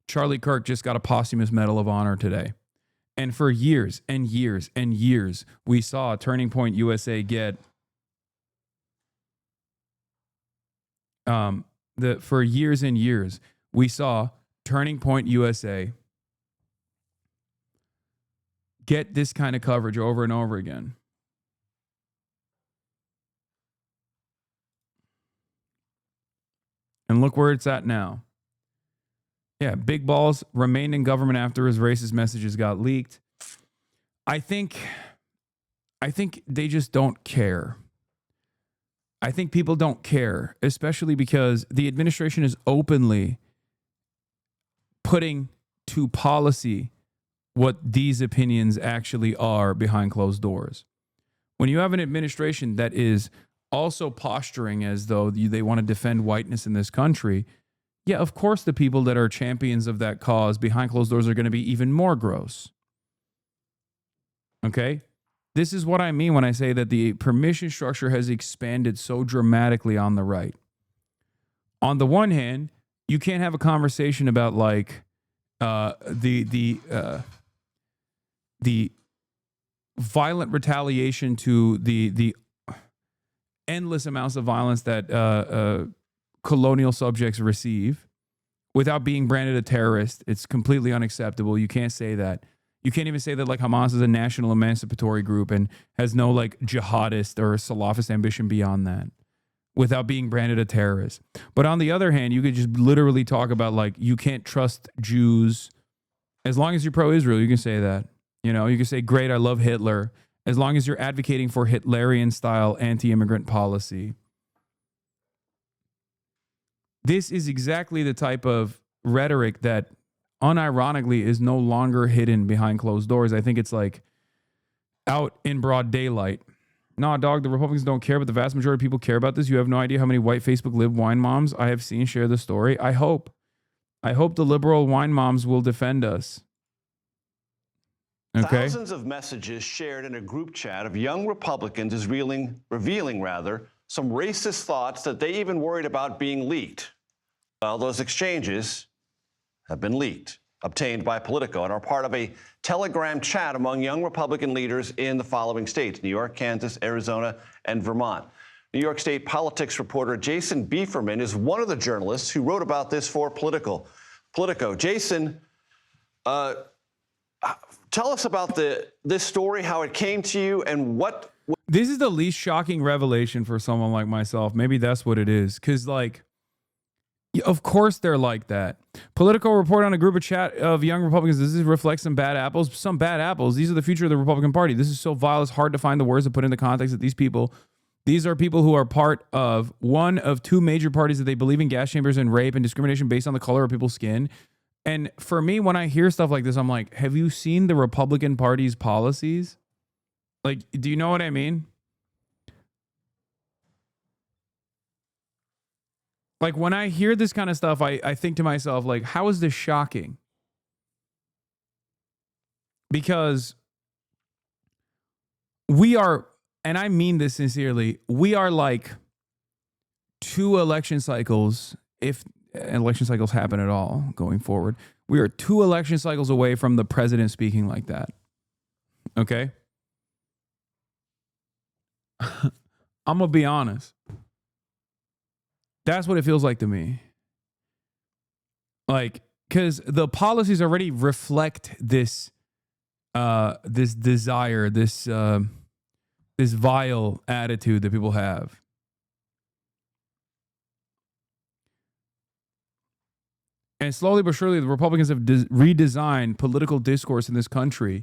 Charlie Kirk just got a posthumous Medal of Honor today. And for years and years and years, we saw Turning Point USA get for years and years, we saw Turning Point USA get this kind of coverage over and over again. And look where it's at now. Yeah, Big Balls remained in government after his racist messages got leaked. I think they just don't care. I think people don't care, especially because the administration is openly putting to policy what these opinions actually are behind closed doors. When you have an administration that is also posturing as though they want to defend whiteness in this country, yeah, of course the people that are champions of that cause behind closed doors are going to be even more gross. Okay? This is what I mean when I say that the permission structure has expanded so dramatically on the right. On the one hand, you can't have a conversation about like the violent retaliation to the endless amounts of violence that colonial subjects receive without being branded a terrorist. It's completely unacceptable. You can't say that. You can't even say that like Hamas is a national emancipatory group and has no like jihadist or Salafist ambition beyond that without being branded a terrorist. But on the other hand, you could just literally talk about like you can't trust Jews. As long as you're pro-Israel, you can say that. You know, you can say, great, I love Hitler. As long as you're advocating for Hitlerian-style anti-immigrant policy. This is exactly the type of rhetoric that unironically is no longer hidden behind closed doors. I think it's like out in broad daylight. Nah, dog, the Republicans don't care, but the vast majority of people care about this. You have no idea how many white Facebook lib wine moms I have seen share the story. I hope the liberal wine moms will defend us. Okay. Thousands of messages shared in a group chat of young Republicans is revealing some racist thoughts that they even worried about being leaked. Well, those exchanges have been leaked, obtained by Politico, and are part of a Telegram chat among young Republican leaders in the following states: New York, Kansas, Arizona, and Vermont. New York State politics reporter Jason Bieferman is one of the journalists who wrote about this for Politico. Jason, tell us about this story, how it came to you, and what... This is the least shocking revelation for someone like myself. Maybe that's what it is. Because, like, of course they're like that. Politico report on a group of chat of young Republicans. Does this reflect some bad apples? Some bad apples. These are the future of the Republican Party. This is so vile, it's hard to find the words to put in the context that these are people who are part of one of two major parties that they believe in gas chambers and rape and discrimination based on the color of people's skin. And for me, when I hear stuff like this, I'm like, have you seen the Republican Party's policies? Like, do you know what I mean? Like, when I hear this kind of stuff, I think to myself, like, how is this shocking? Because we are, and I mean this sincerely, we are like 2 election cycles, if election cycles happen at all going forward, we are 2 election cycles away from the president speaking like that. Okay? I'm going to be honest. That's what it feels like to me. Like, because the policies already reflect this desire, this vile attitude that people have. And slowly but surely, the Republicans have redesigned political discourse in this country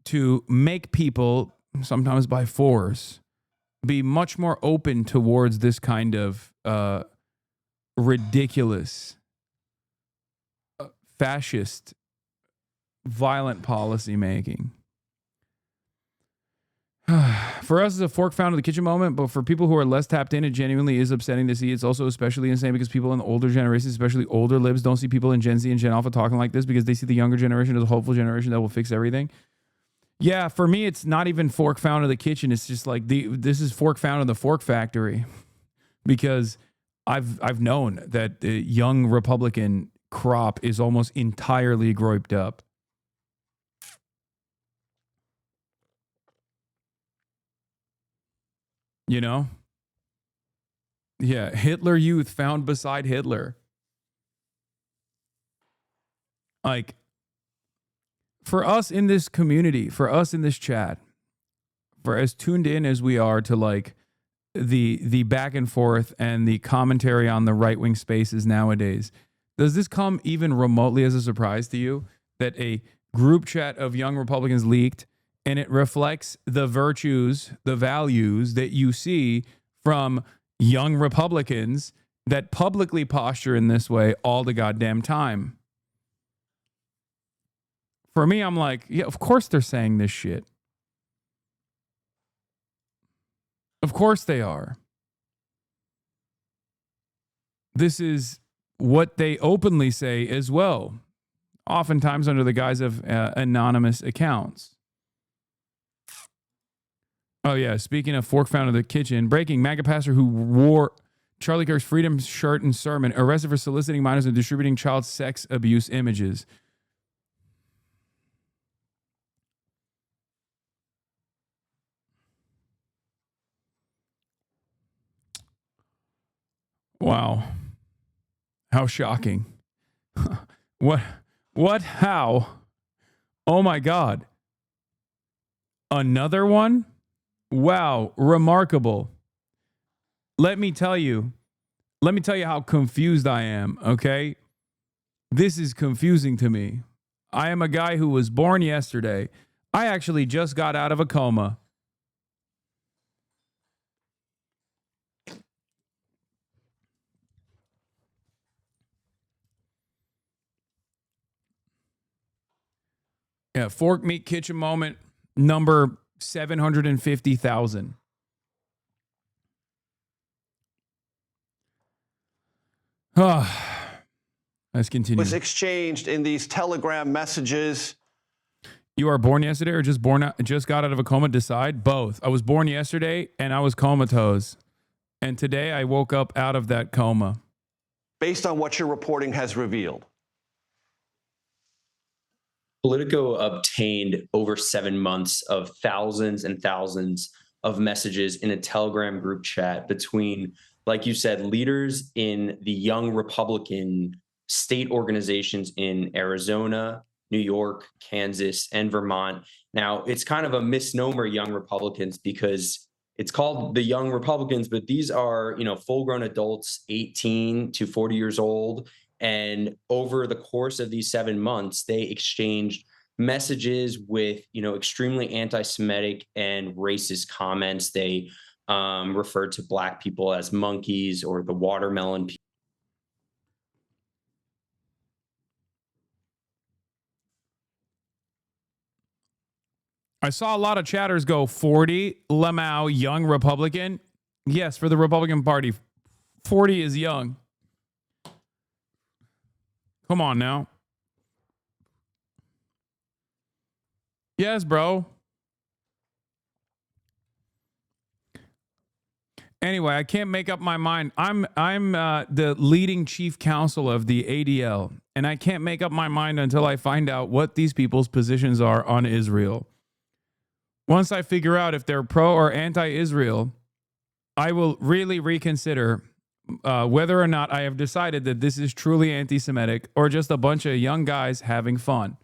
to make people, sometimes by force, be much more open towards this kind of ridiculous, fascist, violent policy making. For us, it's a fork found in the kitchen moment, but for people who are less tapped in, it genuinely is upsetting to see. It's also especially insane because people in the older generations, especially older libs, don't see people in Gen Z and Gen Alpha talking like this because they see the younger generation as a hopeful generation that will fix everything. Yeah, for me, it's not even fork found in the kitchen. It's just like this is fork found in the fork factory, because I've known that the young Republican crop is almost entirely grouped up. You know? Yeah, Hitler Youth found beside Hitler. Like, for us in this community, for us in this chat, for as tuned in as we are to like the back and forth and the commentary on the right-wing spaces nowadays, does this come even remotely as a surprise to you that a group chat of young Republicans leaked and it reflects the virtues, the values that you see from young Republicans that publicly posture in this way all the goddamn time? For me, I'm like, yeah, of course they're saying this shit. Of course they are. This is what they openly say as well, oftentimes under the guise of anonymous accounts. Oh, yeah. Speaking of fork found in the kitchen, breaking: MAGA pastor who wore Charlie Kirk's freedom shirt and sermon arrested for soliciting minors and distributing child sex abuse images. Wow. How shocking. What? How? Oh my God. Another one? Wow. Remarkable. Let me tell you how confused I am, okay? This is confusing to me. I am a guy who was born yesterday. I actually just got out of a coma. Yeah, Fork Meat Kitchen moment number 750,000. Let's continue. Was exchanged in these Telegram messages. You are born yesterday or just got out of a coma? Decide. Both. I was born yesterday and I was comatose. And today I woke up out of that coma. Based on what your reporting has revealed. Politico obtained over 7 months of thousands and thousands of messages in a Telegram group chat between, like you said, leaders in the Young Republican state organizations in Arizona, New York, Kansas, and Vermont. Now, it's kind of a misnomer, Young Republicans, because it's called the Young Republicans, but these are, full-grown adults, 18 to 40 years old. And over the course of these 7 months, they exchanged messages with, extremely anti-Semitic and racist comments. They referred to Black people as monkeys or the watermelon people. I saw a lot of chatters go 40, Lamau, young Republican. Yes, for the Republican Party, 40 is young. Come on now. Yes, bro. Anyway, I can't make up my mind. I'm the leading chief counsel of the ADL, and I can't make up my mind until I find out what these people's positions are on Israel. Once I figure out if they're pro or anti-Israel, I will really reconsider whether or not I have decided that this is truly anti-Semitic or just a bunch of young guys having fun.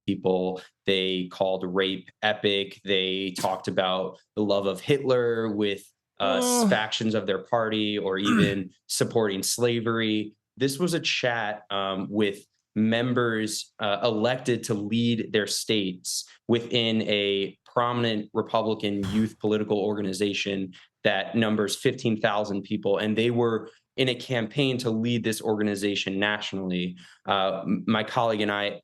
People, they called rape epic. They talked about the love of Hitler with factions of their party or even supporting slavery. This was a chat with members elected to lead their states within a prominent Republican youth political organization that numbers 15,000 people. And they were in a campaign to lead this organization nationally. My colleague and I,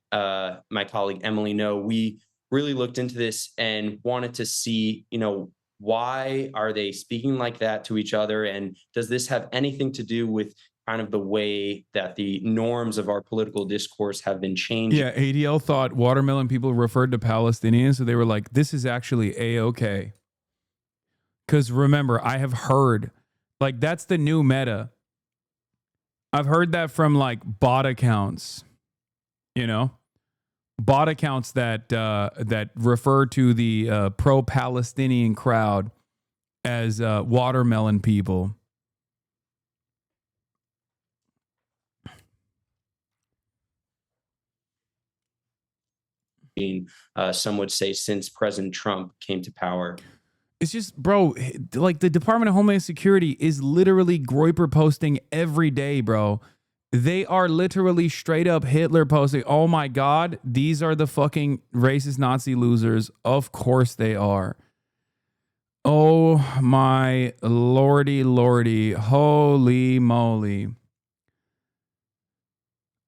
my colleague Emily we really looked into this and wanted to see, why are they speaking like that to each other? And does this have anything to do with kind of the way that the norms of our political discourse have been changed? Yeah, ADL thought watermelon people referred to Palestinians, so they were like, this is actually A-okay. Because remember, I have heard, that's the new meta. I've heard that from bot accounts, bot accounts that refer to the pro-Palestinian crowd as watermelon people. Some would say since President Trump came to power. It's just, bro, the Department of Homeland Security is literally Groyper posting every day, bro. They are literally straight up Hitler posting. Oh my God, these are the fucking racist Nazi losers. Of course they are. Oh my lordy. Holy moly.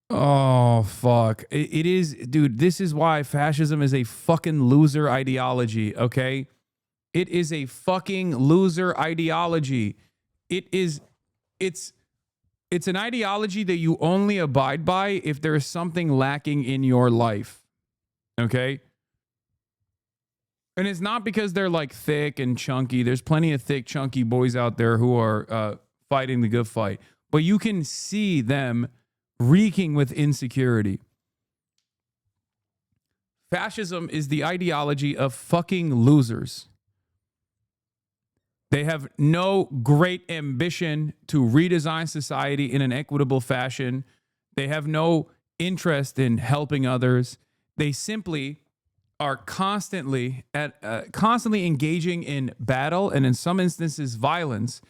Oh, fuck. It is, dude, this is why fascism is a fucking loser ideology, okay? It is a fucking loser ideology. It's an ideology that you only abide by if there is something lacking in your life, okay? And it's not because they're thick and chunky. There's plenty of thick, chunky boys out there who are fighting the good fight. But you can see them reeking with insecurity. Fascism is the ideology of fucking losers. They have no great ambition to redesign society in an equitable fashion. They have no interest in helping others. They simply are constantly engaging in battle and in some instances violence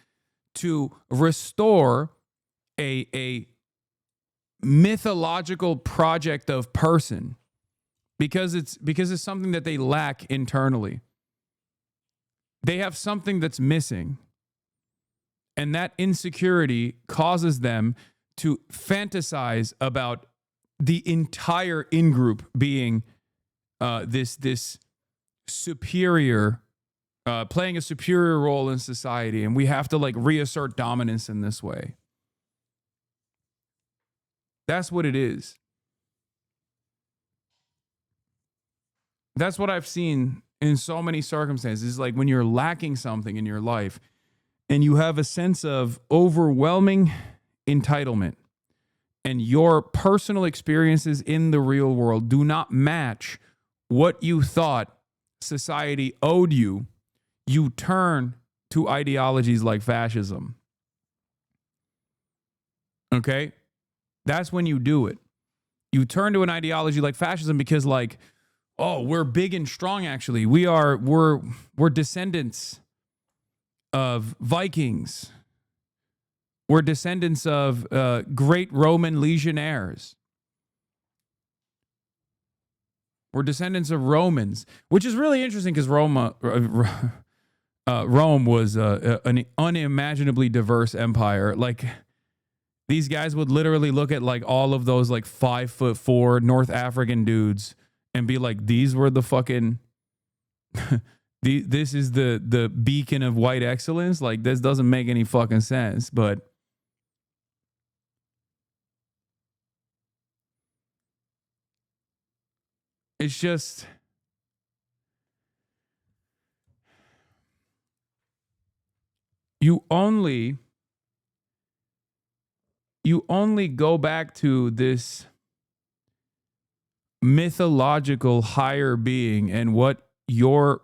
to restore a mythological project of person because it's something that they lack internally. They have something that's missing, and that insecurity causes them to fantasize about the entire in-group being this superior, playing a superior role in society, and we have to like reassert dominance in this way. That's what it is. That's what I've seen in so many circumstances. Like when you're lacking something in your life and you have a sense of overwhelming entitlement, and your personal experiences in the real world do not match what you thought society owed you, you turn to ideologies like fascism. Okay? That's when you do it. You turn to an ideology like fascism because, like, oh, we're big and strong, actually. We're descendants of Vikings. We're descendants of great Roman legionnaires. We're descendants of Romans, which is really interesting because Rome was an unimaginably diverse empire. Like, these guys would literally look at like all of those like 5'4" North African dudes and be like, these were the fucking this is the beacon of white excellence. Like, this doesn't make any fucking sense, but it's just, you only go back to this mythological higher being and what your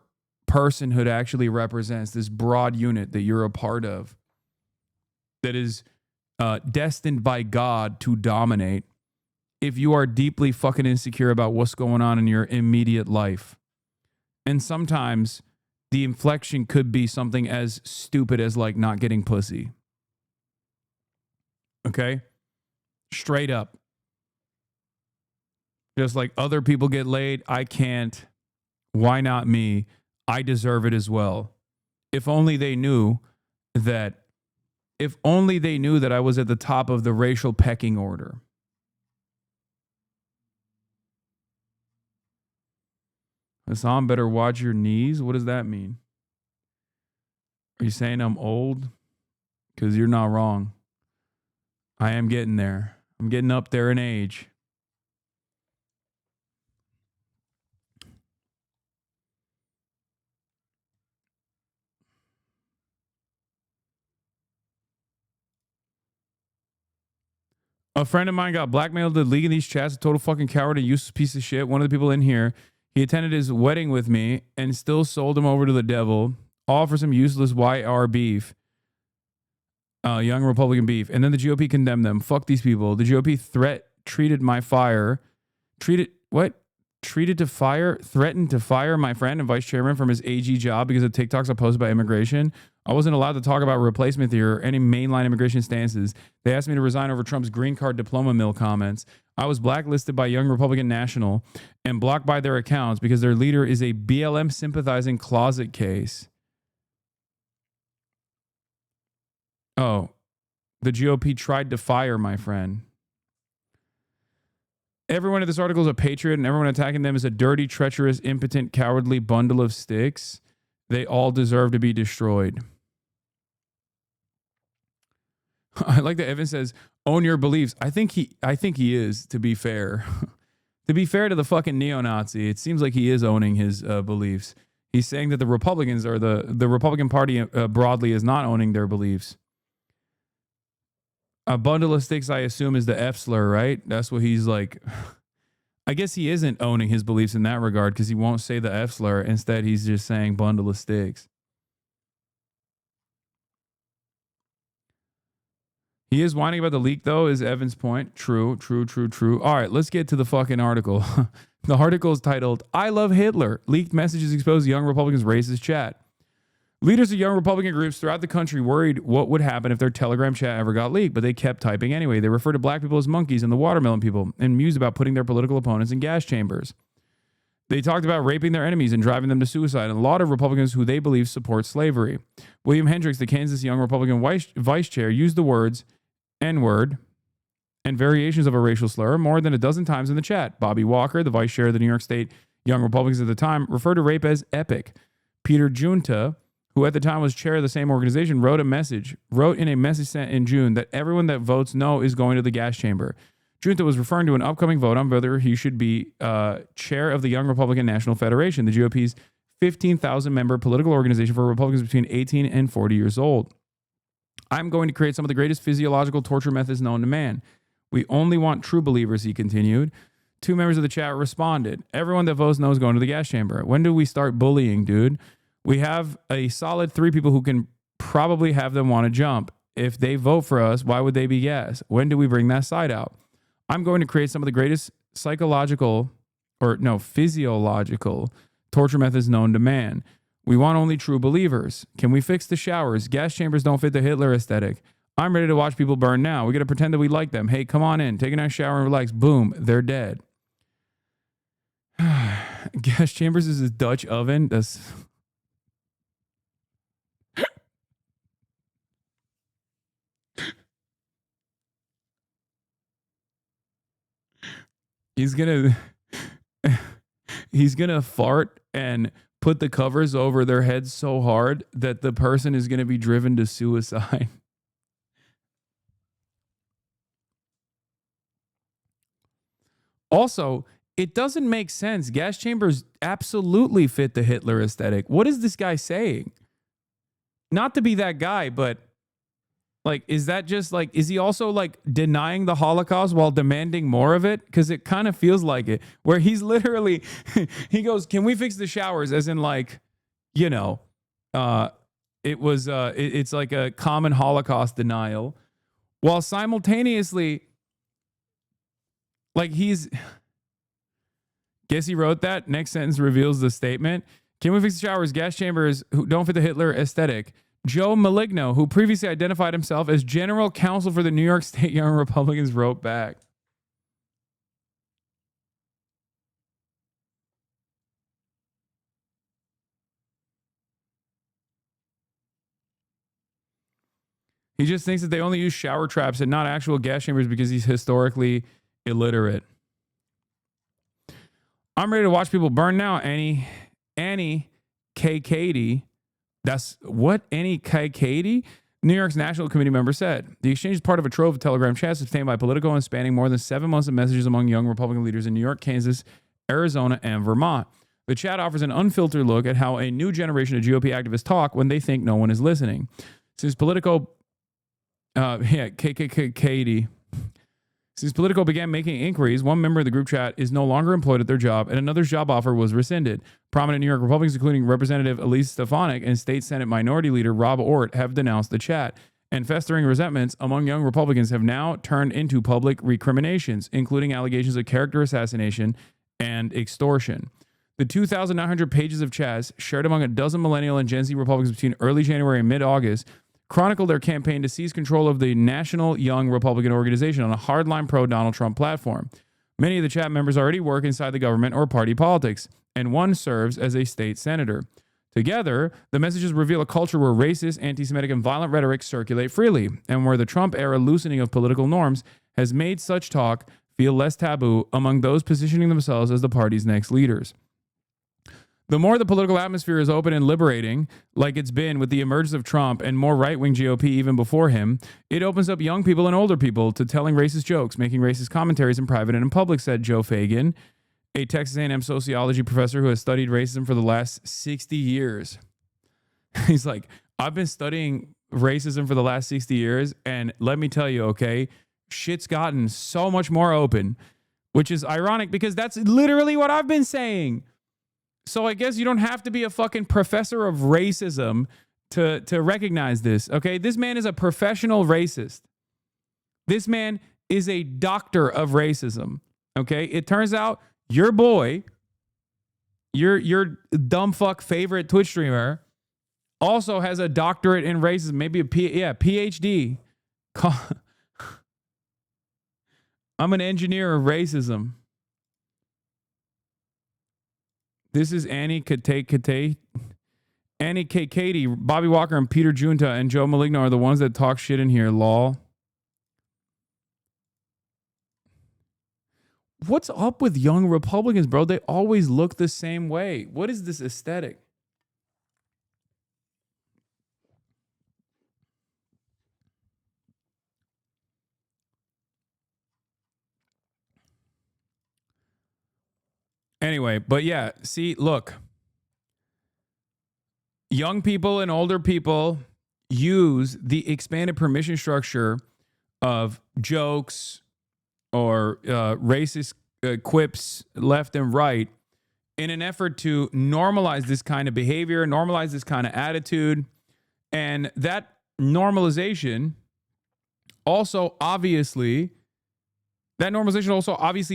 personhood actually represents, this broad unit that you're a part of, that is destined by God to dominate, if you are deeply fucking insecure about what's going on in your immediate life. And sometimes the inflection could be something as stupid as like not getting pussy. Okay? Straight up. Just like other people get laid, I can't. Why not me? I deserve it as well. If only they knew that I was at the top of the racial pecking order. Hasan, better watch your knees? What does that mean? Are you saying I'm old? Because you're not wrong. I am getting there. I'm getting up there in age. A friend of mine got blackmailed to leak in these chats. A total fucking coward and useless piece of shit. One of the people in here, he attended his wedding with me and still sold him over to the devil, all for some useless YR beef. Young Republican beef. And then the GOP condemned them. Fuck these people. The GOP threatened to fire my friend and vice chairman from his AG job because of TikToks I posted about immigration. I wasn't allowed to talk about replacement theory or any mainline immigration stances. They asked me to resign over Trump's green card diploma mill comments. I was blacklisted by Young Republican National and blocked by their accounts because their leader is a BLM sympathizing closet case. Oh, the GOP tried to fire my friend. Everyone in this article is a patriot, and everyone attacking them is a dirty, treacherous, impotent, cowardly bundle of sticks. They all deserve to be destroyed. I like that Evan says, own your beliefs. I think he is, to be fair. To be fair to the fucking neo-Nazi, it seems like he is owning his beliefs. He's saying that the Republicans or the Republican Party broadly is not owning their beliefs. A bundle of sticks, I assume, is the F slur, right? That's what he's like. I guess he isn't owning his beliefs in that regard because he won't say the F slur. Instead, he's just saying bundle of sticks. He is whining about the leak, though, is Evan's point. True. All right, let's get to the fucking article. The article is titled, I Love Hitler. Leaked messages expose young Republicans' racist chat. Leaders of young Republican groups throughout the country worried what would happen if their Telegram chat ever got leaked, but they kept typing anyway. They refer to black people as monkeys and the watermelon people and mused about putting their political opponents in gas chambers. They talked about raping their enemies and driving them to suicide, and a lot of Republicans who they believe support slavery. William Hendricks, the Kansas Young Republican vice chair, used the words N-word and variations of a racial slur more than a dozen times in the chat. Bobby Walker, the vice chair of the New York State Young Republicans at the time, referred to rape as epic. Peter Junta, who at the time was chair of the same organization, wrote in a message sent in June that everyone that votes no is going to the gas chamber. Junta was referring to an upcoming vote on whether he should be chair of the Young Republican National Federation, the GOP's 15,000-member political organization for Republicans between 18 and 40 years old. I'm going to create some of the greatest physiological torture methods known to man. We only want true believers, he continued. 2 members of the chat responded. Everyone that votes no is going to the gas chamber. When do we start bullying, dude? We have a solid 3 people who can probably have them want to jump. If they vote for us, why would they be gas? When do we bring that side out? I'm going to create some of the greatest physiological torture methods known to man. We want only true believers. Can we fix the showers? Gas chambers don't fit the Hitler aesthetic. I'm ready to watch people burn now. We got to pretend that we like them. Hey, come on in. Take a nice shower and relax. Boom. They're dead. Gas chambers is a Dutch oven. That's... He's gonna fart and put the covers over their heads so hard that the person is gonna be driven to suicide. Also, it doesn't make sense. Gas chambers absolutely fit the Hitler aesthetic. What is this guy saying? Not to be that guy, but like, is that just like, is he also like denying the Holocaust while demanding more of it? Because it kind of feels like it, where he's literally, he goes, can we fix the showers? As in like, you know, it's like a common Holocaust denial, while simultaneously, like guess he wrote that. Next sentence reveals the statement. Can we fix the showers? Gas chambers who don't fit the Hitler aesthetic. Joe Maligno, who previously identified himself as general counsel for the New York State Young Republicans, wrote back. He just thinks that they only use shower traps and not actual gas chambers because he's historically illiterate. I'm ready to watch people burn now. Annie K. Katie. That's what Annie K. Katie, New York's National Committee member, said. The exchange is part of a trove of Telegram chats obtained by Politico and spanning more than 7 months of messages among young Republican leaders in New York, Kansas, Arizona, and Vermont. The chat offers an unfiltered look at how a new generation of GOP activists talk when they think no one is listening. Since Politico, Katie. Since Politico began making inquiries, one member of the group chat is no longer employed at their job, and another's job offer was rescinded. Prominent New York Republicans, including Representative Elise Stefanik and State Senate Minority Leader Rob Ort, have denounced the chat. And festering resentments among young Republicans have now turned into public recriminations, including allegations of character assassination and extortion. The 2,900 pages of chats shared among a dozen millennial and Gen Z Republicans between early January and mid-August chronicle their campaign to seize control of the National Young Republican Organization on a hardline pro-Donald Trump platform. Many of the chat members already work inside the government or party politics, and one serves as a state senator. Together, the messages reveal a culture where racist, anti-Semitic, and violent rhetoric circulate freely, and where the Trump-era loosening of political norms has made such talk feel less taboo among those positioning themselves as the party's next leaders. The more the political atmosphere is open and liberating, like it's been with the emergence of Trump and more right-wing GOP even before him, it opens up young people and older people to telling racist jokes, making racist commentaries in private and in public, said Joe Fagan, a Texas A&M sociology professor who has studied racism for the last 60 years. He's like, I've been studying racism for the last 60 years, and let me tell you, okay, shit's gotten so much more open, which is ironic because that's literally what I've been saying. So I guess you don't have to be a fucking professor of racism to recognize this, okay? This man is a professional racist. This man is a doctor of racism, okay? It turns out your boy, your dumb fuck favorite Twitch streamer, also has a doctorate in racism, maybe a PhD. I'm an engineer of racism. This is Annie Kate. Annie K. Katie, Bobby Walker, and Peter Junta and Joe Maligno are the ones that talk shit in here, lol. What's up with young Republicans, bro? They always look the same way. What is this aesthetic? Anyway, but yeah, see, look. Young people and older people use the expanded permission structure of jokes or racist quips left and right in an effort to normalize this kind of behavior, normalize this kind of attitude. And that normalization also obviously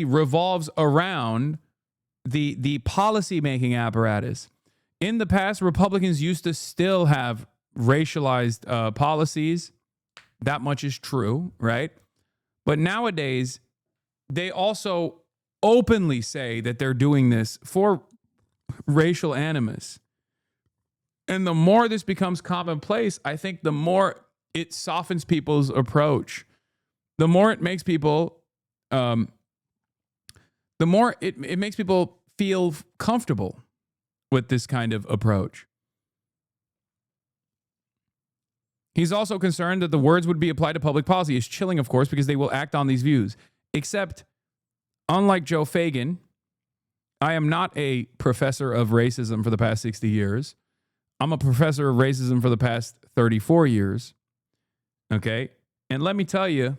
revolves around the policy making apparatus. In the past, Republicans used to still have racialized policies. That much is true, right? But nowadays, they also openly say that they're doing this for racial animus. And the more this becomes commonplace, I think the more it softens people's approach. The more it makes people, the more it makes people feel comfortable with this kind of approach. He's also concerned that the words would be applied to public policy. It's chilling, of course, because they will act on these views. Except, unlike Joe Fagin, I am not a professor of racism for the past 60 years. I'm a professor of racism for the past 34 years. Okay? And let me tell you,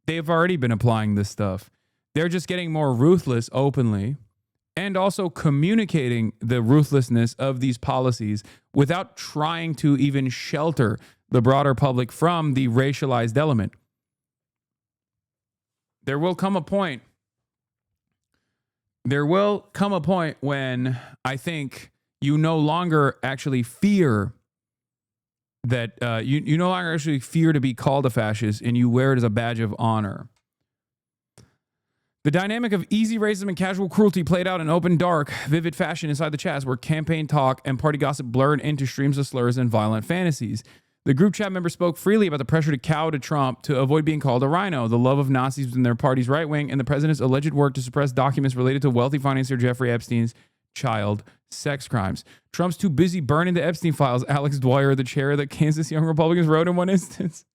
they've already been applying this stuff. They're just getting more ruthless openly and also communicating the ruthlessness of these policies without trying to even shelter the broader public from the racialized element. There will come a point when I think you no longer actually fear that you no longer actually fear to be called a fascist, and you wear it as a badge of honor. The dynamic of easy racism and casual cruelty played out in open, dark, vivid fashion inside the chats where campaign talk and party gossip blurred into streams of slurs and violent fantasies. The group chat members spoke freely about the pressure to cow to Trump to avoid being called a rhino, the love of Nazis within their party's right wing, and the president's alleged work to suppress documents related to wealthy financier Jeffrey Epstein's child sex crimes. Trump's too busy burning the Epstein files, Alex Dwyer, the chair of the Kansas Young Republicans, wrote in one instance.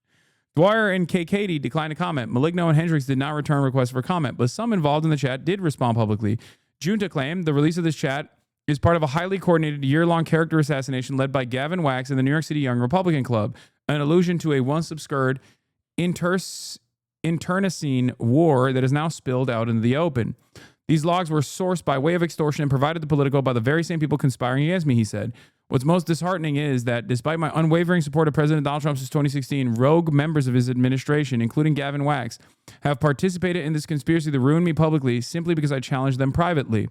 Dwyer and KKD declined to comment. Maligno and Hendricks did not return requests for comment, but some involved in the chat did respond publicly. Junta claimed the release of this chat is part of a highly coordinated year-long character assassination led by Gavin Wax and the New York City Young Republican Club, an allusion to a once obscured internecine war that is now spilled out into the open. These logs were sourced by way of extortion and provided to Politico by the very same people conspiring against me, he said. What's most disheartening is that despite my unwavering support of President Donald Trump since 2016, rogue members of his administration, including Gavin Wax, have participated in this conspiracy to ruin me publicly simply because I challenged them privately.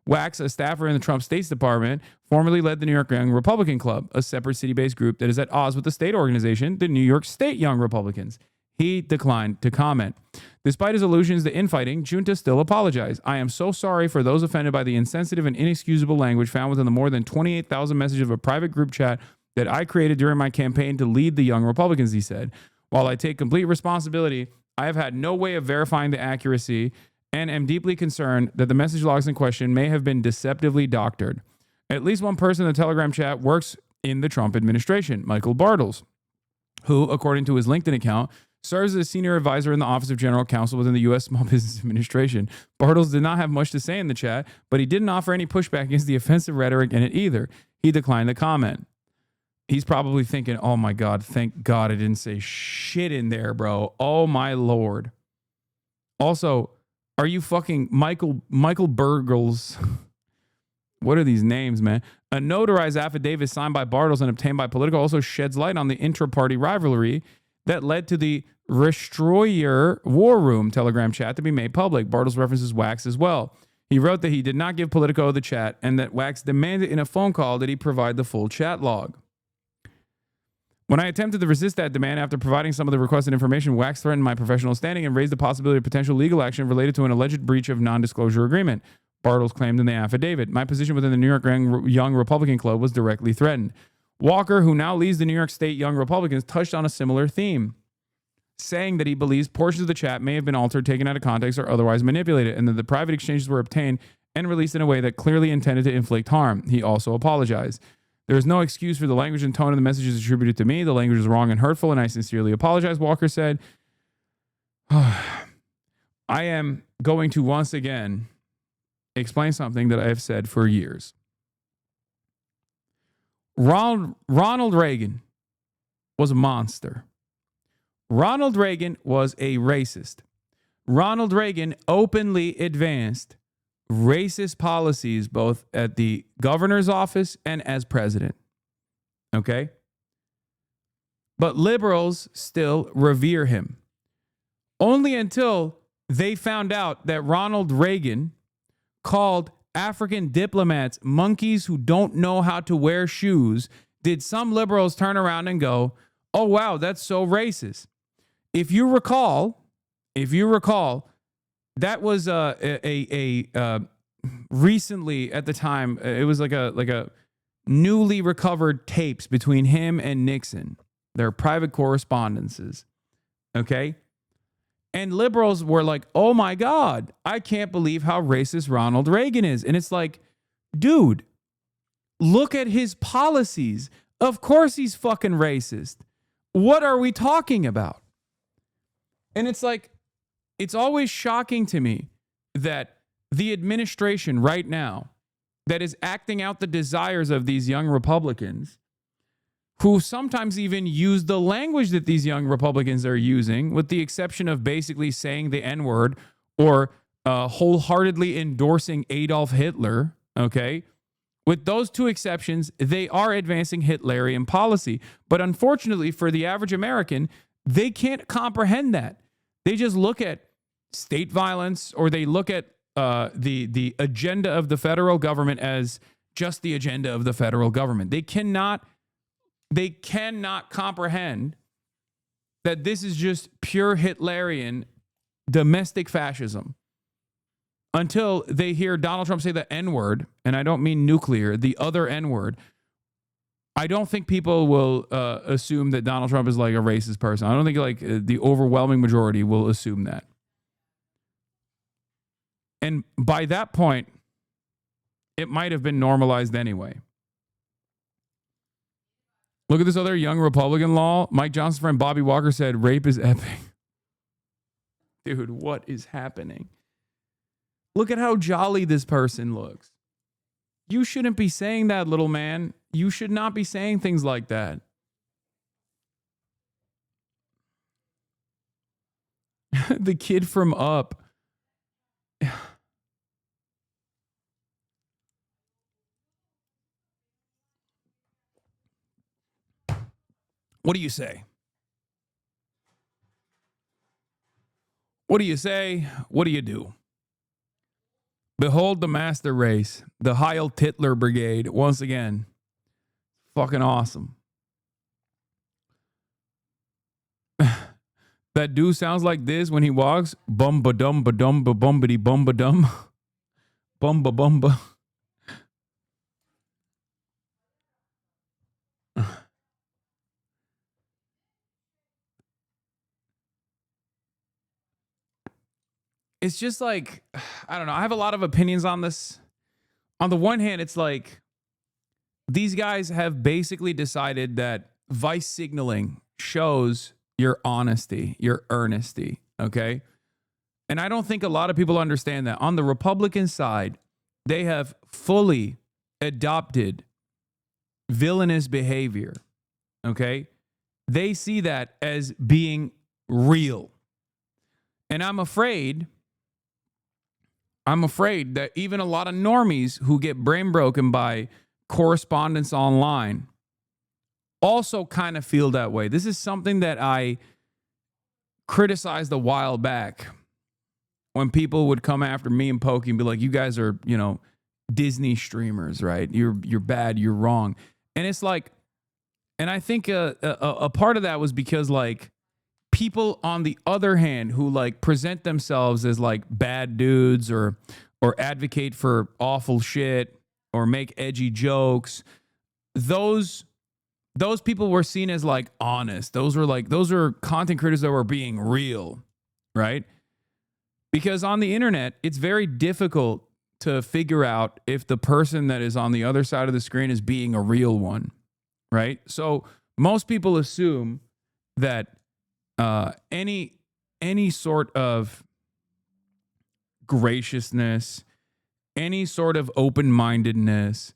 Wax, a staffer in the Trump State Department, formerly led the New York Young Republican Club, a separate city-based group that is at odds with the state organization, the New York State Young Republicans. He declined to comment. Despite his allusions to infighting, Junta still apologized. I am so sorry for those offended by the insensitive and inexcusable language found within the more than 28,000 messages of a private group chat that I created during my campaign to lead the Young Republicans, he said. While I take complete responsibility, I have had no way of verifying the accuracy and am deeply concerned that the message logs in question may have been deceptively doctored. At least one person in the Telegram chat works in the Trump administration, Michael Bartels, who, according to his LinkedIn account, serves as a senior advisor in the Office of General Counsel within the U.S. Small Business Administration. Bartels did not have much to say in the chat, but he didn't offer any pushback against the offensive rhetoric in it either. He declined to comment. He's probably thinking, oh my God, thank God I didn't say shit in there, bro. Oh my Lord. Also, are you fucking Michael Burgles? What are these names, man? A notarized affidavit signed by Bartels and obtained by Politico also sheds light on the intra-party rivalry that led to the Restroyer War Room Telegram chat to be made public. Bartels references Wax as well. He wrote that he did not give Politico the chat and that Wax demanded in a phone call that he provide the full chat log. When I attempted to resist that demand after providing some of the requested information, Wax threatened my professional standing and raised the possibility of potential legal action related to an alleged breach of non-disclosure agreement. Bartels claimed in the affidavit. My position within the New York Young Republican Club was directly threatened. Walker, who now leads the New York State Young Republicans, touched on a similar theme. saying that he believes portions of the chat may have been altered, taken out of context, or otherwise manipulated, and that the private exchanges were obtained and released in a way that clearly intended to inflict harm. He also apologized. There is no excuse for the language and tone of the messages attributed to me. The language is wrong and hurtful, and I sincerely apologize, Walker said. I am going to once again explain something that I have said for years. Ronald Reagan was a monster. Ronald Reagan was a racist. Ronald Reagan openly advanced racist policies both at the governor's office and as president. Okay? But liberals still revere him. Only until they found out that Ronald Reagan called African diplomats monkeys who don't know how to wear shoes did some liberals turn around and go, oh, wow, that's so racist. If you recall, that was recently at the time, it was like a newly recovered tapes between him and Nixon, their private correspondences. Okay. And liberals were like, oh my God, I can't believe how racist Ronald Reagan is. And it's like, dude, look at his policies. Of course he's fucking racist. What are we talking about? And it's like, it's always shocking to me that the administration right now that is acting out the desires of these young Republicans, who sometimes even use the language that these young Republicans are using, with the exception of basically saying the N-word or wholeheartedly endorsing Adolf Hitler, okay? With those two exceptions, they are advancing Hitlerian policy. But unfortunately for the average American, they can't comprehend that. They just look at state violence, or they look at the agenda of the federal government as just the agenda of the federal government. They cannot comprehend that this is just pure Hitlerian domestic fascism until they hear Donald Trump say the N-word, and I don't mean nuclear, the other N-word. I don't think people will assume that Donald Trump is like a racist person. I don't think the overwhelming majority will assume that. And by that point, it might have been normalized anyway. Look at this other young Republican law. Mike Johnson's friend Bobby Walker said rape is epic. Dude, what is happening? Look at how jolly this person looks. You shouldn't be saying that, little man. You should not be saying things like that. The kid from Up. What do you say? What do you say? What do you do? Behold the master race, the Heil Titler Brigade, once again. Fucking awesome. That dude sounds like this when he walks. Bumba dum ba dum ba bumbity bumba dum. Bumba bumba. It's just like, I don't know. I have a lot of opinions on this. On the one hand, it's like these guys have basically decided that vice signaling shows your honesty, your earnesty, okay? And I don't think a lot of people understand that. On the Republican side, they have fully adopted villainous behavior, okay? They see that as being real. And I'm afraid that even a lot of normies who get brain broken by correspondence online also kind of feel that way. This is something that I criticized a while back when people would come after me and Pokey and be like, you guys are, Disney streamers, right? You're bad, you're wrong. And it's like, and I think a part of that was because like people on the other hand who like present themselves as like bad dudes or advocate for awful shit or make edgy jokes, those those people were seen as like honest. Those are content creators that were being real, right? Because on the internet, it's very difficult to figure out if the person that is on the other side of the screen is being a real one, right? So most people assume that any sort of graciousness, any sort of open-mindedness,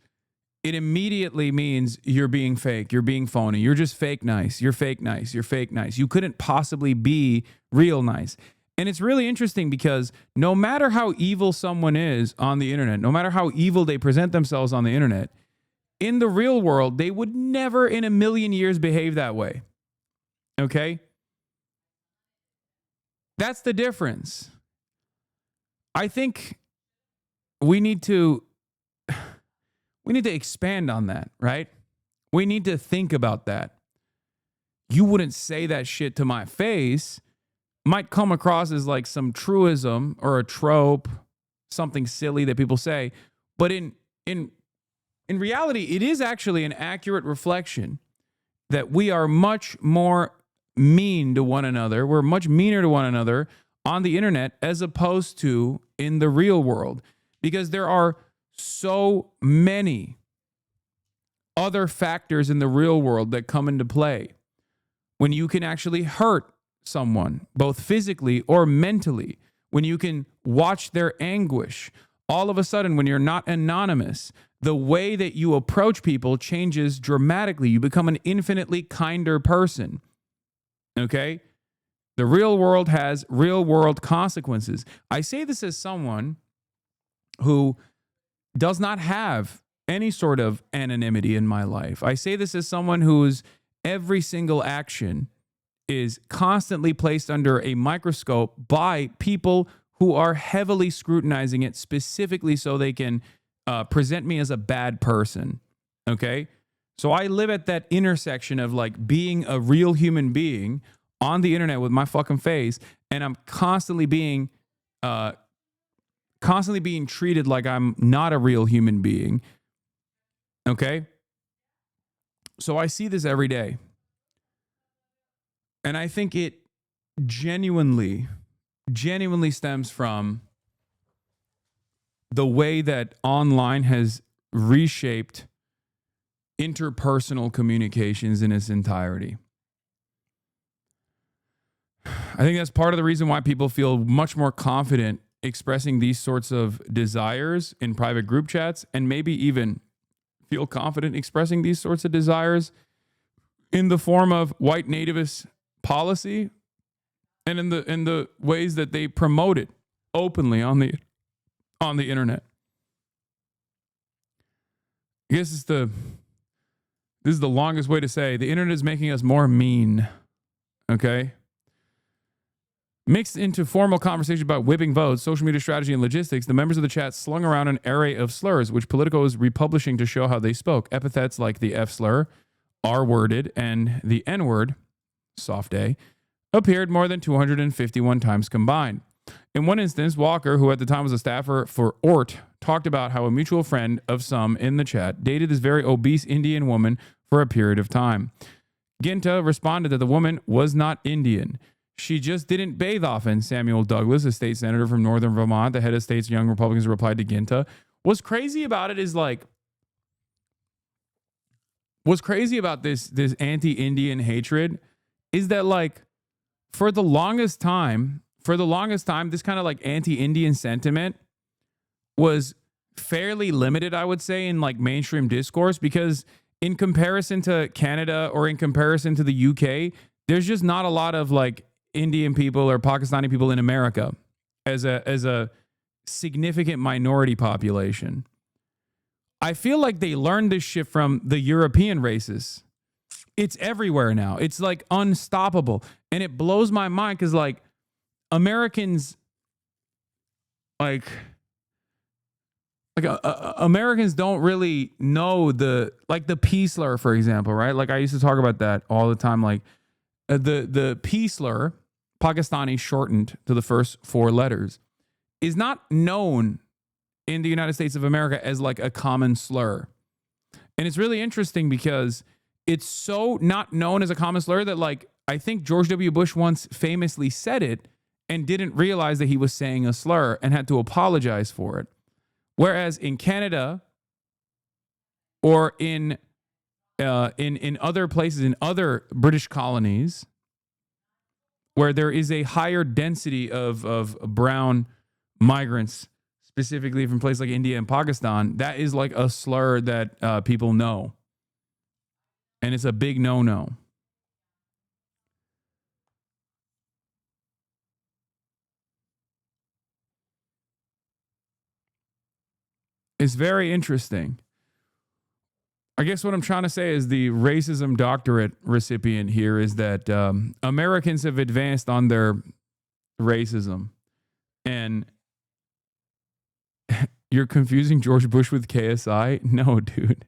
it immediately means you're being fake, you're being phony, you're just fake nice, you're fake nice, you're fake nice. You couldn't possibly be real nice. And it's really interesting because no matter how evil someone is on the internet, no matter how evil they present themselves on the internet, in the real world, they would never in a million years behave that way. Okay? That's the difference. I think we need to expand on that, right? We need to think about that. You wouldn't say that shit to my face. Might come across as like some truism or a trope, something silly that people say, but in reality, it is actually an accurate reflection that we are much more mean to one another. We're much meaner to one another on the internet as opposed to in the real world, because there are so many other factors in the real world that come into play when you can actually hurt someone, both physically or mentally, when you can watch their anguish. All of a sudden, when you're not anonymous, the way that you approach people changes dramatically. You become an infinitely kinder person. Okay? The real world has real world consequences. I say this as someone who does not have any sort of anonymity in my life. I say this as someone whose every single action is constantly placed under a microscope by people who are heavily scrutinizing it specifically so they can present me as a bad person. Okay? So I live at that intersection of like being a real human being on the internet with my fucking face, and I'm constantly being treated like I'm not a real human being. Okay? So I see this every day. And I think it genuinely stems from the way that online has reshaped interpersonal communications in its entirety. I think that's part of the reason why people feel much more confident expressing these sorts of desires in private group chats, and maybe even feel confident expressing these sorts of desires in the form of white nativist policy and in the ways that they promote it openly on the internet. I guess this is the longest way to say the internet is making us more mean. Okay? Mixed into formal conversation about whipping votes, social media strategy, and logistics, the members of the chat slung around an array of slurs, which Politico is republishing to show how they spoke. Epithets like the F slur, R-worded, and the N-word, soft A, appeared more than 251 times combined. In one instance, Walker, who at the time was a staffer for Ort, talked about how a mutual friend of some in the chat dated this very obese Indian woman for a period of time. Ginta responded that the woman was not Indian. She just didn't bathe often. Samuel Douglas, a state senator from northern Vermont, the head of state's Young Republicans, replied to Ginta. What's crazy about it is what's crazy about this anti-Indian hatred is that like for the longest time, this kind of like anti-Indian sentiment was fairly limited, I would say, in like mainstream discourse, because in comparison to Canada or in comparison to the UK, there's just not a lot of like Indian people or Pakistani people in America as a significant minority population. I feel like they learned this shit from the European races. It's everywhere now. It's like unstoppable. And it blows my mind because like Americans Americans don't really know the P slur, for example, right? Like I used to talk about that all the time. Like the P slur, Pakistani shortened to the first four letters, is not known in the United States of America as like a common slur. And it's really interesting because it's so not known as a common slur that, like, I think George W. Bush once famously said it and didn't realize that he was saying a slur and had to apologize for it. Whereas in Canada or in other places, in other British colonies, where there is a higher density of brown migrants, specifically from places like India and Pakistan, that is like a slur that people know. And it's a big no-no. It's very interesting. I guess what I'm trying to say is the racism doctorate recipient here is that Americans have advanced on their racism. And you're confusing George Bush with KSI? No, dude.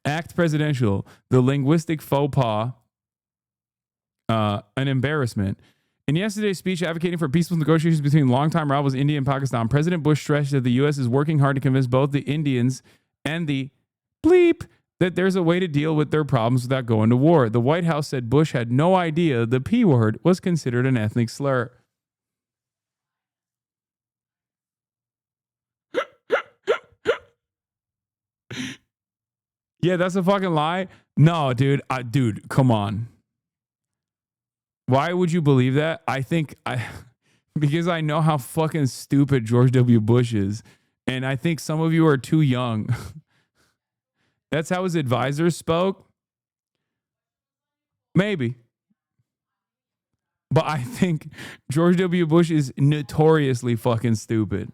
Act presidential. The linguistic faux pas. An embarrassment. In yesterday's speech advocating for peaceful negotiations between longtime rivals India and Pakistan, President Bush stressed that the U.S. is working hard to convince both the Indians and the bleep that there's a way to deal with their problems without going to war. The White House said Bush had no idea the P word was considered an ethnic slur. Yeah, that's a fucking lie. No, dude. Dude, come on. Why would you believe that? Because I know how fucking stupid George W. Bush is. And I think some of you are too young. That's how his advisors spoke. Maybe. But I think George W. Bush is notoriously fucking stupid.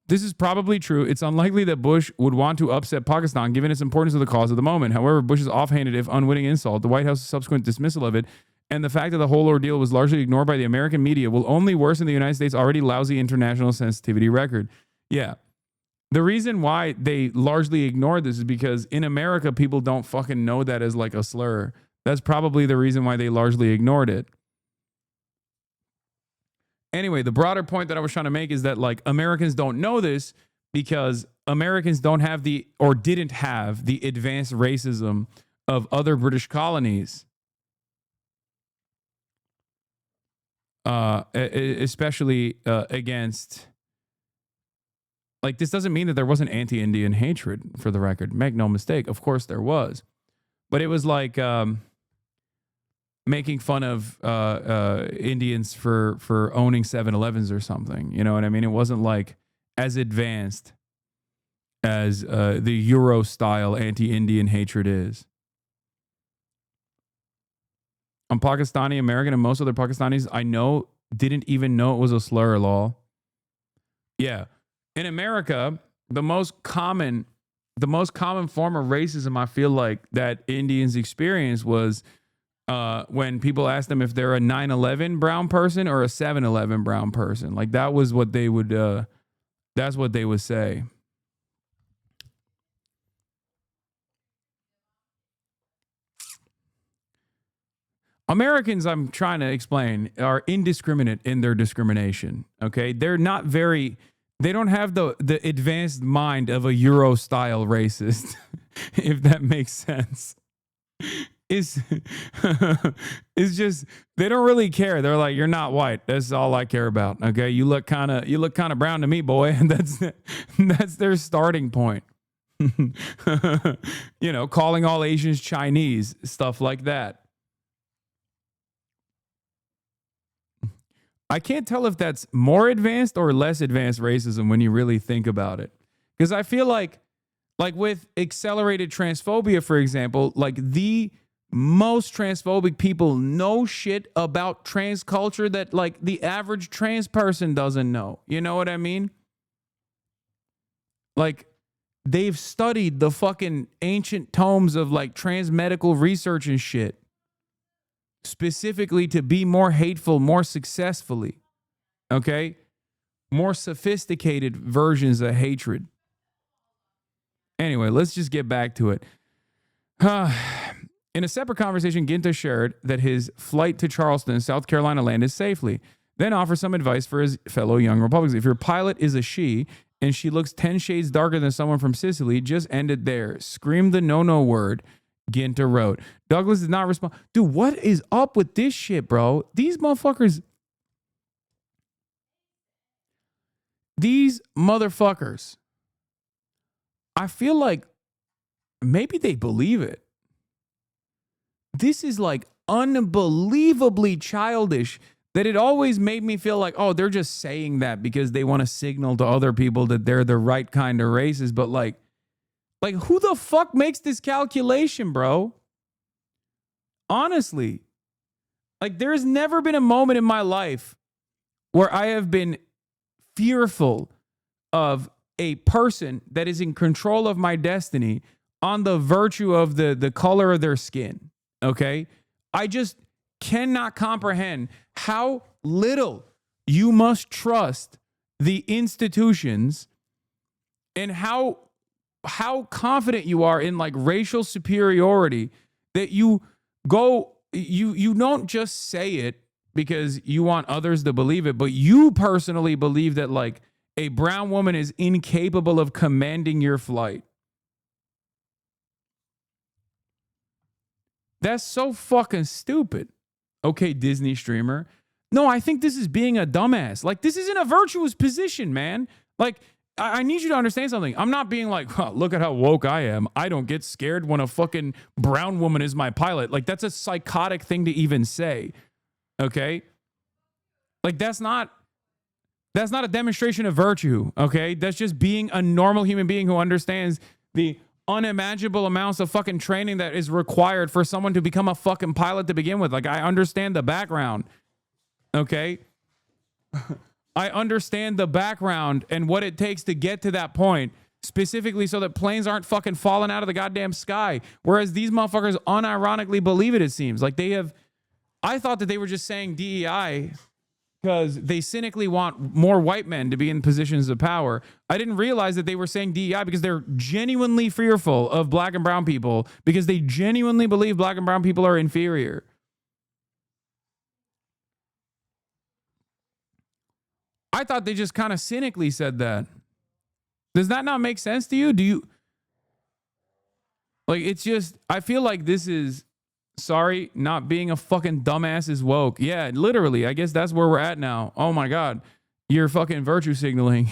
This is probably true. It's unlikely that Bush would want to upset Pakistan, given its importance to the cause of the moment. However, Bush's offhanded, if unwitting insult, the White House's subsequent dismissal of it, and the fact that the whole ordeal was largely ignored by the American media will only worsen the United States' already lousy international sensitivity record. Yeah. The reason why they largely ignored this is because in America, people don't fucking know that as like a slur. That's probably the reason why they largely ignored it. Anyway, the broader point that I was trying to make is that, like, Americans don't know this because Americans don't have or didn't have the advanced racism of other British colonies. Especially against, like, this doesn't mean that there wasn't anti-Indian hatred, for the record. Make no mistake. Of course there was. But it was like making fun of Indians for owning 7-Elevens or something. You know what I mean? It wasn't like as advanced as the Euro-style anti-Indian hatred is. I'm Pakistani American, and most other Pakistanis I know didn't even know it was a slur law. Yeah. In America, the most common form of racism I feel like that Indians experience was when people asked them if they're a 9/11 brown person or a 7-Eleven brown person. Like, that was what they would that's what they would say. Americans, I'm trying to explain, are indiscriminate in their discrimination. Okay? They don't have the advanced mind of a Euro style racist, if that makes sense. It's just, they don't really care. They're like, you're not white. That's all I care about. Okay, you look kind of brown to me, boy. And that's their starting point. You know, calling all Asians Chinese, stuff like that. I can't tell if that's more advanced or less advanced racism when you really think about it. Because I feel like with accelerated transphobia, for example, like the most transphobic people know shit about trans culture that, like, the average trans person doesn't know. You know what I mean? Like, they've studied the fucking ancient tomes of, like, trans medical research and shit, specifically to be more hateful, more successfully. Okay? More sophisticated versions of hatred. Anyway, let's just get back to it. In a separate conversation, Ginta shared that his flight to Charleston, South Carolina, landed safely. then offers some advice for his fellow young Republicans. If your pilot is a she and she looks 10 shades darker than someone from Sicily, just end it there. Scream the no word, Ginter wrote. Douglas did not respond. Dude, what is up with this shit, bro? These motherfuckers, I feel like maybe they believe it. This is like unbelievably childish that it always made me feel like, oh, they're just saying that because they want to signal to other people that they're the right kind of racist. But like who the fuck makes this calculation, bro? Honestly, like there's never been a moment in my life where I have been fearful of a person that is in control of my destiny on the virtue of the color of their skin. Okay? I just cannot comprehend how little you must trust the institutions and how confident you are in like racial superiority that you don't just say it because you want others to believe it, but you personally believe that like a brown woman is incapable of commanding your flight. That's so fucking stupid. Okay, Disney streamer. No, I think this is being a dumbass. Like, this isn't a virtuous position, man. Like, I need you to understand something. I'm not being like, huh, look at how woke I am. I don't get scared when a fucking brown woman is my pilot. Like, that's a psychotic thing to even say. Okay? Like, that's not a demonstration of virtue, okay? That's just being a normal human being who understands the unimaginable amounts of fucking training that is required for someone to become a fucking pilot to begin with. Like, I understand the background, okay? I understand the background and what it takes to get to that point, specifically so that planes aren't fucking falling out of the goddamn sky. Whereas these motherfuckers unironically believe it, it seems. Like, I thought that they were just saying DEI because they cynically want more white men to be in positions of power. I didn't realize that they were saying DEI because they're genuinely fearful of black and brown people, because they genuinely believe black and brown people are inferior. I thought they just kind of cynically said that. Does that not make sense to you? Do you... Like, it's just... I feel like this is... Sorry, not being a fucking dumbass is woke. Yeah, literally. I guess that's where we're at now. Oh my God. You're fucking virtue signaling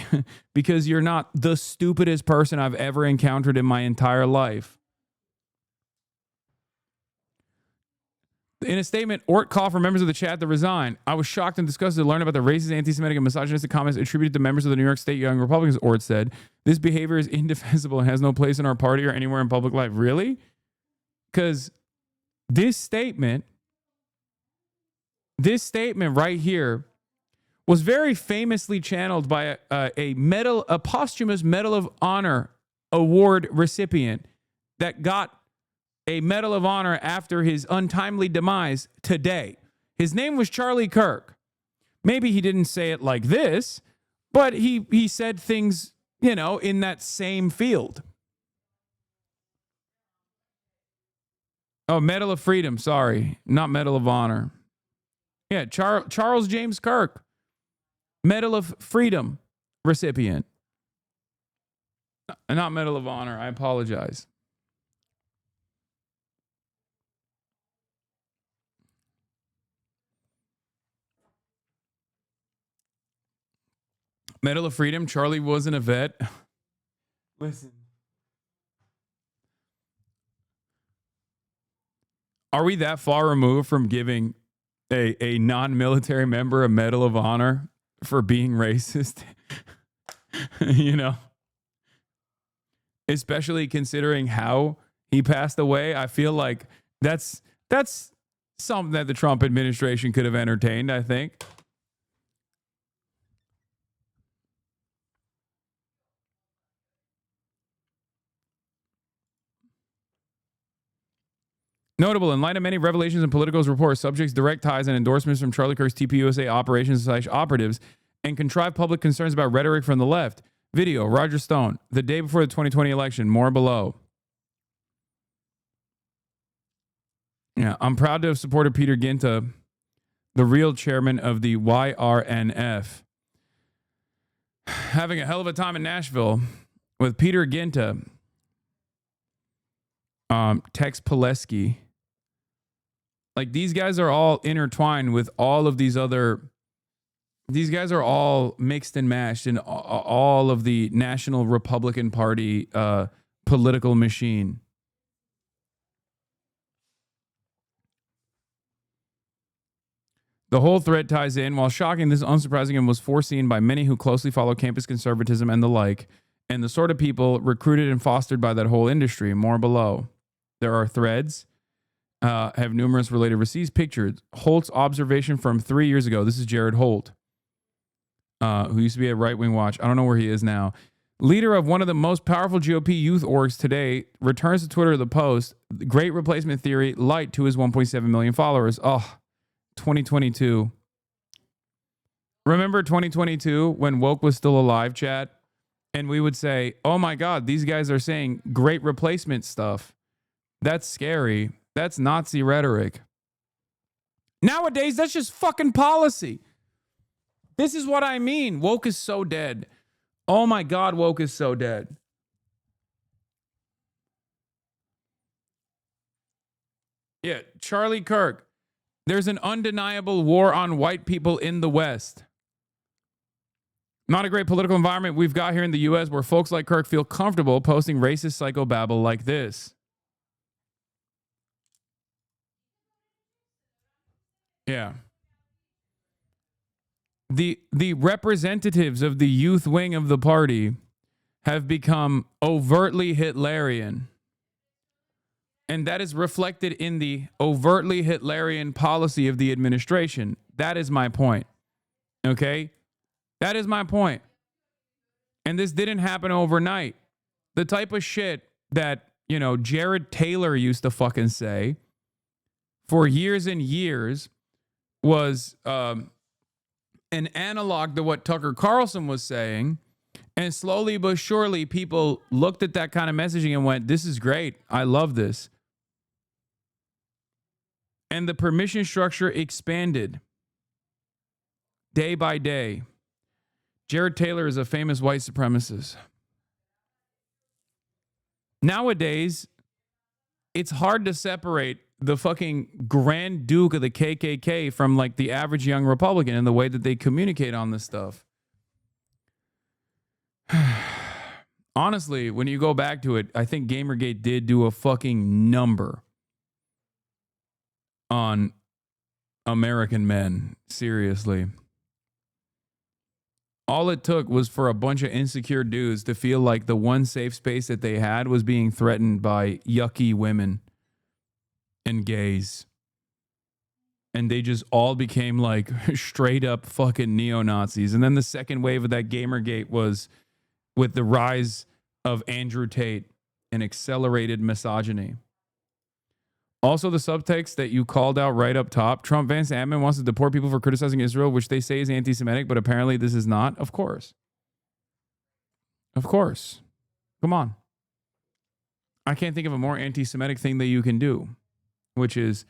because you're not the stupidest person I've ever encountered in my entire life. In a statement, Ort called for members of the chat to resign. I was shocked and disgusted to learn about the racist, anti-Semitic, and misogynistic comments attributed to members of the New York State Young Republicans, Ort said. This behavior is indefensible and has no place in our party or anywhere in public life. Really? Because this statement right here was very famously channeled by a posthumous Medal of Honor award recipient that got a Medal of Honor after his untimely demise today. His name was Charlie Kirk. Maybe he didn't say it like this, but he said things, you know, in that same field. Oh, Medal of Freedom. Sorry, not Medal of Honor. Yeah, Charles James Kirk, Medal of Freedom recipient. Not Medal of Honor. I apologize. Medal of Freedom. Charlie wasn't a vet. Listen. Are we that far removed from giving a non-military member a Medal of Honor for being racist? You know? Especially considering how he passed away. I feel like that's something that the Trump administration could have entertained, I think. Notable, in light of many revelations in Politico's report, subjects direct ties and endorsements from Charlie Kirk's TPUSA operations / operatives and contrived public concerns about rhetoric from the left. Video, Roger Stone, the day before the 2020 election. More below. Yeah, I'm proud to have supported Peter Ginta the real chairman of the YRNF, having a hell of a time in Nashville with Peter Ginta, Tex Pileski. Like, these guys are all intertwined with all of these other. These guys are all mixed and mashed in all of the National Republican Party political machine. The whole thread ties in. While shocking, this is unsurprising and was foreseen by many who closely follow campus conservatism and the like, and the sort of people recruited and fostered by that whole industry. More below. There are threads, have numerous related receipts, pictures. Holt's observation from 3 years ago. This is Jared Holt, who used to be at Right Wing Watch. I don't know where he is now. Leader of one of the most powerful GOP youth orgs today, returns to Twitter the post, great replacement theory, light to his 1.7 million followers. Oh, 2022. Remember 2022 when woke was still alive, chat? And we would say, oh my God, these guys are saying great replacement stuff. That's scary. That's Nazi rhetoric. Nowadays, that's just fucking policy. This is what I mean. Woke is so dead. Oh my God, woke is so dead. Yeah, Charlie Kirk. There's an undeniable war on white people in the West. Not a great political environment we've got here in the U.S. where folks like Kirk feel comfortable posting racist psychobabble like this. Yeah. The representatives of the youth wing of the party have become overtly Hitlerian. And that is reflected in the overtly Hitlerian policy of the administration. That is my point. Okay? That is my point. And this didn't happen overnight. The type of shit that, you know, Jared Taylor used to fucking say for years and years was an analog to what Tucker Carlson was saying. And slowly but surely, people looked at that kind of messaging and went, this is great. I love this. And the permission structure expanded day by day. Jared Taylor is a famous white supremacist. Nowadays, it's hard to separate the fucking Grand Duke of the KKK from like the average young Republican in the way that they communicate on this stuff. Honestly, when you go back to it, I think Gamergate did do a fucking number on American men. Seriously. All it took was for a bunch of insecure dudes to feel like the one safe space that they had was being threatened by yucky women and gays. And they just all became like straight up fucking neo-Nazis. And then the second wave of that Gamergate was with the rise of Andrew Tate and accelerated misogyny. Also, the subtext that you called out right up top, Trump Vance admin wants to deport people for criticizing Israel, which they say is anti-Semitic, but apparently this is not. Of course. Of course. Come on. I can't think of a more anti-Semitic thing that you can do, which is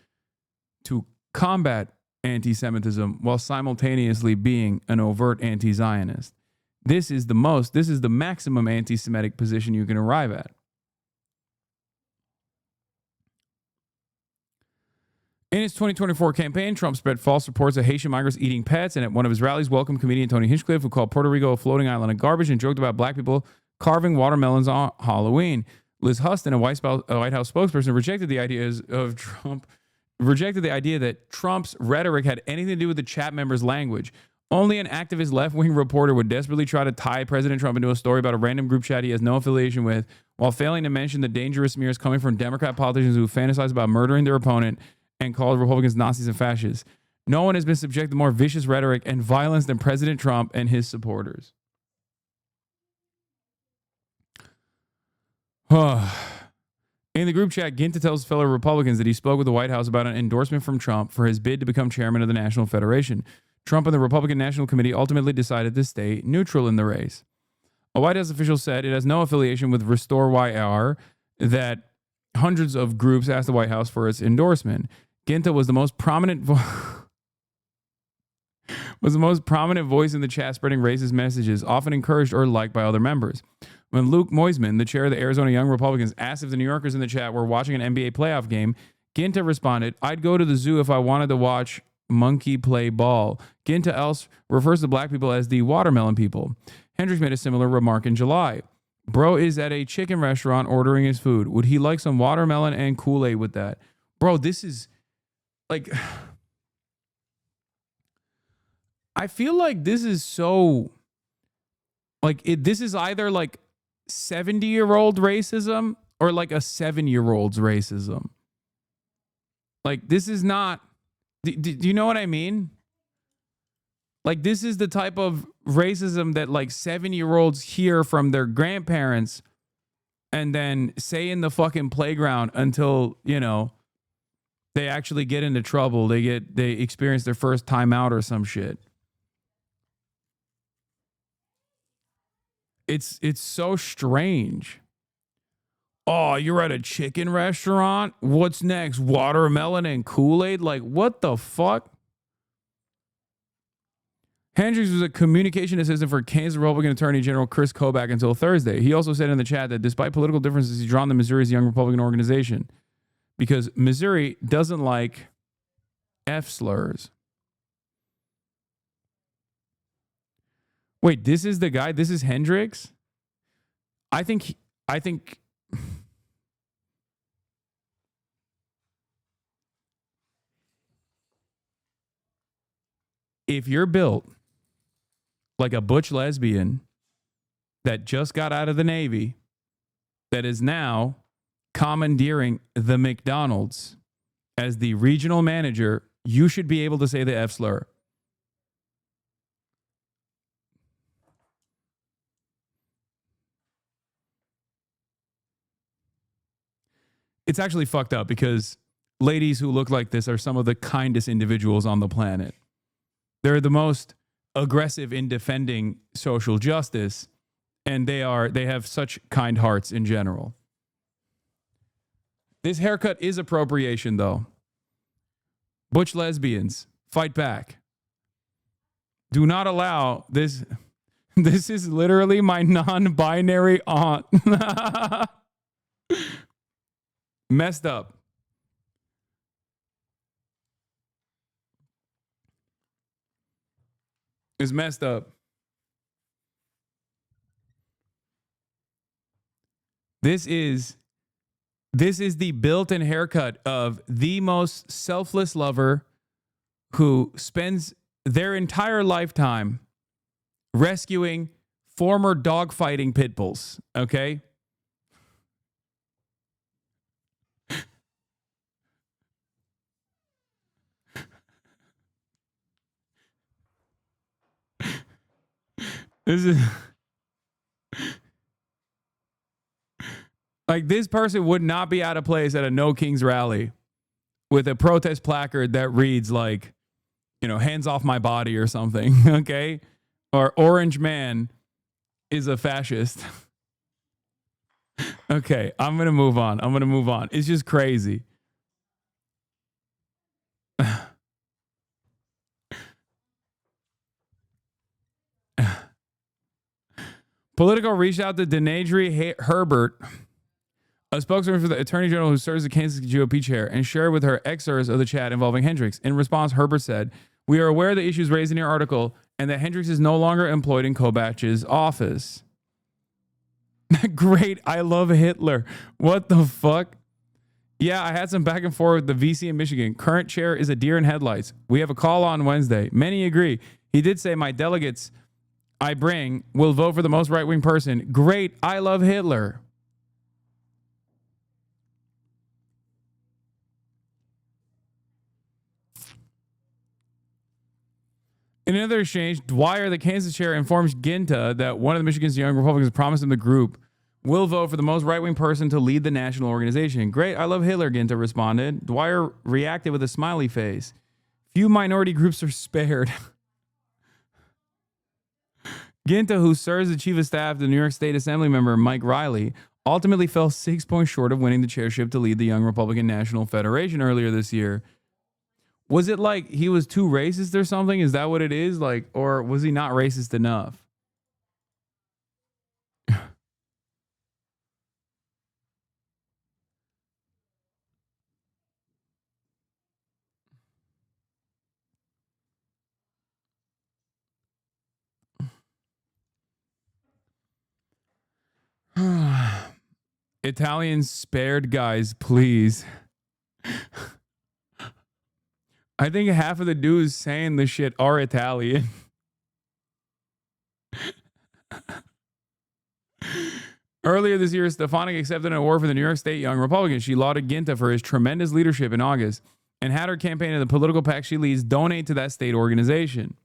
to combat anti-Semitism while simultaneously being an overt anti-Zionist. This is the maximum anti-Semitic position you can arrive at. In his 2024 campaign, Trump spread false reports of Haitian migrants eating pets, and at one of his rallies, welcomed comedian Tony Hinchcliffe, who called Puerto Rico a floating island of garbage and joked about black people carving watermelons on Halloween. Liz Huston, a White House spokesperson, rejected the idea that Trump's rhetoric had anything to do with the chat members' language. Only an activist left-wing reporter would desperately try to tie President Trump into a story about a random group chat he has no affiliation with, while failing to mention the dangerous smears coming from Democrat politicians who fantasize about murdering their opponent and called Republicans Nazis and fascists. No one has been subject to more vicious rhetoric and violence than President Trump and his supporters. In the group chat, Ginta tells fellow Republicans that he spoke with the White House about an endorsement from Trump for his bid to become chairman of the National Federation. Trump and the Republican National Committee ultimately decided to stay neutral in the race. A White House official said it has no affiliation with Restore YR, that hundreds of groups asked the White House for its endorsement. Ginta was the most prominent was the most prominent voice in the chat, spreading racist messages, often encouraged or liked by other members. When Luke Moisman, the chair of the Arizona Young Republicans, asked if the New Yorkers in the chat were watching an NBA playoff game, Ginta responded, "I'd go to the zoo if I wanted to watch monkey play ball." Ginta else refers to black people as the watermelon people. Hendricks made a similar remark in July. Bro is at a chicken restaurant ordering his food. Would he like some watermelon and Kool-Aid with that? Bro, this is like... I feel like this is so... Like, this is either like 70-year-old racism or like a 7-year-old's racism. Like, this is not... Do you know what I mean? Like, this is the type of racism that like 7-year-olds hear from their grandparents and then say in the fucking playground until, you know, they actually get into trouble. They experience their first timeout or some shit. It's so strange. Oh, you're at a chicken restaurant? What's next? Watermelon and Kool-Aid? Like, what the fuck? Hendricks was a communication assistant for Kansas Republican Attorney General Chris Kobach until Thursday. He also said in the chat that despite political differences, he's drawn to Missouri's Young Republican organization because Missouri doesn't like F slurs. Wait, this is the guy? This is Hendricks? I think if you're built like a butch lesbian that just got out of the Navy, that is now commandeering the McDonald's as the regional manager, you should be able to say the F slur. It's actually fucked up because ladies who look like this are some of the kindest individuals on the planet. They're the most aggressive in defending social justice, and they have such kind hearts in general. This haircut is appropriation, though. Butch lesbians, fight back. Do not allow this. This is literally my non-binary aunt. Messed up. It's messed up. This is the built-in haircut of the most selfless lover who spends their entire lifetime rescuing former dogfighting pit bulls, okay? This is like, this person would not be out of place at a No Kings rally with a protest placard that reads like, you know, hands off my body or something, okay? Or Orange Man is a fascist. Okay, I'm going to move on. It's just crazy. Politico reached out to Denadri Herbert, a spokesman for the Attorney General who serves the Kansas GOP chair, and shared with her excerpts of the chat involving Hendricks. In response, Herbert said, "We are aware of the issues raised in your article and that Hendricks is no longer employed in Kobach's office." Great. I love Hitler. What the fuck? Yeah, I had some back and forth with the VC in Michigan. Current chair is a deer in headlights. We have a call on Wednesday. Many agree. He did say my delegates I bring will vote for the most right-wing person. Great. I love Hitler. In another exchange, Dwyer, the Kansas chair, informs Ginta that one of the Michigan's young Republicans promised him the group will vote for the most right-wing person to lead the national organization. Great. I love Hitler, Ginta responded. Dwyer reacted with a smiley face. Few minority groups are spared. Ginta, who serves as chief of staff to the New York State Assembly member Mike Riley, ultimately fell 6 points short of winning the chairship to lead the Young Republican National Federation earlier this year. Was it like he was too racist or something? Is that what it is? Like, or was he not racist enough? Italians spared, guys, please. I think half of the dudes saying the shit are Italian. Earlier this year, Stefanik accepted an award for the New York State Young Republicans. She lauded Ginta for his tremendous leadership in August and had her campaign and the political PAC she leads donate to that state organization.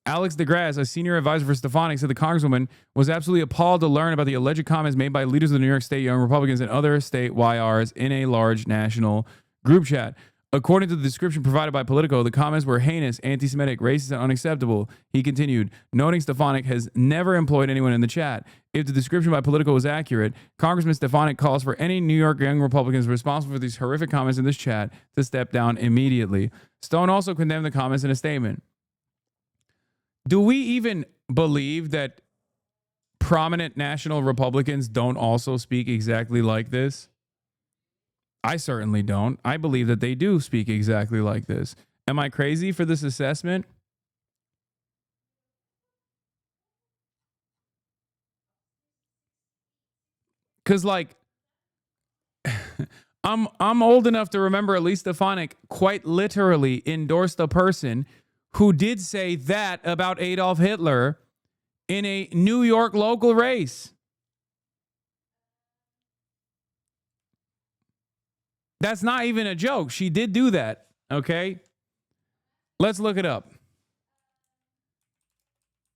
Alex DeGrasse, a senior advisor for Stefanik, said the Congresswoman was absolutely appalled to learn about the alleged comments made by leaders of the New York State Young Republicans and other state YRs in a large national group chat. According to the description provided by Politico, the comments were heinous, anti-Semitic, racist, and unacceptable. He continued, noting Stefanik has never employed anyone in the chat. If the description by Politico was accurate, Congressman Stefanik calls for any New York Young Republicans responsible for these horrific comments in this chat to step down immediately. Stone also condemned the comments in a statement. Do we even believe that prominent national Republicans don't also speak exactly like this? I certainly don't. I believe that they do speak exactly like this. Am I crazy for this assessment? Because, like, I'm old enough to remember at least Stefanik quite literally endorsed a person who did say that about Adolf Hitler in a New York local race. That's not even a joke. She did do that, okay? Let's look it up.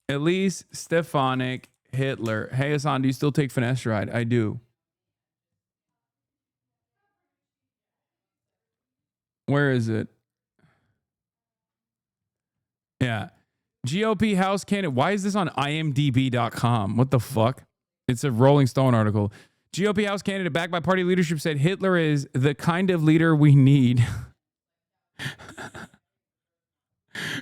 Elise Stefanik Hitler. Hey, Hasan, do you still take finasteride? I do. Where is it? Yeah. GOP House candidate. Why is this on imdb.com? What the fuck? It's a Rolling Stone article. GOP House candidate backed by party leadership said Hitler is the kind of leader we need.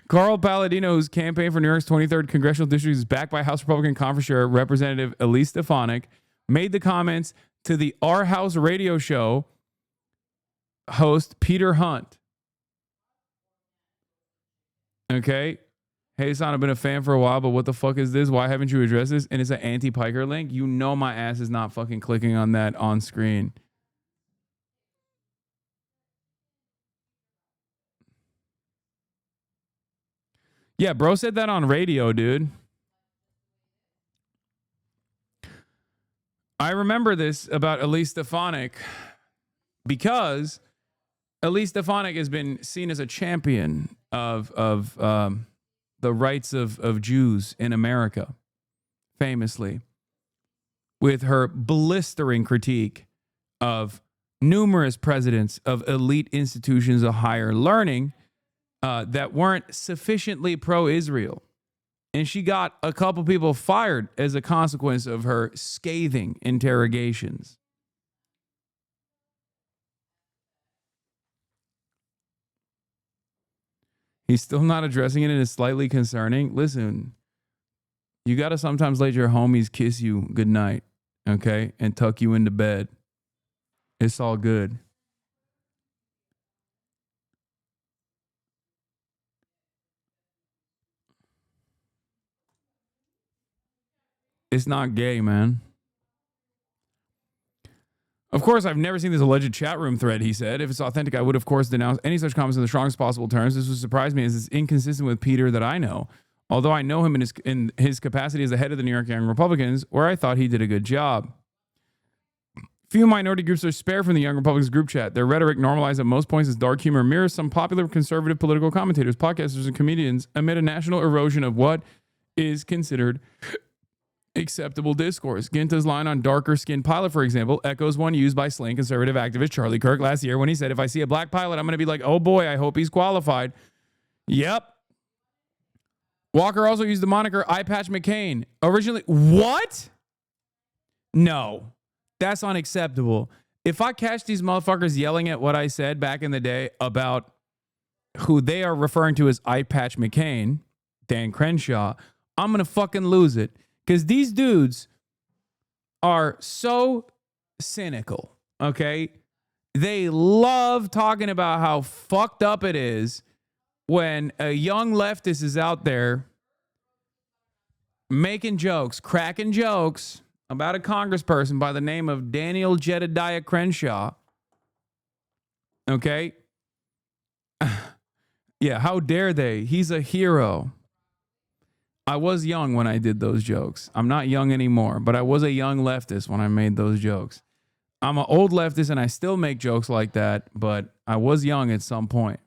Carl Palladino, whose campaign for New York's 23rd congressional district is backed by House Republican Conference Chair Representative Elise Stefanik, made the comments to the Our House radio show host Peter Hunt. Okay. Hey, son, I've been a fan for a while, but what the fuck is this? Why haven't you addressed this? And it's an anti-Piker link. You know my ass is not fucking clicking on that on screen. Yeah, bro said that on radio, dude. I remember this about Elise Stefanik because Elise Stefanik has been seen as a champion of the rights of Jews in America, famously, with her blistering critique of numerous presidents of elite institutions of higher learning that weren't sufficiently pro-Israel. And she got a couple people fired as a consequence of her scathing interrogations. He's still not addressing it and it's slightly concerning. Listen, you got to sometimes let your homies kiss you goodnight, okay? And tuck you into bed. It's all good. It's not gay, man. Of course, I've never seen this alleged chat room thread, he said. If it's authentic, I would, of course, denounce any such comments in the strongest possible terms. This would surprise me as it's inconsistent with Peter that I know. Although I know him in his capacity as the head of the New York Young Republicans, where I thought he did a good job. Few minority groups are spared from the Young Republicans group chat. Their rhetoric, normalized at most points as dark humor, mirrors some popular conservative political commentators, podcasters, and comedians amid a national erosion of what is considered acceptable discourse. Ginta's line on darker skinned pilot, for example, echoes one used by slain conservative activist Charlie Kirk last year when he said, if I see a black pilot, I'm going to be like, oh boy, I hope he's qualified. Yep. Walker also used the moniker Eye Patch McCain. Originally, what? No, that's unacceptable. If I catch these motherfuckers yelling at what I said back in the day about who they are referring to as Eye Patch McCain, Dan Crenshaw, I'm going to fucking lose it. Because these dudes are so cynical, okay? They love talking about how fucked up it is when a young leftist is out there making jokes, cracking jokes about a congressperson by the name of Daniel Jedediah Crenshaw. Okay? Yeah, how dare they? He's a hero. I was young when I did those jokes. I'm not young anymore, but I was a young leftist when I made those jokes. I'm an old leftist and I still make jokes like that, but I was young at some point.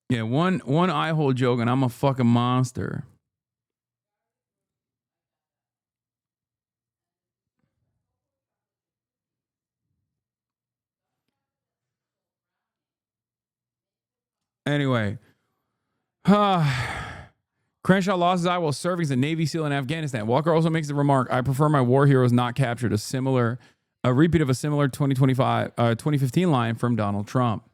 Yeah, one eye hole joke and I'm a fucking monster. Anyway, Crenshaw lost his eye while serving as a Navy SEAL in Afghanistan. Walker also makes the remark, I prefer my war heroes not captured, a repeat of a similar 2015 line from Donald Trump.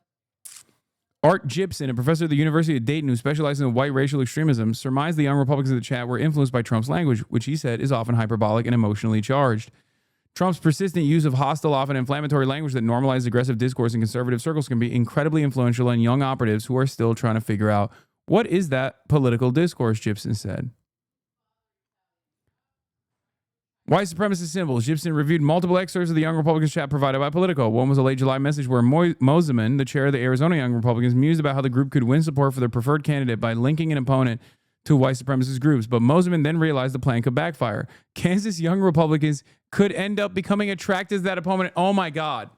Art Gibson, a professor at the University of Dayton who specializes in white racial extremism, surmised the young Republicans in the chat were influenced by Trump's language, which he said is often hyperbolic and emotionally charged. Trump's persistent use of hostile, often inflammatory language that normalizes aggressive discourse in conservative circles can be incredibly influential on young operatives who are still trying to figure out what is that political discourse, Gibson said. White supremacist symbols. Gibson reviewed multiple excerpts of the Young Republicans chat provided by Politico. One was a late July message where Moseman, the chair of the Arizona Young Republicans, mused about how the group could win support for their preferred candidate by linking an opponent to white supremacist groups. But Moseman then realized the plan could backfire. Kansas Young Republicans could end up becoming attracted to that opponent. Oh my God.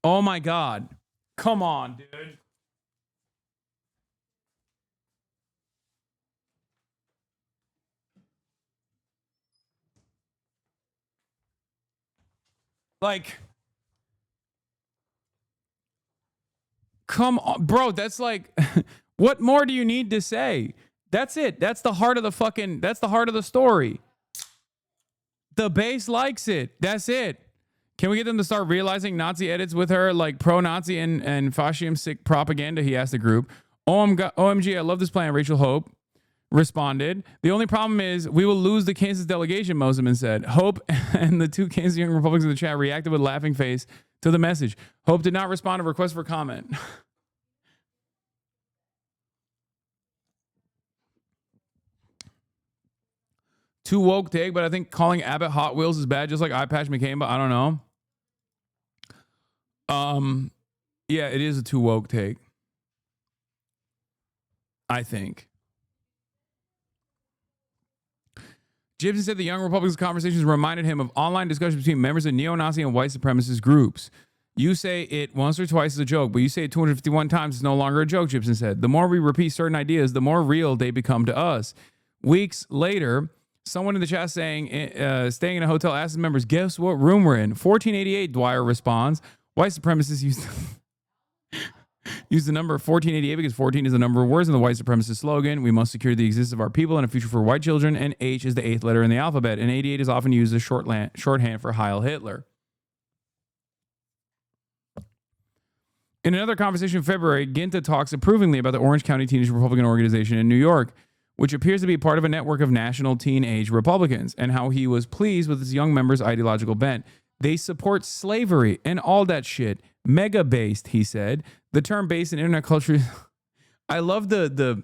Oh my God. Come on, dude. Like, come on, bro. That's like, what more do you need to say? That's it. That's the heart of the story. The base likes it. That's it. Can we get them to start realizing Nazi edits with her, like pro-Nazi and fascistic propaganda? He asked the group. OMG, I love this plan, Rachel Hope responded. The only problem is we will lose the Kansas delegation, Moseman said. Hope and the two Kansas Young Republicans in the chat reacted with a laughing face to the message. Hope did not respond to requests for comment. Too woke take, but I think calling Abbott Hot Wheels is bad, just like Eye Patch McCain, but I don't know. Yeah, it is a too woke take, I think. Gibson said the Young Republicans' conversations reminded him of online discussions between members of neo-Nazi and white supremacist groups. You say it once or twice as a joke, but you say it 251 times, it's no longer a joke, Gibson said. The more we repeat certain ideas, the more real they become to us. Weeks later, someone in the chat saying, staying in a hotel asked his members, guess what room we're in? 1488, Dwyer responds. White supremacists use the number 1488 because 14 is the number of words in the white supremacist slogan. We must secure the existence of our people and a future for white children, and H is the 8th letter in the alphabet, and 88 is often used as shorthand for Heil Hitler. In another conversation in February, Ginta talks approvingly about the Orange County Teenage Republican Organization in New York, which appears to be part of a network of national teenage Republicans, and how he was pleased with his young members' ideological bent. They support slavery and all that shit. Mega based, he said. The term based in internet culture. I love the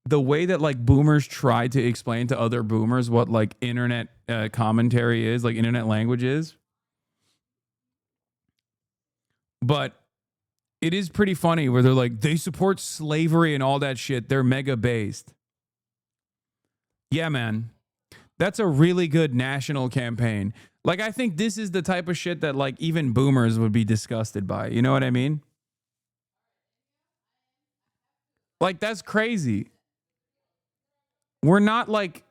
way that like boomers try to explain to other boomers what like internet commentary is, like internet language is. But it is pretty funny where they're like, they support slavery and all that shit. They're mega based. Yeah, man. That's a really good national campaign. Like, I think this is the type of shit that like even boomers would be disgusted by. You know what I mean? Like, that's crazy. We're not like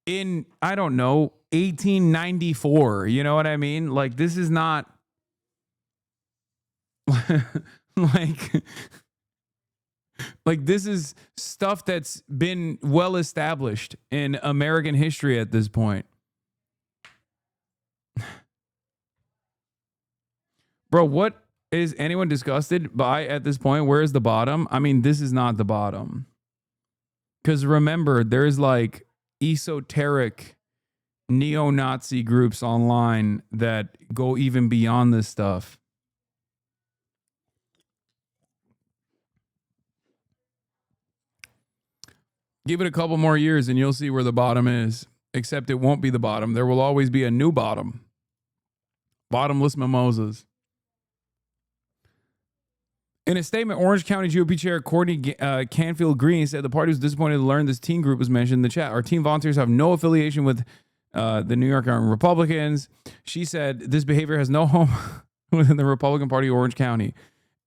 in, I don't know, 1894. You know what I mean? Like, this is not like Like, this is stuff that's been well established in American history at this point. Bro, what is anyone disgusted by at this point? Where is the bottom? I mean, this is not the bottom. Because remember, there's like esoteric neo-Nazi groups online that go even beyond this stuff. Give it a couple more years and you'll see where the bottom is. Except it won't be the bottom. There will always be a new bottom. Bottomless mimosas. In a statement, Orange County GOP Chair Courtney Canfield Green said the party was disappointed to learn this teen group was mentioned in the chat. Our teen volunteers have no affiliation with the New York Republicans. She said this behavior has no home within the Republican Party of Orange County.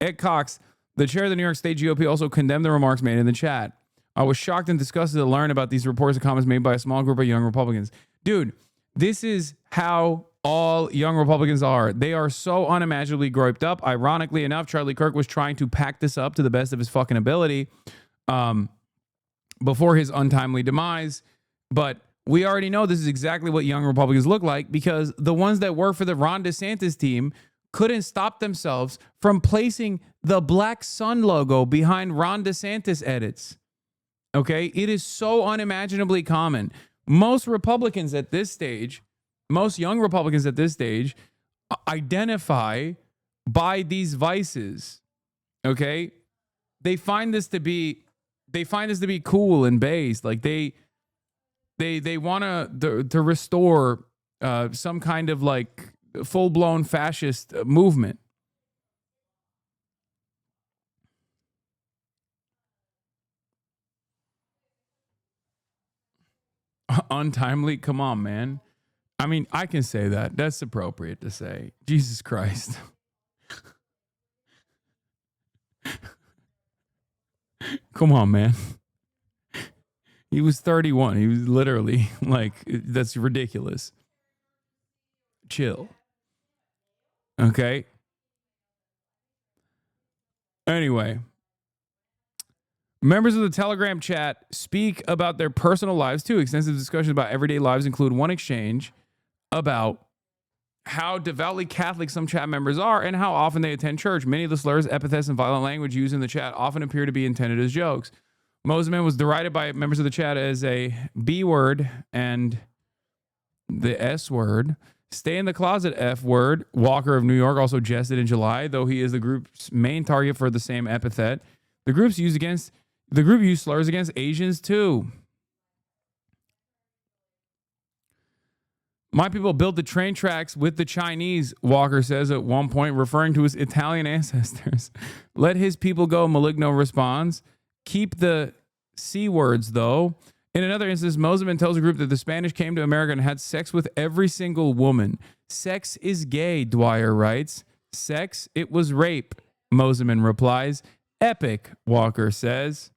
Ed Cox, the chair of the New York State GOP, also condemned the remarks made in the chat. I was shocked and disgusted to learn about these reports and comments made by a small group of young Republicans. Dude, this is how all young Republicans are. They are so unimaginably groped up. Ironically enough, Charlie Kirk was trying to pack this up to the best of his fucking ability before his untimely demise. But we already know this is exactly what young Republicans look like, because the ones that work for the Ron DeSantis team couldn't stop themselves from placing the Black Sun logo behind Ron DeSantis edits. Okay? It is so unimaginably common. Most Republicans at this stage, most young Republicans at this stage identify by these vices. Okay? They find this to be cool and based. Like they want to restore some kind of like full-blown fascist movement. Untimely? Come on, man. I mean, I can say that. That's appropriate to say. Jesus Christ. Come on, man. He was 31. He was literally like, that's ridiculous. Chill. Okay. Anyway. Members of the Telegram chat speak about their personal lives too. Extensive discussions about everyday lives include one exchange about how devoutly Catholic some chat members are and how often they attend church. Many of the slurs, epithets, and violent language used in the chat often appear to be intended as jokes. Mosman was derided by members of the chat as a B word and the S word. Stay in the closet F word. Walker of New York also jested in July, though he is the group's main target for the same epithet. The group used slurs against Asians too. My people built the train tracks with the Chinese, Walker says at one point, referring to his Italian ancestors. Let his people go, Maligno responds. Keep the C words, though. In another instance, Mosman tells a group that the Spanish came to America and had sex with every single woman. Sex is gay, Dwyer writes. Sex, it was rape, Mosman replies. Epic, Walker says.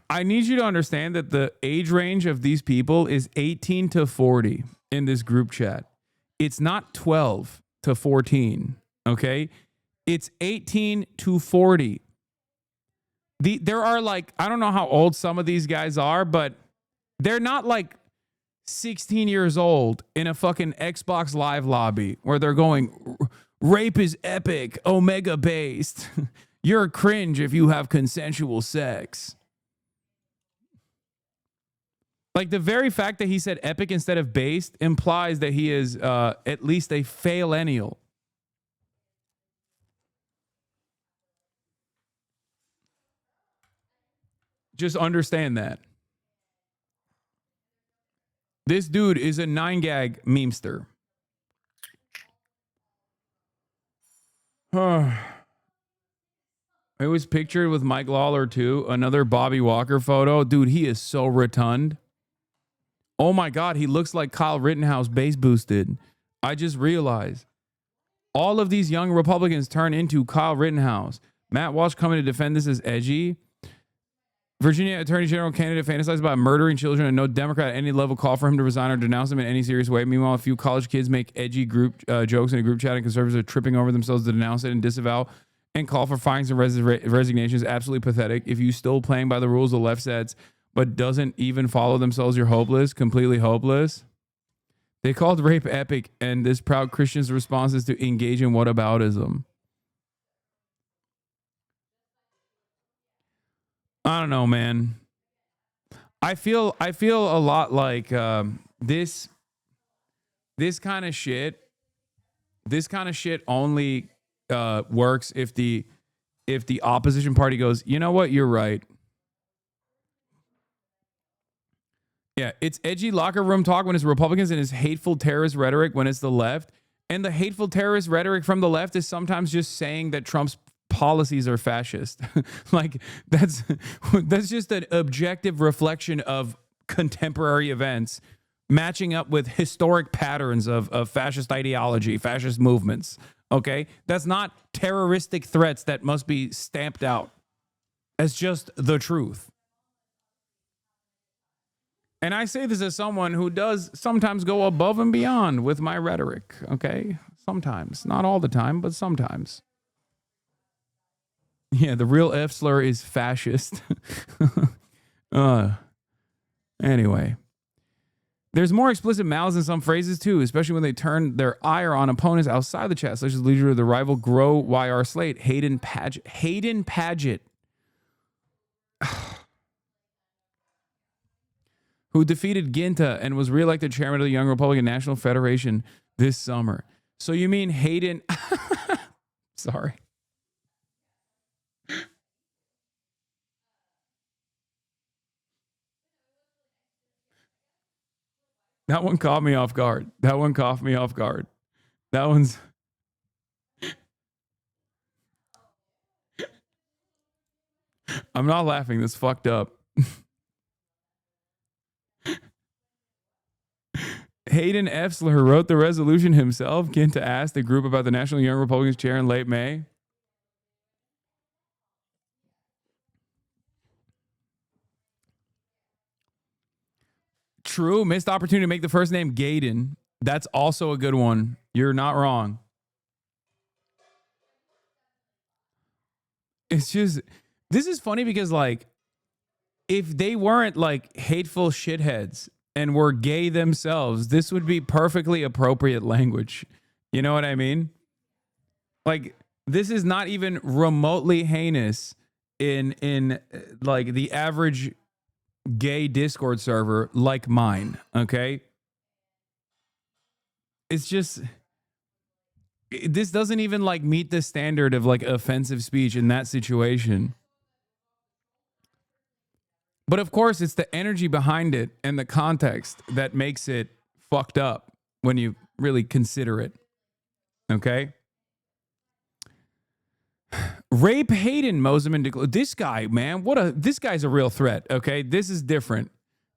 I need you to understand that the age range of these people is 18 to 40 in this group chat. It's not 12 to 14, okay? It's 18 to 40. There are like, I don't know how old some of these guys are, but they're not like 16 years old in a fucking Xbox Live lobby where they're going, rape is epic, Omega based. You're cringe if you have consensual sex. Like the very fact that he said epic instead of based implies that he is at least a faillennial. Just understand that. This dude is a 9gag memester. It was pictured with Mike Lawler too. Another Bobby Walker photo. Dude, he is so rotund. Oh my God, he looks like Kyle Rittenhouse bass boosted. I just realized all of these young Republicans turn into Kyle Rittenhouse. Matt Walsh coming to defend this as edgy. Virginia Attorney General candidate fantasizes about murdering children, and no Democrat at any level call for him to resign or denounce him in any serious way. Meanwhile, a few college kids make edgy group jokes in a group chat, and conservatives are tripping over themselves to denounce it and disavow and call for fines and resignations. Absolutely pathetic. If you still playing by the rules the left sets, but doesn't even follow themselves, you're hopeless, completely hopeless. They called rape epic, and this proud Christian's response is to engage in whataboutism. I don't know, man. I feel a lot like this kind of shit. This kind of shit only works if the opposition party goes, you know what, you're right. Yeah, it's edgy locker room talk when it's Republicans, and it's hateful terrorist rhetoric when it's the left. And the hateful terrorist rhetoric from the left is sometimes just saying that Trump's policies are fascist. Like that's just an objective reflection of contemporary events matching up with historic patterns of fascist ideology, fascist movements. Okay? That's not terroristic threats that must be stamped out. It's just the truth. And I say this as someone who does sometimes go above and beyond with my rhetoric. Okay? Sometimes. Not all the time, but sometimes. Yeah, the real F slur is fascist. Anyway. There's more explicit malice in some phrases too, especially when they turn their ire on opponents outside the chat, such as the leader of the rival Grow YR Slate, Hayden Paget. Who defeated Ginta and was reelected chairman of the Young Republican National Federation this summer. So you mean Hayden... Sorry. That one caught me off guard. That one's... I'm not laughing. That's fucked up. Hayden Efsler wrote the resolution himself. Ginta asked the group about the National Young Republicans chair in late May. True. Missed opportunity to make the first name Gaydon. That's also a good one. You're not wrong. It's just, this is funny because, like, if they weren't like hateful shitheads and were gay themselves, this would be perfectly appropriate language. You know what I mean? Like, this is not even remotely heinous in like the average gay Discord server like mine, okay? It's just, this doesn't even like meet the standard of like offensive speech in that situation. But of course, it's the energy behind it and the context that makes it fucked up when you really consider it. Okay? Rape Hayden Moseman. This guy, man, this guy's a real threat. Okay? This is different.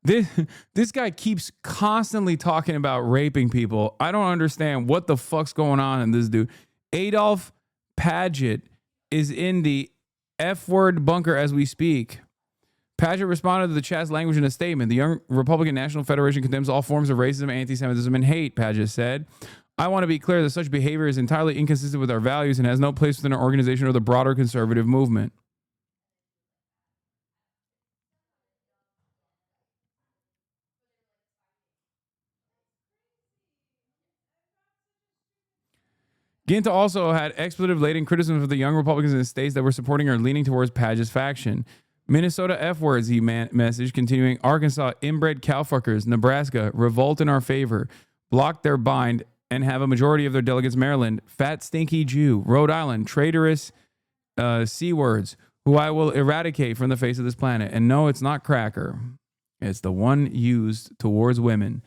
This guy keeps constantly talking about raping people. I don't understand what the fuck's going on in this dude. Adolf Paget is in the F-word bunker as we speak. Paget responded to the chat's language in a statement. The Young Republican National Federation condemns all forms of racism, anti-Semitism, and hate, Paget said. I want to be clear that such behavior is entirely inconsistent with our values and has no place within our organization or the broader conservative movement. Ginta also had expletive-laden criticism of the Young Republicans in the states that were supporting or leaning towards Paget's faction. Minnesota F-words, he messaged, continuing, Arkansas, inbred cowfuckers, Nebraska, revolt in our favor, block their bind, and have a majority of their delegates Maryland, fat stinky Jew, Rhode Island, traitorous C-words, who I will eradicate from the face of this planet. And no, it's not cracker. It's the one used towards women,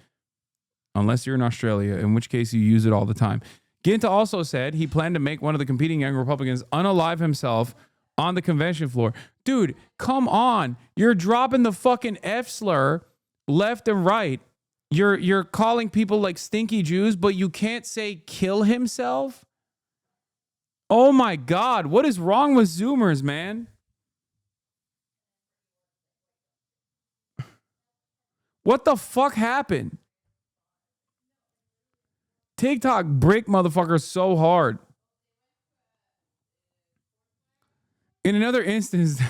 unless you're in Australia, in which case you use it all the time. Ginta also said he planned to make one of the competing Young Republicans unalive himself on the convention floor. Dude, come on. You're dropping the fucking F slur left and right. You're calling people like stinky Jews, but you can't say kill himself? Oh my God. What is wrong with Zoomers, man? What the fuck happened? TikTok break motherfuckers so hard. In another instance,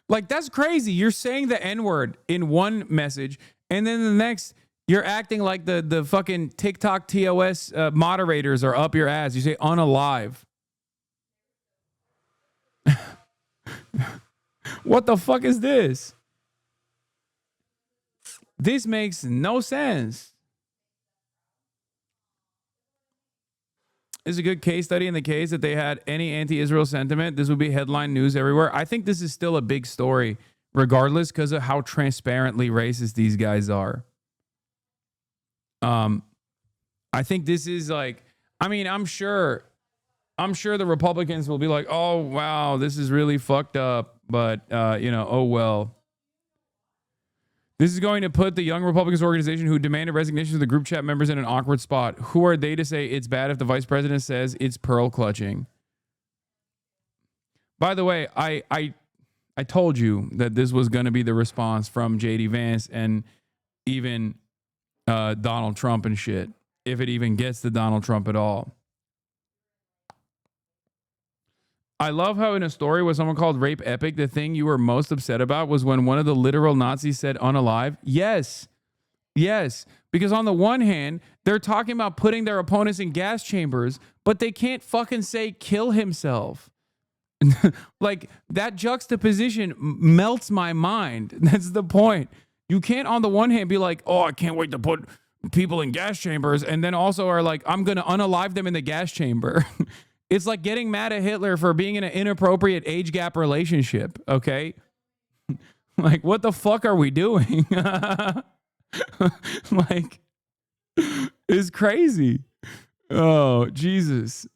like that's crazy. You're saying the N-word in one message, and then the next, you're acting like the fucking TikTok TOS moderators are up your ass. You say unalive. What the fuck is this? This makes no sense. Is a good case study in the case that they had any anti-Israel sentiment. This would be headline news everywhere. I think this is still a big story, regardless, because of how transparently racist these guys are. I think this is like, I mean, I'm sure the Republicans will be like, oh wow, this is really fucked up, but oh well. This is going to put the Young Republicans organization who demanded resignation of the group chat members in an awkward spot. Who are they to say it's bad if the vice president says it's pearl clutching? By the way, I told you that this was going to be the response from JD Vance and even Donald Trump and shit, if it even gets to Donald Trump at all. I love how in a story where someone called rape epic, the thing you were most upset about was when one of the literal Nazis said unalive. Yes. Because on the one hand, they're talking about putting their opponents in gas chambers, but they can't fucking say kill himself. Like that juxtaposition melts my mind. That's the point. You can't on the one hand be like, oh, I can't wait to put people in gas chambers. And then also are like, I'm going to unalive them in the gas chamber. It's like getting mad at Hitler for being in an inappropriate age gap relationship, okay? Like, what the fuck are we doing? Like, it's crazy. Oh, Jesus.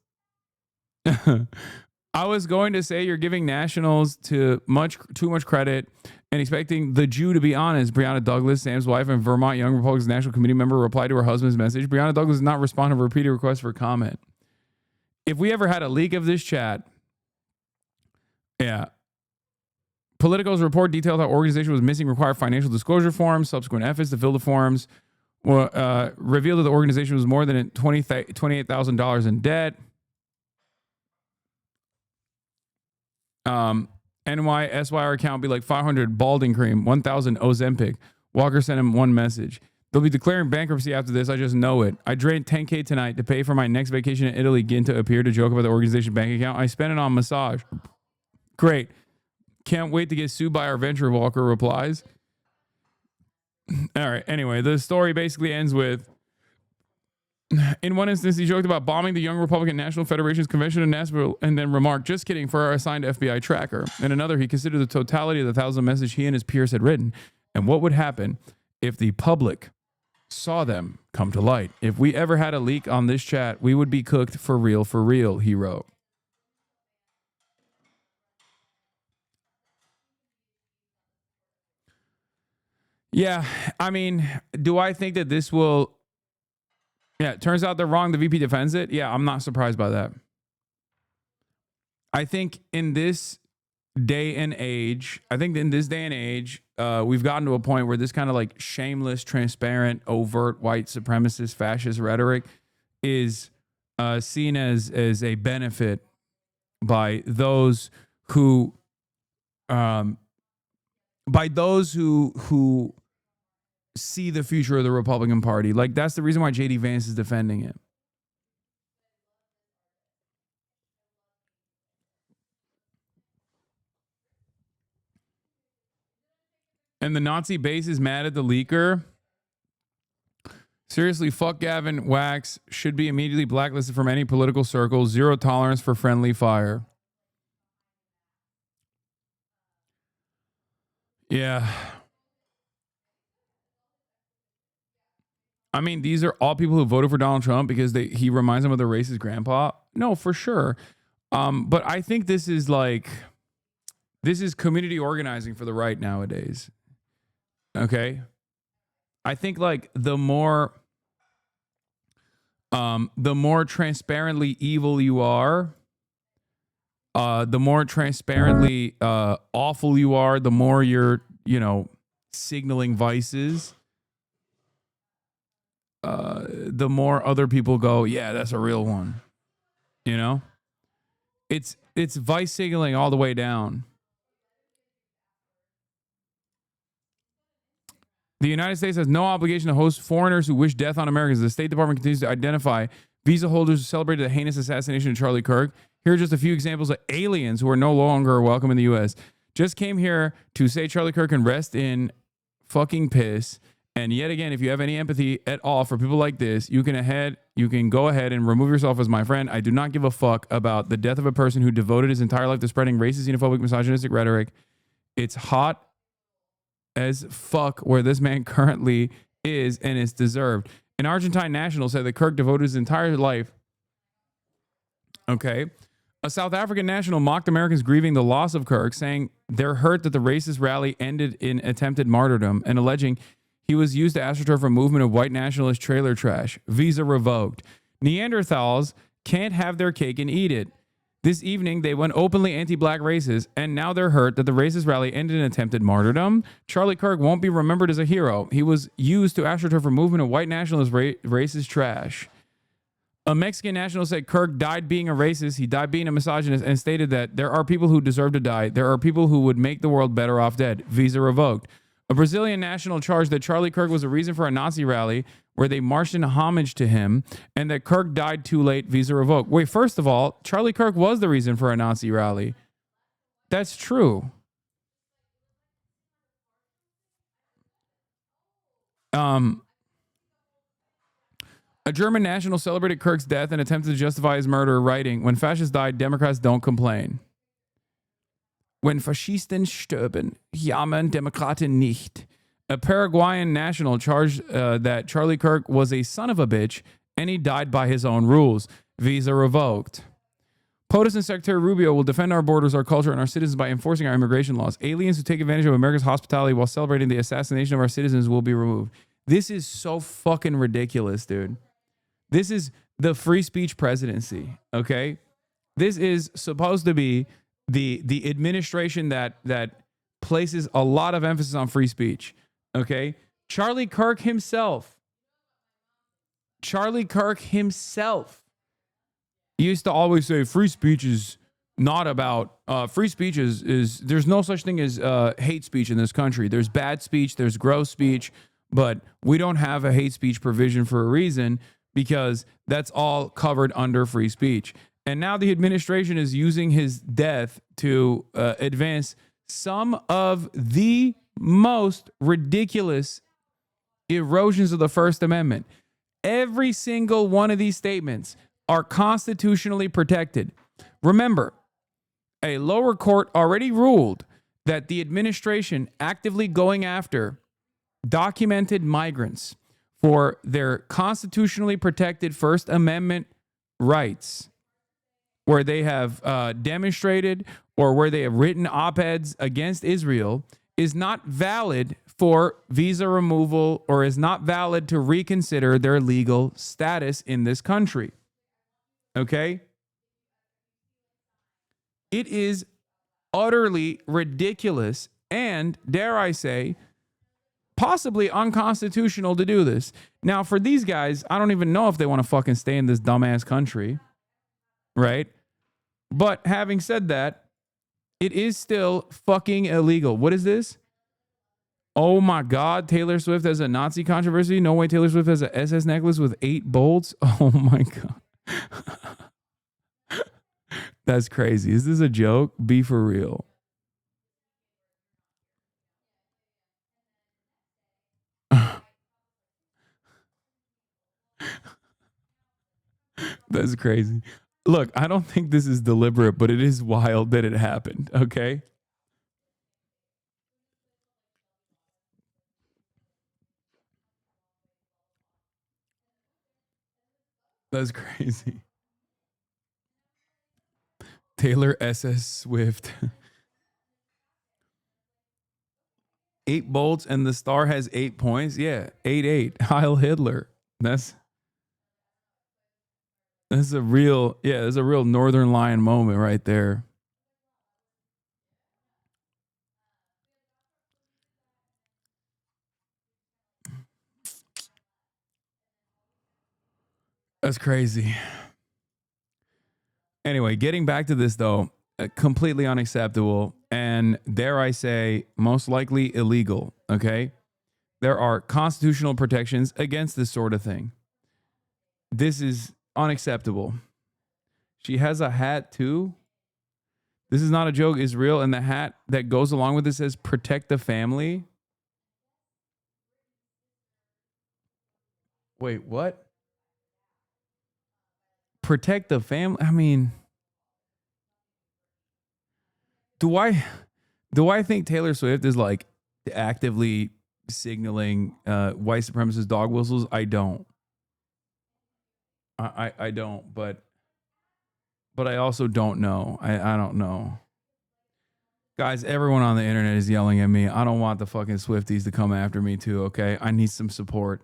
I was going to say you're giving nationals too much credit and expecting the Jew to be honest. Breonna Douglas, Sam's wife and Vermont Young Republicans National Committee member, replied to her husband's message. Breonna Douglas did not respond to a repeated request for comment. If we ever had a leak of this chat, yeah. Politico's report detailed how organization was missing required financial disclosure forms. Subsequent efforts to fill the forms revealed that the organization was more than $28,000 in debt. NYSYR account be like 500 balding cream, 1,000 Ozempic. Walker sent him one message. They'll be declaring bankruptcy after this. I just know it. I drained $10K tonight to pay for my next vacation in Italy. Ginta appeared to joke about the organization bank account. I spent it on massage. Great. Can't wait to get sued by our venture, Walker replies. All right. Anyway, the story basically ends with, in one instance, he joked about bombing the Young Republican National Federation's convention in Nashville and then remarked, just kidding, for our assigned FBI tracker. In another, he considered the totality of the 1,000 message he and his peers had written and what would happen if the public saw them come to light. If we ever had a leak on this chat, we would be cooked for real, he wrote. Yeah, I mean, do I think that this will... Yeah, it turns out they're wrong. The VP defends it. Yeah, I'm not surprised by that. I think in this day and age, we've gotten to a point where this kind of like shameless, transparent, overt white supremacist, fascist rhetoric is seen as a benefit by those who see the future of the Republican Party. Like, that's the reason why JD Vance is defending it. And the Nazi base is mad at the leaker. Seriously, fuck Gavin Wax. Should be immediately blacklisted from any political circle. Zero tolerance for friendly fire. Yeah. I mean, these are all people who voted for Donald Trump because he reminds them of their racist grandpa. No, for sure. But I think this is community organizing for the right nowadays. Okay. I think like the more transparently evil you are, the more transparently awful you are, the more you're, signaling vices. the more other people go, yeah, that's a real one. You know, it's vice signaling all the way down. The United States has no obligation to host foreigners who wish death on Americans. The State Department continues to identify visa holders who celebrated the heinous assassination of Charlie Kirk. Here are just a few examples of aliens who are no longer welcome in the U.S. Just came here to say Charlie Kirk can rest in fucking piss. And yet again, if you have any empathy at all for people like this, you can go ahead and remove yourself as my friend. I do not give a fuck about the death of a person who devoted his entire life to spreading racist, xenophobic, misogynistic rhetoric. It's hot as fuck where this man currently is, and it's deserved. An Argentine national said that Kirk devoted his entire life. Okay. A South African national mocked Americans grieving the loss of Kirk, saying they're hurt that the racist rally ended in attempted martyrdom and alleging he was used to astroturf a movement of white nationalist trailer trash. Visa revoked. Neanderthals can't have their cake and eat it. This evening, they went openly anti-black racist, and now they're hurt that the racist rally ended in attempted martyrdom. Charlie Kirk won't be remembered as a hero. He was used to astroturf a movement of white nationalist racist trash. A Mexican national said Kirk died being a racist, he died being a misogynist, and stated that there are people who deserve to die. There are people who would make the world better off dead. Visa revoked. A Brazilian national charged that Charlie Kirk was a reason for a Nazi rally where they marched in homage to him, and that Kirk died too late. Visa revoked. Wait, first of all, Charlie Kirk was the reason for a Nazi rally. That's true. A German national celebrated Kirk's death and attempted to justify his murder, writing, "When fascists die, Democrats don't complain. When Faschisten sterben, jammern Demokraten nicht." A Paraguayan national charged that Charlie Kirk was a son of a bitch and he died by his own rules. Visa revoked. POTUS and Secretary Rubio will defend our borders, our culture, and our citizens by enforcing our immigration laws. Aliens who take advantage of America's hospitality while celebrating the assassination of our citizens will be removed. This is so fucking ridiculous, dude. This is the free speech presidency, okay? This is supposed to be the administration that places a lot of emphasis on free speech, okay? Charlie Kirk himself used to always say free speech is not about free speech is there's no such thing as hate speech in this country. There's bad speech, there's gross speech, but we don't have a hate speech provision for a reason because that's all covered under free speech. And now the administration is using his death to advance some of the most ridiculous erosions of the First Amendment. Every single one of these statements are constitutionally protected. Remember, a lower court already ruled that the administration actively going after documented migrants for their constitutionally protected First Amendment rights, where they have demonstrated or where they have written op-eds against Israel, is not valid for visa removal or is not valid to reconsider their legal status in this country. Okay? It is utterly ridiculous and, dare I say, possibly unconstitutional to do this. Now, for these guys, I don't even know if they want to fucking stay in this dumbass country, right? But having said that, it is still fucking illegal. What is this? Oh my God, Taylor Swift has a Nazi controversy. No way Taylor Swift has an SS necklace with 8 bolts. Oh my God. That's crazy. Is this a joke? Be for real. That's crazy. Look, I don't think this is deliberate, but it is wild that it happened, okay? That's crazy. Taylor SS Swift. 8 bolts and the star has 8 points. Yeah, 8-8. Heil Hitler. That's a real, yeah, there's a real Northern Lion moment right there. That's crazy. Anyway, getting back to this though, completely unacceptable and dare I say, most likely illegal. Okay. There are constitutional protections against this sort of thing. This is unacceptable. She has a hat too. This is not a joke, it's real. And the hat that goes along with it says protect the family. Wait, what? Protect the family? I mean, do I think Taylor Swift is like actively signaling white supremacist dog whistles? I don't. I don't, but I also don't know. I don't know. Guys, everyone on the internet is yelling at me. I don't want the fucking Swifties to come after me too, okay? I need some support.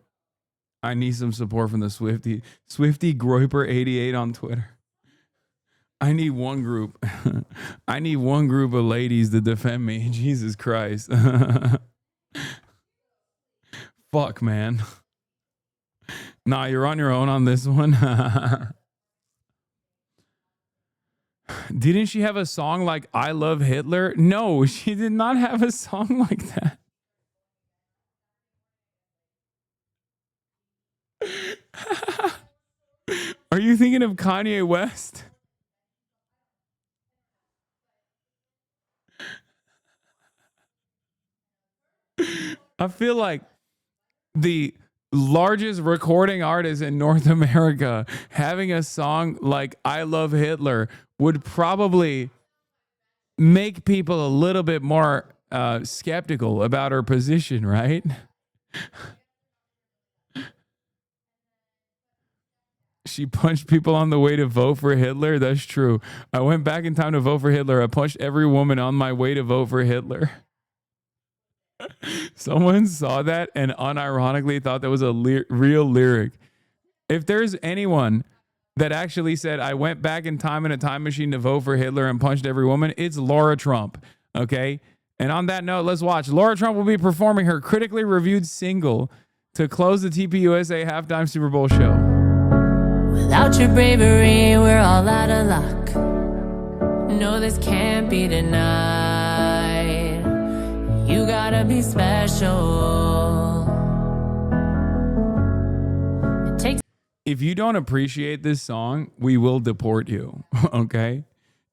I need some support from the Swiftie Groiper 88 on Twitter. I need one group. I need one group of ladies to defend me. Jesus Christ. Fuck, man. Nah, you're on your own on this one. Didn't she have a song like I Love Hitler? No, she did not have a song like that. Are you thinking of Kanye West? I feel like the largest recording artist in North America having a song like I Love Hitler would probably make people a little bit more skeptical about her position, right? She punched people on the way to vote for Hitler. That's true. I went back in time to vote for Hitler. I punched every woman on my way to vote for Hitler. Someone saw that and unironically thought that was a real lyric. If there's anyone that actually said, I went back in time in a time machine to vote for Hitler and punched every woman, it's Laura Trump. Okay. And on that note, let's watch. Laura Trump will be performing her critically reviewed single to close the TPUSA halftime Super Bowl show. Without your bravery, we're all out of luck. No, this can't be denied. You gotta be special. If you don't appreciate this song, we will deport you, okay?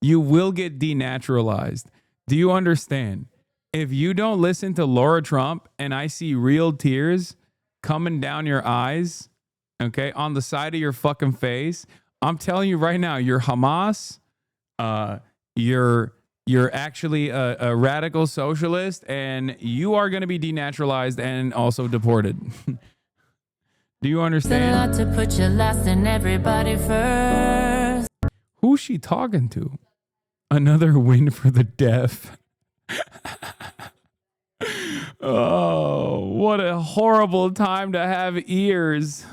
You will get denaturalized. Do you understand? If you don't listen to Laura Trump and I see real tears coming down your eyes, okay, on the side of your fucking face, I'm telling you right now, you're Hamas, you're actually a radical socialist, and you are going to be denaturalized and also deported. Do you understand? To put your last and everybody first. Who's she talking to? Another win for the deaf. Oh, what a horrible time to have ears.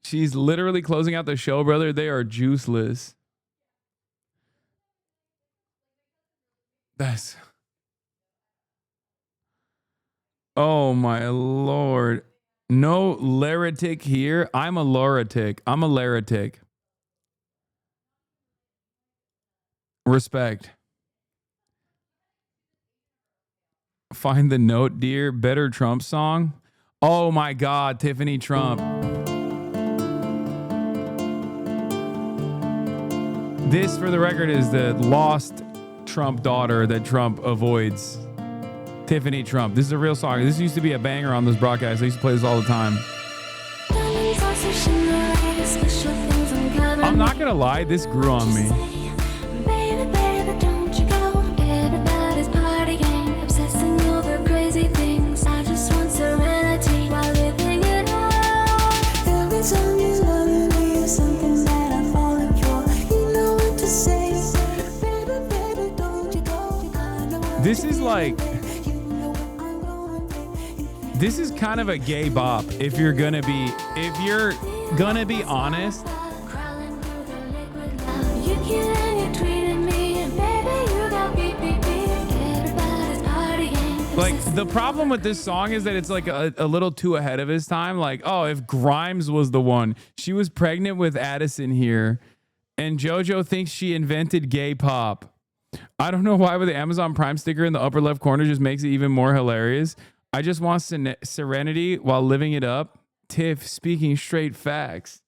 She's literally closing out the show, brother. They are juiceless. That's... Oh, my Lord. No Laratic here. I'm a Laratic. I'm a Laratic. Respect. Find the note, dear. Better Trump song. Oh, my God. Tiffany Trump. This, for the record, is the lost Trump daughter that Trump avoids. Tiffany Trump. This is a real song. This used to be a banger on this broadcast. I used to play this all the time. I'm not gonna lie, this grew on me. This is like, this is kind of a gay bop if you're gonna be honest. Like, the problem with this song is that it's like a little too ahead of his time. Like, oh, if Grimes was the one, she was pregnant with Addison here, and JoJo thinks she invented gay pop. I don't know why, but the Amazon Prime sticker in the upper left corner just makes it even more hilarious. I just want serenity while living it up. Tiff speaking straight facts.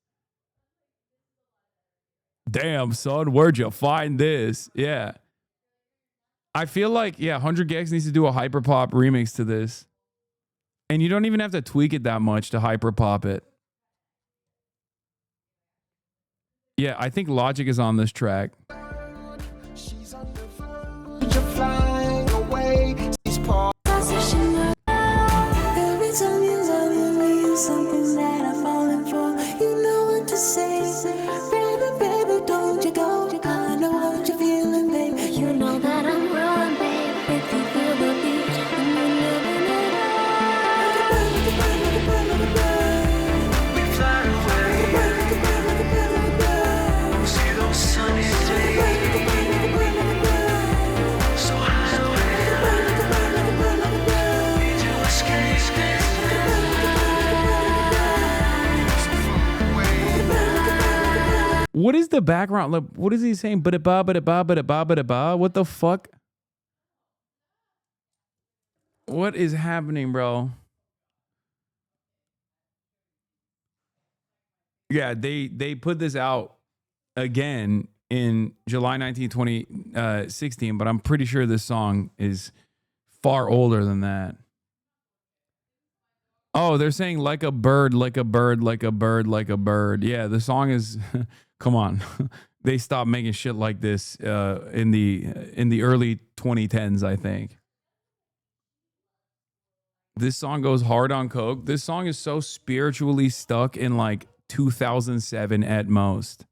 Damn, son, where'd you find this? Yeah. I feel like, 100 Gex needs to do a hyperpop remix to this. And you don't even have to tweak it that much to hyperpop it. Yeah, I think Logic is on this track. Something that I've fallen for. You know what to say. Baby, baby, don't you go. I know what you're feeling, baby. You know that I'm wrong, baby. If you feel the beat and you're living it up. We fly away. See those sunny days. So high away. Need to escape. What is the background? Look, what is he saying? Ba-da-ba, ba-da-ba, ba-da-ba, ba-da-ba. What the fuck? What is happening, bro? Yeah, they put this out again in July 19, 2016, but I'm pretty sure this song is far older than that. Oh, they're saying like a bird, like a bird, like a bird, like a bird. Yeah, the song is come on. They stopped making shit like this in the early 2010s, I think. This song goes hard on coke. This song is so spiritually stuck in like 2007 at most.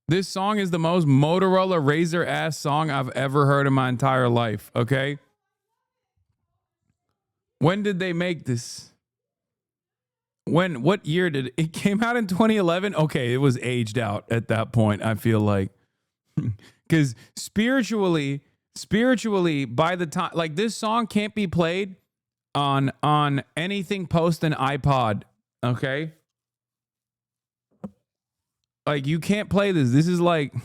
This song is the most Motorola Razr ass song I've ever heard in my entire life, okay? When did they make this? What year did it came out in 2011? Okay, it was aged out at that point, I feel like. Cuz spiritually by the time, like, this song can't be played on anything post an iPod, okay? Like, you can't play this. This is like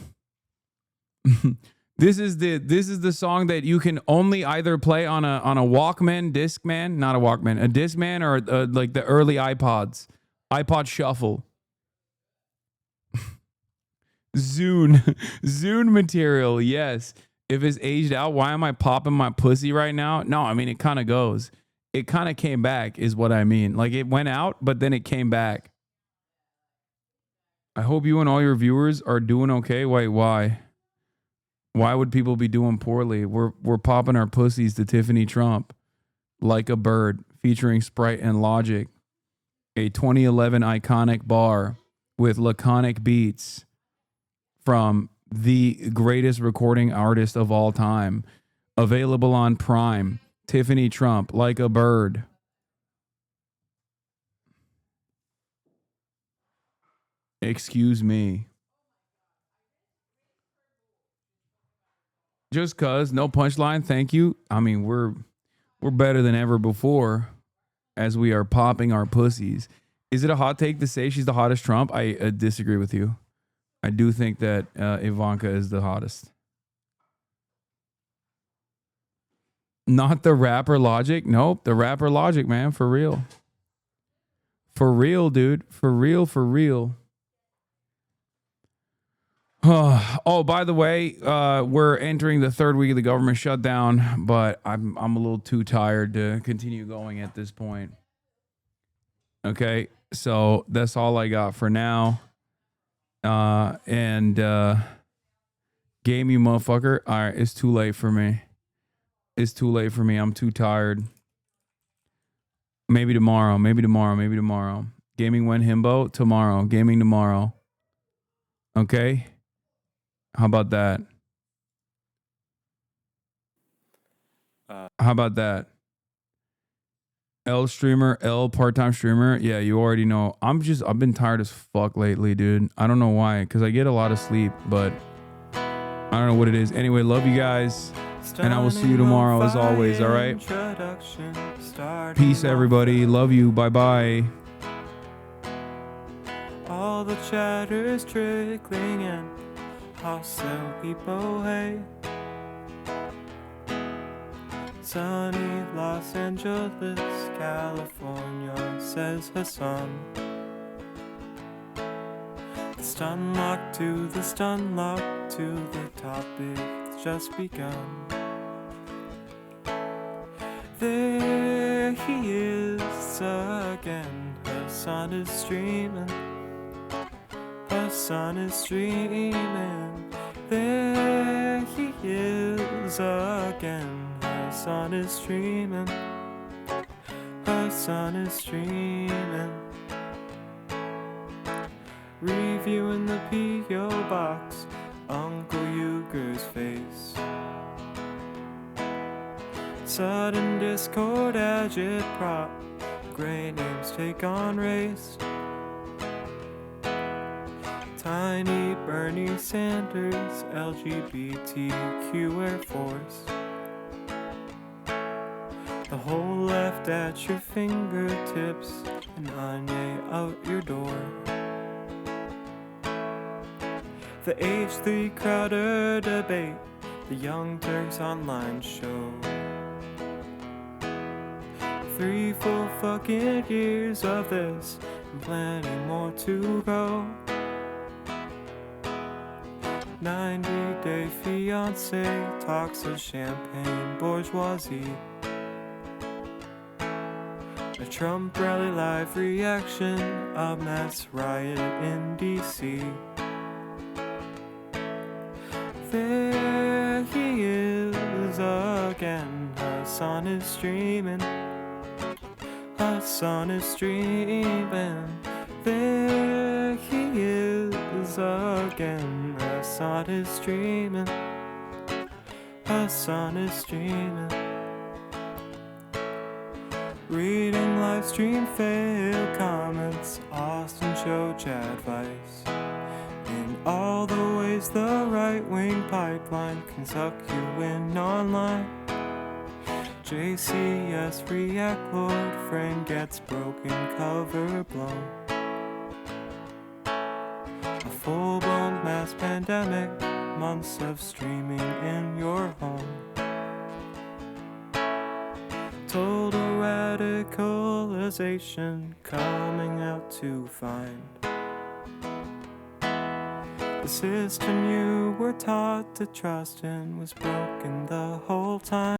this is the song that you can only either play on a Walkman, Discman, not a Walkman, a Discman, or like the early iPods, iPod Shuffle. Zune material, yes. If it's aged out, why am I popping my pussy right now? No, I mean, it kind of goes. It kind of came back is what I mean. Like, it went out, but then it came back. I hope you and all your viewers are doing okay. Wait, why? Why would people be doing poorly? We're popping our pussies to Tiffany Trump. Like a Bird, featuring Sprite and Logic. A 2011 iconic bar with laconic beats from the greatest recording artist of all time. Available on Prime. Tiffany Trump, Like a Bird. Excuse me. Just cuz, no punchline, thank you. I mean, we're better than ever before as we are popping our pussies. Is it a hot take to say she's the hottest Trump? I disagree with you. I do think that Ivanka is the hottest. Not the rapper Logic? Nope, the rapper Logic, man, for real. For real, dude. For real, for real. Oh, by the way, we're entering the third week of the government shutdown, but I'm a little too tired to continue going at this point. Okay, so that's all I got for now. And game, you motherfucker. All right, it's too late for me. It's too late for me. I'm too tired. Maybe tomorrow. Maybe tomorrow. Maybe tomorrow. Gaming when himbo tomorrow. Gaming tomorrow. Okay. How about that? How about that? L streamer, L part-time streamer. Yeah, you already know. I've been tired as fuck lately, dude. I don't know why, because I get a lot of sleep, but I don't know what it is. Anyway, love you guys, and I will see you tomorrow as always, all right? Peace, everybody. Love you. Bye-bye. All the chatter's trickling in. Hostile people hate. Sunny Los Angeles, California, says Hasan. The stun lock to the stun lock to the topic's just begun. There he is again. Hasan is streaming. Hasan is streaming. There he is again. Hasan is streaming. Hasan is streaming. Reviewing the P.O. box, Uncle Euger's face. Sudden discord agitprop, gray names take on race. Tiny Bernie Sanders, LGBTQ Air Force. The whole left at your fingertips, and Anye out your door. The H3 Crowder debate, the Young Turks online show. 3 full fucking years of this, and plenty more to go. 90-day fiancé talks of champagne bourgeoisie. A Trump rally live reaction, a mass riot in DC. There he is again. Hasan is streaming. Hasan is streaming. There he is again. Hasan is streaming. Hasan is streaming. Reading live stream fail comments, Austin show chat advice. In all the ways the right-wing pipeline can suck you in online. JCS react lord, frame gets broken, cover blown. A full-blown mass pandemic, months of streaming in your home. Total radicalization coming out to find. The system you were taught to trust in was broken the whole time.